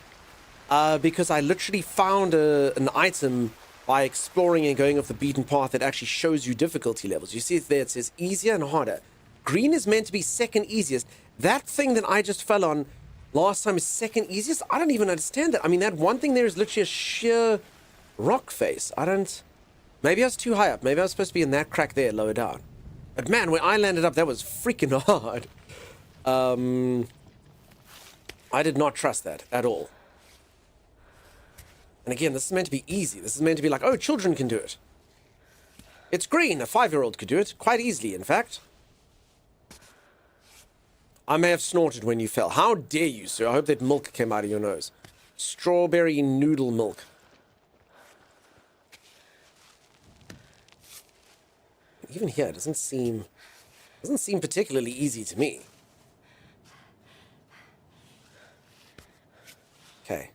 because I literally found an item by exploring and going off the beaten path that actually shows you difficulty levels. You see it there, it says easier and harder. Green is meant to be second easiest. That thing that I just fell on last time is second easiest? I don't even understand that. I mean, that one thing there is literally a sheer rock face. Maybe I was too high up. Maybe I was supposed to be in that crack there, lower down. But man, when I landed up, that was freaking hard. I did not trust that at all. And again, this is meant to be easy. This is meant to be like, oh, children can do it. It's green. A 5-year-old could do it. Quite easily, in fact. I may have snorted when you fell. How dare you, sir? I hope that milk came out of your nose. Strawberry noodle milk. Even here, it doesn't seem particularly easy to me. Okay.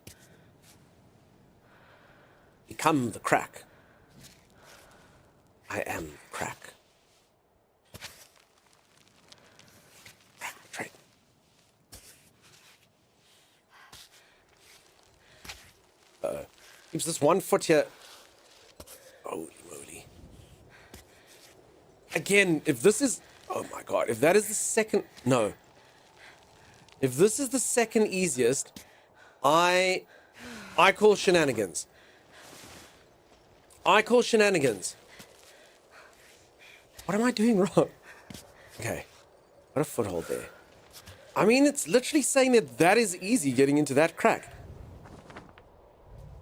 Become the crack. I am the crack. Crack the train. Keeps this 1 foot here. Holy moly. Again, if this is... Oh my god, if that is the second... No. If this is the second easiest, I call shenanigans. I call shenanigans. What am I doing wrong? Okay. What a foothold there. I mean, it's literally saying that that is easy, getting into that crack.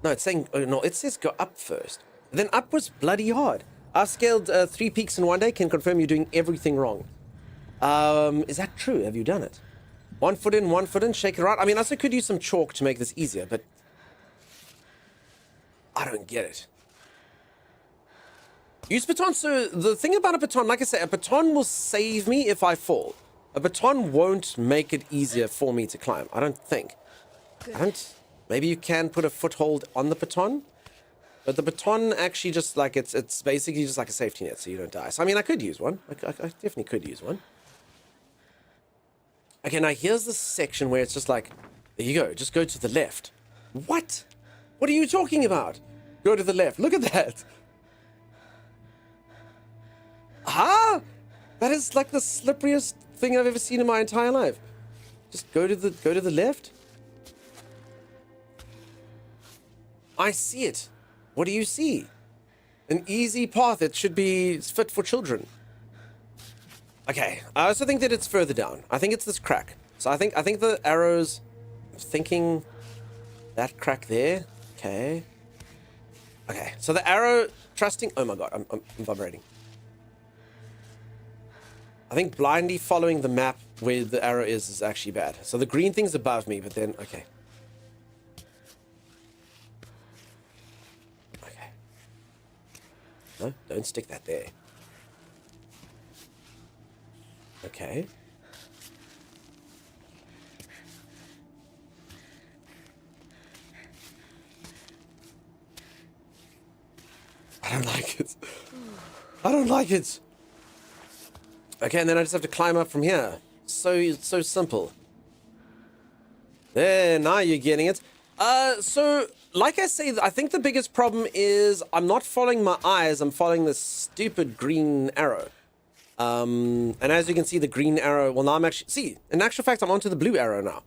No, it's saying... Oh, no, it says go up first. Then up was bloody hard. I've scaled 3 peaks in one day. Can confirm you're doing everything wrong. Is that true? Have you done it? 1 foot in, 1 foot in, shake it right. I mean, I also could use some chalk to make this easier, but... I don't get it. Use baton. So the thing about a baton, like I say, a baton will save me if I fall. A baton won't make it easier for me to climb. I don't think. Maybe you can put a foothold on the baton, but the baton actually just like it's basically just like a safety net, so you don't die. So I mean, I could use one. I definitely could use one. Okay, now here's the section where it's just like, there you go. Just go to the left. What? What are you talking about? Go to the left. Look at that. Huh? That is like the slipperiest thing I've ever seen in my entire life. Just go to the left. I see it. What do you see? An easy path that should be fit for children. Okay, I also think that it's further down. I think it's this crack. So I think the arrows... I'm thinking that crack there. Okay. Okay, so the arrow trusting... Oh my god, I'm vibrating. I think blindly following the map where the arrow is actually bad. So the green thing's above me, but then... Okay. Okay. No, don't stick that there. Okay. I don't like it. I don't like it. Okay, and then I just have to climb up from here. So simple. There, now you're getting it. So, like I say, I think the biggest problem is I'm not following my eyes, I'm following this stupid green arrow. And as you can see, the green arrow, well, now I'm actually, see, in actual fact, I'm onto the blue arrow now.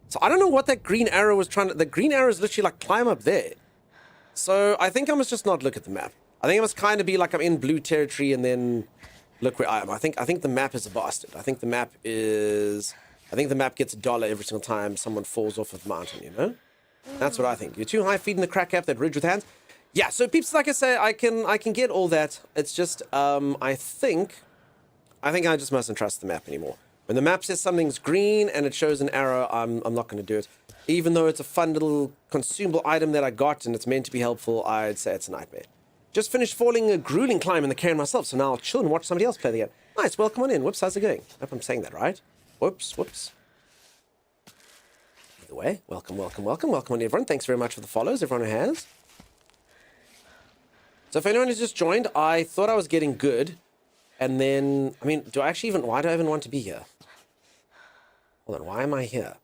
So I don't know what that green arrow was trying to, the green arrow is literally like climb up there. So I think I must just not look at the map. I think I must kind of be like I'm in blue territory and then look where I am. I think the map is a bastard. I think the map gets $1 every single time someone falls off of the mountain, you know? That's what I think. You're too high feeding the crack cap that ridge with hands. Yeah, so peeps, like I say, I can get all that. It's just I think I just mustn't trust the map anymore. When the map says something's green and it shows an arrow, I'm not going to do it. Even though it's a fun little consumable item that I got and it's meant to be helpful, I'd say it's a nightmare. Just finished falling a grueling climb in the Cairn myself, so now I'll chill and watch somebody else play the game. Nice, well, come on in. Whoops, how's it going? I hope I'm saying that right. Whoops. Either way, welcome on everyone. Thanks very much for the follows, everyone who has. So if anyone has just joined, I thought I was getting good. And then, I mean, why do I even want to be here? Hold on, why am I here?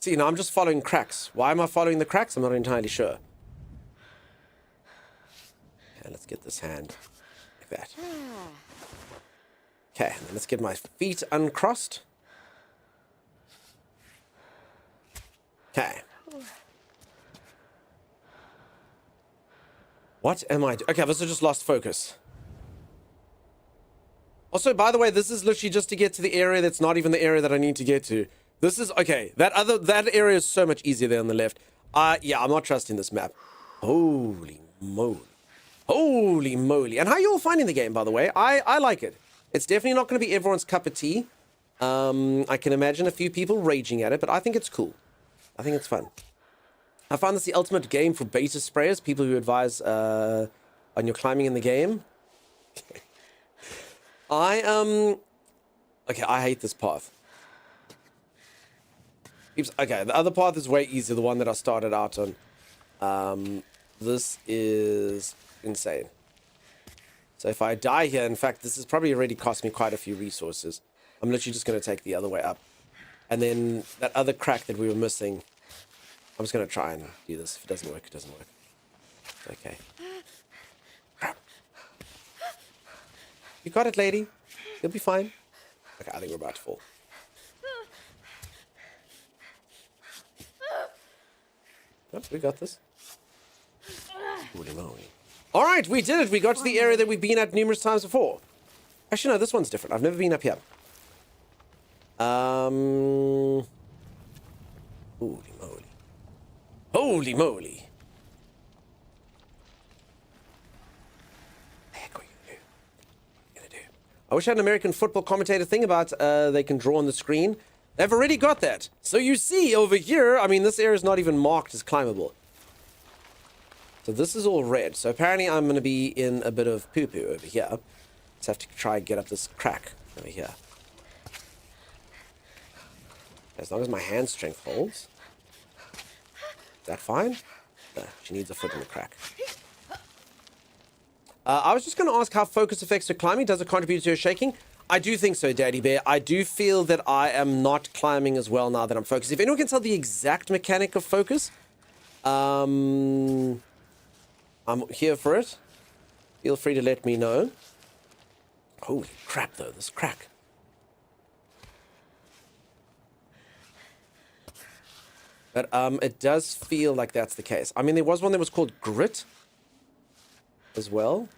See, now I'm just following cracks. Why am I following the cracks? I'm not entirely sure. Okay, let's get this hand like that. Okay, and then let's get my feet uncrossed. Okay. What am I doing? Okay, this is just lost focus. Also, by the way, this is literally just to get to the area that's not even the area that I need to get to. This is, okay, that area is so much easier there on the left. Yeah, I'm not trusting this map. Holy moly. Holy moly. And how are you all finding the game, by the way? I like it. It's definitely not going to be everyone's cup of tea. I can imagine a few people raging at it, but I think it's cool. I think it's fun. I found this the ultimate game for beta sprayers, people who advise on your climbing in the game. Okay, I hate this path. Okay, the other path is way easier, the one that I started out on. This is insane. So if I die here, in fact, this has probably already cost me quite a few resources. I'm literally just going to take the other way up. And then that other crack that we were missing, I'm just going to try and do this. If it doesn't work, it doesn't work. Okay. Crap. You got it, lady. You'll be fine. Okay, I think we're about to fall. Yep, we got this. Holy moly. Alright, we did it. We got to the area that we've been at numerous times before. Actually, no, this one's different. I've never been up here. Holy moly. Holy moly. The heck are you gonna do? I wish I had an American football commentator thing about they can draw on the screen. They've already got that. So you see over here, I mean, this area is not even marked as climbable. So this is all red. So apparently I'm going to be in a bit of poo-poo over here. Just have to try and get up this crack over here. As long as my hand strength holds. Is that fine? No, she needs a foot in the crack. I was just going to ask how focus affects her climbing. Does it contribute to her shaking? I do think so, Daddy Bear. I do feel that I am not climbing as well now that I'm focused. If anyone can tell the exact mechanic of focus, I'm here for it. Feel free to let me know. Holy crap, though, this crack. But it does feel like that's the case. I mean, there was one that was called Grit as well.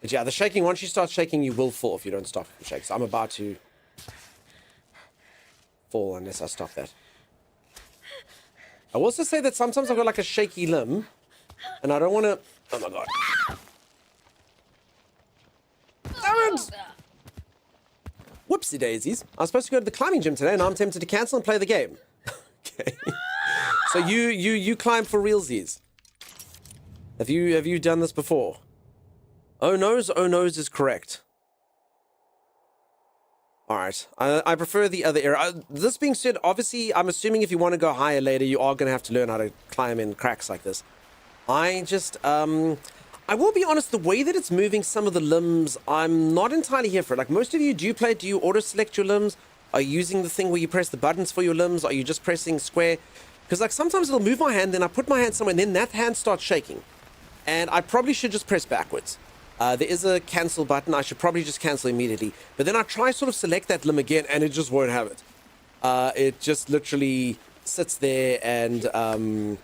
But yeah, the shaking, once you start shaking, you will fall if you don't stop the shake. So I'm about to fall unless I stop that. I will also say that sometimes I've got like a shaky limb, and I don't want to... Oh my god. Damn it! Whoopsie daisies. I was supposed to go to the climbing gym today, and I'm tempted to cancel and play the game. Okay. So you climb for realsies. Have you done this before? Oh no's is correct. Alright, I prefer the other area. This being said, obviously, I'm assuming if you want to go higher later, you are going to have to learn how to climb in cracks like this. I just, I will be honest, the way that it's moving some of the limbs, I'm not entirely here for it. Like, most of you, do you auto-select your limbs? Are you using the thing where you press the buttons for your limbs? Are you just pressing square? Because, like, sometimes it'll move my hand, then I put my hand somewhere, and then that hand starts shaking. And I probably should just press backwards. There is a cancel button. I should probably just cancel immediately. But then I try sort of select that limb again, and it just won't have it. It just literally sits there, and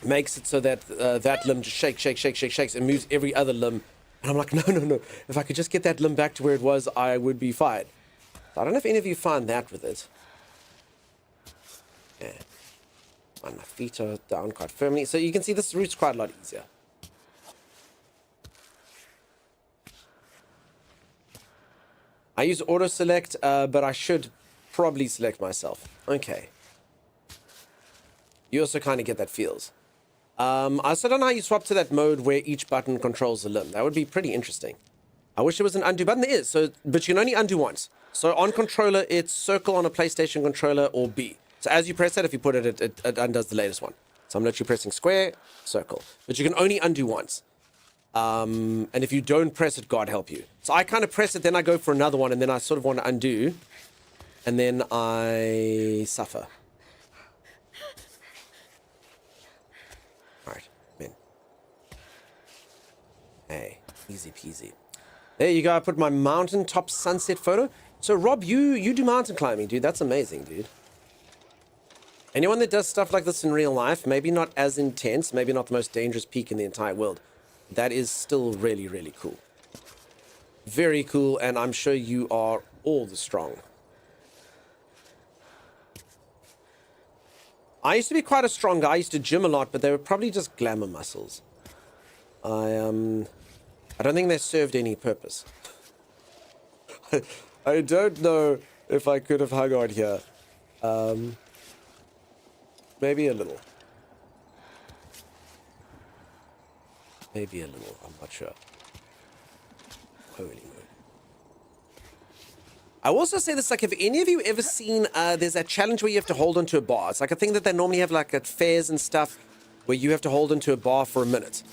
makes it so that that limb just shakes and moves every other limb. And I'm like, no. If I could just get that limb back to where it was, I would be fine. So I don't know if any of you find that with it. Yeah. And my feet are down quite firmly. So you can see this route's quite a lot easier. I use auto select, but I should probably select myself. Okay. You also kind of get that feels. I also don't know how you swap to that mode where each button controls a limb. That would be pretty interesting. I wish there was an undo button. There is, but you can only undo once. So on controller, it's circle on a PlayStation controller or B. So as you press that, if you put it, it undoes the latest one. So I'm literally pressing square, circle. But you can only undo once. And if you don't press it, God help you. So I kind of press it, then I go for another one, and then I sort of want to undo. And then I suffer. Alright, in. Hey, easy peasy. There you go, I put my mountaintop sunset photo. So Rob, you do mountain climbing, dude. That's amazing, dude. Anyone that does stuff like this in real life, maybe not as intense, maybe not the most dangerous peak in the entire world, that is still really, really cool. Very cool, and I'm sure you are all the strong. I used to be quite a strong guy. I used to gym a lot, but they were probably just glamour muscles. I don't think they served any purpose. I don't know if I could have hung on here. Maybe a little. Maybe a little. I'm not sure. Holy moly. I will also say this, like, have any of you ever seen, there's that challenge where you have to hold onto a bar. It's like a thing that they normally have, like, at fairs and stuff, where you have to hold onto a bar for a minute.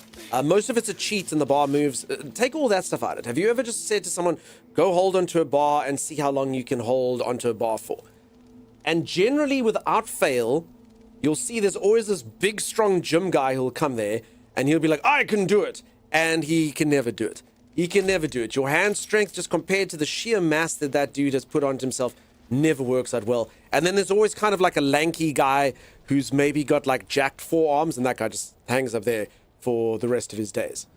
Most of it's a cheat and the bar moves. Take all that stuff out of it. Have you ever just said to someone, go hold onto a bar and see how long you can hold onto a bar for? And generally, without fail, you'll see there's always this big, strong gym guy who'll come there, and he'll be like, I can do it. And he can never do it. He can never do it. Your hand strength, just compared to the sheer mass that that dude has put onto himself, never works out well. And then there's always kind of like a lanky guy who's maybe got like jacked forearms, and that guy just hangs up there for the rest of his days.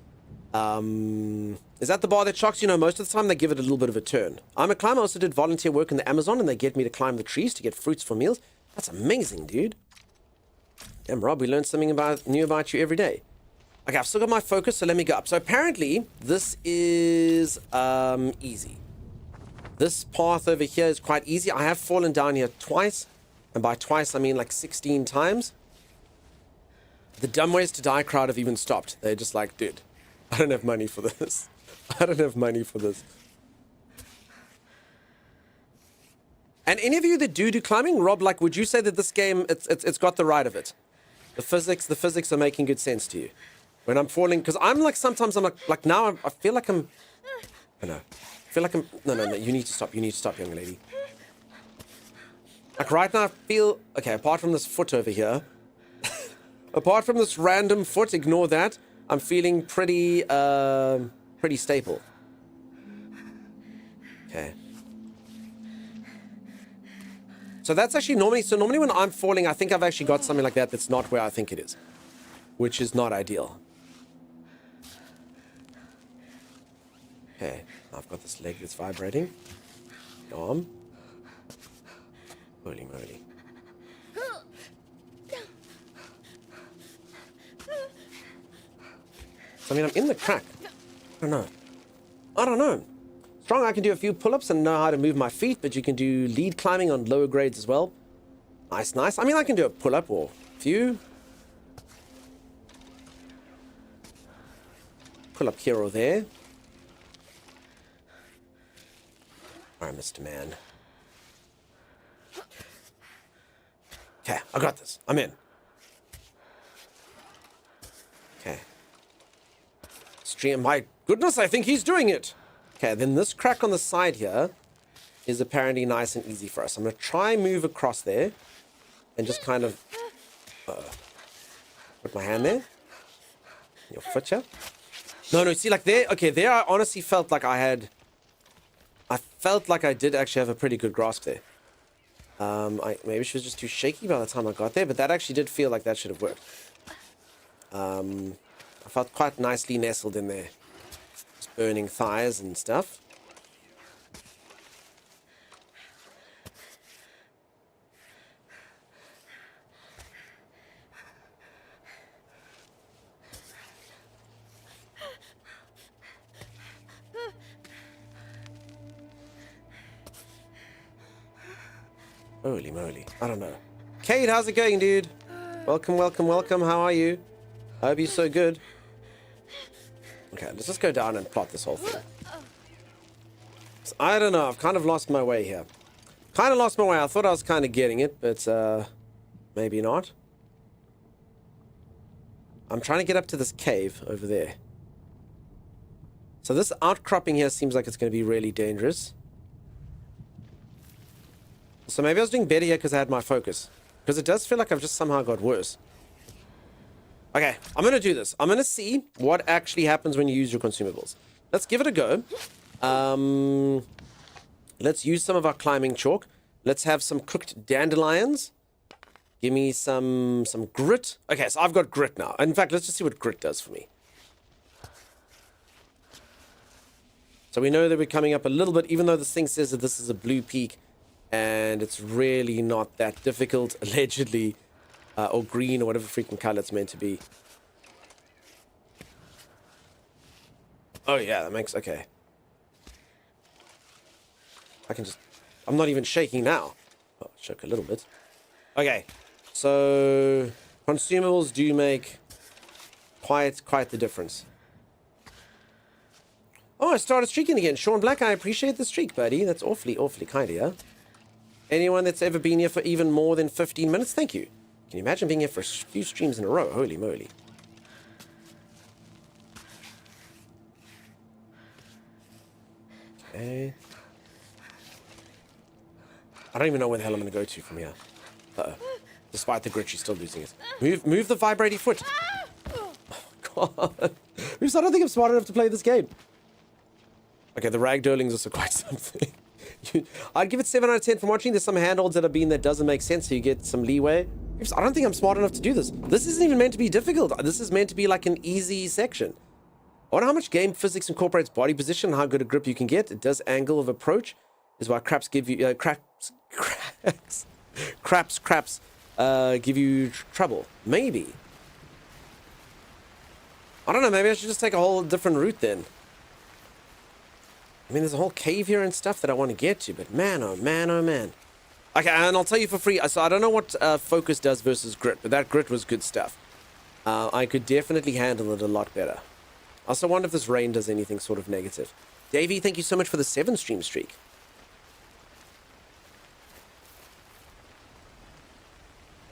Is that the bar that shocks you? No, most of the time they give it a little bit of a turn. I'm a climber. I also did volunteer work in the Amazon, and they get me to climb the trees to get fruits for meals. That's amazing, dude. Damn, Rob, we learned something new about you every day. Okay, I've still got my focus, so let me go up. So apparently, this is easy. This path over here is quite easy. I have fallen down here twice, and by twice I mean like 16 times. The dumb ways to die crowd have even stopped. They're just like, dude, I don't have money for this. I don't have money for this. And any of you that do climbing, Rob, like, would you say that this game, it's got the right of it? The physics are making good sense to you. When I'm falling, because I'm like, sometimes I'm like now I feel like I'm, I know, I feel like I'm, no, you need to stop, young lady. Like right now I feel, okay, apart from this foot over here, apart from this random foot, ignore that, I'm feeling pretty stable. Okay. So that's actually normally when I'm falling, I think I've actually got something like that that's not where I think it is, which is not ideal. Okay, I've got this leg that's vibrating. Arm. Holy moly. So, I mean, I'm in the crack. I don't know. Strong, I can do a few pull-ups and know how to move my feet, but you can do lead climbing on lower grades as well. Nice. I mean, I can do a pull-up or a few. Pull up here or there. Alright, Mr. Man. Okay, I got this. I'm in. Okay. Stream, my goodness, I think he's doing it. Okay, then this crack on the side here is apparently nice and easy for us. I'm going to try and move across there and just kind of put my hand there. Your foot here. No, see, like there, okay, there I honestly felt like I did actually have a pretty good grasp there. Maybe she was just too shaky by the time I got there, but that actually did feel like that should have worked. I felt quite nicely nestled in there. Just burning thighs and stuff. Holy moly. I don't know. Kate, how's it going, dude? Welcome, welcome, welcome. How are you? I hope you're so good. Okay, let's just go down and plot this whole thing. So, I don't know. I've kind of lost my way here. Kind of lost my way. I thought I was kind of getting it, but maybe not. I'm trying to get up to this cave over there. So this outcropping here seems like it's going to be really dangerous. So maybe I was doing better here because I had my focus. Because it does feel like I've just somehow got worse. Okay, I'm going to do this. I'm going to see what actually happens when you use your consumables. Let's give it a go. Let's use some of our climbing chalk. Let's have some cooked dandelions. Give me some grit. Okay, so I've got grit now. In fact, let's just see what grit does for me. So we know that we're coming up a little bit, even though this thing says that this is a blue peak. And it's really not that difficult, allegedly. Or green, or whatever freaking color it's meant to be. Oh, yeah, that makes... Okay. I can just... I'm not even shaking now. Oh, shook a little bit. Okay. So... Consumables do make quite the difference. Oh, I started streaking again. Sean Black, I appreciate the streak, buddy. That's awfully kind of you. Anyone that's ever been here for even more than 15 minutes, thank you. Can you imagine being here for a few streams in a row? Holy moly. Okay. I don't even know where the hell I'm going to go to from here. Uh-oh. Despite the grit, she's still losing it. Move the vibrating foot. Oh, God. I don't think I'm smart enough to play this game. Okay, the ragdolling's also quite something. I'd give it 7 out of 10 from watching. There's some handholds that have been that doesn't make sense, so you get some leeway. I don't think I'm smart enough to do this. This isn't even meant to be difficult. This is meant to be like an easy section. I wonder how much game physics incorporates body position and how good a grip you can get. It does angle of approach. Is why craps give you craps give you trouble. Maybe. I don't know. Maybe I should just take a whole different route then. I mean, there's a whole cave here and stuff that I want to get to, but man, oh man, oh man. Okay, and I'll tell you for free, so I don't know what focus does versus grit, but that grit was good stuff. I could definitely handle it a lot better. I also wonder if this rain does anything sort of negative. Davey, thank you so much for the 7 stream streak.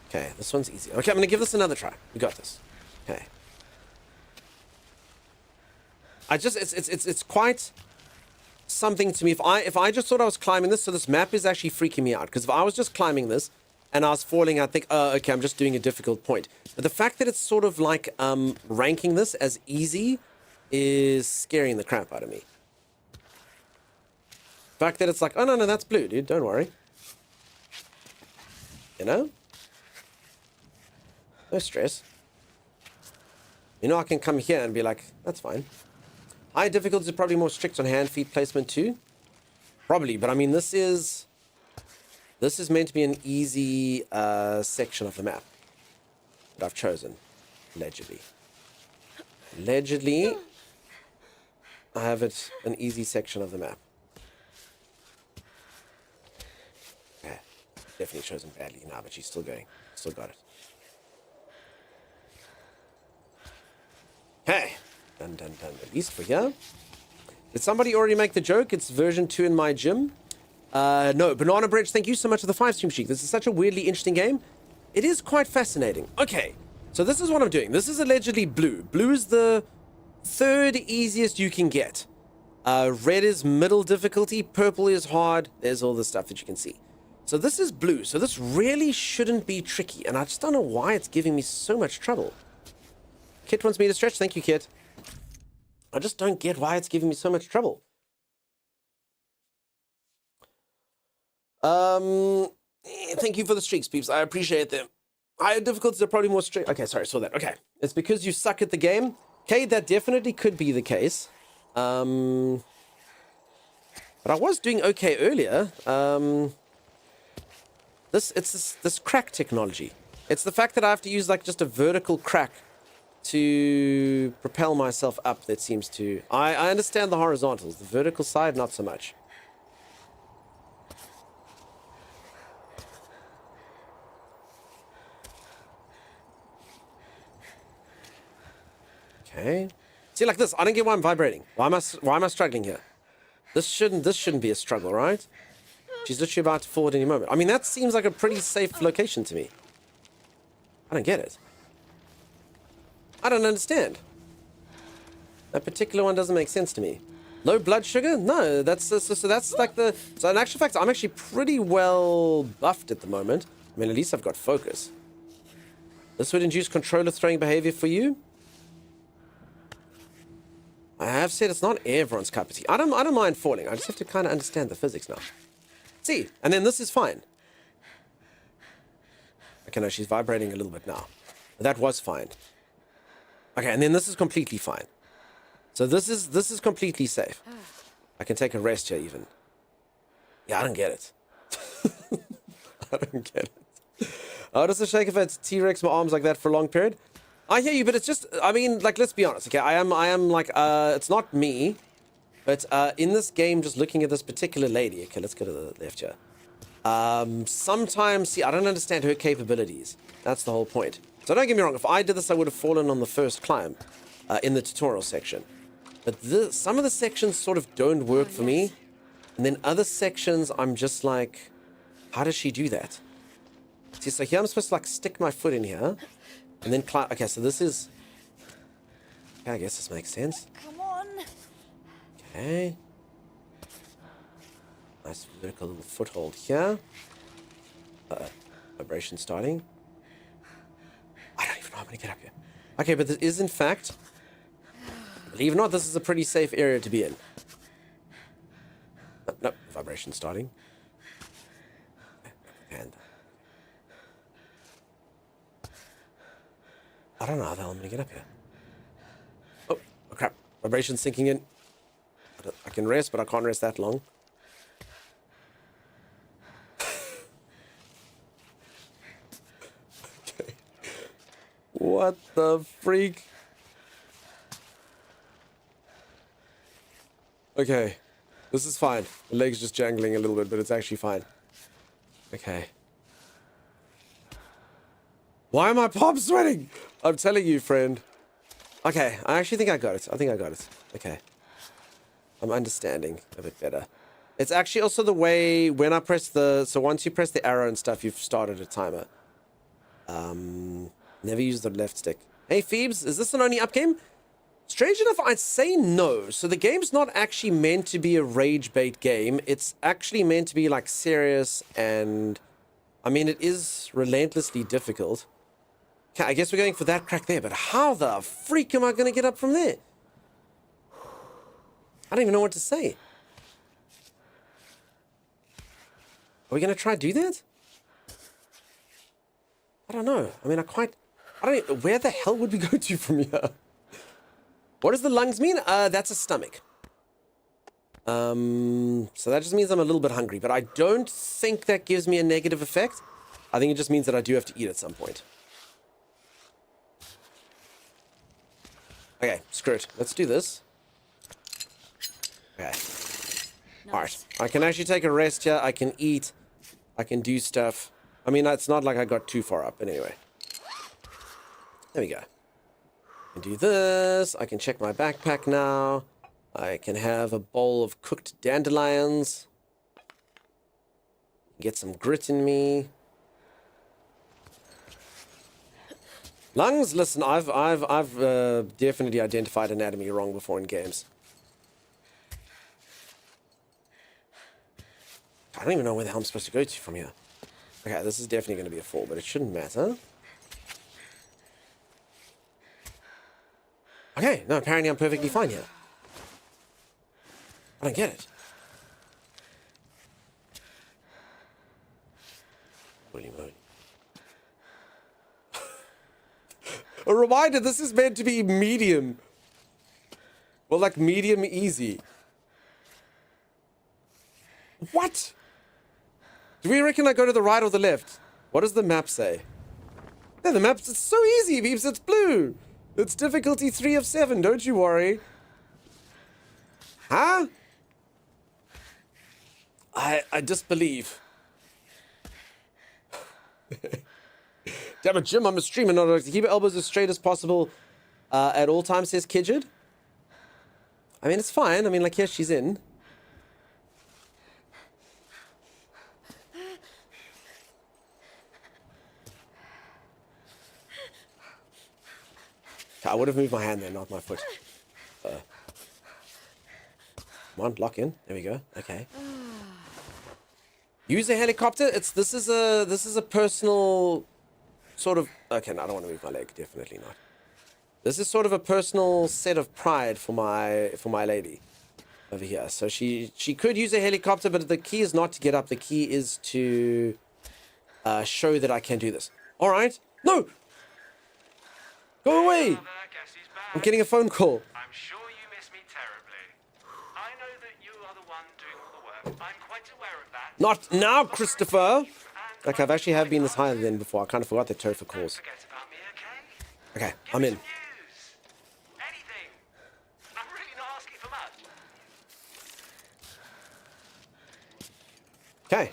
Okay, this one's easy. Okay, I'm going to give this another try. We got this. Okay. It's quite... something to me. If I just thought I was climbing this, so this map is actually freaking me out, because if I was just climbing this and I was falling, I'd think, oh, okay, I'm just doing a difficult point. But the fact that it's sort of like ranking this as easy is scaring the crap out of me. The fact that it's like, oh no, that's blue, dude, don't worry. You know? No stress. You know, I can come here and be like, that's fine. High difficulty is probably more strict on hand-feet placement too. Probably, but I mean, this is meant to be an easy section of the map that I've chosen, allegedly. Allegedly, I have it an easy section of the map. Okay, definitely chosen badly now, but she's still going. Still got it. Okay. Done. At least for here. Did somebody already make the joke? It's version 2 in my gym. No. Banana Bridge, thank you so much for the 5 stream sheet. This is such a weirdly interesting game. It is quite fascinating. Okay. So this is what I'm doing. This is allegedly blue. Blue is the 3rd easiest you can get. Red is middle difficulty. Purple is hard. There's all the stuff that you can see. So this is blue. So this really shouldn't be tricky. And I just don't know why it's giving me so much trouble. Kit wants me to stretch. Thank you, Kit. I just don't get why it's giving me so much trouble. Thank you for the streaks, peeps. I appreciate them. Higher difficulties are probably more strict. Okay, sorry, saw that. Okay. It's because you suck at the game. Okay, that definitely could be the case. But I was doing okay earlier. This crack technology. It's the fact that I have to use like just a vertical crack to propel myself up that seems to... I understand the horizontals. The vertical side, not so much. Okay. See, like this. I don't get why I'm vibrating. Why am I struggling here? This shouldn't be a struggle, right? She's literally about to fall at any moment. I mean, that seems like a pretty safe location to me. I don't get it. I don't understand. That particular one doesn't make sense to me. Low blood sugar? No, that's like the... So in actual fact, I'm actually pretty well buffed at the moment. I mean, at least I've got focus. This would induce controller throwing behavior for you. I have said it's not everyone's cup of tea. I don't mind falling. I just have to kind of understand the physics now. See, and then this is fine. Okay, no, she's vibrating a little bit now. That was fine. Okay, and then this is completely fine. So this is completely safe. I can take a rest here even. Yeah, I don't get it. I don't get it. How does it shake if it's T-Rex my arms like that for a long period? I hear you, but it's just, I mean, like, let's be honest, okay? I am like, it's not me, but in this game, just looking at this particular lady, okay, let's go to the left here. Sometimes, see, I don't understand her capabilities. That's the whole point. So don't get me wrong, if I did this, I would have fallen on the first climb in the tutorial section. But some of the sections sort of don't work for me. And then other sections, I'm just like, how does she do that? See, so here I'm supposed to like stick my foot in here and then climb. Okay, so this is... Okay, I guess this makes sense. Come on. Okay. Nice vertical little foothold here. Vibration starting. I don't even know how I'm going to get up here. Okay, but this is in fact... Believe it or not, this is a pretty safe area to be in. Nope, vibration starting. And I don't know how the hell I'm gonna get up here. Oh crap! Vibration sinking in. I can rest, but I can't rest that long. Okay. What the freak? Okay, this is fine. The leg's just jangling a little bit, but it's actually fine. Okay. Why am I palm sweating? I'm telling you, friend. Okay, I actually think I got it. I think I got it. Okay. I'm understanding a bit better. It's actually also the way when I press the... So once you press the arrow and stuff, you've started a timer. Never use the left stick. Hey, Phoebes, is this an only up game? Strange enough, I'd say no. So the game's not actually meant to be a rage bait game. It's actually meant to be like serious and... I mean, it is relentlessly difficult. Okay, I guess we're going for that crack there, but how the freak am I going to get up from there? I don't even know what to say. Are we going to try to do that? I don't know. I mean, I don't know. Where the hell would we go to from here? What does the lungs mean? That's a stomach. So that just means I'm a little bit hungry, but I don't think that gives me a negative effect. I think it just means that I do have to eat at some point. Okay, screw it. Let's do this. Okay. Nice. Alright. I can actually take a rest here. I can eat. I can do stuff. I mean, it's not like I got too far up, but anyway. There we go. I can do this. I can check my backpack now. I can have a bowl of cooked dandelions. Get some grit in me. Lungs, listen, I've definitely identified anatomy wrong before in games. I don't even know where the hell I'm supposed to go to from here. Okay, this is definitely going to be a fall, but it shouldn't matter. Okay, no, apparently I'm perfectly fine here. I don't get it. Holy moly. A reminder, this is meant to be medium. Well, like medium easy. What? Do we reckon I go to the right or the left? What does the map say? Yeah, the map's it's so easy, Beeps. It's blue. It's difficulty 3 of 7. Don't you worry. Huh? I disbelieve. Damn it, Jim, I'm a streamer, not a... Keep your elbows as straight as possible at all times, says Kidged. I mean, it's fine. I mean, like, here she's in. I would have moved my hand there, not my foot. Come on, lock in. There we go. Okay. Use a helicopter. This is a personal sort of. Okay, no, I don't want to move my leg. Definitely not. This is sort of a personal set of pride for my lady over here. So she could use a helicopter, but the key is not to get up. The key is to show that I can do this. All right. No. Go away. I'm getting a phone call. I'm sure you miss me terribly. I know that you are the one doing all the work. I'm quite aware of that. Not now, Christopher. Like, I've actually have been this high than before. I kind of forgot that Topher calls. Forget about me, okay? Okay, I'm in. News. Anything. I'm really not asking for much. Okay.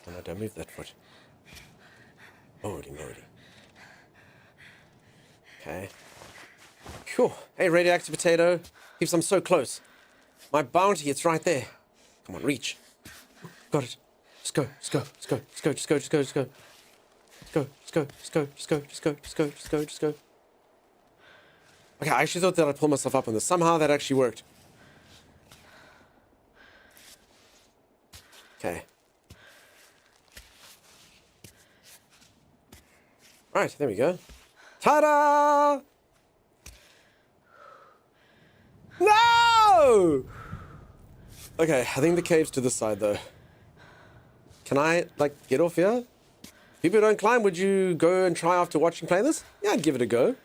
Oh, no, don't move that foot. Holy moly. Okay. Phew. Hey, radioactive potato. Keeps I'm so close. My bounty, it's right there. Come on, reach. Got it. Just go, just go, just go, just go, just go, just go, just go. Just go, just go, just go, just go, just go, just go, just go, just go. Okay, I actually thought that I'd pull myself up on this. Somehow that actually worked. Okay. Right, there we go. Ta-da! No! Okay, I think the cave's to this side, though. Can I, like, get off here? People who don't climb, would you go and try after watching play this? Yeah, I'd give it a go.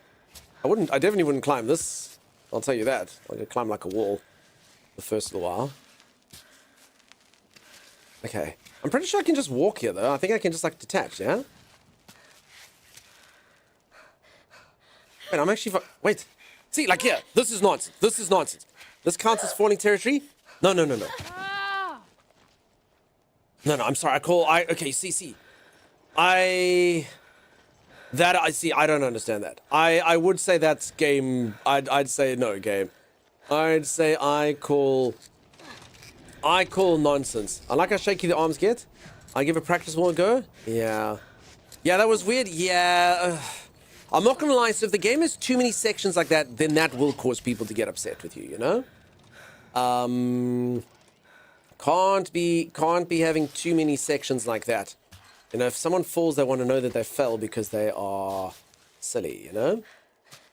I definitely wouldn't climb this. I'll tell you that. I'd climb like a wall the first little while. Okay. I'm pretty sure I can just walk here, though. I think I can just, like, detach, yeah? Wait, I'm actually... Wait. See, like here. This is nonsense. This is nonsense. This counts as falling territory? No, no, no, no. No, I'm sorry. Okay, see. I don't understand that. I would say that's game... I'd say no game. I'd say I call nonsense. I like how shaky the arms get. I give a practice one a go. Yeah. Yeah, that was weird. Yeah. I'm not gonna lie, so if the game has too many sections like that, then that will cause people to get upset with you, you know? Can't be having too many sections like that. You know, if someone falls, they want to know that they fell because they are silly, you know?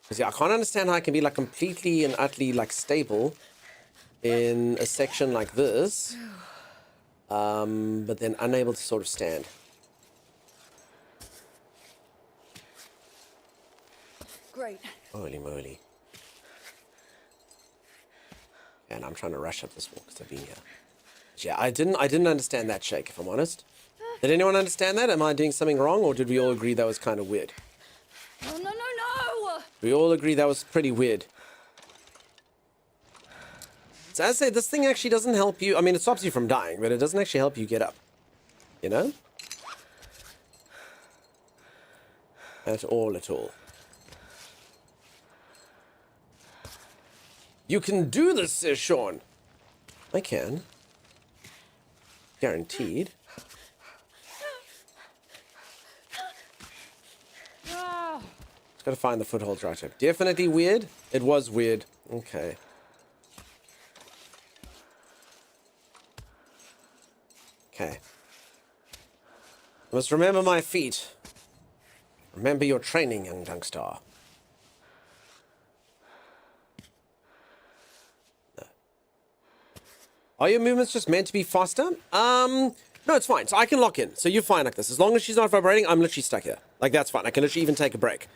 Because, yeah, I can't understand how I can be, like, completely and utterly, like, stable in a section like this, but then unable to sort of stand. Great. Holy moly. And I'm trying to rush up this wall because I've been here. But yeah, I didn't understand that shake, if I'm honest. Did anyone understand that? Am I doing something wrong, or did we all agree that was kind of weird? No! We all agree that was pretty weird. So as I say, this thing actually doesn't help you. I mean, it stops you from dying, but it doesn't actually help you get up. You know? At all. You can do this, says Sean. I can. Guaranteed. Just gotta find the footholds right here. Definitely weird. It was weird. Okay. Okay. I must remember my feet. Remember your training, young Dunkstar. No. Are your movements just meant to be faster? No, it's fine. So I can lock in. So you're fine like this. As long as she's not vibrating, I'm literally stuck here. Like, that's fine. I can literally even take a break.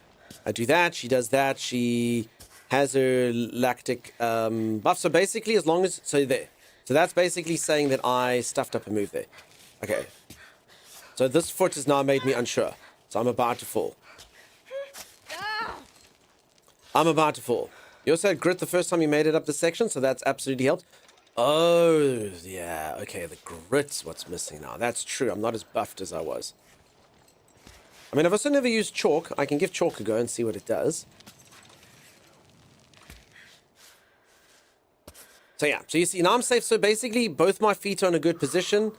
I do that. She does that. She has her lactic buff. So basically, as long as... So there. So that's basically saying that I stuffed up a move there. Okay. So this foot has now made me unsure. So I'm about to fall. I'm about to fall. You also had grit the first time you made it up this section, so that's absolutely helped. Oh, yeah. Okay, the grit's what's missing now. That's true. I'm not as buffed as I was. I mean, I've also never used chalk. I can give chalk a go and see what it does. So yeah, so you see, now I'm safe. So basically, both my feet are in a good position.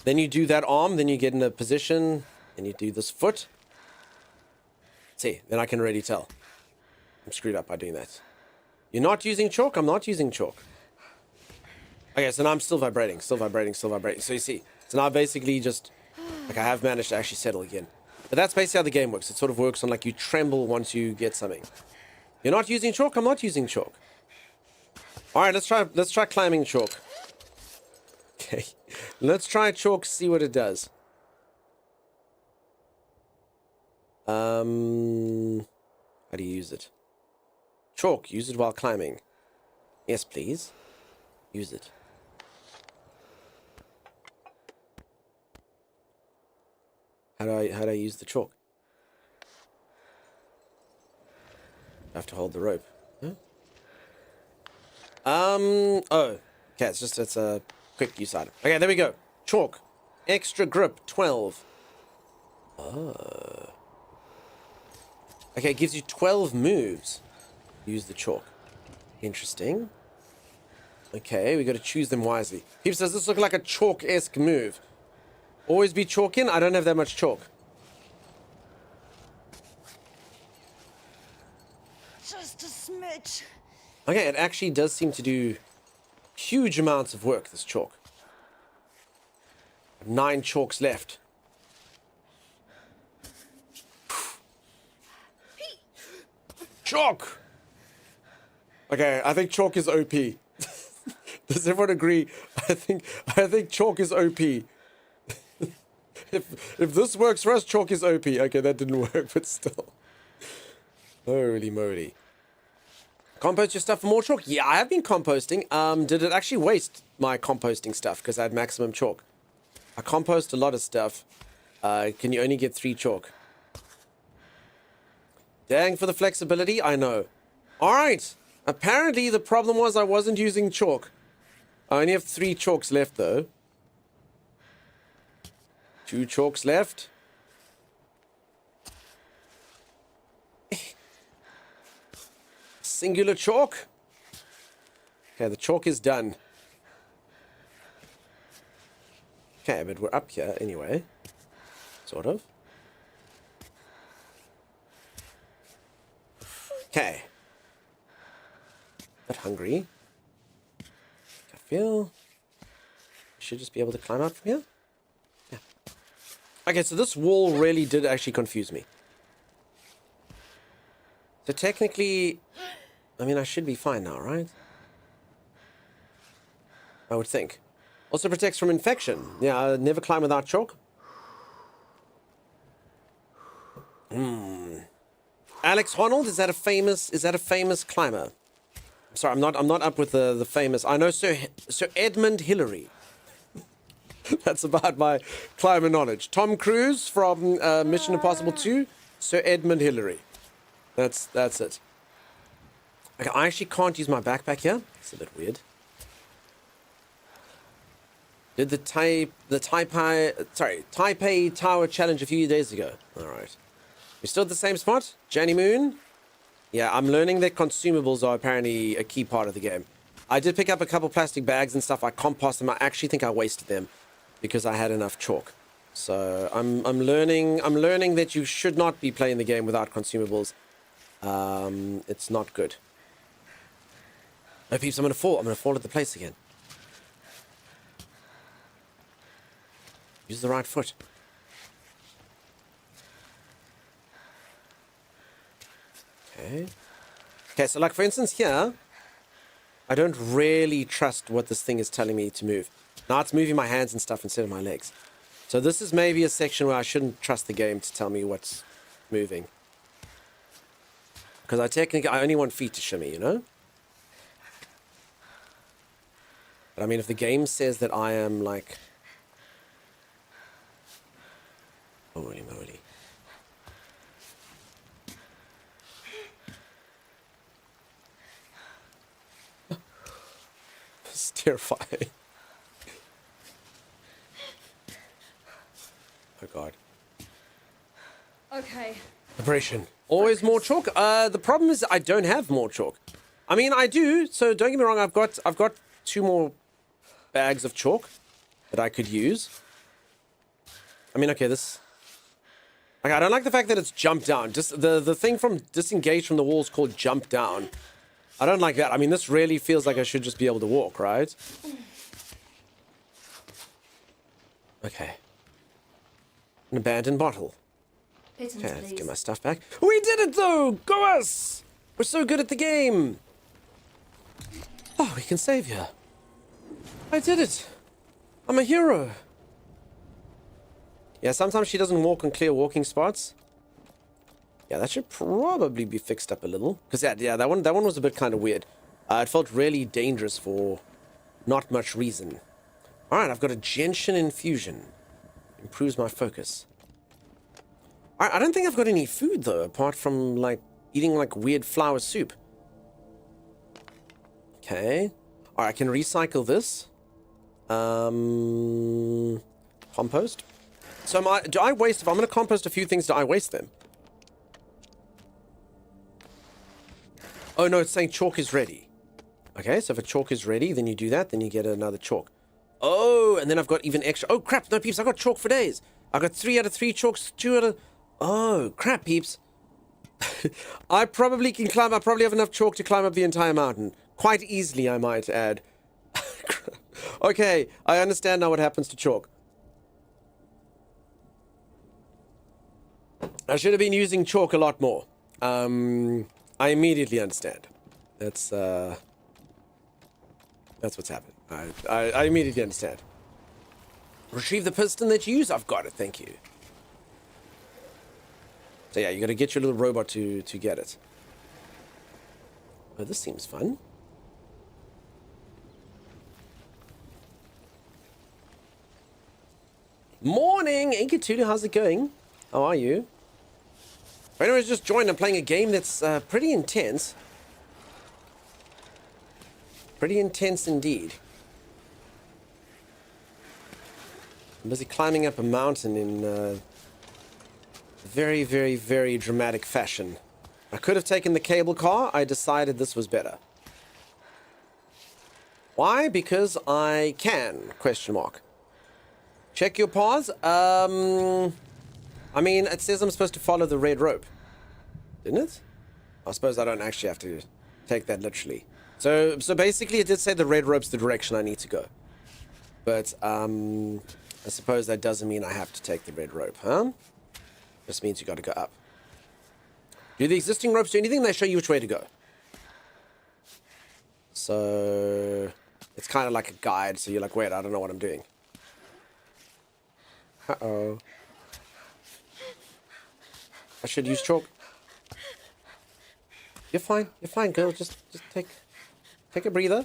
Then you do that arm, then you get in a position, and you do this foot. See, then I can already tell. I'm screwed up by doing that. You're not using chalk? I'm not using chalk. Okay, so now I'm still vibrating, still vibrating, still vibrating. So you see, so now basically just, like I have managed to actually settle again. But that's basically how the game works. It sort of works on like you tremble once you get something. You're not using chalk? I'm not using chalk. Alright, let's try climbing chalk. Okay. Let's try chalk, see what it does. How do you use it? Chalk, use it while climbing. Yes, please. Use it. How do I use the chalk? I have to hold the rope. Huh? Oh. Okay, it's a quick use item. Okay, there we go. Chalk. Extra grip, 12. Oh. Okay, it gives you 12 moves. Use the chalk. Interesting. Okay, we got to choose them wisely. Peeps, does this look like a chalk-esque move? Always be chalking? I don't have that much chalk. Just a smidge. Okay, it actually does seem to do huge amounts of work, this chalk. 9 chalks left. Chalk! Okay, I think chalk is OP. Does everyone agree? I think chalk is OP. If this works for us, chalk is OP. Okay, that didn't work, but still. Holy moly. Compost your stuff for more chalk? Yeah, I have been composting. Did it actually waste my composting stuff because I had maximum chalk? I compost a lot of stuff. Can you only get 3 chalk? Dang for the flexibility, I know. Alright. Apparently the problem was I wasn't using chalk. I only have 3 chalks left though. 2 chalks left. Singular chalk. Okay, the chalk is done. Okay, but we're up here anyway. Sort of. Okay. Not hungry. I feel I should just be able to climb out from here. Yeah. Okay, so this wall really did actually confuse me. So technically, I mean, I should be fine now, right? I would think. Also protects from infection. Yeah, I never climb without chalk. Alex Honnold, is that a famous climber? I'm sorry, I'm not up with the famous. I know Sir Edmund Hillary. That's about my climber knowledge. Tom Cruise from Mission Impossible 2, Sir Edmund Hillary. That's it. Okay, I actually can't use my backpack here. It's a bit weird. Did the Taipei Tower challenge a few days ago. Alright. We're still at the same spot? Jenny Moon? Yeah, I'm learning that consumables are apparently a key part of the game. I did pick up a couple plastic bags and stuff. I compost them. I actually think I wasted them because I had enough chalk. So I'm learning that you should not be playing the game without consumables. It's not good. No, peeps, I'm gonna fall. I'm gonna fall at the place again. Use the right foot. Okay. Okay, so like for instance here, I don't really trust what this thing is telling me to move. Now it's moving my hands and stuff instead of my legs. So this is maybe a section where I shouldn't trust the game to tell me what's moving. Because I only want feet to shimmy, you know? But I mean, if the game says that I am like... Holy moly. It's terrifying. Oh god. Okay. Preparation. Always more chalk. The problem is I don't have more chalk. I mean, I do. So don't get me wrong. I've got 2 more bags of chalk that I could use. I mean, okay, this. Okay, I don't like the fact that it's jump down. Just the thing from disengage from the wall is called jump down. I don't like that. I mean, this really feels like I should just be able to walk, right? Okay. An abandoned bottle. Pittance, Okay, let's please. get my stuff back. We did it though! Go us! We're so good at the game! Oh, we can save you. I did it! I'm a hero! Yeah, sometimes she doesn't walk on clear walking spots. Yeah, that should probably be fixed up a little. Because yeah, that one was a bit kind of weird. It felt really dangerous for not much reason. Alright, I've got a gentian infusion. Improves my focus. I don't think I've got any food, though, apart from, like, eating, like, weird flour soup. Okay. Alright, I can recycle this. Compost. So do I waste... If I'm going to compost a few things, do I waste them? Oh, no, it's saying chalk is ready. Okay, so if a chalk is ready, then you do that, then you get another chalk. Oh, and then I've got even extra... Oh, crap, no, peeps, I've got chalk for days. I've got 3 out of 3 chalks, 2 out of... Oh, crap, peeps. I probably can climb... I probably have enough chalk to climb up the entire mountain. Quite easily, I might add. Okay, I understand now what happens to chalk. I should have been using chalk a lot more. I immediately understand. That's what's happened. I immediately understand. Retrieve the piston that you use? I've got it, thank you. So yeah, you gotta get your little robot to get it. Oh, this seems fun. Morning, Inkatulu, how's it going? How are you? If anyone's just joined, I'm playing a game that's pretty intense. Pretty intense indeed. I'm busy climbing up a mountain in very, very, very dramatic fashion. I could have taken the cable car. I decided this was better. Why? Because I can, question mark. Check your paws. I mean, it says I'm supposed to follow the red rope. Didn't it? I suppose I don't actually have to take that literally. So basically it did say the red rope's the direction I need to go. But, I suppose that doesn't mean I have to take the red rope, huh? Just means you gotta go up. Do the existing ropes do anything? They show you which way to go. So it's kind of like a guide, so you're like, wait, I don't know what I'm doing. Uh-oh. I should use chalk. You're fine, girl. Just take a breather.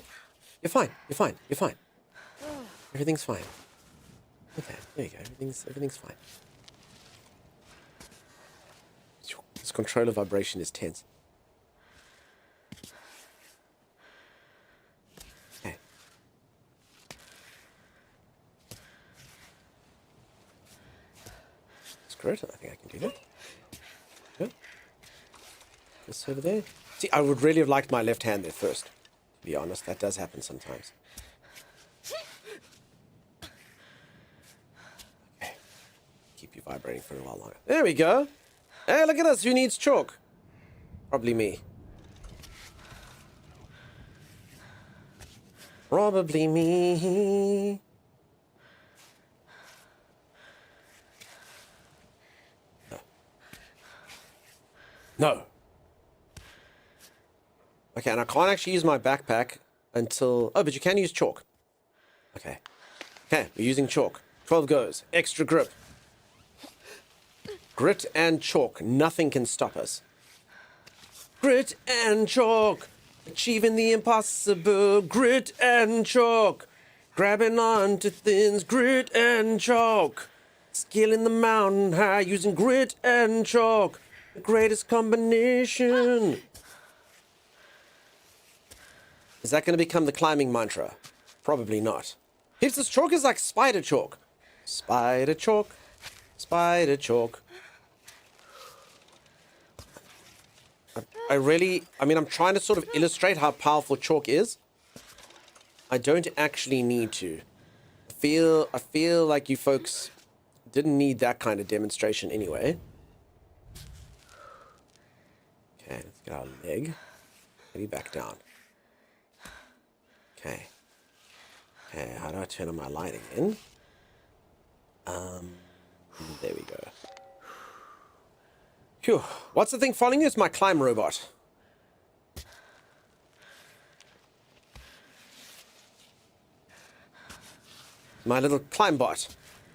You're fine. Everything's fine. Okay, there you go. Everything's fine. This controller vibration is tense. Okay. Screw it. I think I can do that. Good. This over there. See, I would really have liked my left hand there first. To be honest, that does happen sometimes. Okay. Keep you vibrating for a while longer. There we go. Hey, look at us. Who needs chalk? Probably me. Probably me. No. Okay, and I can't actually use my backpack until... Oh, but you can use chalk. Okay. Okay, we're using chalk. 12 goes. Extra grip. Grit and chalk. Nothing can stop us. Grit and chalk. Achieving the impossible. Grit and chalk. Grabbing onto things. Grit and chalk. Scaling the mountain high using grit and chalk. The greatest combination. Is that going to become the climbing mantra? Probably not. Here's this chalk is like spider chalk. Spider chalk. Spider chalk. I'm trying to sort of illustrate how powerful chalk is. I don't actually need to. I feel like you folks didn't need that kind of demonstration anyway. Okay, let's get our leg. Maybe back down. Okay. Okay, how do I turn on my light again? There we go. Phew. What's the thing following you? It's my climb robot. My little climb bot.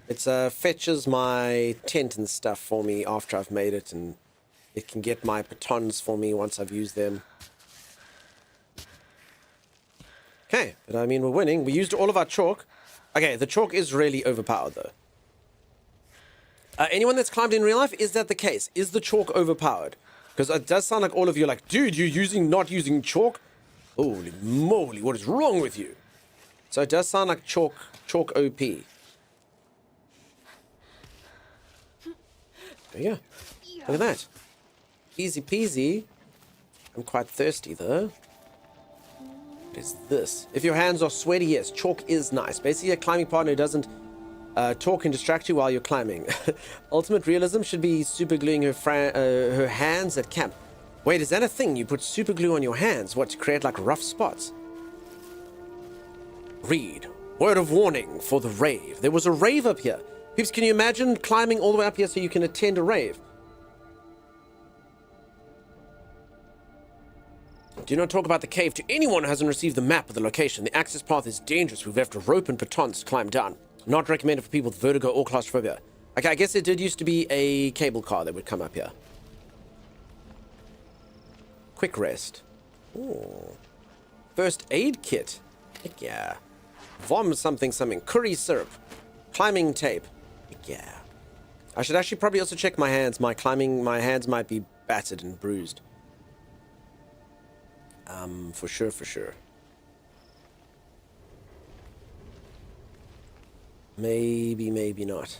It fetches my tent and stuff for me after I've made it, and it can get my batons for me once I've used them. Okay, but I mean, we're winning. We used all of our chalk. Okay, the chalk is really overpowered, though. Anyone that's climbed in real life, is that the case? Is the chalk overpowered? Because it does sound like all of you are like, dude, you're not using chalk? Holy moly, what is wrong with you? So it does sound like chalk OP. There you go. Look at that. Easy peasy. I'm quite thirsty, though. What is this? If your hands are sweaty, yes, chalk is nice. Basically, a climbing partner who doesn't talk and distract you while you're climbing. Ultimate realism should be super gluing her hands at camp. Wait, is that a thing? You put super glue on your hands? What, to create like rough spots? Read. Word of warning for the rave. There was a rave up here. Peeps, can you imagine climbing all the way up here so you can attend a rave? Do not talk about the cave to anyone who hasn't received the map of the location. The access path is dangerous. We've left a rope and batons to climb down. Not recommended for people with vertigo or claustrophobia. Okay, I guess it did used to be a cable car that would come up here. Quick rest. Ooh. First aid kit. Heck yeah. Vom something. Curry syrup. Climbing tape. Heck yeah. I should actually probably also check my hands. My hands might be battered and bruised. For sure. Maybe not.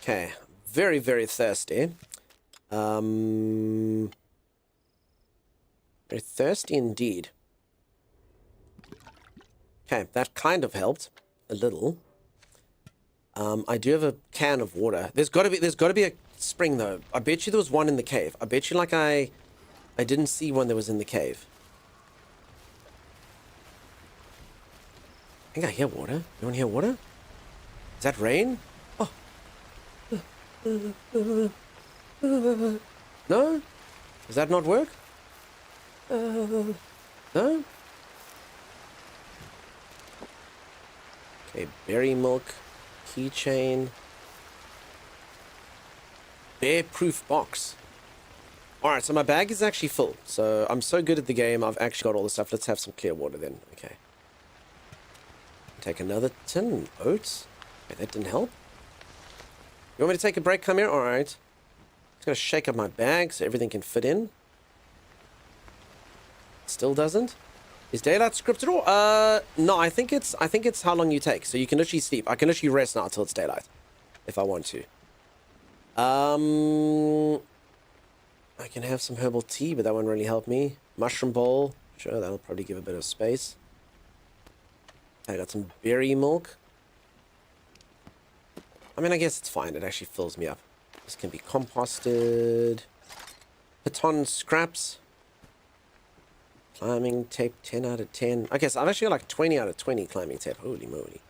Okay. Very, very thirsty. Very thirsty indeed. Okay, that kind of helped. A little. I do have a can of water. There's gotta be a spring though. I bet you there was one in the cave. I bet you like I didn't see one that was in the cave. I think I hear water. You want to hear water? Is that rain? Oh. No? Does that not work? No? Okay, berry milk, keychain, bear-proof box. Alright, so my bag is actually full. So I'm so good at the game, I've actually got all the stuff. Let's have some clear water then. Okay. Take another tin. Oats. Okay, that didn't help. You want me to take a break? Come here? Alright. Just gonna shake up my bag so everything can fit in. Still doesn't? Is daylight scripted or? No, I think it's how long you take. So you can literally sleep. I can literally rest now until it's daylight. If I want to. I can have some herbal tea, but that won't really help me. Mushroom bowl. Sure, that'll probably give a bit of space. I got some berry milk. I mean, I guess it's fine. It actually fills me up. This can be composted. Baton scraps. Climbing tape, 10 out of 10. Okay, so I've actually got like 20 out of 20 climbing tape. Holy moly.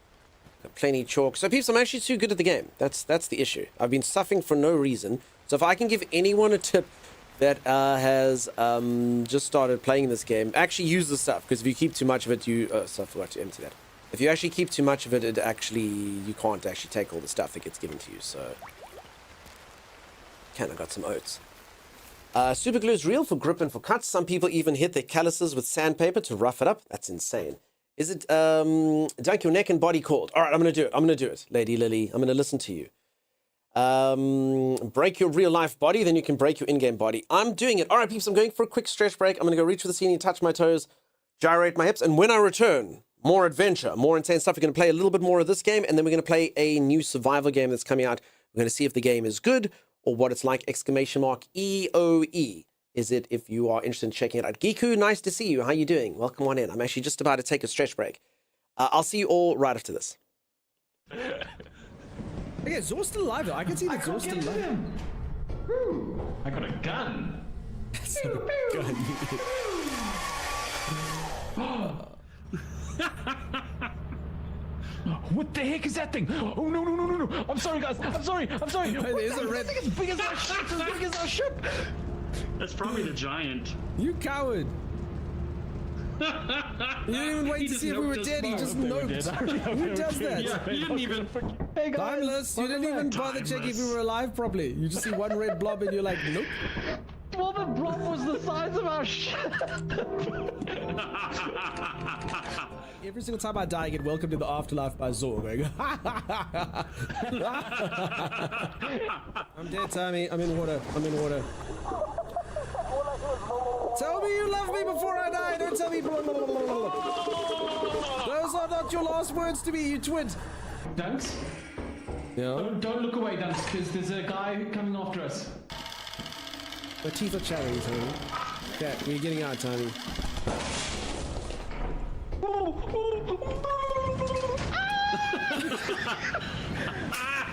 Got plenty of chalk. So, peeps, I'm actually too good at the game. That's the issue. I've been suffering for no reason. So if I can give anyone a tip that has just started playing this game, actually use the stuff. Because if you keep too much of it, so I forgot to empty that. If you actually keep too much of it, you can't actually take all the stuff that gets given to you. So, I got some oats. Super glue is real for grip and for cuts. Some people even hit their calluses with sandpaper to rough it up. That's insane. Is it dunk your neck and body cold? All right, I'm going to do it. I'm going to do it, Lady Lily. I'm going to listen to you. Break your real life body, then you can break your in-game body. I'm doing it. All right, peeps, I'm going for a quick stretch break. I'm going to go reach for the ceiling, touch my toes, gyrate my hips. And when I return, more adventure, more insane stuff. We're going to play a little bit more of this game, and then we're going to play a new survival game that's coming out. We're going to see if the game is good or what it's like, exclamation mark EOE. Is it if you are interested in checking it out? Giku, nice to see you. How you doing? Welcome on in. I'm actually just about to take a stretch break. I'll see you all right after this. Okay, Zor's still alive though. I can see that Zor's still alive. I got a gun. That's not a gun. What the heck is that thing? Oh no no no no no! I'm sorry guys. I'm sorry. I'm sorry. There's a red. That thing is big as our ship. It's as big as our ship. That's probably the giant. You coward. You didn't even wait to see if we were dead. He just noped. Who does that? Yeah, he didn't even. Hey guys. Timeless. You didn't even bother checking if we were alive properly. You just see one red blob and you're like, nope. Well, the blob was the size of our ship. Every single time I die, I get welcome to the afterlife by Zor. Going, I'm dead, Tommy. I'm in water. I'm in water. Tell me you love me before I die. Don't tell me. Those are not your last words to me, you twit. Dunks? Yeah? Don't look away, Dunks, because there's a guy coming after us. My teeth are chattering, Tommy. Okay, we're getting out, Tommy.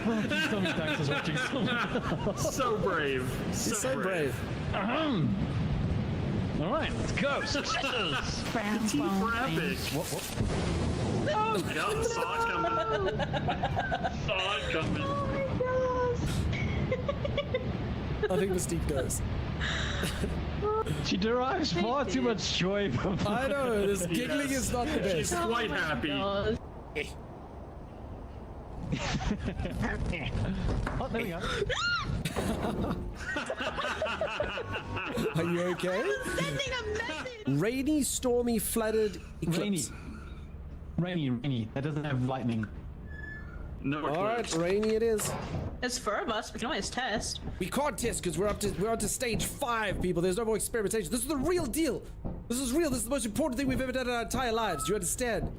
Please tell me Dunks is watching someone. So brave. He's so brave. All right, let's go. Successes. Teeth were epic. No. Yep, saw it coming. Saw it coming. I think Mystique does. She derives far too much joy from I know, this giggling is not the best. She's quite happy. Oh, there we go. Are you okay? Sending a message. Rainy, stormy, flooded, eclipse. Rainy. That doesn't have lightning. No. All right, rainy it is. There's 4 of us. We can always test. We can't test because we're on to stage 5, people. There's no more experimentation. This is the real deal. This is real. This is the most important thing we've ever done in our entire lives. Do you understand?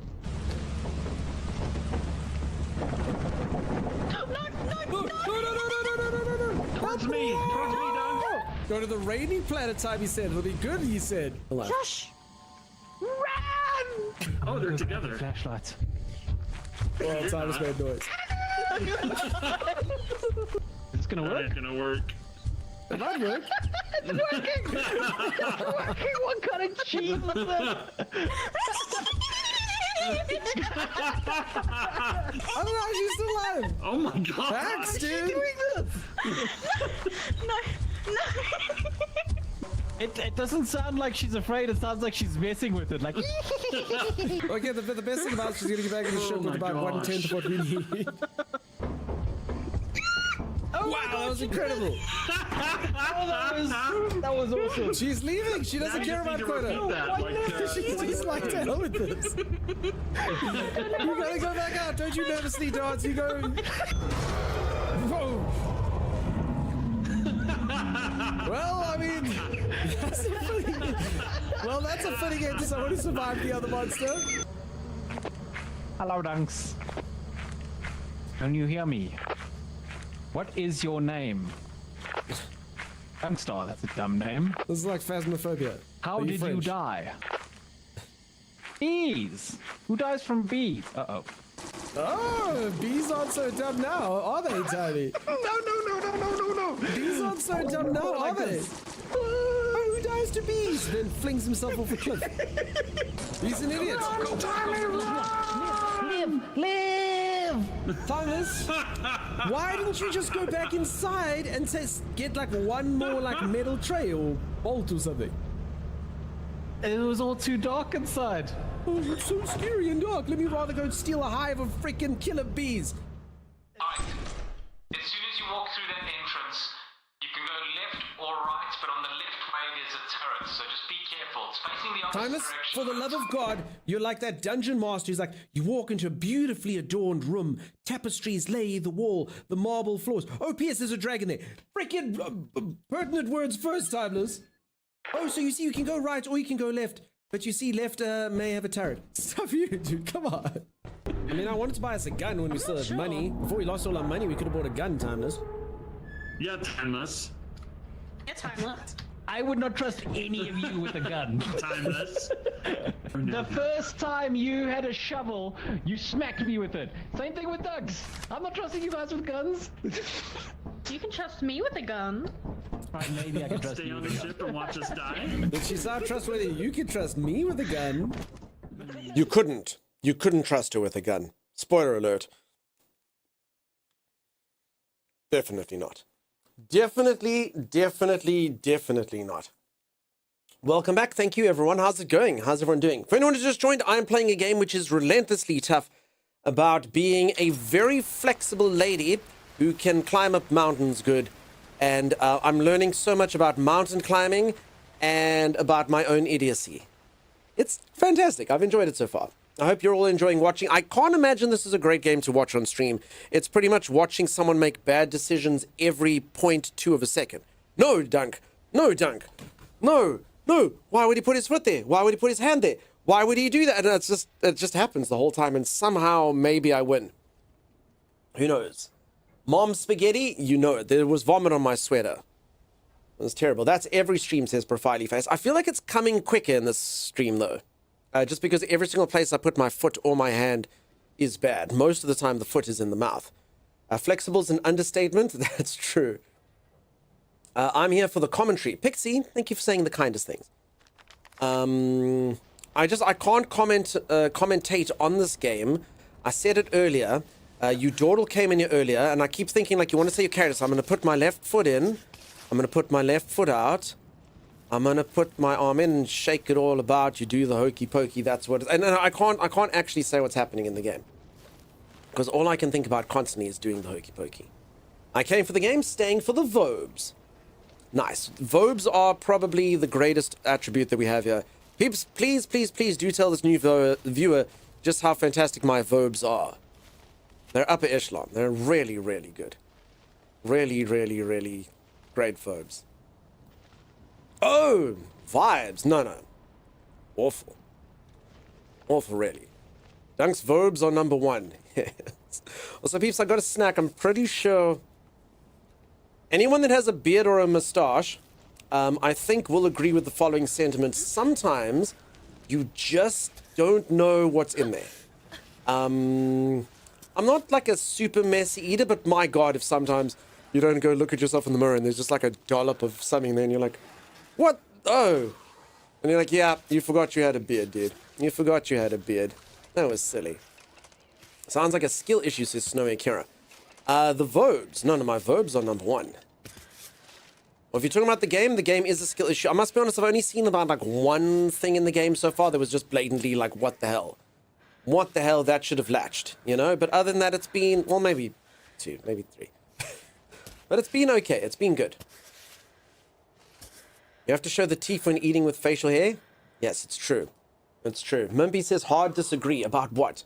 Towards me, Don. Go to the rainy planet time, he said. It'll be good, he said. Josh! Run! Oh, they're together. Flashlights. Well, Timeless made noise. It's gonna work. It's gonna work. It might work. It's working! It's working! What kind of cheese was that? I don't know, she's still alive. Oh my god. Hacks, dude. No. It doesn't sound like she's afraid. It sounds like she's messing with it. Like. Okay, the best thing about it, she's gonna get back in the ship with about 1/10 of what we need. Wow, that was incredible. That was awesome. She's leaving. She doesn't care about quota. She's like, to hell with this. You gotta go back out. Don't you nervously dance. You go. Whoa. Well, I mean, that's a fitting end to someone who survived the other monster. Hello, Dunks. Can you hear me? What is your name? Dunkstar, that's a dumb name. This is like Phasmophobia. How did you die? Bees! Who dies from bees? Uh-oh. Oh, bees aren't so dumb now, are they, Tony? No. Bees aren't so dumb now, are they? Oh, who dies to bees? Then flings himself off a cliff. He's an idiot. Live! Thomas, why didn't you just go back inside and get like one more like metal tray or bolt or something? It was all too dark inside. Oh, it's so scary and dark. Let me rather go steal a hive of freaking killer bees. Alright. As soon as you walk through that entrance, you can go left or right, but on the Timeless, for the love of God, you're like that dungeon master who's like, you walk into a beautifully adorned room, tapestries lay the wall, the marble floors. Oh, P.S. there's a dragon there. Freaking pertinent words first, Timeless. Oh, so you see you can go right or you can go left, but you see left may have a turret. Stuff you, dude, come on. I mean, I wanted to buy us a gun when we still had money. Before we lost all our money, we could have bought a gun, Timeless. Yeah, Timeless. Yeah, timeless. I would not trust any of you with a gun. Timeless. The first time you had a shovel, you smacked me with it. Same thing with ducks. I'm not trusting you guys with guns. You can trust me with a gun. Right, maybe I can trust Stay you on with the a gun. ship and watch us die. Did she sound trustworthy? You can trust me with a gun. You couldn't. You couldn't trust her with a gun. Spoiler alert. Definitely not. Definitely not. Welcome back. Thank you, everyone. How's it going? How's everyone doing? For anyone who just joined, I'm playing a game which is relentlessly tough about being a very flexible lady who can climb up mountains good. And I'm learning so much about mountain climbing and about my own idiocy. It's fantastic. I've enjoyed it so far. I hope you're all enjoying watching. I can't imagine this is a great game to watch on stream. It's pretty much watching someone make bad decisions every 0.2 of a second. No, Dunk. No, Dunk. No. No. Why would he put his foot there? Why would he put his hand there? Why would he do that? And it just happens the whole time. And somehow maybe I win. Who knows? Mom spaghetti, you know it. There was vomit on my sweater. It was terrible. That's every stream, says Profiley Face. I feel like it's coming quicker in this stream, though. Just because every single place I put my foot or my hand is bad. Most of the time, the foot is in the mouth. Flexible's an understatement. That's true. I'm here for the commentary. Pixie, thank you for saying the kindest things. I can't commentate on this game. I said it earlier. You Dawdle came in here earlier, and I keep thinking like you want to say your character. So I'm going to put my left foot in. I'm going to put my left foot out. I'm going to put my arm in and shake it all about. You do the hokey pokey. That's what. And I can't actually say what's happening in the game because all I can think about constantly is doing the hokey pokey. I came for the game, staying for the Vobes. Nice. Vobes are probably the greatest attribute that we have here. Peeps, please do tell this new viewer just how fantastic my Vobes are. They're upper echelon. They're really, really good. Really great Vobes. Oh, vibes. No. Awful. Awful, really. Dunk's Vobes are number one. Also, peeps, I got a snack. I'm pretty sure anyone that has a beard or a mustache, I think will agree with the following sentiment. Sometimes you just don't know what's in there. I'm not like a super messy eater, but my God, if sometimes you don't go look at yourself in the mirror and there's just like a dollop of something there and you're like, what? Oh. And you're like, yeah, you forgot you had a beard, dude. You forgot you had a beard. That was silly. Sounds like a skill issue, says Snowy Akira. The Vobes. None of my Vobes are number one. Well, if you're talking about the game is a skill issue. I must be honest, I've only seen about like one thing in the game so far that was just blatantly like, what the hell? What the hell, that should have latched, you know? But other than that, it's been, well, maybe 2, maybe 3. But it's been okay. It's been good. You have to show the teeth when eating with facial hair? Yes, it's true. It's true. Mimpy says, hard disagree. About what?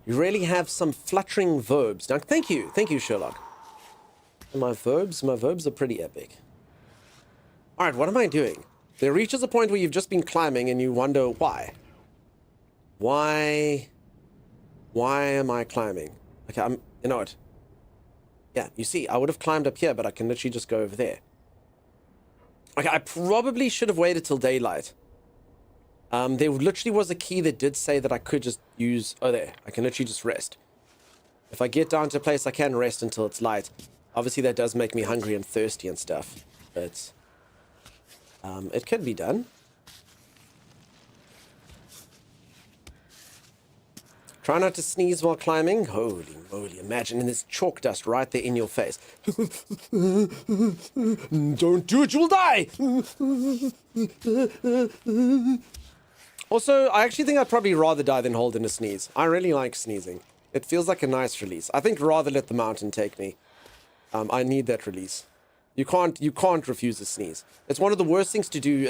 You really have some fluttering Vobes. Now, thank you, Sherlock. My Vobes are pretty epic. All right, what am I doing? There reaches a point where you've just been climbing and you wonder why. Why am I climbing? Okay, you know what? Yeah, you see, I would have climbed up here, but I can literally just go over there. Okay, I probably should have waited till daylight. There literally was a key that did say that I could just use... Oh, there. I can literally just rest. If I get down to a place, I can rest until it's light. Obviously, that does make me hungry and thirsty and stuff. But... it could be done. Try not to sneeze while climbing. Holy moly, imagine there's chalk dust right there in your face. Don't do it, you'll die! Also, I actually think I'd probably rather die than hold in a sneeze. I really like sneezing. It feels like a nice release. I think rather let the mountain take me. I need that release. You can't refuse a sneeze. It's one of the worst things to do.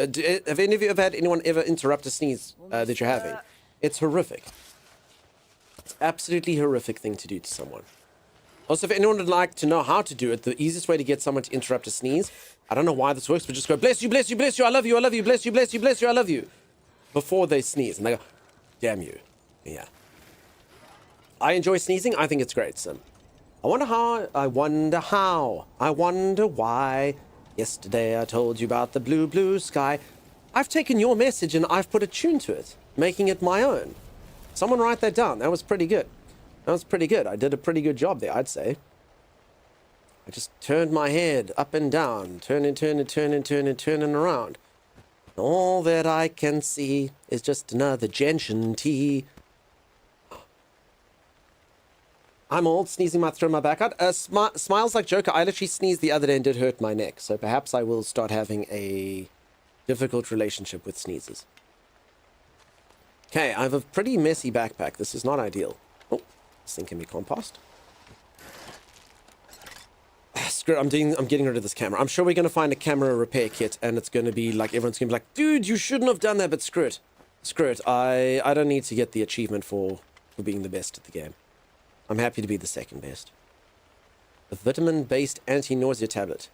Have any of you ever had anyone ever interrupt a sneeze that you're having? It's horrific. It's absolutely horrific thing to do to someone. Also, if anyone would like to know how to do it, the easiest way to get someone to interrupt a sneeze, I don't know why this works, but just go, bless you, bless you, bless you, I love you, bless you, bless you, bless you, I love you. Before they sneeze. And they go, damn you. Yeah. I enjoy sneezing. I think it's great, Sim. I wonder why. Yesterday I told you about the blue, blue sky. I've taken your message and I've put a tune to it, making it my own. Someone write that down. That was pretty good. That was pretty good. I did a pretty good job there, I'd say. I just turned my head up and down, turning around. All that I can see is just another gentian tea. I'm old, sneezing might throw my back out. Smiles like Joker. I literally sneezed the other day and did hurt my neck. So perhaps I will start having a difficult relationship with sneezes. Okay, I have a pretty messy backpack. This is not ideal. Oh, this thing can be compost. Screw it, I'm getting rid of this camera. I'm sure we're going to find a camera repair kit and it's going to be like, everyone's going to be like, dude, you shouldn't have done that, but screw it. Screw it. I don't need to get the achievement for being the best at the game. I'm happy to be the second best. A vitamin-based anti-nausea tablet.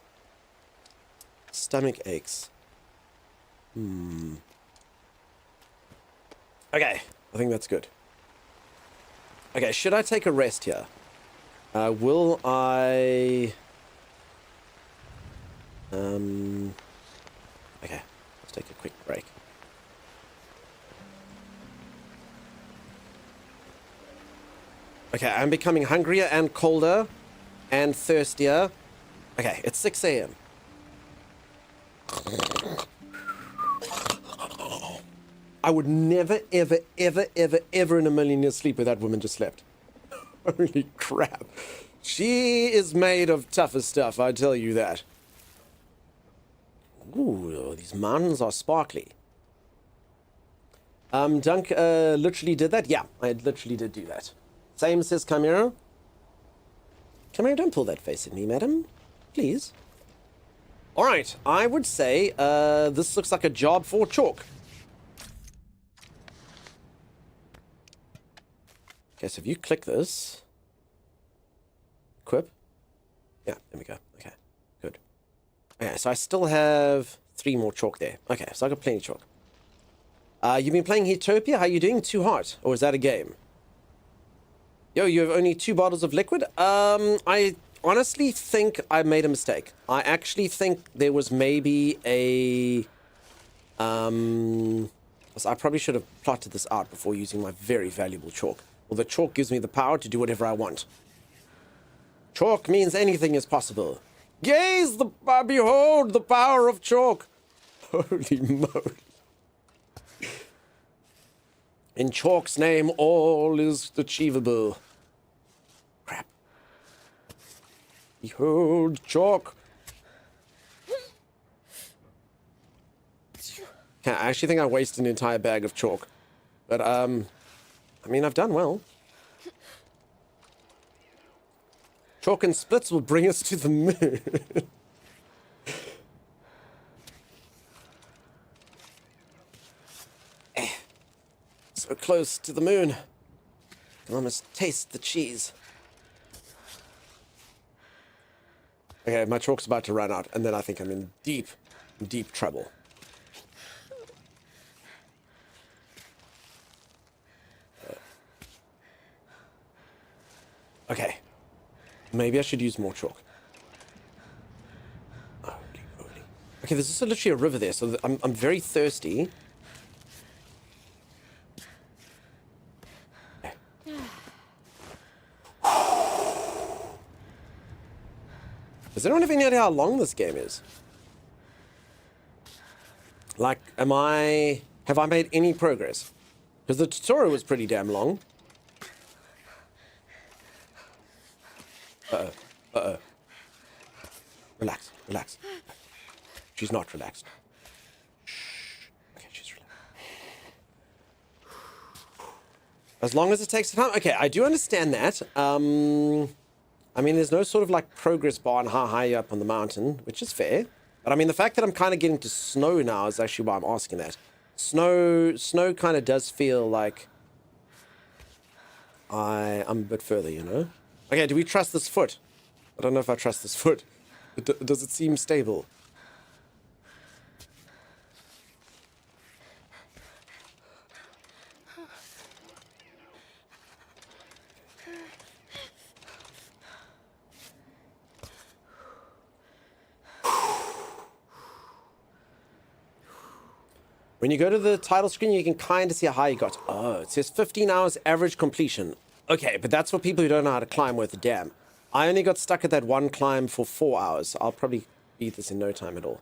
Stomach aches. Okay, I think that's good. Okay, should I take a rest here? Will I... Okay, let's take a quick break. Okay, I'm becoming hungrier and colder and thirstier. Okay, it's 6 a.m. I would never, ever, ever, ever, ever in a million years sleep where that woman just slept. Holy crap. She is made of tougher stuff, I tell you that. Ooh, these mountains are sparkly. Dunk literally did that? Yeah, I literally did do that. Same says Chimera. Chimera, don't pull that face at me, madam. Please. Alright, I would say this looks like a job for Chalk. Okay, so if you click this... Equip. Yeah, there we go. Okay, good. Okay, so I still have 3 more chalk there. Okay, so I got plenty of chalk. You've been playing Heatopia? How are you doing? Too hot? Or is that a game? Yo, you have only 2 bottles of liquid? I honestly think I made a mistake. I actually think there was maybe a... So I probably should have plotted this out before using my very valuable chalk. Well, the chalk gives me the power to do whatever I want. Chalk means anything is possible. Gaze, behold the power of chalk. Holy moly. In chalk's name, all is achievable. Crap. Behold chalk. I actually think I wasted an entire bag of chalk. But, I mean, I've done well. Chalk and splits will bring us to the moon. So close to the moon. I can almost taste the cheese. Okay, my chalk's about to run out, and then I think I'm in deep, deep trouble. Okay. Maybe I should use more chalk. Holy moly. Okay, there's just literally a river there, so I'm very thirsty. Does anyone have any idea how long this game is? Like, have I made any progress? Because the tutorial was pretty damn long. Uh-oh. Uh-oh. Relax. Relax. She's not relaxed. Shh. Okay, she's relaxed. As long as it takes time. Okay, I do understand that. I mean, there's no sort of like progress bar on how high you're up on the mountain, which is fair. But I mean, the fact that I'm kind of getting to snow now is actually why I'm asking that. Snow kind of does feel like I'm a bit further, you know? Okay, do we trust this foot? I don't know if I trust this foot. Does it seem stable? When you go to the title screen, you can kind of see how high you got. Oh, it says 15 hours average completion. Okay, but that's for people who don't know how to climb worth a damn. I only got stuck at that one climb for 4 hours. I'll probably beat this in no time at all.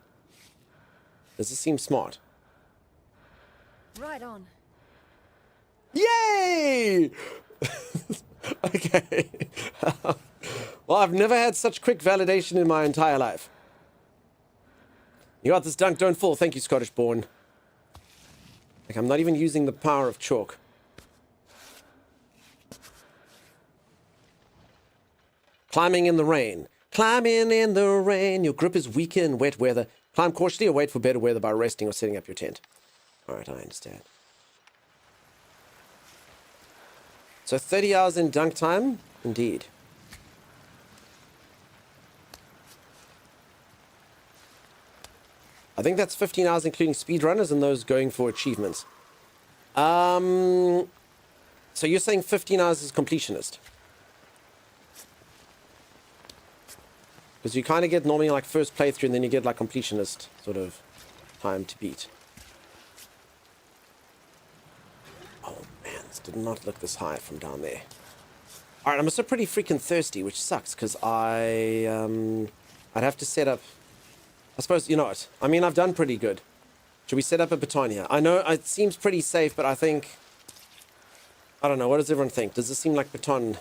Does this seem smart? Right on. Yay! Okay. Well, I've never had such quick validation in my entire life. You got this, dunk, don't fall. Thank you, Scottish born. Like, I'm not even using the power of chalk. Climbing in the rain. Climbing in the rain. Your grip is weaker in wet weather. Climb cautiously or wait for better weather by resting or setting up your tent. Alright, I understand. So 30 hours in dunk time? Indeed. I think that's 15 hours including speedrunners and those going for achievements. So you're saying 15 hours is completionist? Because you kind of get normally like first playthrough and then you get like completionist sort of time to beat. Oh man, this did not look this high from down there. Alright, I'm also pretty freaking thirsty, which sucks because I'd have to set up... I suppose, you know what? I mean, I've done pretty good. Should we set up a baton here? I know it seems pretty safe, but I think... I don't know, what does everyone think? Does this seem like baton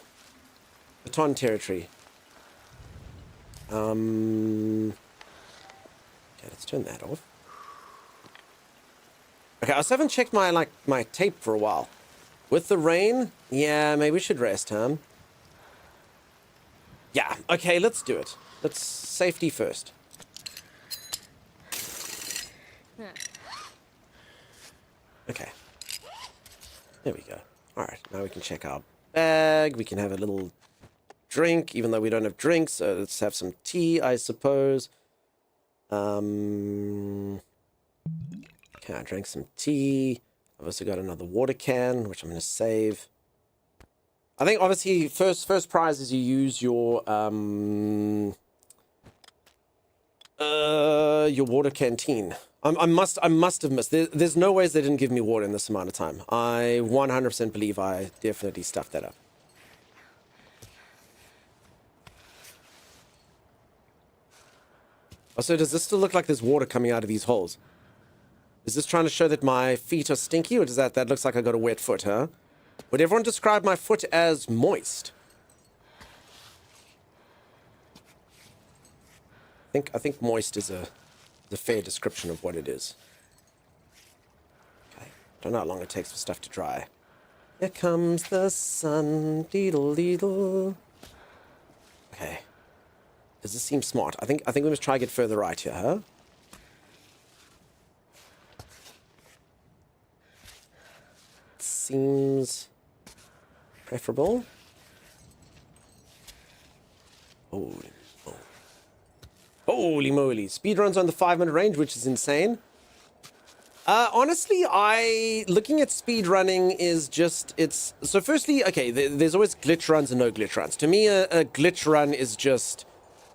territory? Okay, let's turn that off. Okay, I also haven't checked my tape for a while. With the rain, yeah, maybe we should rest, huh? Yeah, okay, let's do it. Let's safety first. Okay. There we go. Alright, now we can check our bag. We can have a little drink, even though we don't have drinks. So let's have some tea, I suppose. Okay, I drank some tea. I've also got another water can, which I'm going to save. I think, obviously, first prize is you use your water canteen. I must have missed. There's no ways they didn't give me water in this amount of time. I 100% believe I definitely stuffed that up. Also, does this still look like there's water coming out of these holes? Is this trying to show that my feet are stinky, or does that looks like I got a wet foot, huh? Would everyone describe my foot as moist? I think moist is a fair description of what it is. Okay. Don't know how long it takes for stuff to dry. Here comes the sun. Deedle deedle. Okay. Does this seem smart? I think we must try to get further right here, huh? Seems preferable. Holy moly. Speedruns on the 5-minute range, which is insane. Honestly, looking at speedrunning is just, so firstly, okay, there's always glitch runs and no glitch runs. To me, a glitch run is just,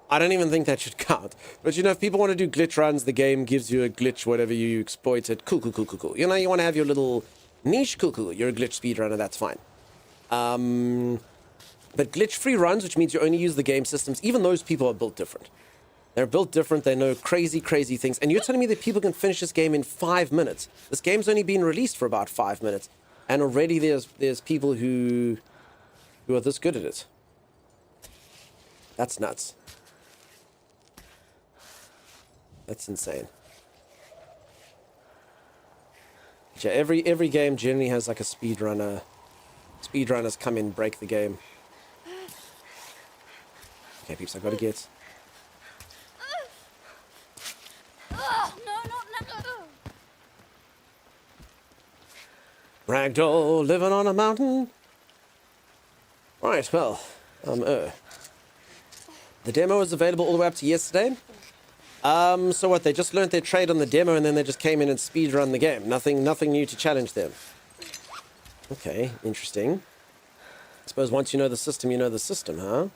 I don't even think that should count. But you know, if people want to do glitch runs, the game gives you a glitch, whatever, you exploit it. Cool. You know, you want to have your little niche, cool. You're a glitch speedrunner, that's fine. But glitch-free runs, which means you only use the game systems, even those people are built different. They're built different, they know crazy things. And you're telling me that people can finish this game in 5 minutes. This game's only been released for about 5 minutes. And already there's people who are this good at it. That's nuts. That's insane. Yeah, every game generally has like a speedrunner. Speedrunners come in, break the game. Okay, peeps, I gotta get... Ragdoll living on a mountain. Right, well, the demo was available all the way up to yesterday. So what, they just learned their trade on the demo and then they just came in and speedrun the game. Nothing new to challenge them. Okay, interesting. I suppose once you know the system, you know the system, huh?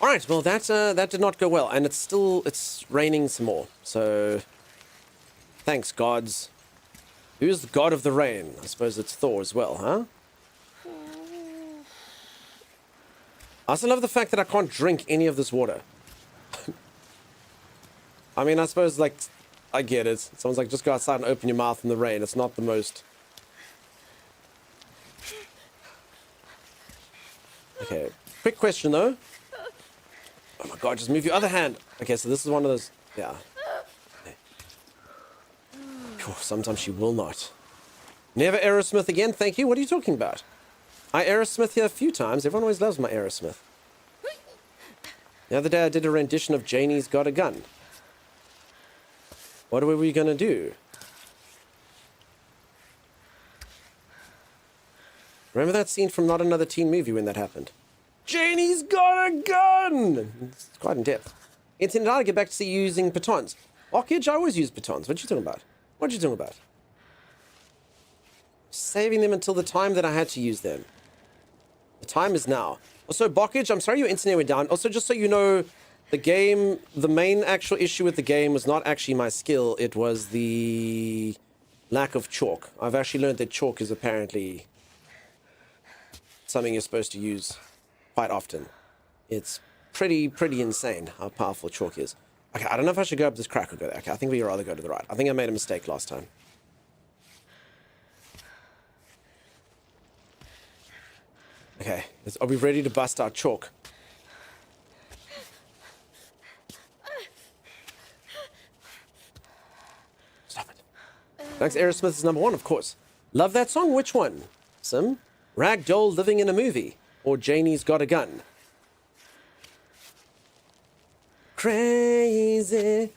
Alright, well that did not go well, and it's raining some more, so thanks, gods. Who's the god of the rain? I suppose it's Thor as well, huh? I also love the fact that I can't drink any of this water. I mean, I suppose, like, I get it. Someone's like, just go outside and open your mouth in the rain. It's not the most... Okay, quick question, though. Oh my god, just move your other hand. Okay, so this is one of those... Yeah. Okay. Phew, sometimes she will not. Never Aerosmith again, thank you. What are you talking about? I Aerosmith here a few times. Everyone always loves my Aerosmith. The other day I did a rendition of Janie's Got a Gun. What were we gonna do? Remember that scene from Not Another Teen Movie when that happened? Janie's got a gun! It's quite in depth. Intended I to get back to see you using batons. Lockage, I always use batons. What you talking about? What you talking about? Saving them until the time that I had to use them. The time is now. Also, Bockage, I'm sorry your internet went down. Also, just so you know, the game, the main actual issue with the game was not actually my skill. It was the lack of chalk. I've actually learned that chalk is apparently something you're supposed to use quite often. It's pretty insane how powerful chalk is. Okay, I don't know if I should go up this crack or go there. Okay, I think we'd rather go to the right. I think I made a mistake last time. Okay, are we ready to bust our chalk? Stop it. Thanks, Aerosmith is number one, of course. Love that song. Which one? Sim? Ragdoll living in a movie? Or Janie's Got a Gun? Crazy,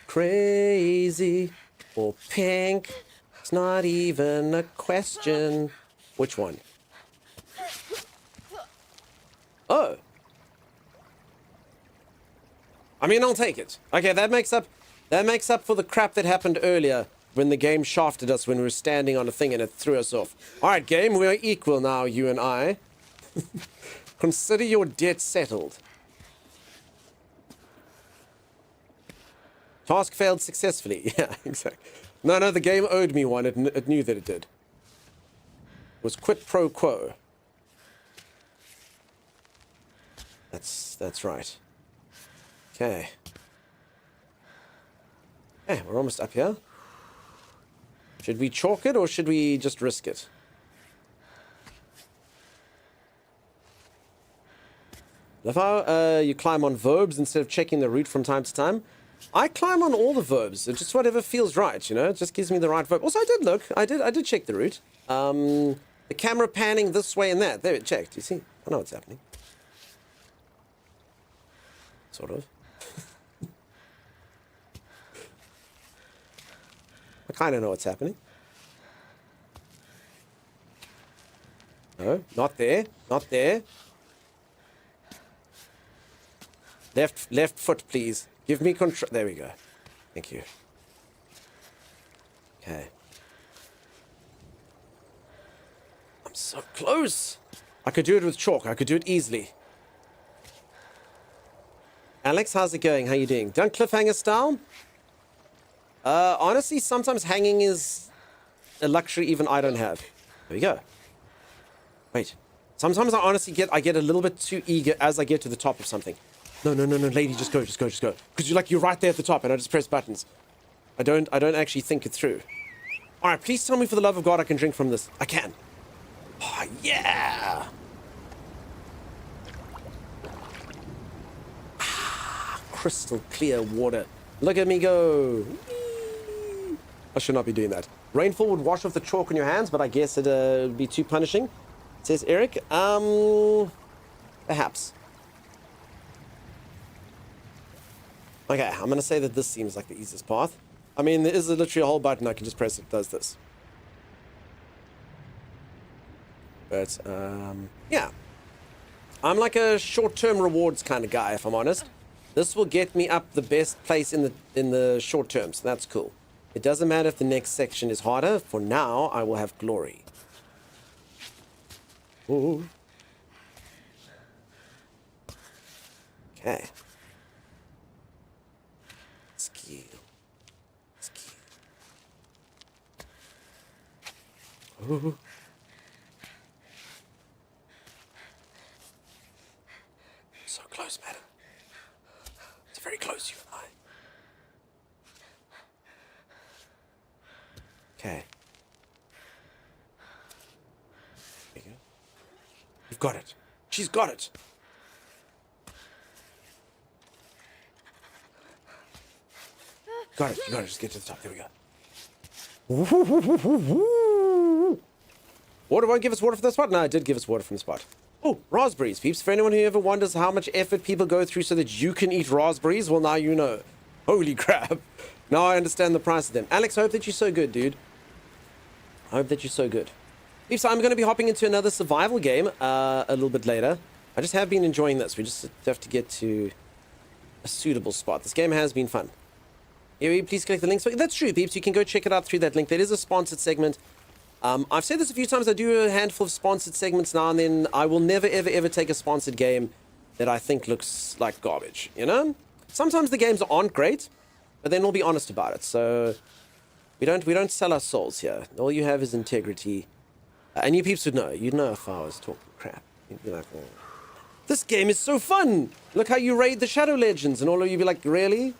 crazy, or pink? It's not even a question. Which one? Oh. I mean, I'll take it. Okay, that makes up for the crap that happened earlier when the game shafted us when we were standing on a thing and it threw us off. Alright, game, we are equal now, you and I. Consider your debt settled. Task failed successfully. Yeah, exactly. No, the game owed me one. It knew that it did. It was quid pro quo. That's right. Okay. Hey, we're almost up here. Should we chalk it or should we just risk it? Love how you climb on verbs instead of checking the route from time to time. I climb on all the verbs. It's just whatever feels right, you know? It just gives me the right verb. Also, I did look. I did check the route. The camera panning this way and that. There, it checked. You see? I know what's happening. Sort of. I kind of know what's happening. No, not there. Not there. Left foot, please. Give me control. There we go. Thank you. Okay. I'm so close. I could do it with chalk. I could do it easily. Alex, how's it going? How you doing? Done cliffhanger style? Honestly, sometimes hanging is a luxury even I don't have. There we go. Wait. Sometimes I honestly get a little bit too eager as I get to the top of something. No, lady, just go. Because you're right there at the top and I just press buttons. I don't actually think it through. Alright, please tell me for the love of God I can drink from this. I can. Oh, yeah! Crystal clear water. Look at me go. Whee! I should not be doing that. Rainfall would wash off the chalk on your hands, but I guess it would be too punishing. Says Eric. Perhaps. Okay, I'm going to say that this seems like the easiest path. I mean, there is literally a whole button I can just press. It does this. But, yeah. I'm like a short-term rewards kind of guy, if I'm honest. This will get me up the best place in the short term, so that's cool. It doesn't matter if the next section is harder. For now, I will have glory. Ooh. Okay. Skill. Ooh. So close, madam. It's very close, you and I. Okay. There you go. You've got it. She's got it. Got it. You got it. Just get to the top. There we go. Water won't give us water from the spot? No, it did give us water from the spot. Oh, raspberries, peeps. For anyone who ever wonders how much effort people go through so that you can eat raspberries, well, now you know. Holy crap. Now I understand the price of them. Alex, I hope that you're so good, dude. I hope that you're so good. Peeps, I'm going to be hopping into another survival game a little bit later. I just have been enjoying this. We just have to get to a suitable spot. This game has been fun. Here, please click the link. So that's true, peeps. You can go check it out through that link. That is a sponsored segment. I've said this a few times. I do a handful of sponsored segments now and then. I will never, ever, ever take a sponsored game that I think looks like garbage, you know? Sometimes the games aren't great, but then we'll be honest about it. So we don't sell our souls here. All you have is integrity. And you peeps would know. You'd know if I was talking crap. You'd be like, oh, this game is so fun. Look how you raid the Shadow Legends. And all of you be like, really?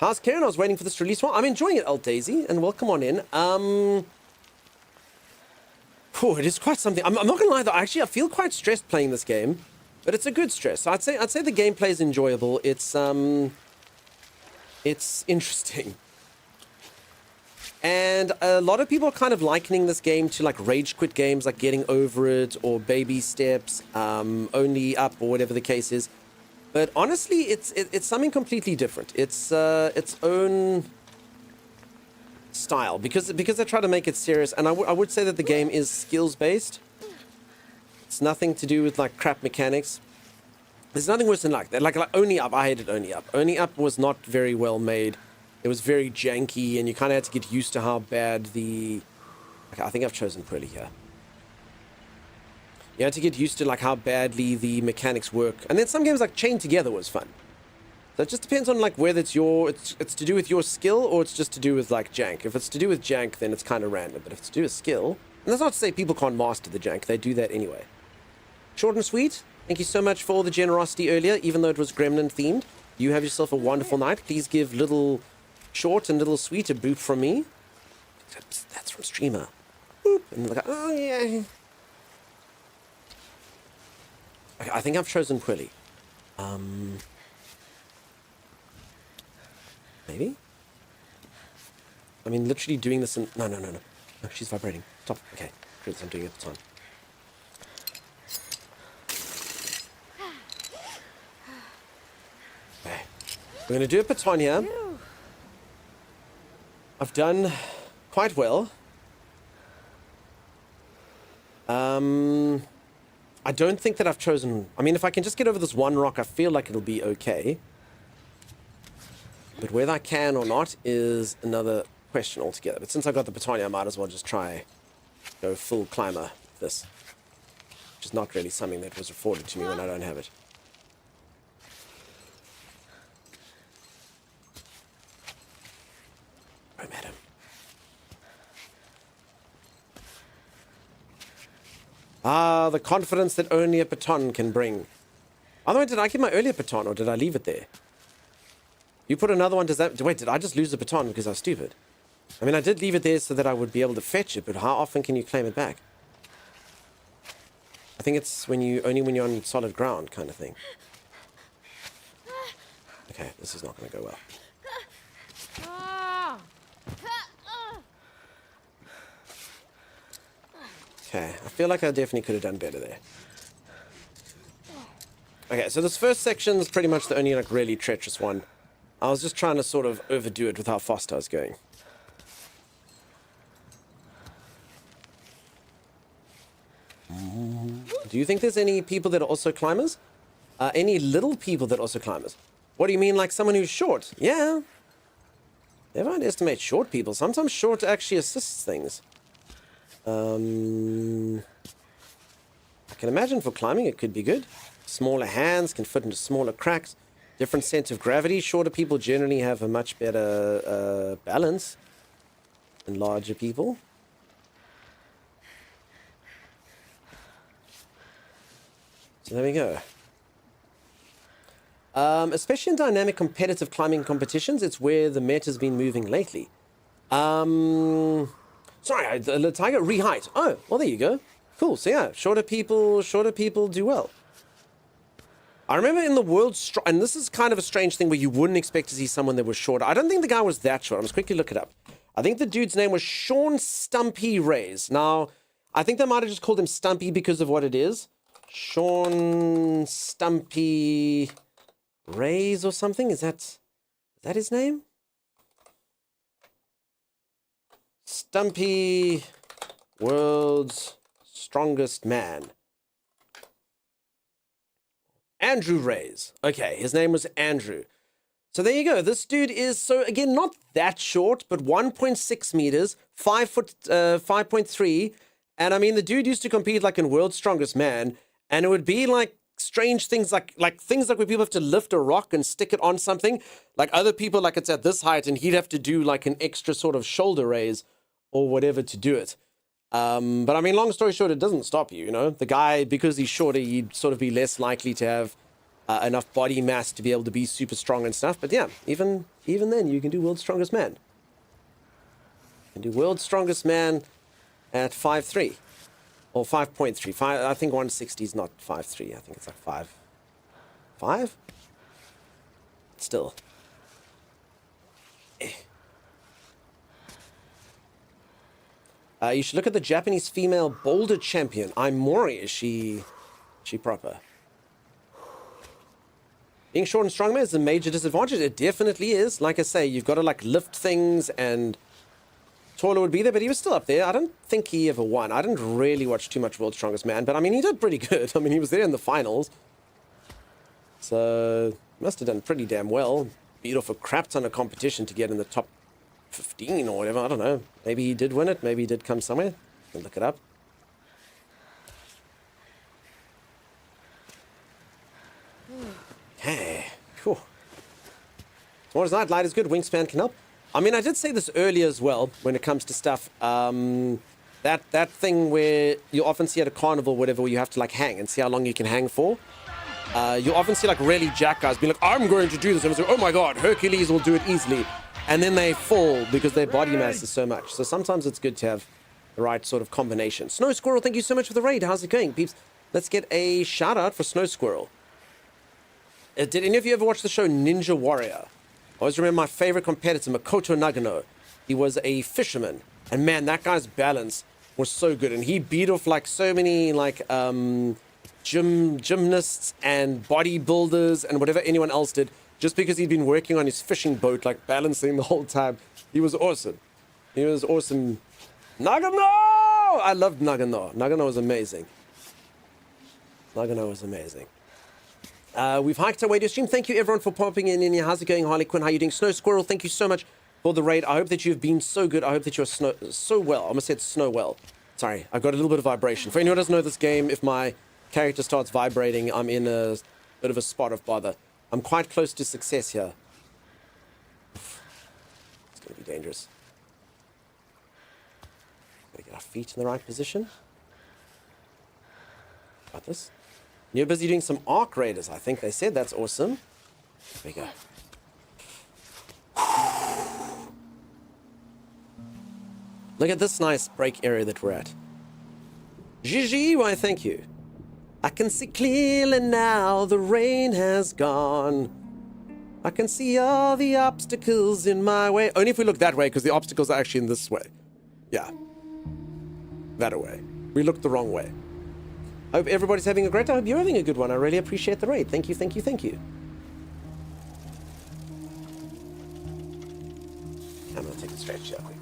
How's Cairn? I was waiting for this to release. Well, I'm enjoying it, Alt Daisy, and welcome on in. It is quite something. I'm not gonna lie though. Actually, I feel quite stressed playing this game, but it's a good stress. So I'd say the gameplay is enjoyable. It's interesting, and a lot of people are kind of likening this game to like rage quit games, like Getting Over It or Baby Steps, Only Up, or whatever the case is. But honestly, it's something completely different. It's its own style because they try to make it serious, and I would say that the game is skills based. It's nothing to do with like crap mechanics. There's nothing worse than like that. Like Only Up, I hated Only Up. Only Up was not very well made. It was very janky, and you kind of had to get used to how bad the. Okay, I think I've chosen poorly here. You had to get used to like how badly the mechanics work, and then some games like Chained Together was fun. So it just depends on like whether it's to do with your skill or it's just to do with like jank. If it's to do with jank, then it's kind of random. But if it's to do with skill, and that's not to say people can't master the jank. They do that anyway. Short and sweet. Thank you so much for all the generosity earlier, even though it was Gremlin themed. You have yourself a wonderful night. Please give little short and little sweet a boop from me. That's from streamer. Boop. And like, oh yeah. Okay, I think I've chosen poorly. Maybe? I mean, literally doing this in... No, she's vibrating. Stop. Okay. Good, I'm doing it at the time. Okay. We're going to do a baton here. I've done quite well. I don't think that I've chosen... I mean, if I can just get over this one rock, I feel like it'll be okay. But whether I can or not is another question altogether. But since I got the baton, I might as well just try go full climber with this. Which is not really something that was afforded to me when I don't have it. Oh, madam. Ah, the confidence that only a baton can bring. Otherwise, did I get my earlier baton or did I leave it there? You put another one, does that... Wait, did I just lose the baton because I was stupid? I mean, I did leave it there so that I would be able to fetch it, but how often can you claim it back? I think it's only when you're on solid ground kind of thing. Okay, this is not going to go well. Okay, I feel like I definitely could have done better there. Okay, so this first section is pretty much the only like really treacherous one. I was just trying to sort of overdo it with how fast I was going. Do you think there's any people that are also climbers? Any little people that are also climbers? What do you mean, like someone who's short? Yeah. Never underestimate short people. Sometimes short actually assists things. I can imagine for climbing it could be good. Smaller hands can fit into smaller cracks. Different sense of gravity. Shorter people generally have a much better balance than larger people. So there we go. Especially in dynamic competitive climbing competitions, it's where the meta's been moving lately. Sorry, the tiger re-height. Oh, well, there you go. Cool. So yeah, shorter people do well. I remember in the world, and this is kind of a strange thing where you wouldn't expect to see someone that was shorter. I don't think the guy was that short. I must quickly look it up. I think the dude's name was Sean Stumpy Reyes. Now, I think they might have just called him Stumpy because of what it is. Sean Stumpy Reyes or something? Is that his name? Stumpy World's Strongest Man. Andrew Reyes. Okay, his name was Andrew. So there you go. This dude is, so again, not that short, but 1.6 meters, 5 foot, 5.3. And I mean, the dude used to compete like in World's Strongest Man, and it would be like strange things, like things like where people have to lift a rock and stick it on something. Like other people, like it's at this height, and he'd have to do like an extra sort of shoulder raise or whatever to do it. But I mean, long story short, it doesn't stop you, you know. The guy, because he's shorter, you'd sort of be less likely to have enough body mass to be able to be super strong and stuff. But yeah, even then, you can do World's Strongest Man. You can do World's Strongest Man at 5'3". Or 5.3. I think 160 is not 5'3". I think it's like 5. 5? Still. You should look at the Japanese female boulder champion. I'm Mori. Is she proper? Being short and strong, man, is a major disadvantage. It definitely is. Like I say, you've got to like lift things, and taller would be there, but he was still up there. I don't think he ever won. I didn't really watch too much World's Strongest Man, but I mean, he did pretty good. I mean, he was there in the finals. So, must have done pretty damn well. Beat off a crap ton of competition to get in the top 15 or whatever. I don't know. Maybe he did win it. Maybe he did come somewhere. I'll look it up. Hey. Cool. Tomorrow's night. Light is good. Wingspan can help. I mean, I did say this earlier as well when it comes to stuff. That thing where you often see at a carnival, whatever, where you have to like hang and see how long you can hang for. You often see like really jack guys be like, I'm going to do this. And it's like, oh my God, Hercules will do it easily. And then they fall because their body mass is so much. So sometimes it's good to have the right sort of combination. Snow Squirrel, thank you so much for the raid. How's it going, peeps? Let's get a shout out for Snow Squirrel. Did any of you ever watch the show Ninja Warrior? I always remember my favorite competitor, Makoto Nagano. He was a fisherman. And man, that guy's balance was so good. And he beat off like so many like gymnasts and bodybuilders and whatever anyone else did, just because he'd been working on his fishing boat, like balancing the whole time. He was awesome. He was awesome. Nagano! I loved Nagano. Nagano was amazing. Nagano was amazing. We've hiked our way to stream. Thank you everyone for popping in here. How's it going, Harley Quinn? How you doing? Snow Squirrel, thank you so much for the raid. I hope that you've been so good. I hope that you're so well. I almost said snow well. Sorry, I've got a little bit of vibration. For anyone who doesn't know this game, if my character starts vibrating, I'm in a bit of a spot of bother. I'm quite close to success here. It's going to be dangerous. Gotta get our feet in the right position. Got this. You're busy doing some arc raiders, I think they said. That's awesome. There we go. Look at this nice break area that we're at. Gigi, why thank you. I can see clearly now, the rain has gone. I can see all the obstacles in my way. Only if we look that way, because the obstacles are actually in this way. Yeah. That way. We looked the wrong way. I hope everybody's having a great time. I hope you're having a good one. I really appreciate the raid. Thank you, thank you, thank you. I'm gonna take a stretch here quick.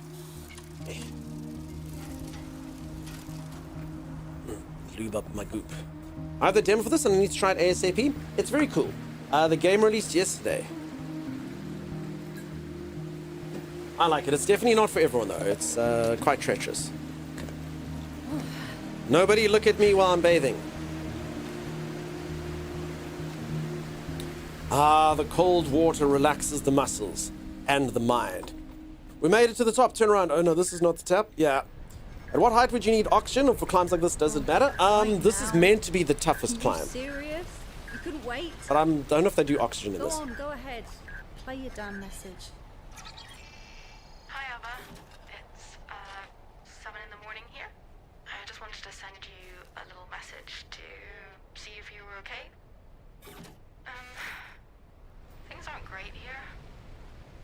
Lube up my goop. I have the demo for this and I need to try it ASAP. It's very cool. The game released yesterday. I like it. It's definitely not for everyone though. It's quite treacherous. Nobody look at me while I'm bathing. Ah, the cold water relaxes the muscles and the mind. We made it to the top. Turn around. Oh no, this is not the tap. Yeah. At what height would you need oxygen? Or for climbs like this, does it matter? This is meant to be the toughest climb. Serious? You couldn't wait. But I don't know if they do oxygen in Go this. on, go ahead. Play your damn message. Hi, Alba. It's 7 in the morning here. I just wanted to send you a little message to see if you were okay. Things aren't great here.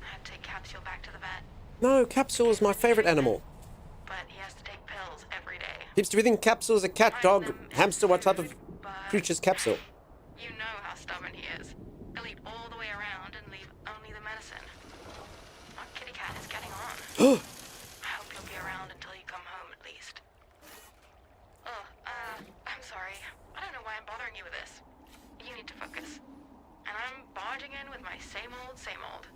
I had to take Capsule back to the vet, No, Capsule is my favorite animal. but he has to take pills every day. Peeps, do you think Capsule is a cat, dog, hamster? What type of creature's Capsule? You know how stubborn he is. He'll eat all the way around and leave only the medicine. Our kitty cat is getting on. I hope you'll be around until you come home at least. I'm sorry. I don't know why I'm bothering you with this. You need to focus. And I'm barging in with my same old, same old.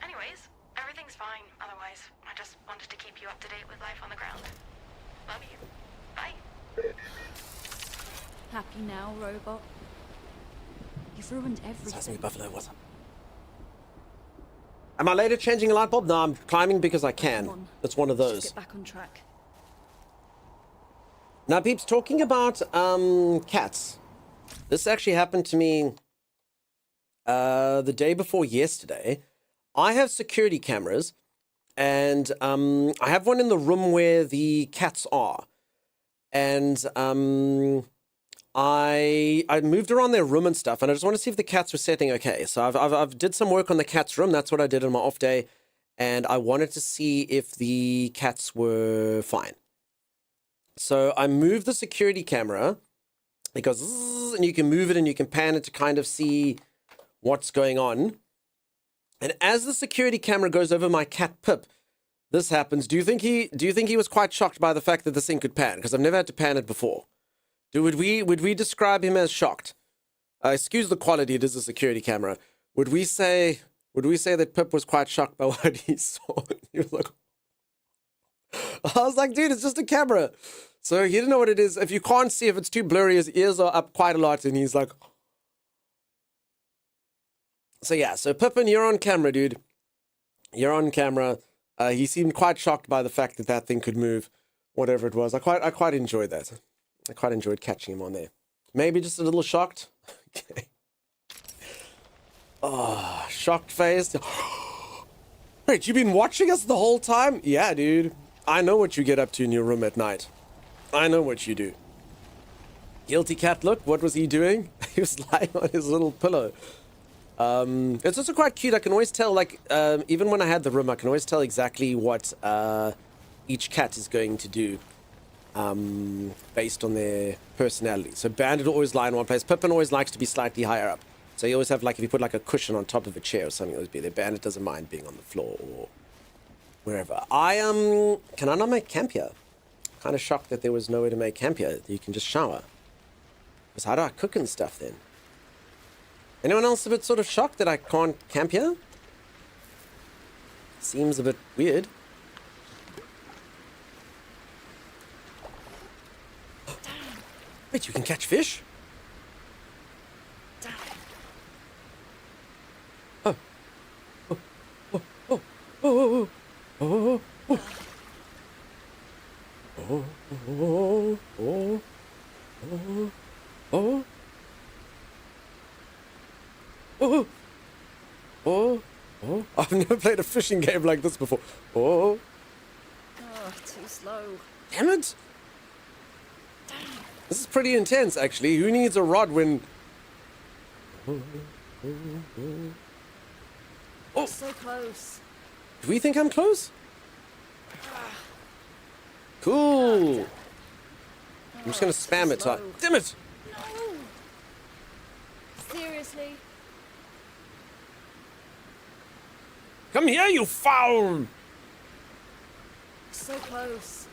Anyways, everything's fine otherwise. I just wanted to keep you up to date with life on the ground. Love you. Bye. Happy now, robot? You've ruined everything. Sesame Buffalo, what's up? Am I late at changing a light bulb? No, I'm climbing because I can. It's one of Let's those. just get back on track. Now, peeps, talking about cats. This actually happened to me the day before yesterday. I have security cameras, and I have one in the room where the cats are. And I moved around their room and stuff, and I just want to see if the cats were setting okay. So I've did some work on the cat's room. That's what I did on my off day, and I wanted to see if the cats were fine. So I moved the security camera. It goes, zzz, and you can move it and you can pan it to kind of see what's going on. And as the security camera goes over my cat Pip, this happens. Do you think he was quite shocked by the fact that this thing could pan? Because I've never had to pan it before. Would we describe him as shocked? Excuse the quality. It is a security camera. Would we say that Pip was quite shocked by what he saw? He was like, I was like, dude, it's just a camera. So he didn't know what it is. If you can't see, if it's too blurry, his ears are up quite a lot, and he's like. So yeah, so Pippin, you're on camera, dude. You're on camera. He seemed quite shocked by the fact that that thing could move, whatever it was. I quite enjoyed that. I quite enjoyed catching him on there. Maybe just a little shocked. Okay. Oh, shocked face. Wait, you've been watching us the whole time? Yeah, dude. I know what you get up to in your room at night. I know what you do. Guilty cat, look, what was he doing? He was lying on his little pillow. It's also quite cute. I can always tell, like, even when I had the room, I can always tell exactly what each cat is going to do based on their personality. So Bandit will always lie in one place. Pippin always likes to be slightly higher up. So you always have, like, if you put like a cushion on top of a chair or something, always be there. Bandit doesn't mind being on the floor or wherever. Can I not make camp here? Kind of shocked that there was no way to make camp here. You can just shower. Because how do I cook and stuff then? Anyone else a bit sort of shocked that I can't camp here? Seems a bit weird. Wait, you can catch fish? Oh. Oh. Oh. Oh. Oh. Oh. Oh. Oh. Oh. Oh. Oh. Oh. Oh, oh, oh! I've never played a fishing game like this before. Oh, Oh, too slow. damn it! This is pretty intense, actually. Who needs a rod when? Oh, oh, oh. Oh, So close. do we think I'm close? Cool. I'm just gonna spam it. slow. Damn it! No. Seriously? Come here, you foul! So close.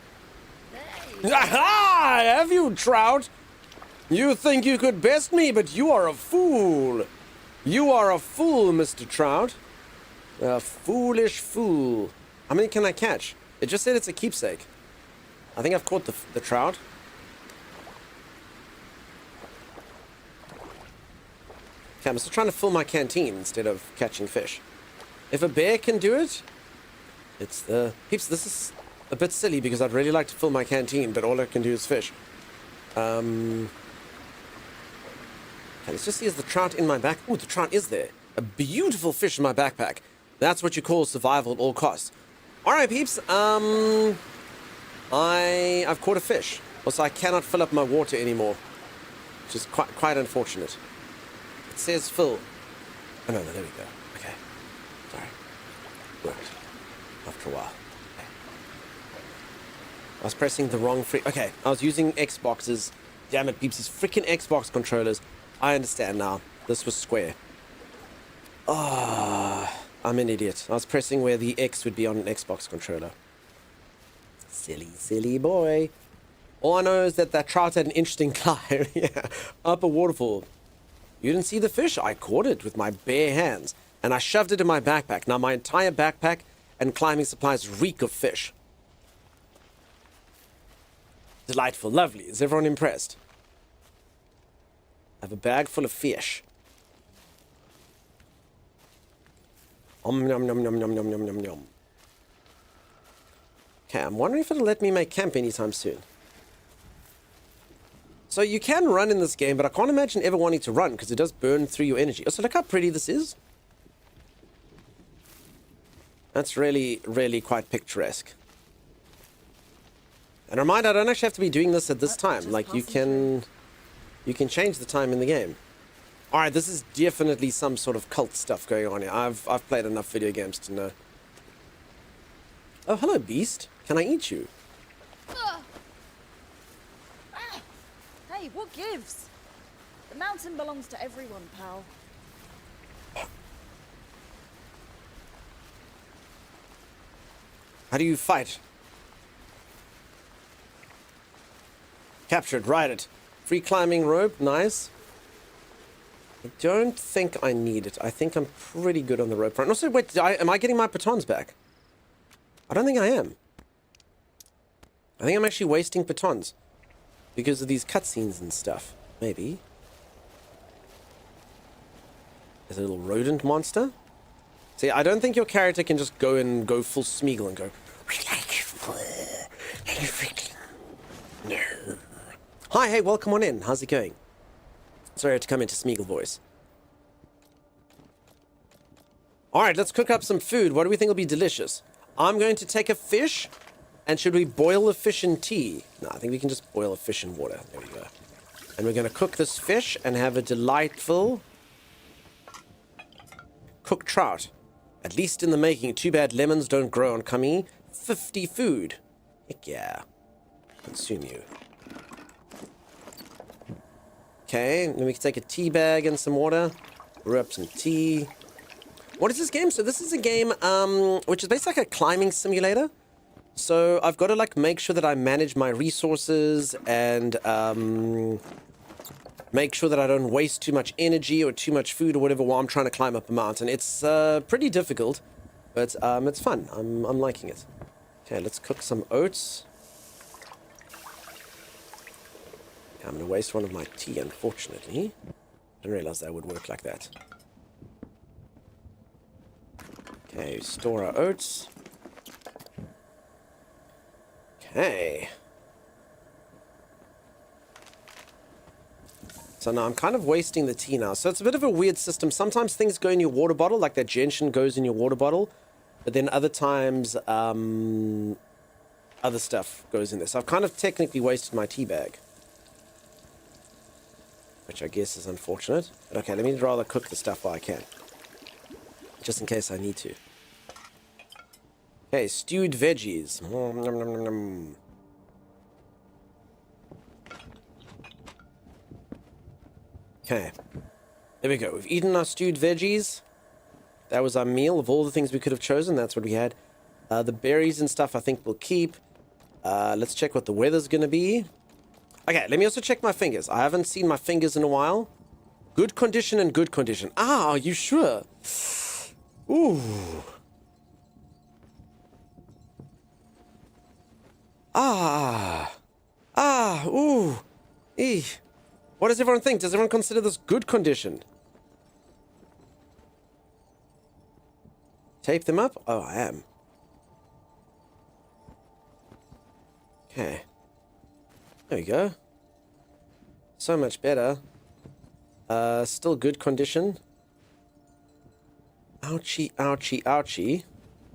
Aha! Have you, Trout? You think you could best me, but you are a fool. You are a fool, Mr. Trout. A foolish fool. How many can I catch? It just said it's a keepsake. I think I've caught the trout. Okay, I'm still trying to fill my canteen instead of catching fish. If a bear can do it, it's the... Peeps, this is a bit silly because I'd really like to fill my canteen, but all I can do is fish. Okay, let's just see, is the trout in my back? Oh, the trout is there. A beautiful fish in my backpack. That's what you call survival at all costs. Alright, peeps, I've caught a fish. Also, I cannot fill up my water anymore, which is quite unfortunate. It says fill. Oh, no, there we go. Okay. Sorry. Worked. After a while. Okay. I was pressing the wrong okay, I was using Xboxes. Damn it, peeps, these freaking Xbox controllers. I understand now. This was square. Ah, I'm an idiot. I was pressing where the X would be on an Xbox controller. Silly, silly boy. All I know is that trout had an interesting climb. Yeah, up a waterfall. You didn't see the fish? I caught it with my bare hands, and I shoved it in my backpack. Now my entire backpack and climbing supplies reek of fish. Delightful, lovely. Is everyone impressed? I have a bag full of fish. Nom nom nom nom nom nom nom nom nom. Okay, I'm wondering if it'll let me make camp anytime soon. So you can run in this game, but I can't imagine ever wanting to run because it does burn through your energy. Also, look how pretty this is. That's really, really quite picturesque. And a reminder, I don't actually have to be doing this at this time. Like, you can change the time in the game. Alright, this is definitely some sort of cult stuff going on here. I've played enough video games to know. Oh, hello, beast. Can I eat you? Hey, what gives? The mountain belongs to everyone, pal. How do you fight? Captured, ride it. Free climbing rope, nice. I don't think I need it. I think I'm pretty good on the rope front. Also, wait, am I getting my batons back? I don't think I am. I think I'm actually wasting batons because of these cutscenes and stuff. Maybe. There's a little rodent monster. See, I don't think your character can just go full Smeagol and go. No. Hi, hey, welcome on in. How's it going? Sorry I had to come into Smeagol voice. Alright, let's cook up some food. What do we think will be delicious? I'm going to take a fish. And should we boil the fish in tea? No, I think we can just boil a fish in water. There we go. And we're going to cook this fish and have a delightful cooked trout. At least in the making. Too bad lemons don't grow on Kami. 50 food. Heck yeah. Consume you. Okay, then we can take a tea bag and some water. Brew up some tea. What is this game? So this is a game which is basically like a climbing simulator. So I've got to like make sure that I manage my resources and make sure that I don't waste too much energy or too much food or whatever while I'm trying to climb up a mountain. It's pretty difficult, but it's fun. I'm liking it. Okay, let's cook some oats. Okay, I'm going to waste one of my tea, unfortunately. Didn't realize that would work like that. Okay, store our oats. Okay. So now I'm kind of wasting the tea now. So it's a bit of a weird system. Sometimes things go in your water bottle, like that gentian goes in your water bottle. But then other times, other stuff goes in there. So I've kind of technically wasted my tea bag. Which I guess is unfortunate. But okay, let me rather cook the stuff while I can. Just in case I need to. Okay, stewed veggies. Nom, nom, nom, nom. Okay. There we go. We've eaten our stewed veggies. That was our meal. Of all the things we could have chosen, that's what we had. The berries and stuff I think we'll keep. Let's check what the weather's going to be. Okay, let me also check my fingers. I haven't seen my fingers in a while. Good condition and good condition. Ah, are you sure? Ooh. Ooh. What does everyone think? Does everyone consider this good condition? Tape them up? Oh, I am. Okay. There we go. So much better. Still good condition. Ouchie, ouchie, ouchie.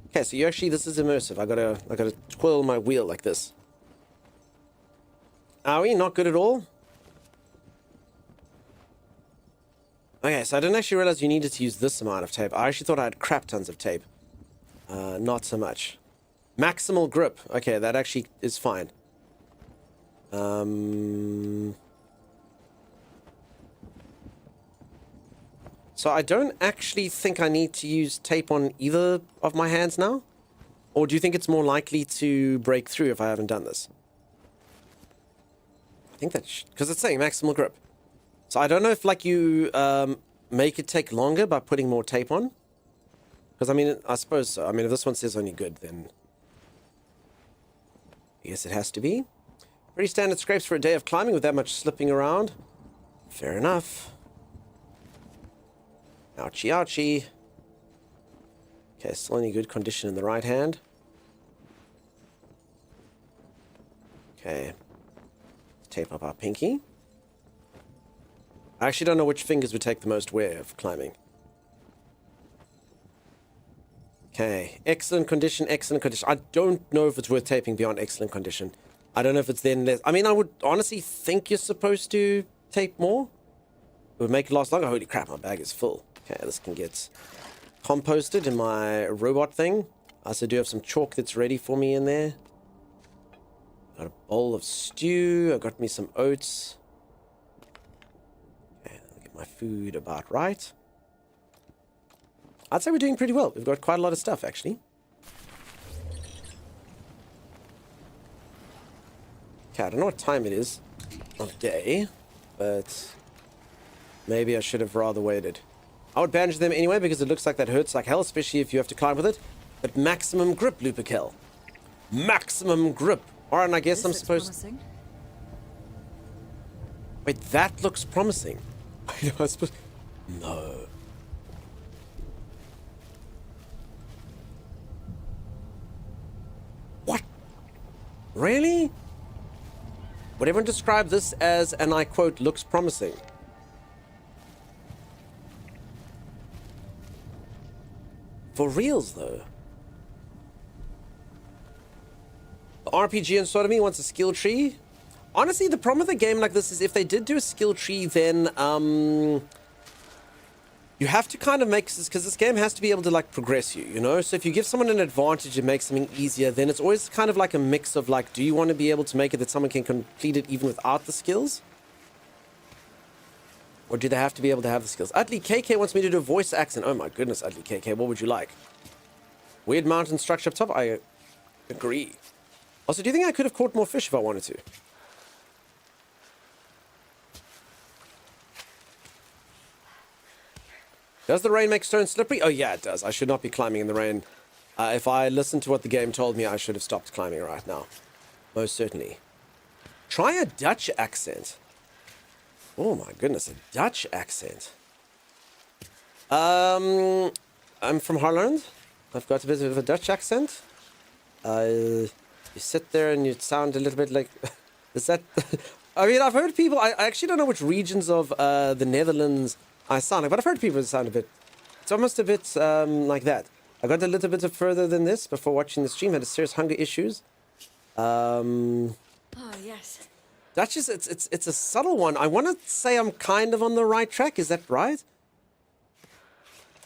Okay, so you actually, this is immersive. I gotta twirl my wheel like this. Owie, not good at all. Okay, so I didn't actually realize you needed to use this amount of tape. I actually thought I had crap tons of tape. Not so much. Maximal grip. Okay, that actually is fine. So I don't actually think I need to use tape on either of my hands now? Or do you think it's more likely to break through if I haven't done this? I think that's... because it's saying maximal grip. So I don't know if, like, you make it take longer by putting more tape on. Because, I mean, I suppose so. I mean, if this one says only good, then... I guess it has to be. Pretty standard scrapes for a day of climbing with that much slipping around. Fair enough. Ouchie, ouchie. Okay, still in good condition in the right hand. Okay. Let's tape up our pinky. I actually don't know which fingers would take the most wear of climbing. Okay, excellent condition, excellent condition. I don't know if it's worth taping beyond excellent condition. I don't know if it's then less. I mean, I would honestly think you're supposed to tape more. It would make it last longer. Holy crap, my bag is full. Okay, this can get composted in my robot thing. I also do have some chalk that's ready for me in there. Got a bowl of stew. I got me some oats. Okay, I'll get my food about right. I'd say we're doing pretty well. We've got quite a lot of stuff, actually. Okay, I don't know what time it is of day, but maybe I should have rather waited. I would bandage them anyway because it looks like that hurts like hell, especially if you have to climb with it. But maximum grip, Luperkel. Maximum grip. Alright, and I guess I'm supposed... Promising. Wait, that looks promising. I suppose... No. What? Really? Would everyone describe this as, and I quote, looks promising? For reals, though. The RPG in Sodomy wants a skill tree. Honestly, the problem with a game like this is if they did do a skill tree, then, you have to kind of make, because this game has to be able to, like, progress you, you know? So if you give someone an advantage and make something easier, then it's always kind of like a mix of, like, do you want to be able to make it that someone can complete it even without the skills? Or do they have to be able to have the skills? Utley KK wants me to do a voice accent. Oh my goodness, Utley KK, what would you like? Weird mountain structure up top? I agree. Also, do you think I could have caught more fish if I wanted to? Does the rain make stone slippery? Oh yeah, it does. I should not be climbing in the rain. If I listened to what the game told me, I should have stopped climbing right now. Most certainly. Try a Dutch accent. Oh my goodness, a Dutch accent. I'm from Holland. I've got a bit of a Dutch accent. You sit there and you sound a little bit like... Is that... I mean, I've heard people... I actually don't know which regions of the Netherlands I sound like, but I've heard people sound a bit... It's almost a bit like that. I got a little bit further than this before watching the stream. Had a serious hunger issues. Oh, yes. Dutch is... It's a subtle one. I want to say I'm kind of on the right track. Is that right?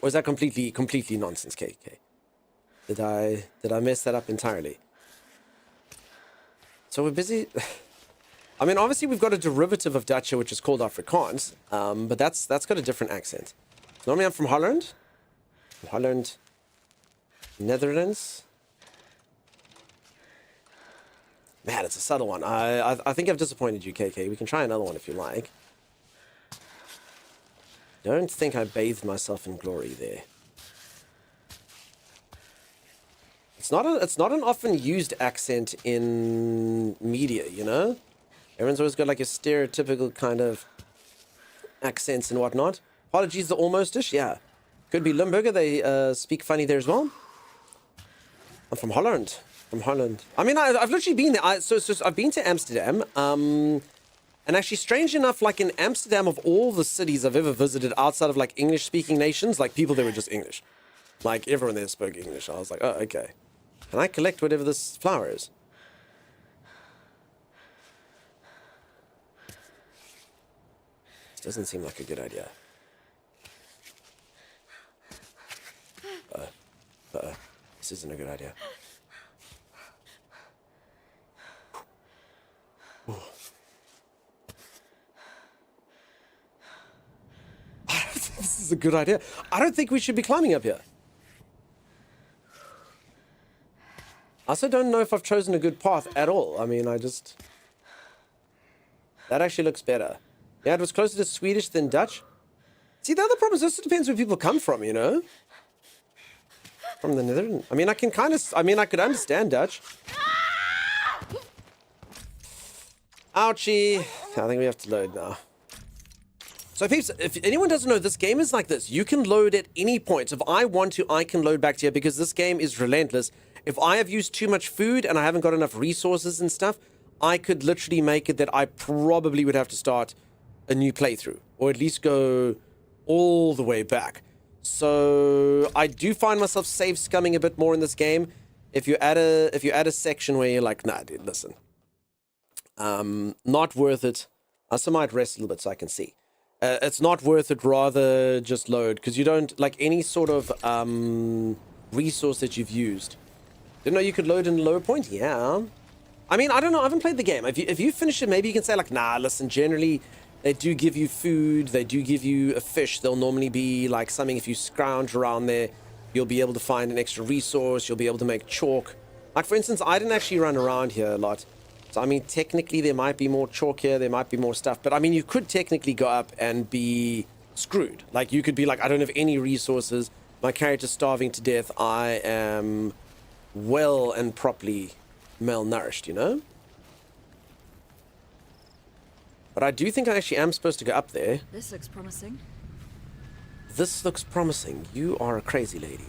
Or is that completely nonsense, KK? Did I mess that up entirely? So we're busy... I mean, obviously we've got a derivative of Dutch which is called Afrikaans, but that's got a different accent. Normally I'm from Holland. Holland, Netherlands. Man, it's a subtle one. I think I've disappointed you, KK. We can try another one if you like. Don't think I bathed myself in glory there. It's not an often used accent in media, you know? Everyone's always got like a stereotypical kind of accents and whatnot. Apologies, the almost-ish, yeah. Could be Limburger, they speak funny there as well. I'm from Holland. From Holland. I mean, I've literally been there. So I've been to Amsterdam. And actually, strange enough, like in Amsterdam, of all the cities I've ever visited outside of like English-speaking nations, like people there were just English. Like everyone there spoke English. I was like, oh, okay. Can I collect whatever this flower is? This doesn't seem like a good idea. This isn't a good idea. I don't think this is a good idea. I don't think we should be climbing up here. I also don't know if I've chosen a good path at all. I mean, that actually looks better. Yeah, it was closer to Swedish than Dutch. See, the other problem is this depends where people come from, you know? From the Netherlands. I mean, I could understand Dutch. Ouchie. I think we have to load now. So peeps, if anyone doesn't know, this game is like this. You can load at any point. If I want to, I can load back to here because this game is relentless. If I have used too much food and I haven't got enough resources and stuff, I could literally make it that I probably would have to start a new playthrough. Or at least go all the way back. So I do find myself save scumming a bit more in this game. If you add a section where you're like, nah, dude, listen. Not worth it. I also might rest a little bit so I can see. It's not worth it, rather just load, because you don't, like, any sort of resource that you've used. Didn't know you could load in a lower point? Yeah. I mean, I don't know, I haven't played the game. If you finish it, maybe you can say, like, nah, listen, generally, they do give you food, they do give you a fish. They'll normally be, like, something, if you scrounge around there, you'll be able to find an extra resource, you'll be able to make chalk. Like, for instance, I didn't actually run around here a lot. So, I mean, technically, there might be more chalk here, there might be more stuff. But, I mean, you could technically go up and be screwed. Like, you could be like, I don't have any resources. My character's starving to death. I am well and properly malnourished, you know? But I do think I actually am supposed to go up there. This looks promising. This looks promising. You are a crazy lady.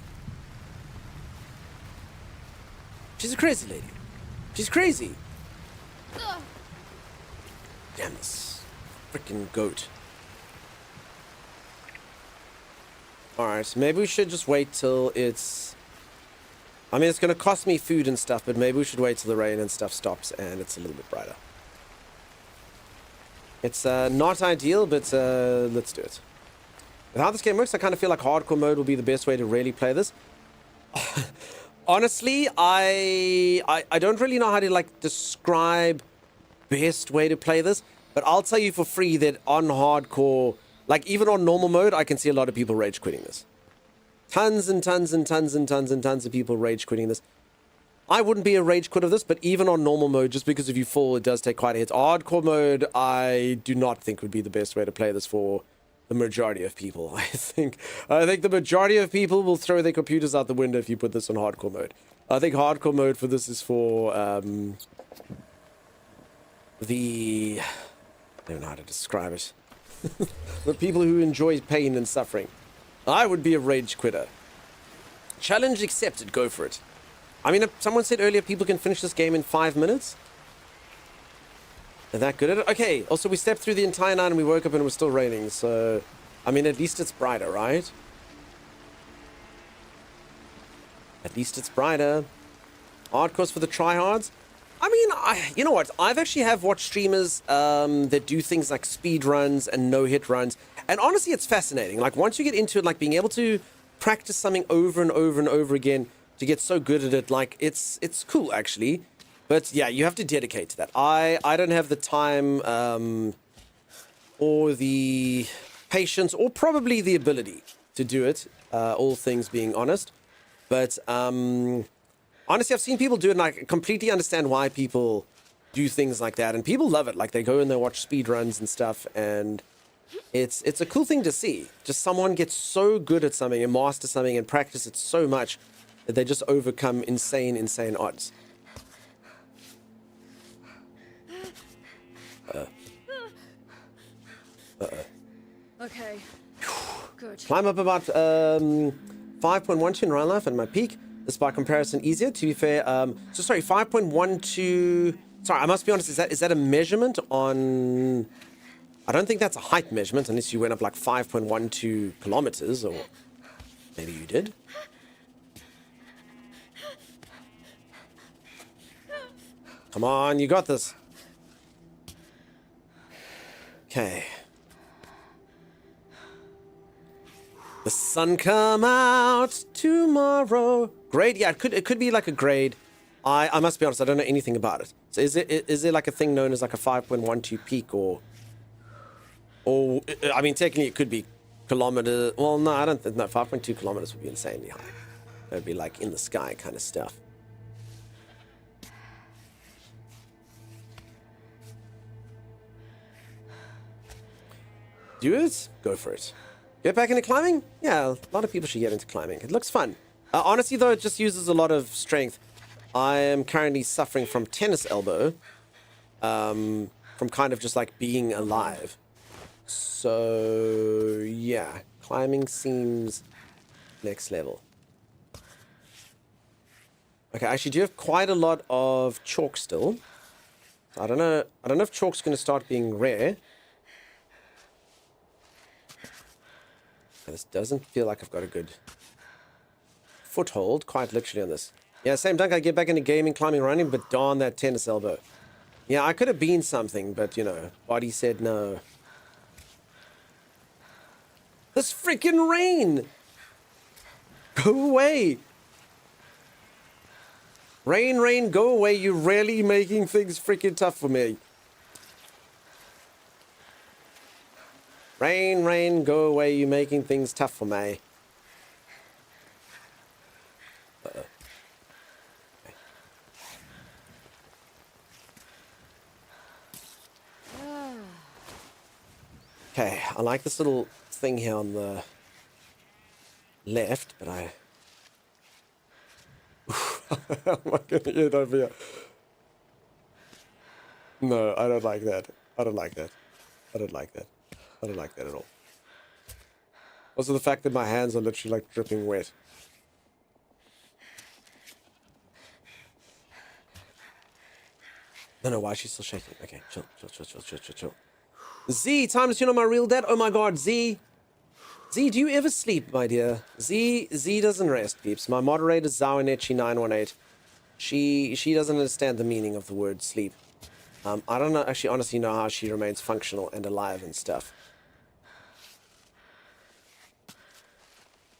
She's a crazy lady. She's crazy. Damn this freaking goat. Alright, maybe we should just wait till it's... I mean, it's going to cost me food and stuff, but maybe we should wait till the rain and stuff stops and it's a little bit brighter. It's not ideal, but let's do it. With how this game works, I kind of feel like hardcore mode will be the best way to really play this. Honestly, I don't really know how to, like, describe best way to play this, but I'll tell you for free that on hardcore, like, even on normal mode, I can see a lot of people rage quitting this. Tons and tons and tons and tons and tons of people rage quitting this. I wouldn't be a rage quit of this, but even on normal mode, just because if you fall, it does take quite a hit. Hardcore mode, I do not think would be the best way to play this for the majority of people. I think the majority of people will throw their computers out the window if you put this on hardcore mode. I think hardcore mode for this is for I don't know how to describe it. The people who enjoy pain and suffering. I would be a rage quitter. Challenge accepted, go for it. I mean, someone said earlier people can finish this game in 5 minutes. They're that good at it? Okay, also we stepped through the entire night and we woke up and it was still raining, so... I mean, at least it's brighter, right? At least it's brighter. Hardcore's for the tryhards. I mean, you know what? I've actually watched streamers that do things like speed runs and no-hit runs. And honestly, it's fascinating. Like, once you get into it, like, being able to practice something over and over and over again to get so good at it, like, it's cool, actually. But, yeah, you have to dedicate to that. I don't have the time or the patience or probably the ability to do it. all things being honest. But honestly, I've seen people do it, and I completely understand why people do things like that. And people love it. Like, they go and they watch speed runs and stuff, and it's a cool thing to see. Just someone gets so good at something and master something and practice it so much that they just overcome insane odds. Okay. Good. Climb up about 5.12 in real life at my peak. This by comparison easier. To be fair, so sorry, 5.12. Sorry, I must be honest. Is that a measurement on? I don't think that's a height measurement, unless you went up like 5.12 kilometers, or maybe you did. Come on, you got this. Okay. The sun come out tomorrow. Grade? Yeah, it could be like a grade. I must be honest, I don't know anything about it. So is there like a thing known as like a 5.12 peak, or I mean, technically it could be kilometers. Well, no, I don't think, no, 5.2 kilometers would be insanely high. That would be like in the sky kind of stuff. Do it? Go for it. Get back into climbing? Yeah, a lot of people should get into climbing. It looks fun. Honestly, though, it just uses a lot of strength. I am currently suffering from tennis elbow. From kind of just like being alive. So, yeah. Climbing seems next level. Okay, I actually do have quite a lot of chalk still. So I don't know if chalk's going to start being rare. This doesn't feel like I've got a good foothold, quite literally, on this. Yeah, same dunk. I get back into gaming, climbing, running, but darn that tennis elbow. Yeah, I could have been something, but, you know, body said no. This freaking rain! Go away! Rain, go away. You're really making things freaking tough for me. Rain, go away. You're making things tough for me. Uh-oh. Okay, I like this little thing here on the left, but I... How am I going to get over here? No, I don't like that. I don't like that. I don't like that. I don't like that at all. Also, the fact that my hands are literally like dripping wet. No, why is she still shaking? Okay, chill. Z, time to tune on my real dad. Oh my god, Z. Z, do you ever sleep, my dear? Z doesn't rest, peeps. My moderator, Zawanechi918. She doesn't understand the meaning of the word sleep. I don't know, actually honestly know how she remains functional and alive and stuff.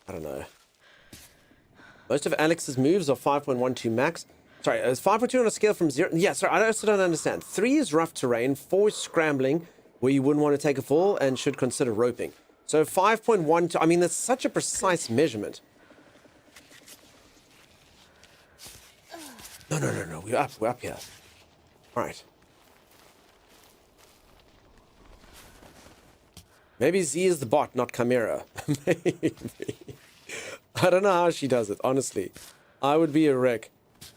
I don't know. Most of Alex's moves are 5.12 max. Sorry, it's 5.2 on a scale from 0. Yeah, sorry, I also don't understand. 3 is rough terrain, 4 is scrambling, where you wouldn't want to take a fall and should consider roping. So 5.12, I mean, that's such a precise measurement. No, we're up here. All right. Maybe Z is the bot, not Chimera. Maybe. I don't know how she does it, honestly. I would be a wreck.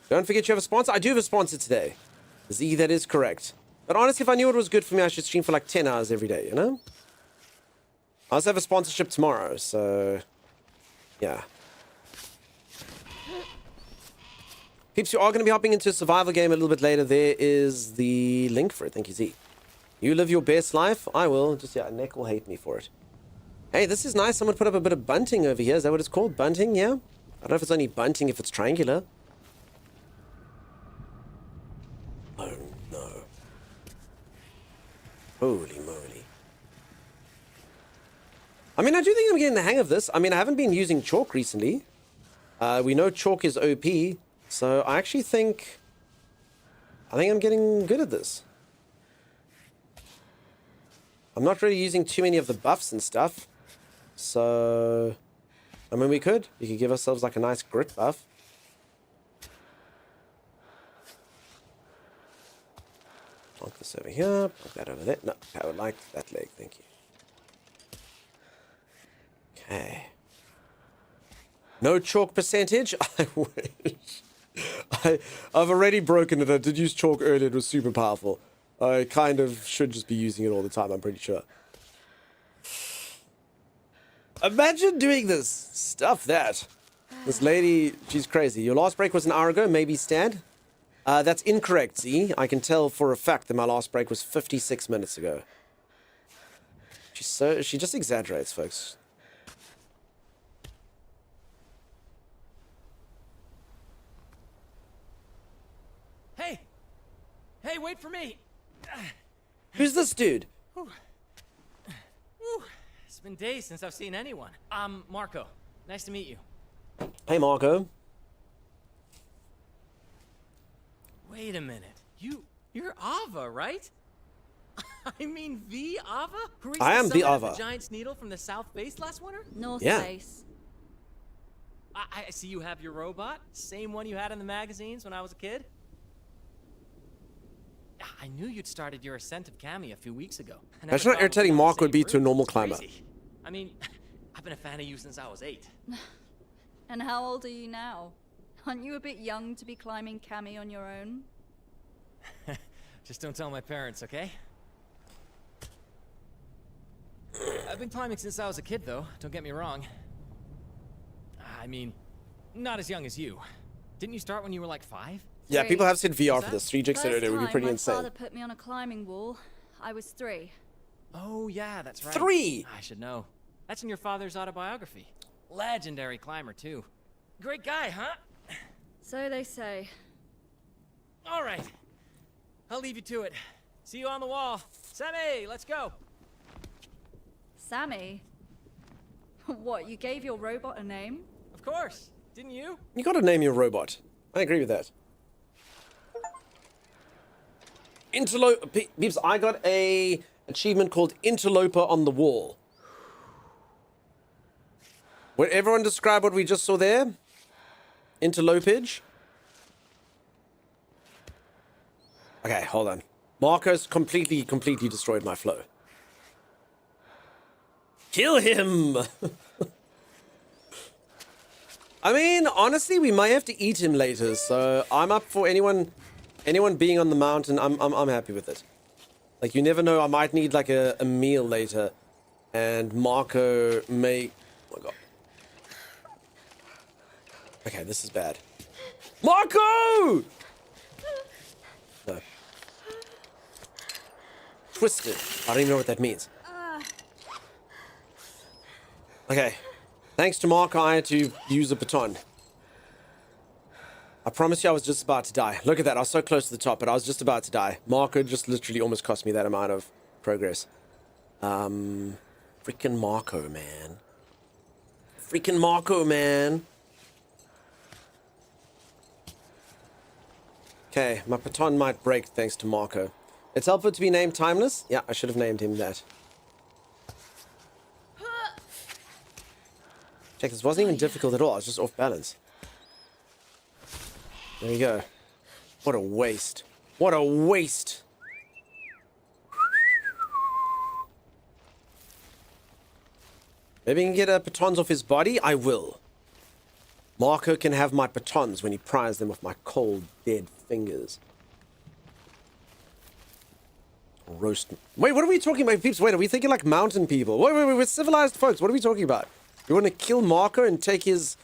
Don't forget you have a sponsor. I do have a sponsor today. Z, that is correct. But honestly, if I knew it was good for me, I should stream for like 10 hours every day, you know? I also have a sponsorship tomorrow, so... yeah. Peeps, you are going to be hopping into a survival game a little bit later. There is the link for it. Thank you, Z. You live your best life? I will. Just, yeah, Nick will hate me for it. Hey, this is nice. Someone put up a bit of bunting over here. Is that what it's called? Bunting, yeah? I don't know if it's only bunting if it's triangular. Oh, no. Holy moly. I mean, I do think I'm getting the hang of this. I mean, I haven't been using chalk recently. We know chalk is OP. So I actually think... I think I'm getting good at this. I'm not really using too many of the buffs and stuff. So... I mean, we could give ourselves like a nice grit buff. Plonk this over here, plonk that over there. No, I would like that leg, thank you. Okay. No chalk percentage? I wish. I've already broken it. I did use chalk earlier. It was super powerful. I kind of should just be using it all the time, I'm pretty sure. Imagine doing this. Stuff that. This lady, she's crazy. Your last break was an hour ago, maybe Stan? That's incorrect, Z. I can tell for a fact that my last break was 56 minutes ago. She just exaggerates, folks. Hey! Hey, wait for me! Who's this dude? Whew. It's been days since I've seen anyone. I'm Marco. Nice to meet you. Hey, Marco. Wait a minute. You're Ava, right? I mean, the Ava? Who raised I am the summit of Ava. The giant's needle from the south base last winter? North Yeah. Base. I see you have your robot. Same one you had in the magazines when I was a kid. I knew you'd started your ascent of Cammy a few weeks ago. I never Imagine how thought it irritating was on the Mark would same be to a route. normal It's climber. crazy. I mean, I've been a fan of you since I was 8. And how old are you now? Aren't you a bit young to be climbing Cammy on your own? Just don't tell my parents, okay? I've been climbing since I was a kid, though. Don't get me wrong. I mean, not as young as you. Didn't you start when you were like 5? Yeah, 3. people have said VR What's for that? this. 3 jigs said First it would be time pretty my insane. father put me on a climbing wall. I was 3. Oh, yeah, that's right. 3! I should know. That's in your father's autobiography. Legendary climber, too. Great guy, huh? So they say. All right. I'll leave you to it. See you on the wall. Sammy, let's go. Sammy? What, you gave your robot a name? Of course. Didn't you? You gotta name your robot. I agree with that. Peeps, I got a achievement called Interloper on the Wall. Would everyone describe what we just saw there? Interlopage? Okay, hold on. Marcos completely destroyed my flow. Kill him! I mean, honestly, we might have to eat him later, so I'm up for anyone being on the mountain. I'm happy with it. Like, you never know, I might need like a meal later, and Marco may... Oh my god. Okay, this is bad. Marco! No. Twisted. I don't even know what that means. Okay. Thanks to Marco, I had to use a baton. I promise you I was just about to die. Look at that, I was so close to the top, but I was just about to die. Marco just literally almost cost me that amount of progress. Freaking Marco, man. Freaking Marco, man. Okay, my baton might break thanks to Marco. It's helpful to be named Timeless. Yeah, I should have named him that. Check, this wasn't even difficult at all. I was just off balance. There you go. What a waste. What a waste. Maybe I can get batons off his body? I will. Marco can have my batons when he pries them with my cold, dead fingers. Roast. Wait, what are we talking about, peeps? Wait, are we thinking like mountain people? Wait, we're civilized folks. What are we talking about? You want to kill Marco and take his...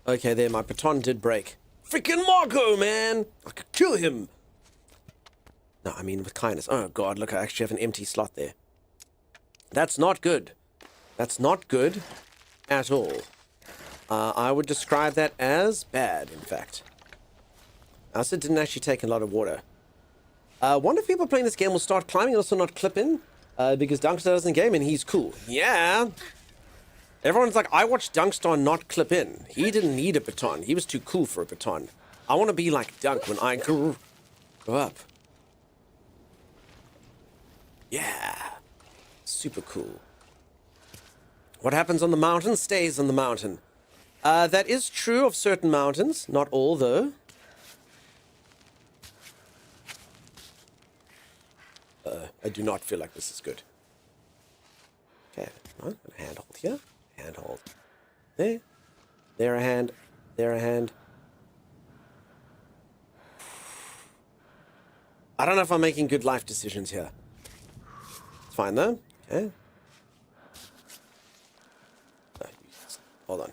Okay, there, my baton did break. Freaking Marco, man! I could kill him! No, I mean with kindness. Oh, God, look, I actually have an empty slot there. That's not good. That's not good at all. I would describe that as bad, in fact. I also didn't actually take a lot of water. Wonder if people playing this game will start climbing and also not clip in, because Dunkstar doesn't game and he's cool. Yeah! Everyone's like, I watched Dunkstar not clip in. He didn't need a baton. He was too cool for a baton. I want to be like Dunk when I grow up. Yeah. Super cool. What happens on the mountain stays on the mountain. That is true of certain mountains, not all though. I do not feel like this is good. Okay, handhold here. Handhold. There. There a hand. There a hand. I don't know if I'm making good life decisions here. It's fine though. Okay. Hold on.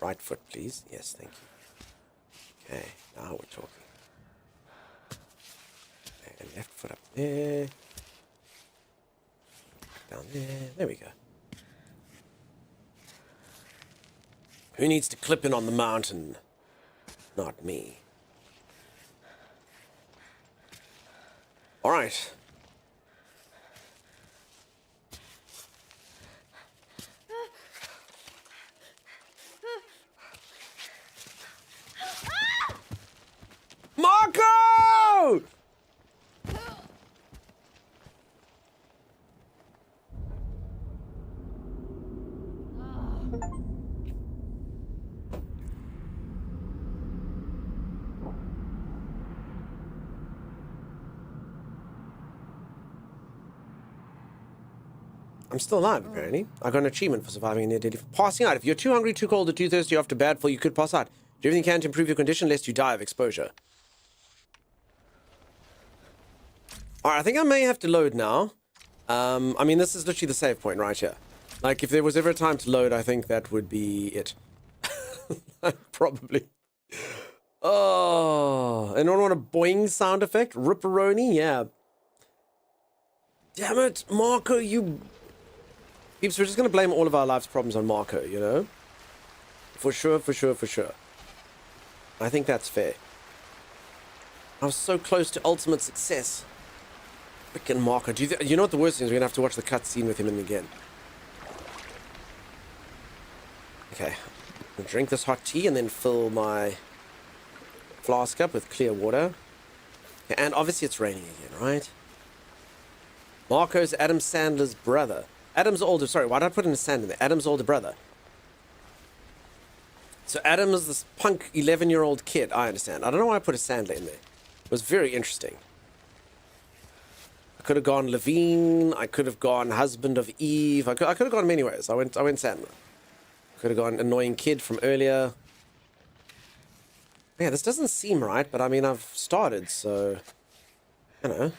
Right foot, please. Yes, thank you. Okay, now we're talking. And left foot up there. Down there. There we go. Who needs to clip in on the mountain? Not me. All right. Marco! I'm still alive, apparently. I got an achievement for surviving a near deadly... Passing out. If you're too hungry, too cold, or too thirsty after bad fall, you could pass out. Do everything you can to improve your condition, lest you die of exposure. Alright, I think I may have to load now. I mean, this is literally the save point right here. Like, if there was ever a time to load, I think that would be it. Probably. Oh, anyone want a boing sound effect? Ripperoni? Yeah. Damn it, Marco, you... Peeps, we're just going to blame all of our life's problems on Marco, you know? For sure, for sure, for sure. I think that's fair. I was so close to ultimate success. Frickin' Marco. You know what the worst thing is? We're going to have to watch the cutscene with him in again. Okay. I'll drink this hot tea and then fill my flask up with clear water. Okay, and obviously it's raining again, right? Marco's Adam Sandler's brother. Adam's older... Sorry, why did I put in a sand in there? Adam's older brother. So Adam is this punk 11-year-old kid. I understand. I don't know why I put a Sandler in there. It was very interesting. I could have gone Levine. I could have gone husband of Eve. I could have gone many ways. I went Sandler. Could have gone annoying kid from earlier. Yeah, this doesn't seem right, but I mean, I've started, so... I don't know.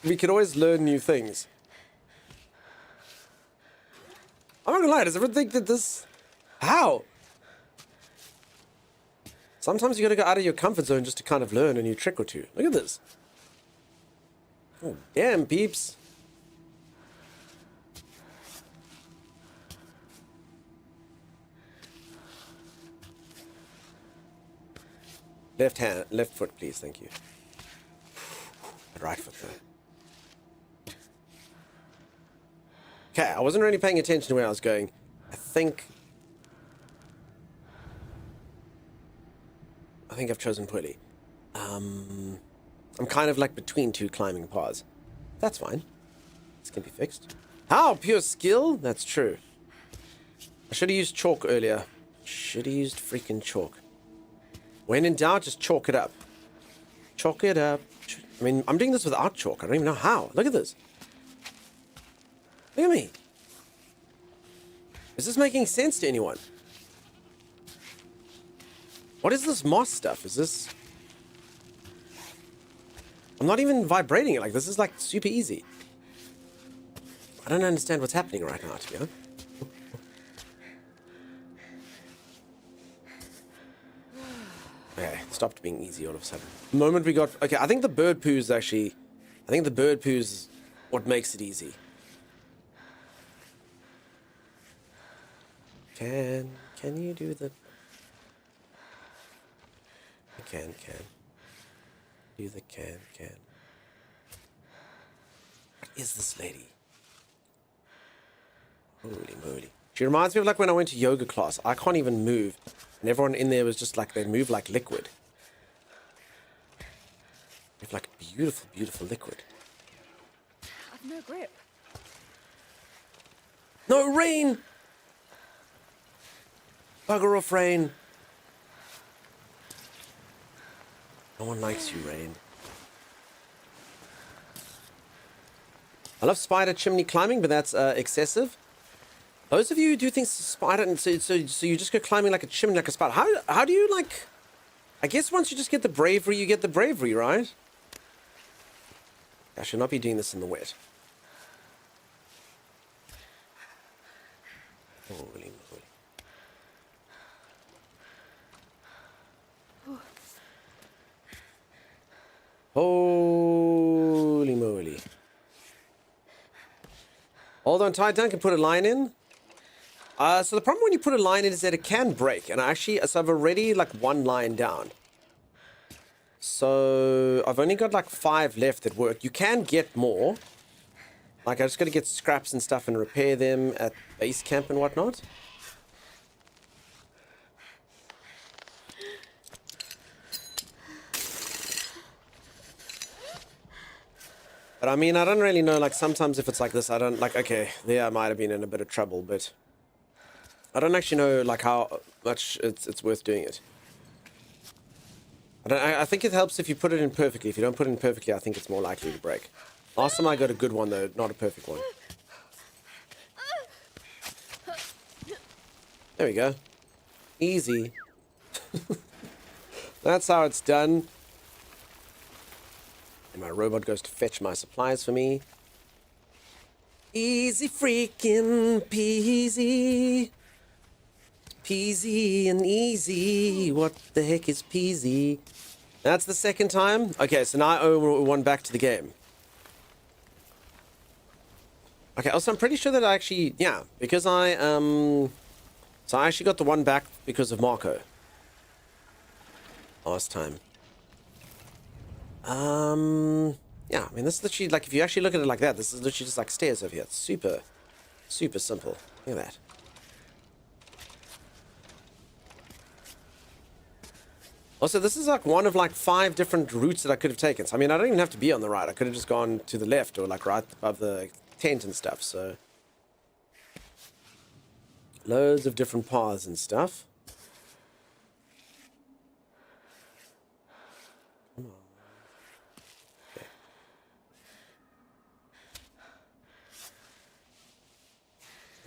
We can always learn new things. I'm not gonna lie, does everyone think that this... How? Sometimes you gotta go out of your comfort zone just to kind of learn a new trick or two. Look at this. Oh, damn, peeps. Left foot, please, thank you. Right foot, though. Okay, I wasn't really paying attention to where I was going. I think I've chosen poorly. I'm kind of like between two climbing paths. That's fine. This can be fixed. How? Pure skill? That's true. I should have used chalk earlier. Should have used freaking chalk. When in doubt, just chalk it up. Chalk it up. I mean, I'm doing this without chalk. I don't even know how. Look at this. Look at me. Is this making sense to anyone? What is this moss stuff? Is this... I'm not even vibrating it. Like, this is like super easy. I don't understand what's happening right now, to be honest. Okay, stopped being easy all of a sudden. The moment we got... Okay, I think the bird poo is actually... I think the bird poo is what makes it easy. Can you do the... Can. Do the can. What is this lady? Holy moly. She reminds me of like when I went to yoga class. I can't even move. And everyone in there was just like, they move like liquid. They have like beautiful, beautiful liquid. I've no grip. No rain! Bugger off, Rain. No one likes you, Rain. I love spider chimney climbing, but that's excessive. Those of you who do things spider, so you just go climbing like a chimney, like a spider. How do you, like... I guess once you just get the bravery, you get the bravery, right? I should not be doing this in the wet. Holy moly. Holy moly. Hold on tight, Dan can put a line in. So the problem when you put a line in is that it can break. And so I've already like one line down. So I've only got like 5 left that work. You can get more. Like I just got to get scraps and stuff and repair them at base camp and whatnot. But I mean, I don't really know, like sometimes if it's like this, I don't like, okay, there I might have been in a bit of trouble, but I don't actually know like how much it's worth doing it. I think it helps if you put it in perfectly. If you don't put it in perfectly, I think it's more likely to break. Last time I got a good one though, not a perfect one. There we go. Easy. That's how it's done. And my robot goes to fetch my supplies for me. Easy freaking peasy. Peasy and easy. What the heck is peasy? That's the second time. Okay, so now I owe one back to the game. Okay, also I'm pretty sure that I actually, yeah, because so I actually got the one back because of Marco. Last time. Yeah, I mean, this is literally, like, if you actually look at it like that, this is literally just like stairs over here. It's super, super simple. Look at that. Also, this is like one of like 5 different routes that I could have taken. So, I mean, I don't even have to be on the right. I could have just gone to the left or like right above the tent and stuff, so. Loads of different paths and stuff.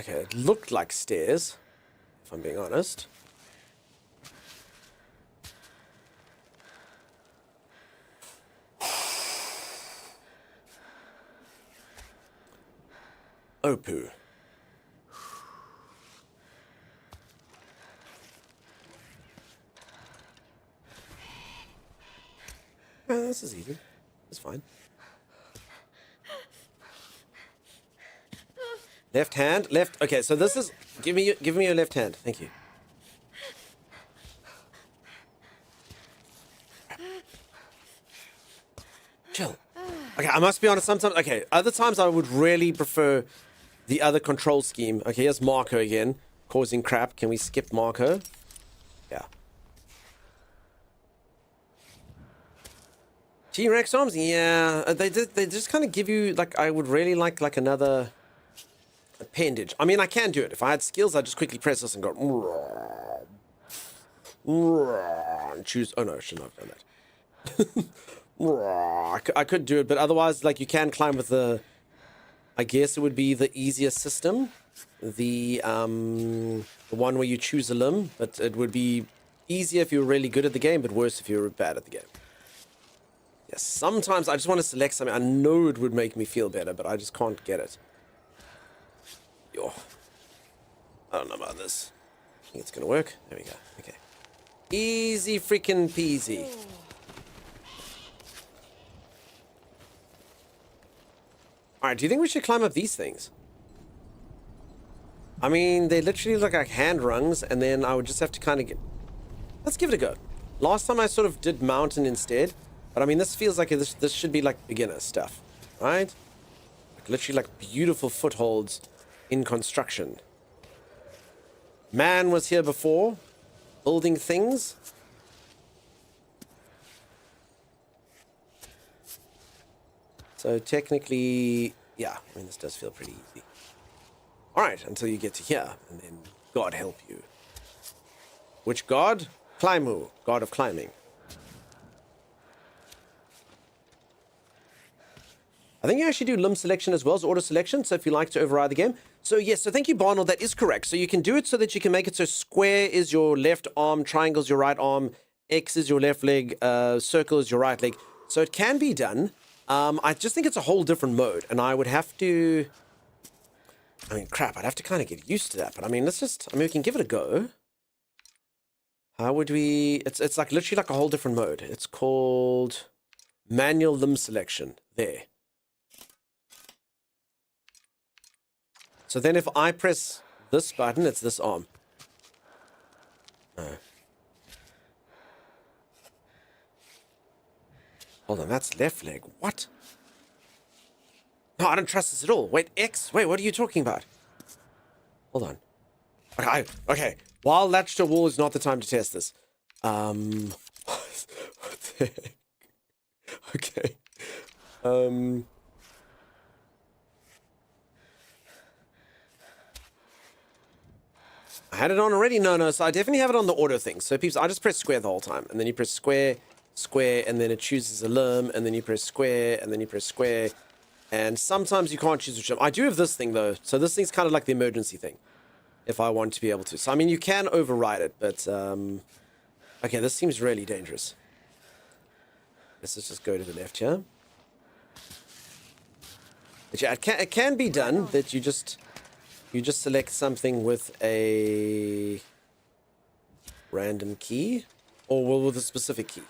Okay, it looked like stairs, if I'm being honest. Oh, poo. This is easy. It's fine. Left hand, left. Okay, so this is. Give me your left hand. Thank you. Chill. Okay, I must be honest. Sometimes, okay, other times I would really prefer the other control scheme. Okay, here's Marco again, causing crap. Can we skip Marco? Yeah. T-Rex arms, yeah. They just kind of give you like I would really like another appendage. I mean, I can do it. If I had skills, I'd just quickly press this and go and choose. Oh no, I should not have done that. I could do it, but otherwise, like you can climb with the. I guess it would be the easiest system, the one where you choose a limb, but it would be easier if you were really good at the game, but worse if you were bad at the game. Yes, sometimes I just want to select something. I know it would make me feel better, but I just can't get it. Yo, I don't know about this. I think it's gonna work. There we go. Okay, easy freaking peasy. All right, do you think we should climb up these things? I mean, they literally look like hand rungs, and then I would just have to kind of get. Let's give it a go. Last time I sort of did mountain instead, but I mean, this feels like this should be like beginner stuff, right? Like literally like beautiful footholds in construction. Man was here before, building things. So technically, yeah, I mean, this does feel pretty easy. All right, until you get to here, and then God help you. Which god? Climu, god of climbing. I think you actually do limb selection as well as auto selection, so if you like to override the game. So yes, so thank you, Barnold, that is correct. So you can do it so that you can make it so square is your left arm, triangle is your right arm, X is your left leg, circle is your right leg. So it can be done. I just think it's a whole different mode, and I would have to... I mean, crap, I'd have to kind of get used to that, but I mean, we can give it a go. How would we... It's like literally like a whole different mode. It's called manual limb selection. There. So then if I press this button, it's this arm. No. Hold on, that's left leg. What? No, I don't trust this at all. Wait, X? Wait, what are you talking about? Hold on. Okay. While latched to a wall is not the time to test this. What the heck? Okay. I had it on already? No. So I definitely have it on the auto thing. So peeps, I just press square the whole time. And then you press square, and then it chooses a limb. And then you press square, and then you press square. And sometimes you can't choose which limb. I do have this thing, though. So this thing's kind of like the emergency thing. If I want to be able to. So, I mean, you can override it. But, okay, this seems really dangerous. Let's just go to the left here. But yeah, it can be done that you just select something with a random key or with a specific key.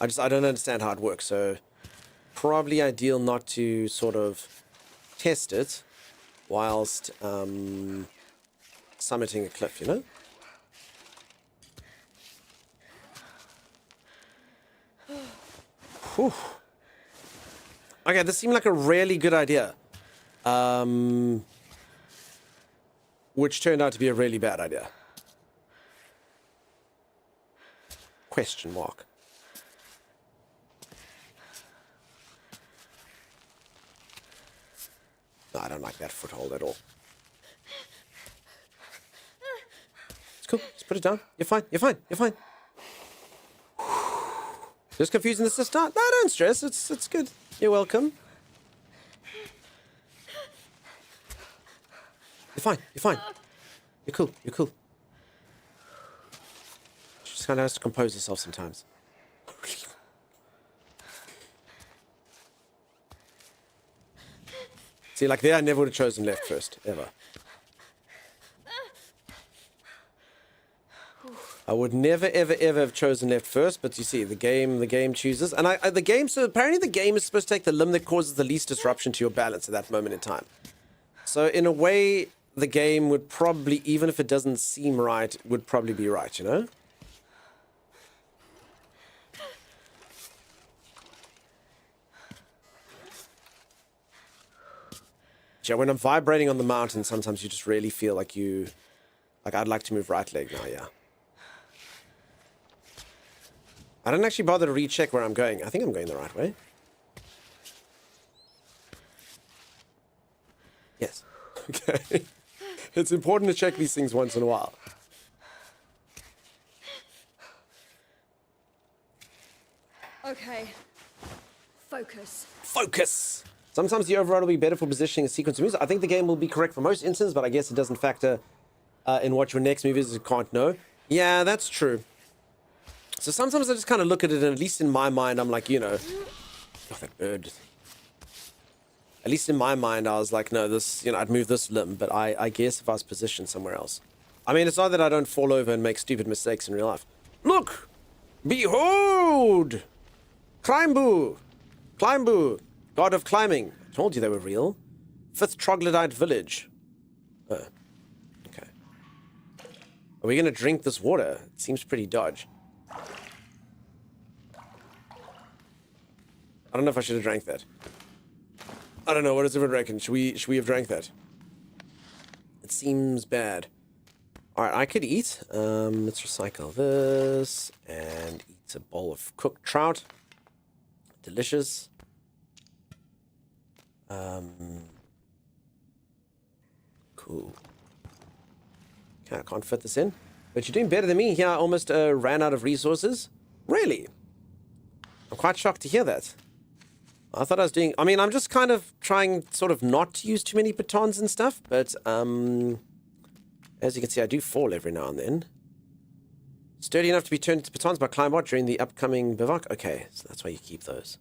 I don't understand how it works, so probably ideal not to sort of test it whilst summiting a cliff, you know? Whew. Okay, this seemed like a really good idea. Which turned out to be a really bad idea. Question mark. No, I don't like that foothold at all. It's cool. Just put it down. You're fine. Just confusing the system. No, don't stress. It's good. You're welcome. You're fine. You're cool. She just kind of has to compose herself sometimes. See, like there, I never would have chosen left first, ever. I would never, ever have chosen left first, but you see, the game chooses. And so apparently the game is supposed to take the limb that causes the least disruption to your balance at that moment in time. So in a way, the game would probably, even if it doesn't seem right, would probably be right, you know? Yeah, when I'm vibrating on the mountain, sometimes you just really feel like I'd like to move right leg now, yeah. I don't actually bother to recheck where I'm going. I think I'm going the right way. Yes. Okay. It's important to check these things once in a while. Okay. Focus. Sometimes the override will be better for positioning a sequence of moves. I think the game will be correct for most instances, but I guess it doesn't factor in what your next move is. You can't know. Yeah, that's true. So sometimes I just kind of look at it, and at least in my mind, I'm like, you know... Oh, that bird. At least in my mind, I was like, no, this, you know, I'd move this limb, but I guess if I was positioned somewhere else. I mean, it's not that I don't fall over and make stupid mistakes in real life. Look! Behold! Climboo! God of climbing. I told you they were real. 5th troglodyte village. Oh. Okay. Are we going to drink this water? It seems pretty dodge. I don't know if I should have drank that. I don't know. What does everyone reckon? Should we have drank that? It seems bad. Alright, I could eat. Let's recycle this and eat a bowl of cooked trout. Delicious. Cool. Okay, I can't fit this in. But you're doing better than me here. I almost ran out of resources. Really? I'm quite shocked to hear that. I thought I was doing... I mean, I'm just kind of trying sort of not to use too many batons and stuff. But, as you can see, I do fall every now and then. Sturdy enough to be turned into batons by Climbot during the upcoming bivouac. Okay, so that's why you keep those.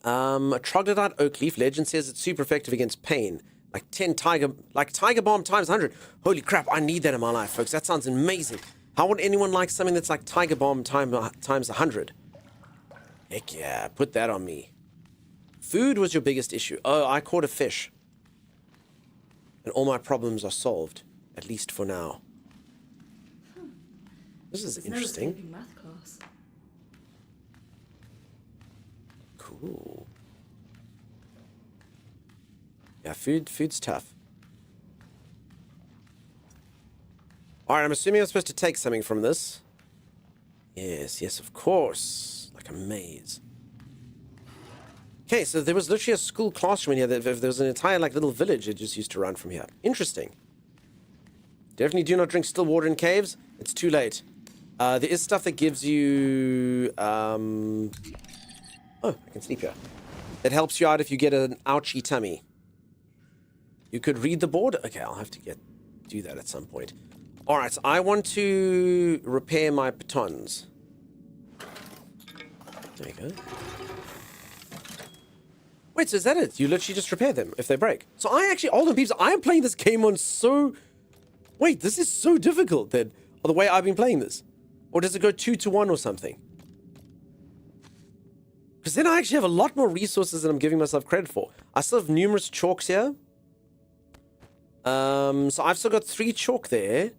A troglodyte oak leaf. Legend says it's super effective against pain. Like Tiger Bomb times 100. Holy crap, I need that in my life, folks. That sounds amazing. How would anyone like something that's like Tiger Bomb times 100? Heck yeah, put that on me. Food was your biggest issue. Oh, I caught a fish. And all my problems are solved. At least for now. This is interesting. Math class. Cool. Yeah, food's tough. Alright, I'm assuming I'm supposed to take something from this. Yes, of course. Like a maze. Okay, so there was literally a school classroom in here. There was an entire like little village that just used to run from here. Interesting. Definitely do not drink still water in caves. It's too late. There is stuff that gives you... Oh, I can sleep here. It helps you out if you get an ouchy tummy. You could read the board. Okay, I'll have to do that at some point. Alright, so I want to repair my batons. There you go. Wait, so is that it? You literally just repair them if they break. So I actually... Hold on, peeps. I am playing this game on so... Wait, this is so difficult then. Or the way I've been playing this. Or does it go 2-to-1 or something? Because then I actually have a lot more resources than I'm giving myself credit for. I still have numerous chalks here. So I've still got 3 chalk there.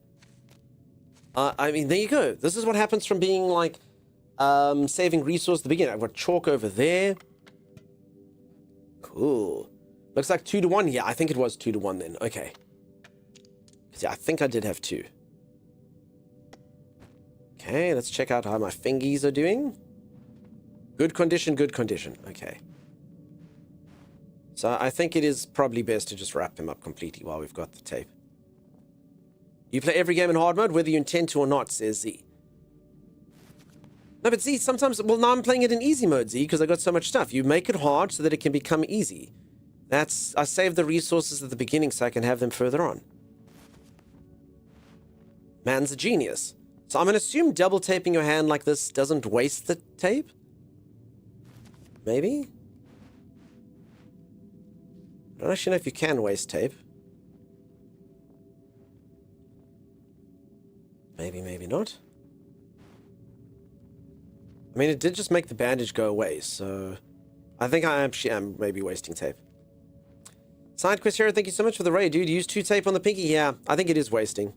I mean, there you go. This is what happens from being like saving resource at the beginning. I've got chalk over there. Cool. Looks like 2-to-1 here. I think it was 2-to-1 then. Okay. Yeah, I think I did have 2. Okay, let's check out how my fingies are doing. Good condition, good condition. Okay. So I think it is probably best to just wrap him up completely while we've got the tape. You play every game in hard mode, whether you intend to or not, says Z. No, but Z, sometimes... Well, now I'm playing it in easy mode, Z, because I got so much stuff. You make it hard so that it can become easy. That's... I save the resources at the beginning so I can have them further on. Man's a genius. So I'm going to assume double taping your hand like this doesn't waste the tape? Maybe? I don't actually know if you can waste tape. Maybe, maybe not. I mean, it did just make the bandage go away, so... I think I actually am maybe wasting tape. Side quest here, thank you so much for the raid, dude. Use 2 tape on the pinky. Yeah, I think it is wasting.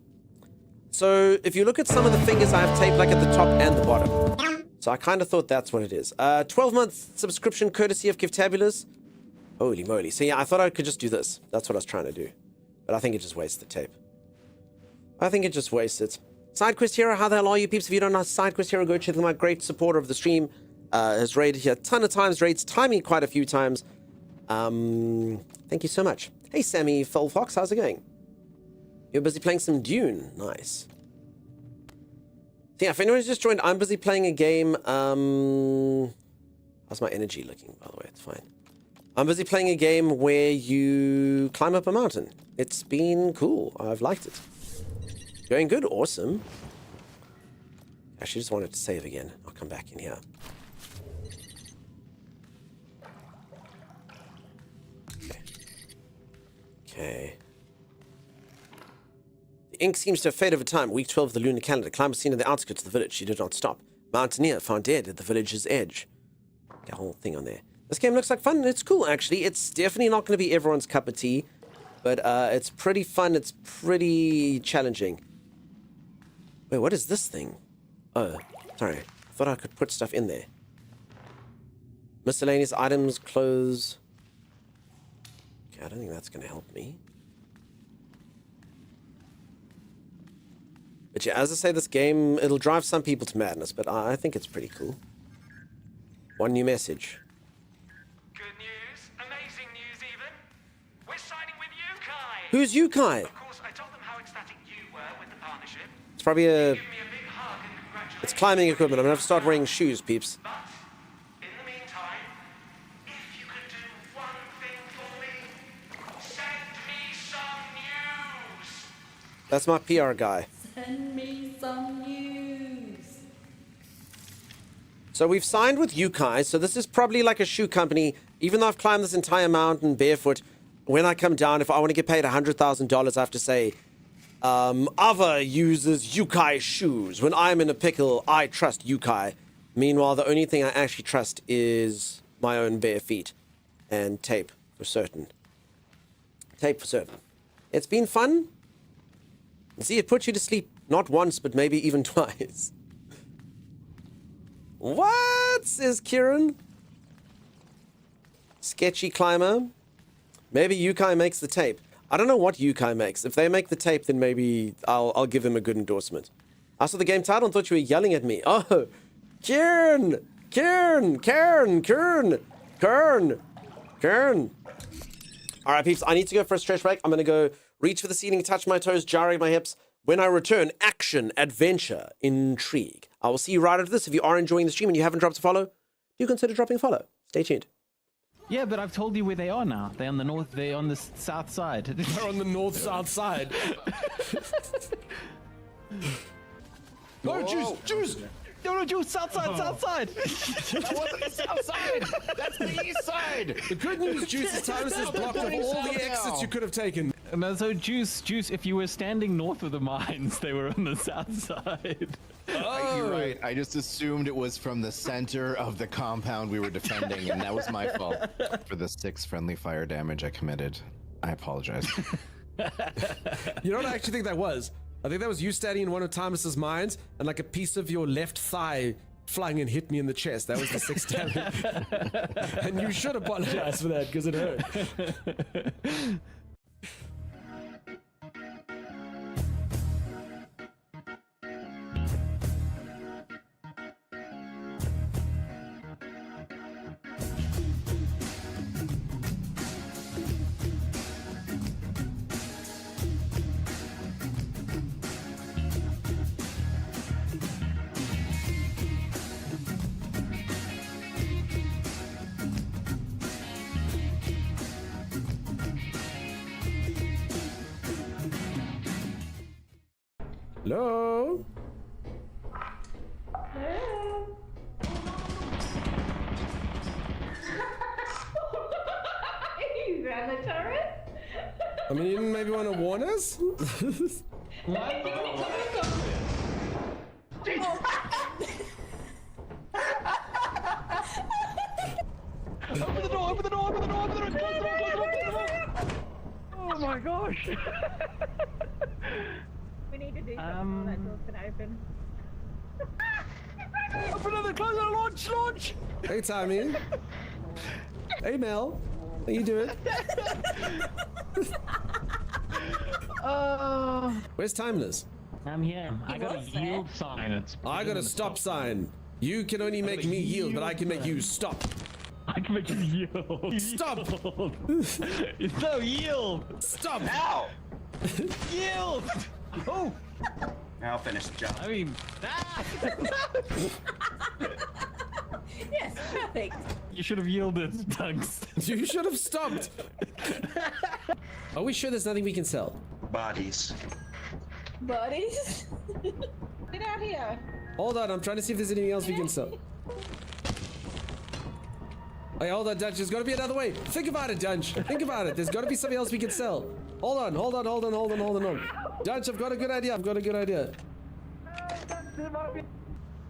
So, if you look at some of the fingers, I have tape like at the top and the bottom. So I kind of thought that's what it is. 12-month subscription courtesy of Giftabulous. Holy moly. So yeah, I thought I could just do this. That's what I was trying to do. But I think it just wastes the tape. I think it just wastes it. Side Quest Hero, how the hell are you peeps? If you don't know Side Quest Hero, go check them out. Great supporter of the stream. Has raided here a ton of times, raids timing quite a few times. Thank you so much. Hey Sammy Fox, how's it going? You're busy playing some Dune. Nice. So yeah, if anyone's just joined, I'm busy playing a game. How's my energy looking, by the way? It's fine. I'm busy playing a game where you climb up a mountain. It's been cool. I've liked it. Going good. Awesome. Actually, just wanted to save again. I'll come back in here. Okay. The ink seems to have faded over time. Week 12 of the lunar calendar. Climber seen in the outskirts of the village. She did not stop. Mountaineer found dead at the village's edge. The whole thing on there. This game looks like fun. It's cool, actually. It's definitely not going to be everyone's cup of tea. But it's pretty fun. It's pretty challenging. Wait, what is this thing? Oh, sorry. I thought I could put stuff in there. Miscellaneous items, clothes. Okay, I don't think that's going to help me. But yeah, as I say, this game, it'll drive some people to madness, but I think it's pretty cool. One new message. Good news, amazing news even. We're signing with Yukai. Who's Yukai? Of course, I told them how ecstatic you were with the partnership. It's probably a... Give me a big hug and congratulations. It's climbing equipment. I'm gonna have to start wearing shoes, peeps. But in the meantime, if you could do one thing for me, send me some news. That's my PR guy. Send me some news. So we've signed with Yukai, so this is probably like a shoe company. Even though I've climbed this entire mountain barefoot, when I come down, if I want to get paid $100,000, I have to say, Ava uses Yukai shoes. When I'm in a pickle, I trust Yukai. Meanwhile, the only thing I actually trust is my own bare feet. And tape, for certain. Tape for certain. It's been fun. See, it puts you to sleep not once, but maybe even twice. What? Says Kieran. Sketchy climber. Maybe Yukai makes the tape. I don't know what Yukai makes. If they make the tape, then maybe I'll give them a good endorsement. I saw the game title and thought you were yelling at me. Oh, Cairn! Cairn! Cairn! Cairn! Cairn! Cairn! All right, peeps, I need to go for a stretch break. I'm going to go reach for the ceiling, touch my toes, gyrate my hips. When I return, action, adventure, intrigue. I will see you right after this. If you are enjoying the stream and you haven't dropped a follow, do consider dropping a follow. Stay tuned. Yeah, but I've told you where they are now. They're on the north. They're on the south side. They're on the north-south side. No, juice! No, juice! South side, south side! That wasn't the south side! That's the east side! The good news, Juice, is Titus has blocked off all the exits you could have taken. No, so Juice, if you were standing north of the mines, they were on the south side. Oh. You're right. I just assumed it was from the center of the compound we were defending, and that was my fault. For the 6 friendly fire damage I committed, I apologize. You know what I actually think that was? I think that was you standing in one of Thomas's mines, and like a piece of your left thigh flying and hit me in the chest. That was the 6 damage. And you should apologize for that, because it hurt. Hello? You ran the turret? I mean, you didn't maybe want to warn us? Why Open the door! Open the door! Open the door! Open the door! Close the door! Close the door! Close the door! Oh my gosh! We need to do something. That door's been open. Open the close it! Launch! Launch! Hey, Tommy. Hey, Mel. How you doing? Where's Timeless? I'm here. I got a yield sign. I got a stop sign. You can only make me yield, but I can make you stop. I can make you yield. Stop! No, yield! Stop! Ow! Yield! Oh! Now finish the job. I mean, Yes, perfect. you should have yielded, Dunks. You should have stopped. Are we sure there's nothing we can sell? Bodies. Buddies? Get out here. Hold on, I'm trying to see if there's anything else we can sell. Hey, hold on, Dunch. There's got to be another way. Think about it, Dunch. Think about it. There's got to be something else we can sell. Hold on, hold on, hold on, hold on, hold on. Dunch, I've got a good idea. I've got a good idea.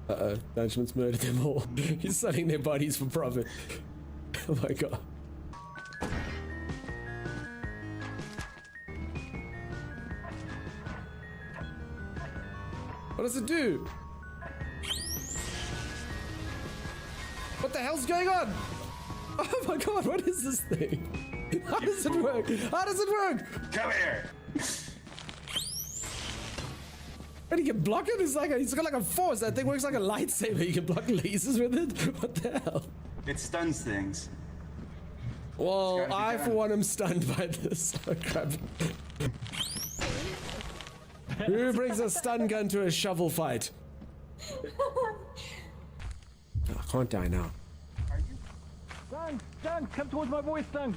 Uh-oh. Dunchman's murdered them all. He's selling their bodies for profit. Oh my god. What does it do? What the hell's going on? Oh my god, what is this thing? How does it work? How does it work? Come here. And you can block it? It's got like a force. That thing works like a lightsaber. You can block lasers with it? What the hell? It stuns things. Well, I for one am stunned by this. Oh crap. Who brings a stun gun to a shovel fight? Oh, I can't die now. Dunks, Dunks, come towards my voice, Dunks.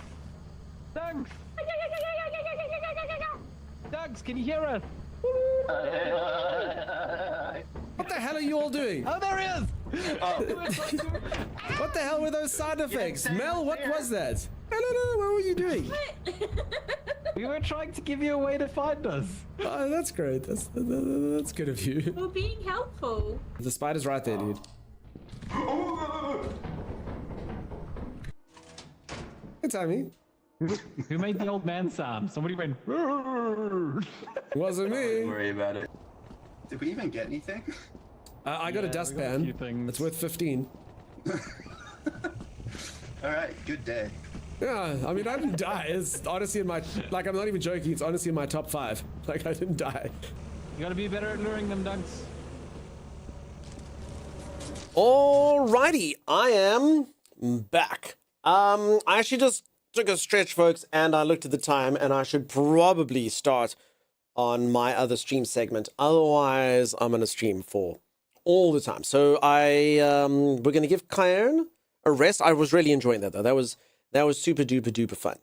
Dunks. Dunks, can you hear us? What the hell are you all doing? Oh, there he is! What the hell were those sound effects? Mel, what was that? I don't know, what were you doing? We were trying to give you a way to find us. Oh, that's great. That's good of you. We're being helpful. The spider's right there, dude. Hey, Tommy. Who made the old man sound? Somebody went. Wasn't me. Don't worry about it. Did we even get anything? I got a dustpan. It's worth 15. Alright, good day. Yeah, I mean, I didn't die. It's honestly in my, like, I'm not even joking. It's honestly in my top 5. Like, I didn't die. You gotta be better at luring them, Dunks. Alrighty, I am back. I actually just took a stretch, folks, and I looked at the time, and I should probably start on my other stream segment. Otherwise, I'm gonna stream for all the time. So we're gonna give Cairn a rest. I was really enjoying that though. That was super duper duper fun.